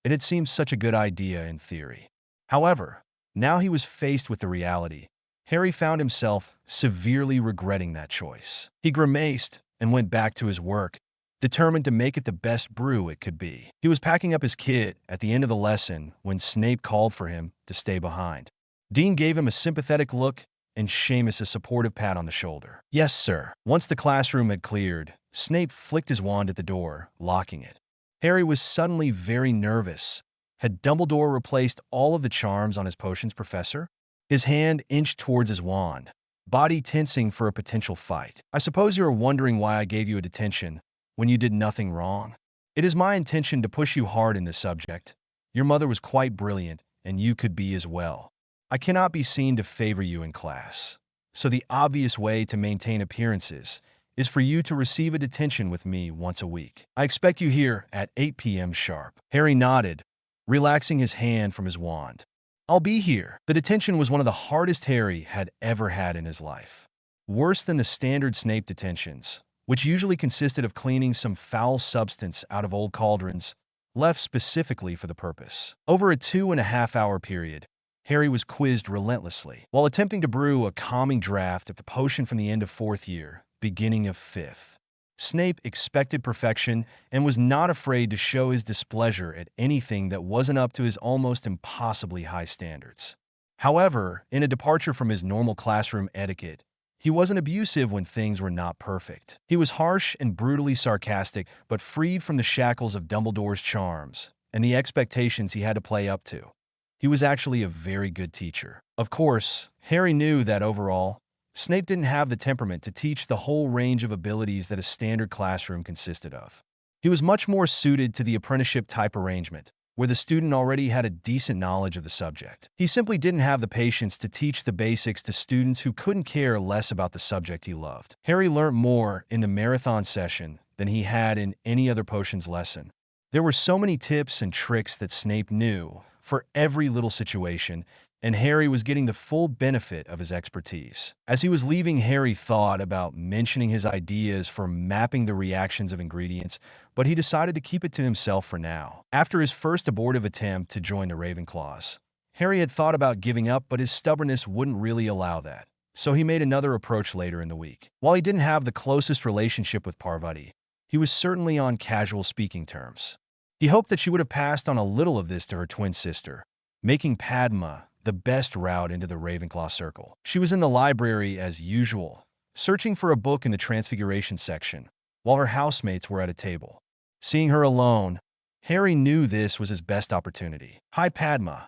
S1: It had seemed such a good idea in theory. However, now he was faced with the reality. Harry found himself severely regretting that choice. He grimaced and went back to his work, determined to make it the best brew it could be. He was packing up his kit at the end of the lesson when Snape called for him to stay behind. Dean gave him a sympathetic look and Seamus a supportive pat on the shoulder. "Yes, sir." Once the classroom had cleared, Snape flicked his wand at the door, locking it. Harry was suddenly very nervous. Had Dumbledore replaced all of the charms on his potions, Professor? His hand inched towards his wand, body tensing for a potential fight. "I suppose you are wondering why I gave you a detention when you did nothing wrong. It is my intention to push you hard in this subject. Your mother was quite brilliant, and you could be as well. I cannot be seen to favor you in class. So the obvious way to maintain appearances is for you to receive a detention with me once a week. I expect you here at 8 p.m. sharp." Harry nodded, relaxing his hand from his wand. "I'll be here." The detention was one of the hardest Harry had ever had in his life. Worse than the standard Snape detentions, which usually consisted of cleaning some foul substance out of old cauldrons, left specifically for the purpose. Over a 2.5-hour period, Harry was quizzed relentlessly, while attempting to brew a calming draft of a potion from the end of 4th year, beginning of 5th. Snape expected perfection and was not afraid to show his displeasure at anything that wasn't up to his almost impossibly high standards. However, in a departure from his normal classroom etiquette, he wasn't abusive when things were not perfect. He was harsh and brutally sarcastic, but freed from the shackles of Dumbledore's charms and the expectations he had to play up to. He was actually a very good teacher. Of course, Harry knew that overall, Snape didn't have the temperament to teach the whole range of abilities that a standard classroom consisted of. He was much more suited to the apprenticeship-type arrangement, where the student already had a decent knowledge of the subject. He simply didn't have the patience to teach the basics to students who couldn't care less about the subject he loved. Harry learned more in the marathon session than he had in any other potions lesson. There were so many tips and tricks that Snape knew for every little situation, and Harry was getting the full benefit of his expertise. As he was leaving, Harry thought about mentioning his ideas for mapping the reactions of ingredients, but he decided to keep it to himself for now. After his first abortive attempt to join the Ravenclaws, Harry had thought about giving up, but his stubbornness wouldn't really allow that, so he made another approach later in the week. While he didn't have the closest relationship with Parvati, he was certainly on casual speaking terms. He hoped that she would have passed on a little of this to her twin sister, making Padma the best route into the Ravenclaw circle. She was in the library as usual, searching for a book in the Transfiguration section, while her housemates were at a table. Seeing her alone, Harry knew this was his best opportunity. "Hi, Padma.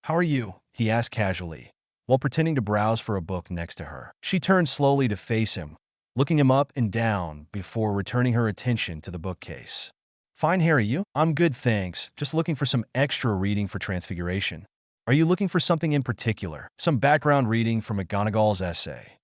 S1: How are you?" he asked casually, while pretending to browse for a book next to her. She turned slowly to face him, looking him up and down before returning her attention to the bookcase. "Fine, Harry, you?" "I'm good, thanks. Just looking for some extra reading for Transfiguration." "Are you looking for something in particular?" "Some background reading for McGonagall's essay."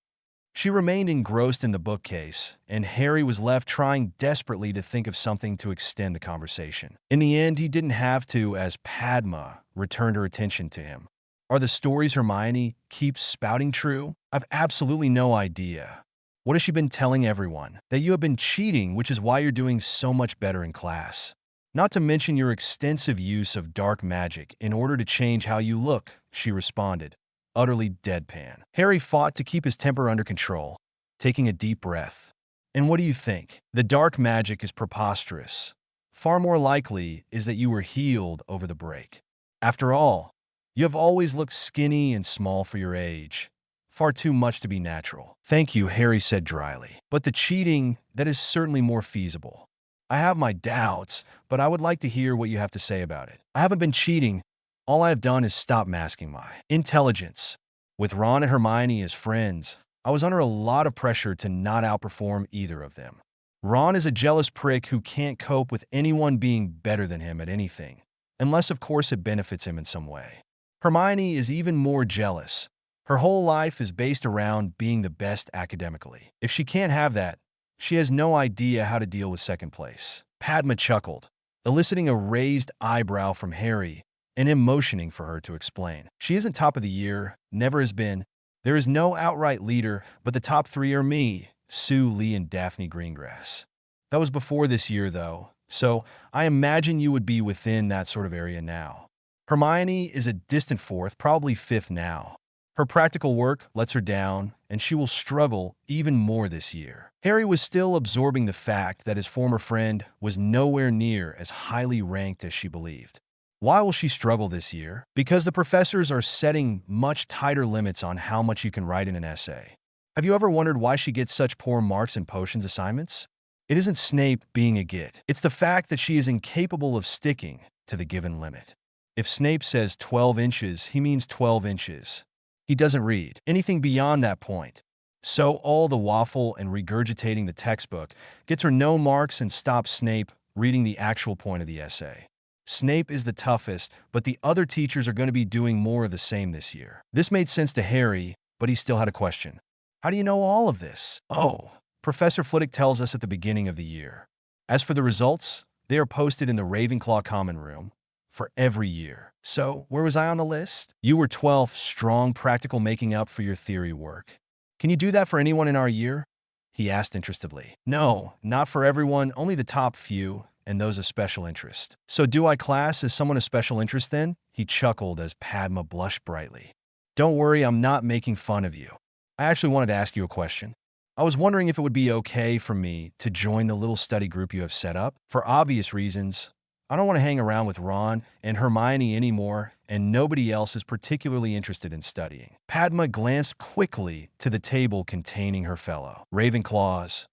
S1: She remained engrossed in the bookcase, and Harry was left trying desperately to think of something to extend the conversation. In the end, he didn't have to, as Padma returned her attention to him. "Are the stories Hermione keeps spouting true?" "I've absolutely no idea." "What has she been telling everyone?" "That you have been cheating, which is why you're doing so much better in class. Not to mention your extensive use of dark magic in order to change how you look," she responded, utterly deadpan. Harry fought to keep his temper under control, taking a deep breath. "And what do you think? The dark magic is preposterous. Far more likely is that you were healed over the break. After all, you have always looked skinny and small for your age. Far too much to be natural." "Thank you," Harry said dryly. "But the cheating, that is certainly more feasible. I have my doubts, but I would like to hear what you have to say about it." "I haven't been cheating. All I have done is stop masking my intelligence. With Ron and Hermione as friends, I was under a lot of pressure to not outperform either of them. Ron is a jealous prick who can't cope with anyone being better than him at anything, unless of course it benefits him in some way. Hermione is even more jealous. Her whole life is based around being the best academically. If she can't have that, she has no idea how to deal with second place." Padma chuckled, eliciting a raised eyebrow from Harry and him motioning for her to explain. "She isn't top of the year, never has been. There is no outright leader, but the top three are me, Sue, Lee, and Daphne Greengrass. That was before this year, though, So I imagine you would be within that sort of area now. Hermione is a distant fourth, probably fifth now. Her practical work lets her down, and she will struggle even more this year. Harry was still absorbing the fact that his former friend was nowhere near as highly ranked as she believed. Why will she struggle this year? Because the professors are setting much tighter limits on how much you can write in an essay. Have you ever wondered why she gets such poor marks in potions assignments? It isn't Snape being a git. It's the fact that she is incapable of sticking to the given limit. If Snape says 12 inches, he means 12 inches. He doesn't read anything beyond that point. So all the waffle and regurgitating the textbook gets her no marks and stops Snape reading the actual point of the essay. Snape is the toughest, but the other teachers are going to be doing more of the same this year. This made sense to Harry, but he still had a question. How do you know all of this? Oh, Professor Flitwick tells us at the beginning of the year. As for the results, they are posted in the Ravenclaw Common Room for every year. So, where was I on the list? You were 12th, strong, practical, making up for your theory work. Can you do that for anyone in our year? He asked interestedly. No, not for everyone, only the top few, and those of special interest. So do I class as someone of special interest then? He chuckled as Padma blushed brightly. Don't worry, I'm not making fun of you. I actually wanted to ask you a question. I was wondering if it would be okay for me to join the little study group you have set up. For obvious reasons, I don't want to hang around with Ron and Hermione anymore, and nobody else is particularly interested in studying. Padma glanced quickly to the table containing her fellow Ravenclaws,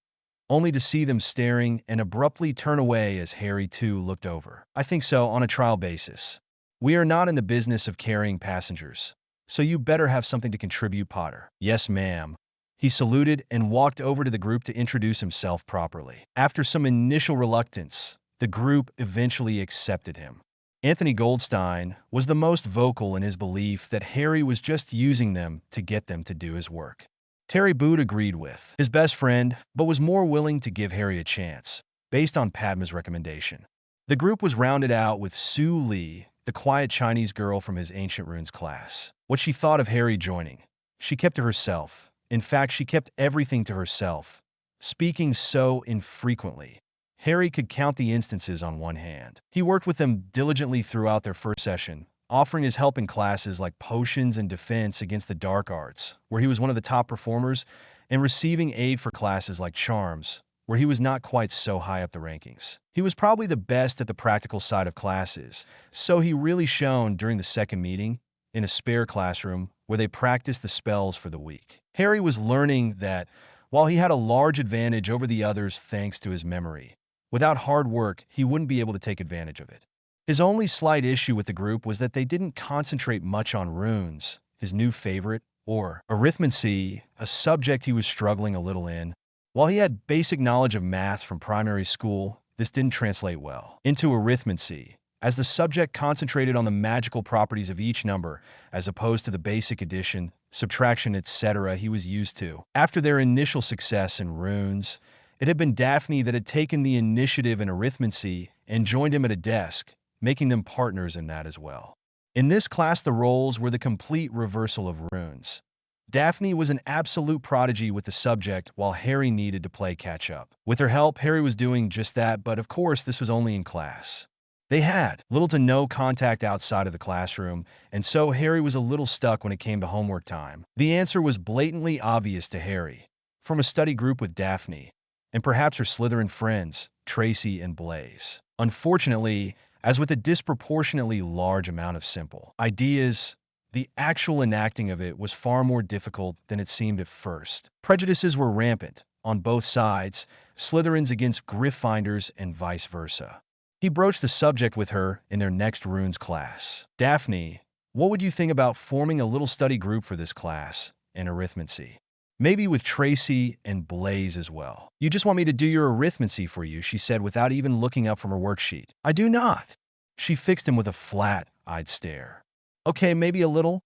S1: only to see them staring and abruptly turn away as Harry too looked over. I think so, on a trial basis. We are not in the business of carrying passengers, so you better have something to contribute, Potter. Yes, ma'am. He saluted and walked over to the group to introduce himself properly. After some initial reluctance, the group eventually accepted him. Anthony Goldstein was the most vocal in his belief that Harry was just using them to get them to do his work. Terry Boot agreed with his best friend, but was more willing to give Harry a chance, based on Padma's recommendation. The group was rounded out with Sue Lee, the quiet Chinese girl from his Ancient Runes class. What she thought of Harry joining, she kept to herself. In fact, she kept everything to herself, speaking so infrequently. Harry could count the instances on one hand. He worked with them diligently throughout their first session, offering his help in classes like Potions and Defense against the Dark Arts, where he was one of the top performers, and receiving aid for classes like Charms, where he was not quite so high up the rankings. He was probably the best at the practical side of classes, so he really shone during the second meeting in a spare classroom where they practiced the spells for the week. Harry was learning that while he had a large advantage over the others thanks to his memory, without hard work, he wouldn't be able to take advantage of it. His only slight issue with the group was that they didn't concentrate much on runes, his new favorite, or arithmancy, a subject he was struggling a little in. While he had basic knowledge of math from primary school, this didn't translate well into arithmancy, as the subject concentrated on the magical properties of each number, as opposed to the basic addition, subtraction, etc. he was used to. After their initial success in runes, it had been Daphne that had taken the initiative in arithmancy and joined him at a desk, making them partners in that as well. In this class, the roles were the complete reversal of runes. Daphne was an absolute prodigy with the subject, while Harry needed to play catch-up. With her help, Harry was doing just that, but of course, this was only in class. They had little to no contact outside of the classroom, and so Harry was a little stuck when it came to homework time. The answer was blatantly obvious to Harry. From a study group with Daphne, and perhaps her Slytherin friends, Tracy and Blaise. Unfortunately, as with a disproportionately large amount of simple ideas, the actual enacting of it was far more difficult than it seemed at first. Prejudices were rampant on both sides, Slytherins against Gryffindors and vice versa. He broached the subject with her in their next runes class. Daphne, what would you think about forming a little study group for this class in arithmancy? Maybe with Tracy and Blaise as well. You just want me to do your arithmancy for you, she said without even looking up from her worksheet. I do not. She fixed him with a flat-eyed stare. Okay, maybe a little,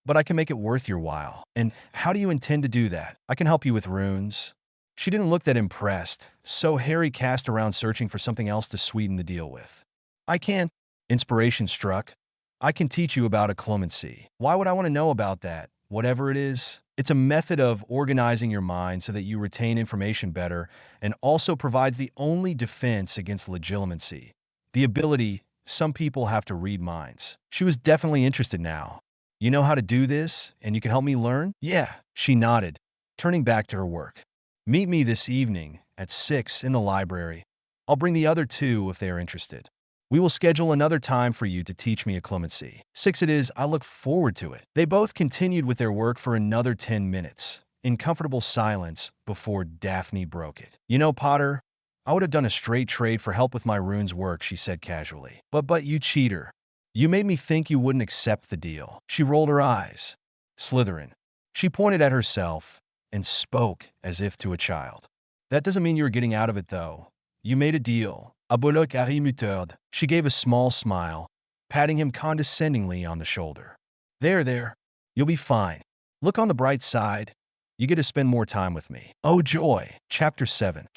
S1: but I can make it worth your while. And how do you intend to do that? I can help you with runes. She didn't look that impressed, so Harry cast around searching for something else to sweeten the deal with. I can. Inspiration struck. I can teach you about occlumency. Why would I want to know about that? Whatever it is, It's a method of organizing your mind so that you retain information better and also provides the only defense against legitimacy, the ability some people have to read minds. She was definitely interested now. You know how to do this, and you can help me learn? Yeah, she nodded, turning back to her work. Meet me this evening at 6 in the library. I'll bring the other two if they are interested. We will schedule another time for you to teach me a clemency. 6 it is, I look forward to it. They both continued with their work for another 10 minutes, in comfortable silence, before Daphne broke it. You know, Potter, I would have done a straight trade for help with my runes work, she said casually. But you cheater. You made me think you wouldn't accept the deal. She rolled her eyes. Slytherin. She pointed at herself and spoke as if to a child. That doesn't mean you were getting out of it, though. You made a deal. Aboloc Harry mutard. She gave a small smile, patting him condescendingly on the shoulder. There. You'll be fine. Look on the bright side. You get to spend more time with me. Oh, joy. Chapter 7.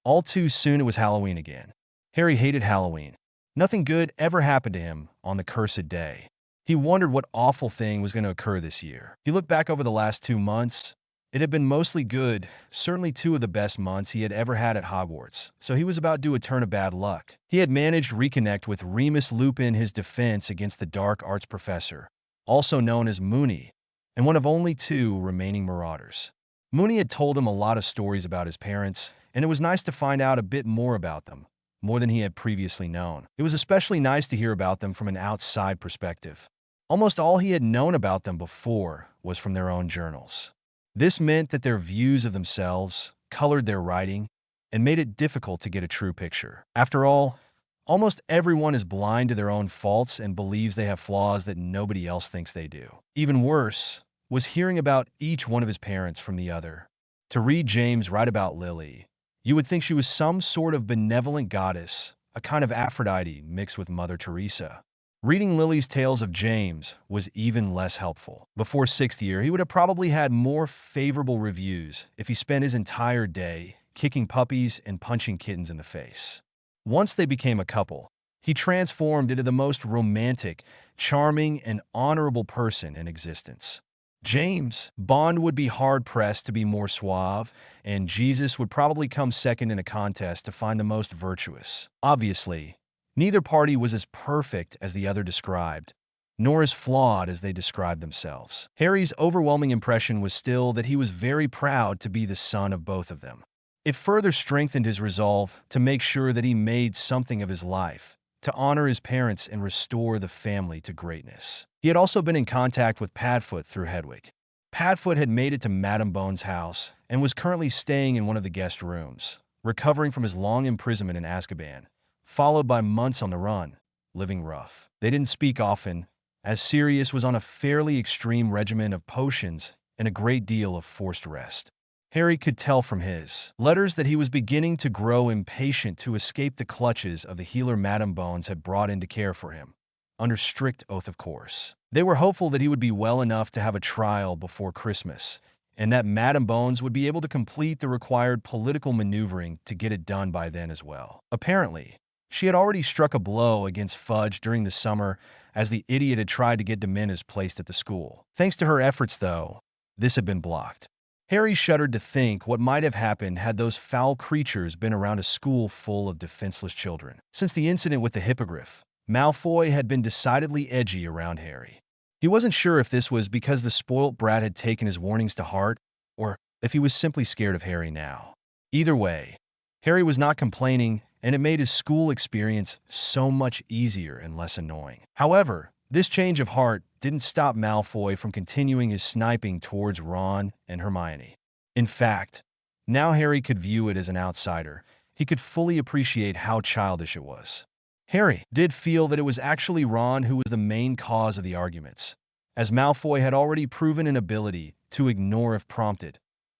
S1: All too soon it was Halloween again. Harry hated Halloween. Nothing good ever happened to him on the cursed day. He wondered what awful thing was going to occur this year. He looked back over the last 2 months. It had been mostly good, certainly 2 of the best months he had ever had at Hogwarts, so he was about due a turn of bad luck. He had managed to reconnect with Remus Lupin, his defense against the dark arts professor, also known as Moony, and one of only 2 remaining marauders. Moony had told him a lot of stories about his parents, and it was nice to find out a bit more about them, more than he had previously known. It was especially nice to hear about them from an outside perspective. Almost all he had known about them before was from their own journals. This meant that their views of themselves colored their writing and made it difficult to get a true picture. After all, almost everyone is blind to their own faults and believes they have flaws that nobody else thinks they do. Even worse was hearing about each one of his parents from the other. To read James write about Lily, you would think she was some sort of benevolent goddess, a kind of Aphrodite mixed with Mother Teresa. Reading Lily's tales of James was even less helpful. Before 6th year, he would have probably had more favorable reviews if he spent his entire day kicking puppies and punching kittens in the face. Once they became a couple, he transformed into the most romantic, charming, and honorable person in existence. James, Bond would be hard-pressed to be more suave, and Jesus would probably come second in a contest to find the most virtuous. Obviously, neither party was as perfect as the other described, nor as flawed as they described themselves. Harry's overwhelming impression was still that he was very proud to be the son of both of them. It further strengthened his resolve to make sure that he made something of his life, to honor his parents and restore the family to greatness. He had also been in contact with Padfoot through Hedwig. Padfoot had made it to Madame Bone's house and was currently staying in one of the guest rooms, recovering from his long imprisonment in Azkaban, followed by months on the run, living rough. They didn't speak often, as Sirius was on a fairly extreme regimen of potions and a great deal of forced rest. Harry could tell from his letters that he was beginning to grow impatient to escape the clutches of the healer Madame Bones had brought in to care for him, under strict oath of course. They were hopeful that he would be well enough to have a trial before Christmas, and that Madame Bones would be able to complete the required political maneuvering to get it done by then as well. Apparently, she had already struck a blow against Fudge during the summer as the idiot had tried to get Dementis placed at the school. Thanks to her efforts, though, this had been blocked. Harry shuddered to think what might have happened had those foul creatures been around a school full of defenseless children. Since the incident with the hippogriff, Malfoy had been decidedly edgy around Harry. He wasn't sure if this was because the spoilt brat had taken his warnings to heart, or if he was simply scared of Harry now. Either way, Harry was not complaining, and it made his school experience so much easier and less annoying. However, this change of heart didn't stop Malfoy from continuing his sniping towards Ron and Hermione. In fact, now Harry could view it as an outsider. He could fully appreciate how childish it was. Harry did feel that it was actually Ron who was the main cause of the arguments, as Malfoy had already proven an ability to ignore if prompted,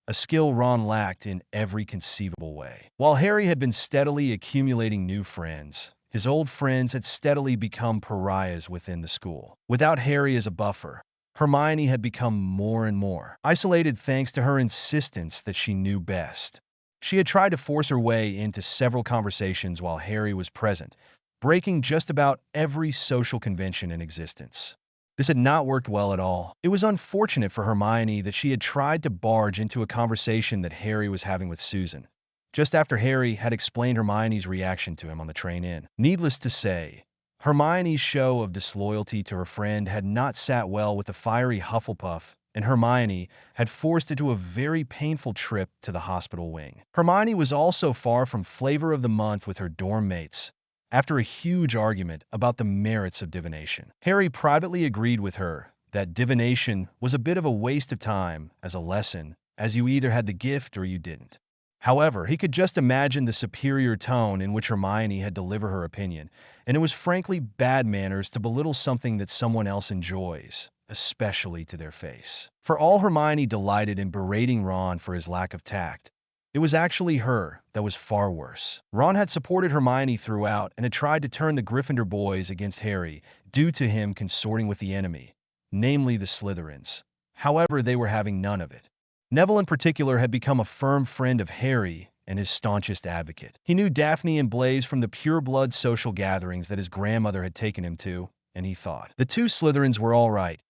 S1: a skill Ron lacked in every conceivable way. While Harry had been steadily accumulating new friends, his old friends had steadily become pariahs within the school. Without Harry as a buffer, Hermione had become more and more isolated thanks to her insistence that she knew best. She had tried to force her way into several conversations while Harry was present, breaking just about every social convention in existence. This had not worked well at all. It was unfortunate for Hermione that she had tried to barge into a conversation that Harry was having with Susan, just after Harry had explained Hermione's reaction to him on the train in. Needless to say, Hermione's show of disloyalty to her friend had not sat well with the fiery Hufflepuff, and Hermione had forced it to a very painful trip to the hospital wing. Hermione was also far from flavor of the month with her dorm mates, after a huge argument about the merits of divination. Harry privately agreed with her that divination was a bit of a waste of time as a lesson, as you either had the gift or you didn't. However, he could just imagine the superior tone in which Hermione had delivered her opinion, and it was frankly bad manners to belittle something that someone else enjoys, especially to their face. For all Hermione delighted in berating Ron for his lack of tact, it was actually her that was far worse. Ron had supported Hermione throughout and had tried to turn the Gryffindor boys against Harry due to him consorting with the enemy, namely the Slytherins. However, they were having none of it. Neville in particular had become a firm friend of Harry and his staunchest advocate. He knew Daphne and Blaise from the pure-blood social gatherings that his grandmother had taken him to, and he thought the two Slytherins were all right,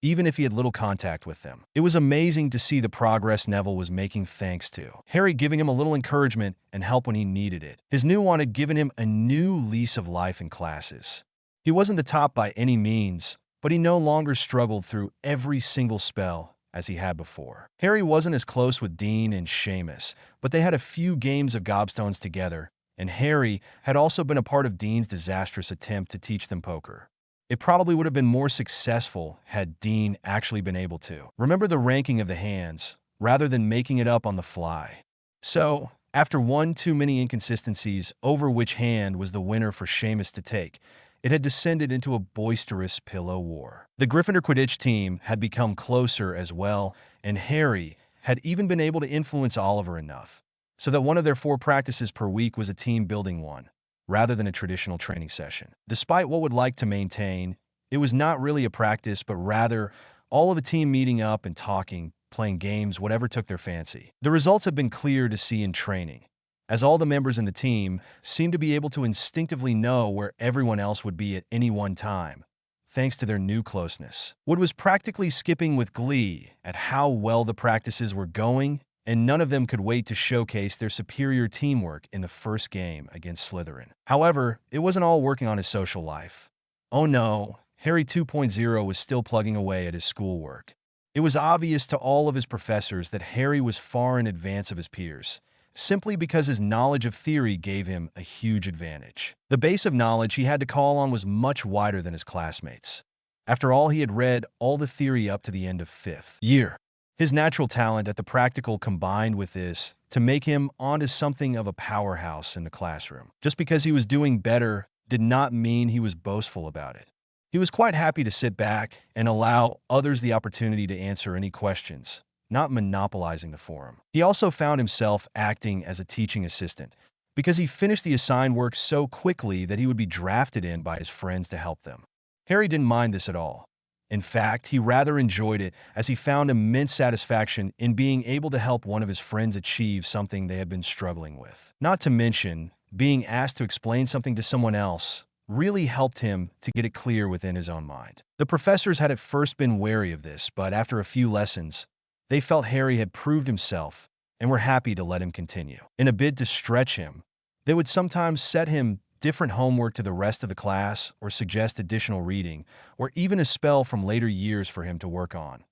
S1: even if he had little contact with them. It was amazing to see the progress Neville was making thanks to Harry giving him a little encouragement and help when he needed it. His new wand had given him a new lease of life in classes. He wasn't the top by any means, but he no longer struggled through every single spell as he had before. Harry wasn't as close with Dean and Seamus, but they had a few games of gobstones together, and Harry had also been a part of Dean's disastrous attempt to teach them poker. It probably would have been more successful had Dean actually been able to remember the ranking of the hands, rather than making it up on the fly. So, after one too many inconsistencies over which hand was the winner for Seamus to take, it had descended into a boisterous pillow war. The Gryffindor Quidditch team had become closer as well, and Harry had even been able to influence Oliver enough, so that one of their 4 practices per week was a team-building one, rather than a traditional training session. Despite what would like to maintain, it was not really a practice, but rather all of the team meeting up and talking, playing games, whatever took their fancy. The results have been clear to see in training, as all the members in the team seemed to be able to instinctively know where everyone else would be at any one time, thanks to their new closeness. Wood was practically skipping with glee at how well the practices were going, and none of them could wait to showcase their superior teamwork in the first game against Slytherin. However, it wasn't all working on his social life. Oh no, Harry 2.0 was still plugging away at his schoolwork. It was obvious to all of his professors that Harry was far in advance of his peers, simply because his knowledge of theory gave him a huge advantage. The base of knowledge he had to call on was much wider than his classmates. After all, he had read all the theory up to the end of 5th year. His natural talent at the practical combined with this to make him onto something of a powerhouse in the classroom. Just because he was doing better did not mean he was boastful about it. He was quite happy to sit back and allow others the opportunity to answer any questions, not monopolizing the forum. He also found himself acting as a teaching assistant because he finished the assigned work so quickly that he would be drafted in by his friends to help them. Harry didn't mind this at all. In fact, he rather enjoyed it as he found immense satisfaction in being able to help one of his friends achieve something they had been struggling with. Not to mention, being asked to explain something to someone else really helped him to get it clear within his own mind. The professors had at first been wary of this, but after a few lessons, they felt Harry had proved himself and were happy to let him continue. In a bid to stretch him, they would sometimes set him different homework to the rest of the class or suggest additional reading or even a spell from later years for him to work on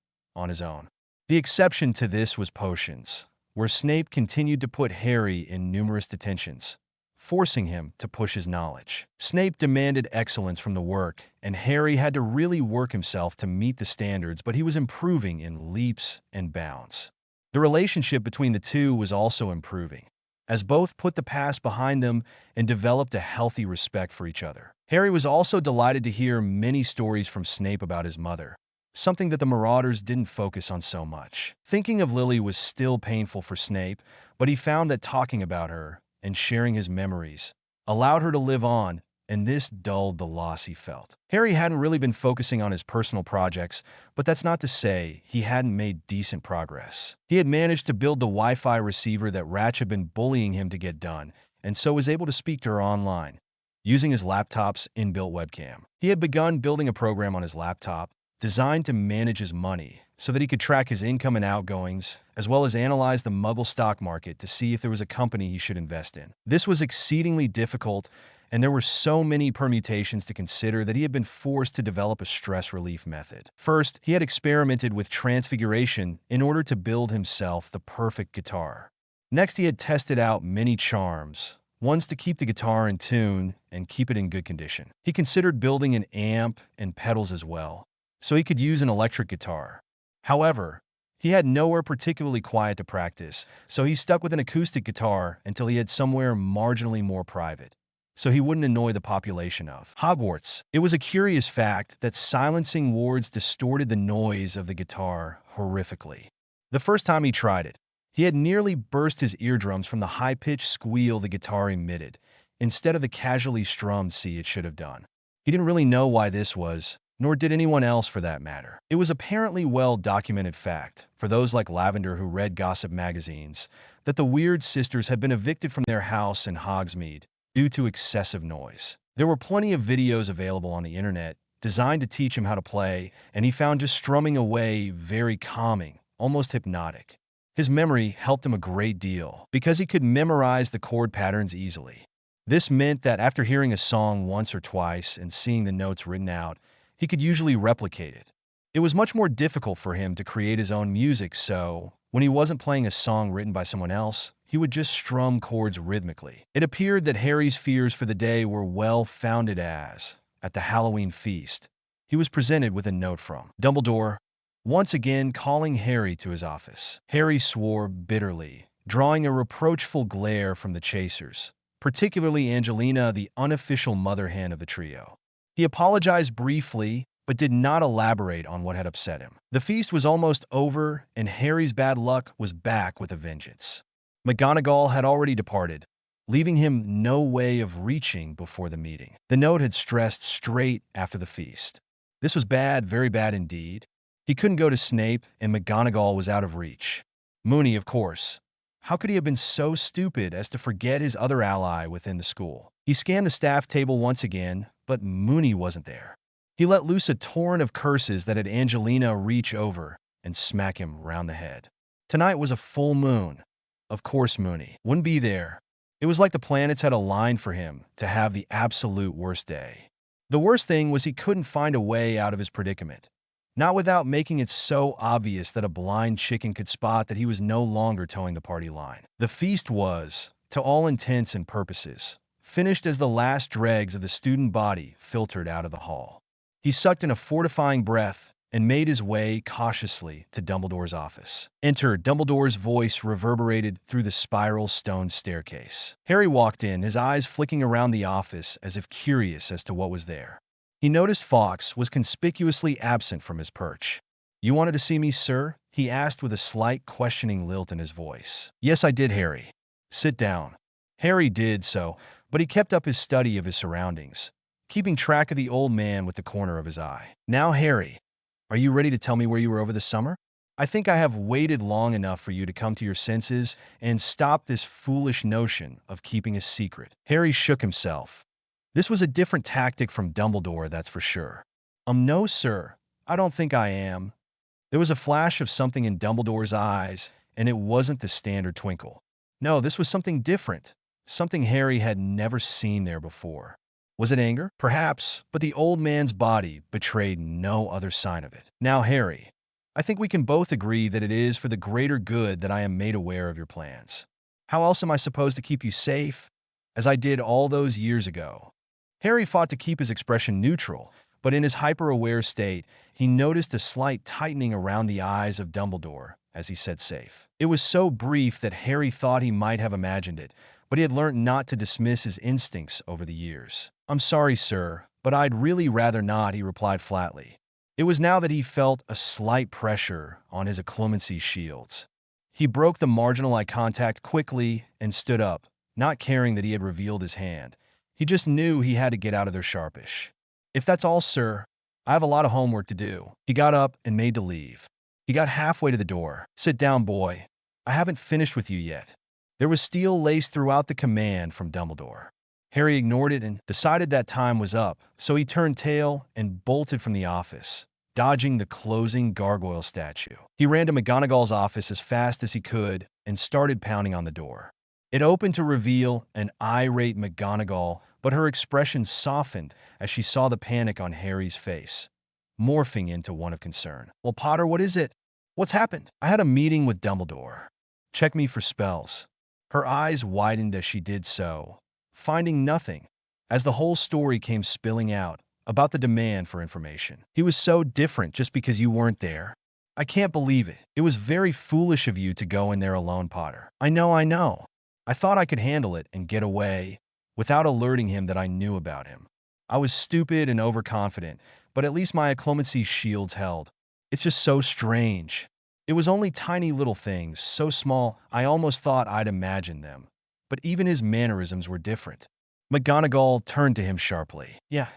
S1: his own. The exception to this was potions, where Snape continued to put Harry in numerous detentions, forcing him to push his knowledge. Snape demanded excellence from the work, and Harry had to really work himself to meet the standards, but he was improving in leaps and bounds. The relationship between the two was also improving, as both put the past behind them and developed a healthy respect for each other. Harry was also delighted to hear many stories from Snape about his mother, something that the Marauders didn't focus on so much. Thinking of Lily was still painful for Snape, but he found that talking about her and sharing his memories allowed her to live on, and this dulled the loss he felt. Harry hadn't really been focusing on his personal projects, but that's not to say he hadn't made decent progress. He had managed to build the Wi-Fi receiver that Ratch had been bullying him to get done, and so was able to speak to her online, using his laptop's inbuilt webcam. He had begun building a program on his laptop designed to manage his money so that he could track his income and outgoings, as well as analyze the Muggle stock market to see if there was a company he should invest in. This was exceedingly difficult, and there were so many permutations to consider that he had been forced to develop a stress relief method. First, he had experimented with transfiguration in order to build himself the perfect guitar. Next, he had tested out many charms, ones to keep the guitar in tune and keep it in good condition. He considered building an amp and pedals as well, so he could use an electric guitar. However, he had nowhere particularly quiet to practice, so he stuck with an acoustic guitar until he had somewhere marginally more private, so he wouldn't annoy the population of Hogwarts. It was a curious fact that silencing wards distorted the noise of the guitar horrifically. The first time he tried it, he had nearly burst his eardrums from the high-pitched squeal the guitar emitted, instead of the casually strummed C it should have done. He didn't really know why this was, nor did anyone else for that matter. It was apparently well-documented fact, for those like Lavender who read gossip magazines, that the Weird Sisters had been evicted from their house in Hogsmeade due to excessive noise. There were plenty of videos available on the internet designed to teach him how to play, and he found just strumming away very calming, almost hypnotic. His memory helped him a great deal because he could memorize the chord patterns easily. This meant that after hearing a song once or twice and seeing the notes written out, he could usually replicate it. It was much more difficult for him to create his own music, so when he wasn't playing a song written by someone else, he would just strum chords rhythmically. It appeared that Harry's fears for the day were well-founded as, at the Halloween feast, he was presented with a note from Dumbledore, once again calling Harry to his office. Harry swore bitterly, drawing a reproachful glare from the chasers, particularly Angelina, the unofficial mother hen of the trio. He apologized briefly, but did not elaborate on what had upset him. The feast was almost over, and Harry's bad luck was back with a vengeance. McGonagall had already departed, leaving him no way of reaching before the meeting. The note had stressed straight after the feast. This was bad, very bad indeed. He couldn't go to Snape, and McGonagall was out of reach. Moony, of course. How could he have been so stupid as to forget his other ally within the school? He scanned the staff table once again, but Moony wasn't there. He let loose a torrent of curses that had Angelina reach over and smack him round the head. Tonight was a full moon. Of course Moony wouldn't be there. It was like the planets had aligned for him to have the absolute worst day. The worst thing was he couldn't find a way out of his predicament. Not without making it so obvious that a blind chicken could spot that he was no longer towing the party line. The feast was, to all intents and purposes, finished as the last dregs of the student body filtered out of the hall. He sucked in a fortifying breath and made his way cautiously to Dumbledore's office. Enter, Dumbledore's voice reverberated through the spiral stone staircase. Harry walked in, his eyes flicking around the office as if curious as to what was there. He noticed Fawkes was conspicuously absent from his perch. "You wanted to see me, sir?" he asked with a slight questioning lilt in his voice. "Yes, I did, Harry. Sit down." Harry did so, but he kept up his study of his surroundings, keeping track of the old man with the corner of his eye. "Now, Harry, are you ready to tell me where you were over the summer? I think I have waited long enough for you to come to your senses and stop this foolish notion of keeping a secret." Harry shook himself. This was a different tactic from Dumbledore, that's for sure. No, sir, I don't think I am." There was a flash of something in Dumbledore's eyes, and it wasn't the standard twinkle. No, this was something different, something Harry had never seen there before. Was it anger? Perhaps, but the old man's body betrayed no other sign of it. "Now, Harry, I think we can both agree that it is for the greater good that I am made aware of your plans. How else am I supposed to keep you safe, as I did all those years ago?" Harry fought to keep his expression neutral, but in his hyper-aware state, he noticed a slight tightening around the eyes of Dumbledore as he said safe. It was so brief that Harry thought he might have imagined it, but he had learnt not to dismiss his instincts over the years. "I'm sorry, sir, but I'd really rather not," he replied flatly. It was now that he felt a slight pressure on his occlumency shields. He broke the marginal eye contact quickly and stood up, not caring that he had revealed his hand. He just knew he had to get out of there sharpish. "If that's all, sir, I have a lot of homework to do." He got up and made to leave. He got halfway to the door. "Sit down, boy. I haven't finished with you yet." There was steel laced throughout the command from Dumbledore. Harry ignored it and decided that time was up, so he turned tail and bolted from the office, dodging the closing gargoyle statue. He ran to McGonagall's office as fast as he could and started pounding on the door. It opened to reveal an irate McGonagall, but her expression softened as she saw the panic on Harry's face, morphing into one of concern. "Well, Potter, what is it? What's happened?" "I had a meeting with Dumbledore. Check me for spells." Her eyes widened as she did so, finding nothing, as the whole story came spilling out about the demand for information. "He was so different just because you weren't there. I can't believe it. It was very foolish of you to go in there alone, Potter." I know. I thought I could handle it and get away without alerting him that I knew about him. I was stupid and overconfident, but at least my occlumency shields held. It's just so strange. It was only tiny little things, so small I almost thought I'd imagined them. But even his mannerisms were different. McGonagall turned to him sharply. "Yeah,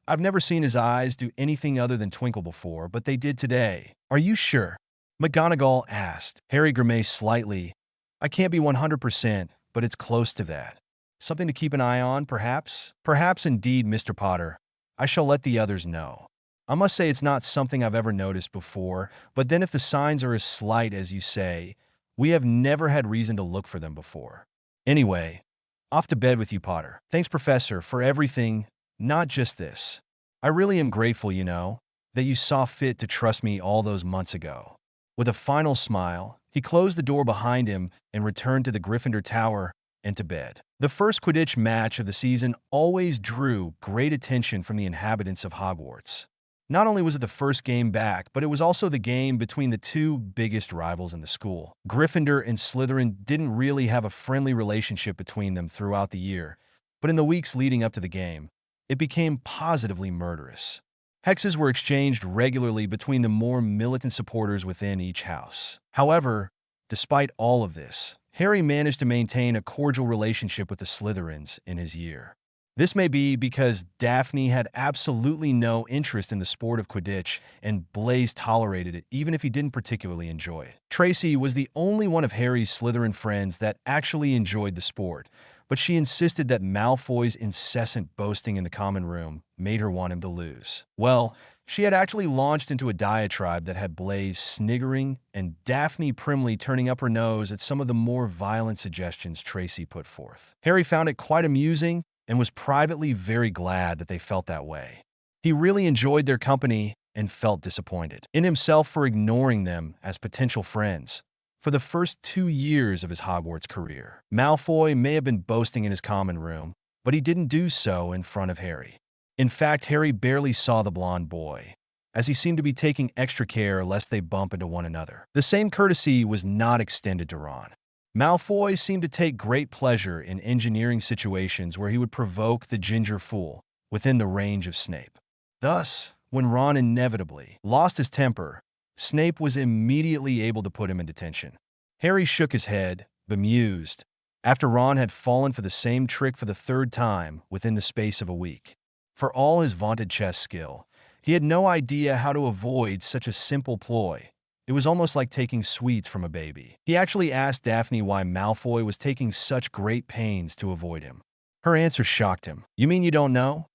S1: I've never seen his eyes do anything other than twinkle before, but they did today." "Are you sure?" McGonagall asked. Harry grimaced slightly. "I can't be 100%, but it's close to that. Something to keep an eye on, perhaps?" "Perhaps indeed, Mr. Potter. I shall let the others know. I must say it's not something I've ever noticed before, but then if the signs are as slight as you say, we have never had reason to look for them before. Anyway, off to bed with you, Potter." "Thanks, Professor, for everything, not just this. I really am grateful, that you saw fit to trust me all those months ago." With a final smile, he closed the door behind him and returned to the Gryffindor Tower and to bed. The first Quidditch match of the season always drew great attention from the inhabitants of Hogwarts. Not only was it the first game back, but it was also the game between the two biggest rivals in the school. Gryffindor and Slytherin didn't really have a friendly relationship between them throughout the year, but in the weeks leading up to the game, it became positively murderous. Hexes were exchanged regularly between the more militant supporters within each house. However, despite all of this, Harry managed to maintain a cordial relationship with the Slytherins in his year. This may be because Daphne had absolutely no interest in the sport of Quidditch, and Blaise tolerated it even if he didn't particularly enjoy it. Tracy was the only one of Harry's Slytherin friends that actually enjoyed the sport, but she insisted that Malfoy's incessant boasting in the common room made her want him to lose. Well, she had actually launched into a diatribe that had Blaise sniggering and Daphne primly turning up her nose at some of the more violent suggestions Tracy put forth. Harry found it quite amusing and was privately very glad that they felt that way. He really enjoyed their company and felt disappointed in himself for ignoring them as potential friends for the first 2 years of his Hogwarts career. Malfoy may have been boasting in his common room, but he didn't do so in front of Harry. In fact, Harry barely saw the blonde boy, as he seemed to be taking extra care lest they bump into one another. The same courtesy was not extended to Ron. Malfoy seemed to take great pleasure in engineering situations where he would provoke the ginger fool within the range of Snape. Thus, when Ron inevitably lost his temper, Snape was immediately able to put him in detention. Harry shook his head, bemused, after Ron had fallen for the same trick for the 3rd time within the space of a week. For all his vaunted chess skill, he had no idea how to avoid such a simple ploy. It was almost like taking sweets from a baby. He actually asked Daphne why Malfoy was taking such great pains to avoid him. Her answer shocked him. "You mean you don't know?"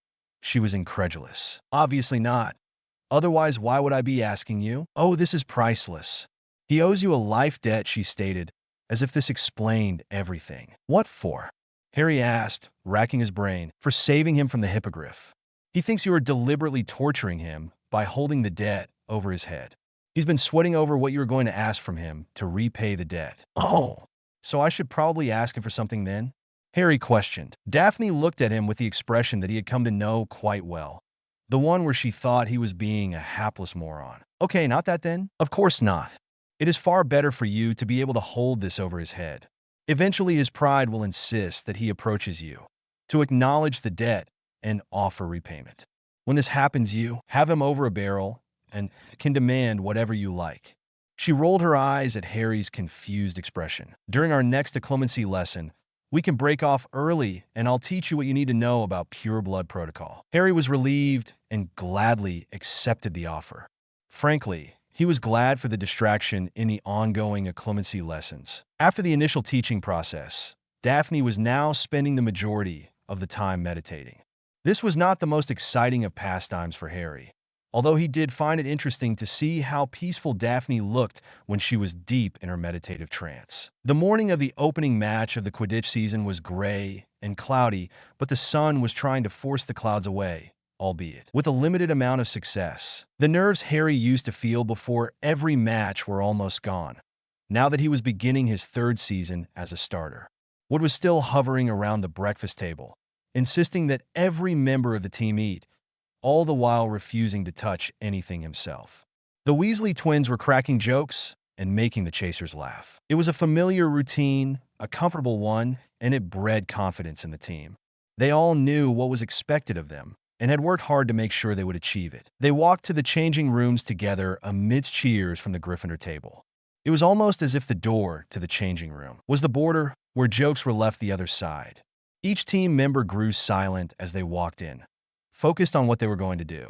S1: She was incredulous. "Obviously not. Otherwise, why would I be asking you?" "Oh, this is priceless. He owes you a life debt," she stated, as if this explained everything. "What for?" Harry asked, racking his brain. "For saving him from the hippogriff. He thinks you are deliberately torturing him by holding the debt over his head. He's been sweating over what you were going to ask from him to repay the debt." "Oh, so I should probably ask him for something then?" Harry questioned. Daphne looked at him with the expression that he had come to know quite well. The one where she thought he was being a hapless moron. "Okay, not that then?" "Of course not. It is far better for you to be able to hold this over his head. Eventually his pride will insist that he approaches you, to acknowledge the debt and offer repayment. When this happens, you have him over a barrel and can demand whatever you like." She rolled her eyes at Harry's confused expression. "During our next occlumency lesson, we can break off early and I'll teach you what you need to know about pure blood protocol." Harry was relieved and gladly accepted the offer. Frankly, he was glad for the distraction in the ongoing occlumency lessons. After the initial teaching process, Daphne was now spending the majority of the time meditating. This was not the most exciting of pastimes for Harry. although he did find it interesting to see how peaceful Daphne looked when she was deep in her meditative trance. The morning of the opening match of the Quidditch season was gray and cloudy, but the sun was trying to force the clouds away, albeit with a limited amount of success. The nerves Harry used to feel before every match were almost gone, now that he was beginning his third season as a starter. Wood was still hovering around the breakfast table, insisting that every member of the team eat, all the while refusing to touch anything himself. The Weasley twins were cracking jokes and making the Chasers laugh. It was a familiar routine, a comfortable one, and it bred confidence in the team. They all knew what was expected of them and had worked hard to make sure they would achieve it. They walked to the changing rooms together amidst cheers from the Gryffindor table. It was almost as if the door to the changing room was the border where jokes were left the other side. Each team member grew silent as they walked in, focused on what they were going to do.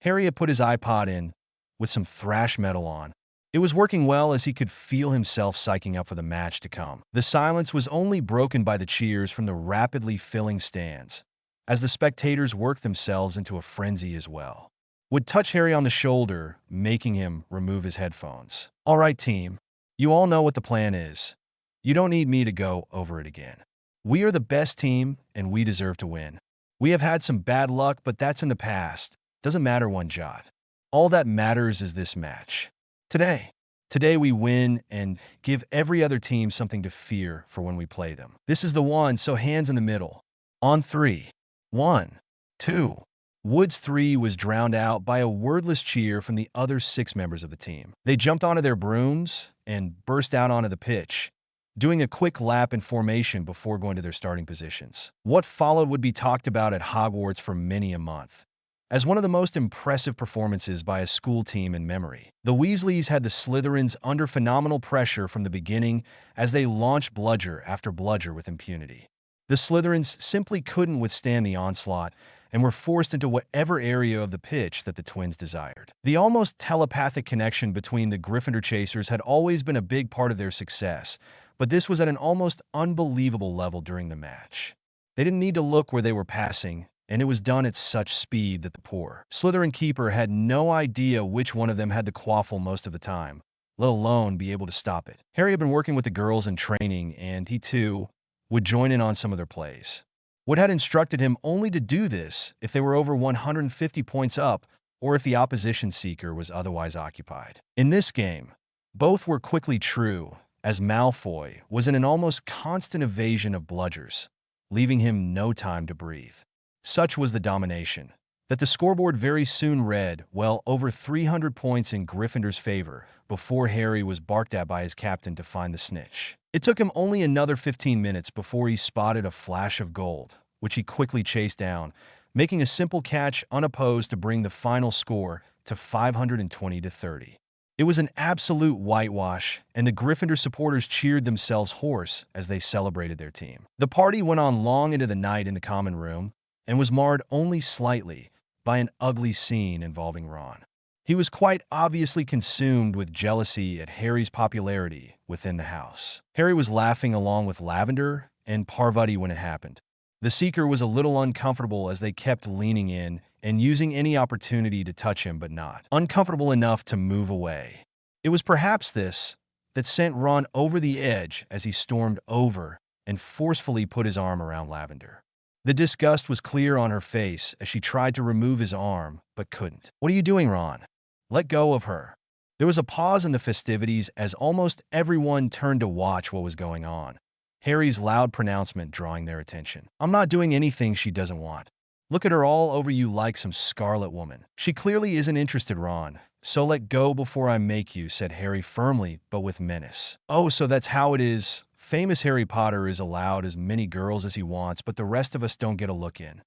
S1: Harry had put his iPod in, with some thrash metal on. It was working well as he could feel himself psyching up for the match to come. The silence was only broken by the cheers from the rapidly filling stands, as the spectators worked themselves into a frenzy as well. Would touch Harry on the shoulder, making him remove his headphones. "All right, team. You all know what the plan is. You don't need me to go over it again. We are the best team, and we deserve to win. We have had some bad luck, but that's in the past. Doesn't matter one jot. All that matters is this match. Today. Today we win and give every other team something to fear for when we play them. This is the one, so hands in the middle. On three. 1, 2. Wood's three was drowned out by a wordless cheer from the other 6 members of the team. They jumped onto their brooms and burst out onto the pitch, doing a quick lap in formation before going to their starting positions. What followed would be talked about at Hogwarts for many a month as one of the most impressive performances by a school team in memory. The Weasleys had the Slytherins under phenomenal pressure from the beginning as they launched bludger after bludger with impunity. The Slytherins simply couldn't withstand the onslaught and were forced into whatever area of the pitch that the twins desired. The almost telepathic connection between the Gryffindor Chasers had always been a big part of their success, but this was at an almost unbelievable level during the match. They didn't need to look where they were passing, and it was done at such speed that the poor Slytherin keeper had no idea which one of them had the quaffle most of the time, let alone be able to stop it. Harry had been working with the girls in training, and he too would join in on some of their plays. Wood had instructed him only to do this if they were over 150 points up or if the opposition seeker was otherwise occupied. In this game, both were quickly true, as Malfoy was in an almost constant evasion of bludgers, leaving him no time to breathe. Such was the domination that the scoreboard very soon read well over 300 points in Gryffindor's favor before Harry was barked at by his captain to find the snitch. It took him only another 15 minutes before he spotted a flash of gold, which he quickly chased down, making a simple catch unopposed to bring the final score to 520 to 30. It was an absolute whitewash, and the Gryffindor supporters cheered themselves hoarse as they celebrated their team. The party went on long into the night in the common room and was marred only slightly by an ugly scene involving Ron. He was quite obviously consumed with jealousy at Harry's popularity within the house. Harry was laughing along with Lavender and Parvati when it happened. The Seeker was a little uncomfortable as they kept leaning in and using any opportunity to touch him, but not uncomfortable enough to move away. It was perhaps this that sent Ron over the edge as he stormed over and forcefully put his arm around Lavender. The disgust was clear on her face as she tried to remove his arm, but couldn't. "What are you doing, Ron? Let go of her." There was a pause in the festivities as almost everyone turned to watch what was going on, Harry's loud pronouncement drawing their attention. "I'm not doing anything she doesn't want. Look at her all over you like some scarlet woman. She clearly isn't interested, Ron, so let go before I make you," said Harry firmly but with menace. "Oh, so that's how it is. Famous Harry Potter is allowed as many girls as he wants, but the rest of us don't get a look in."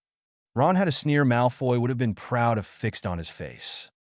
S1: Ron had a sneer Malfoy would have been proud of fixed on his face.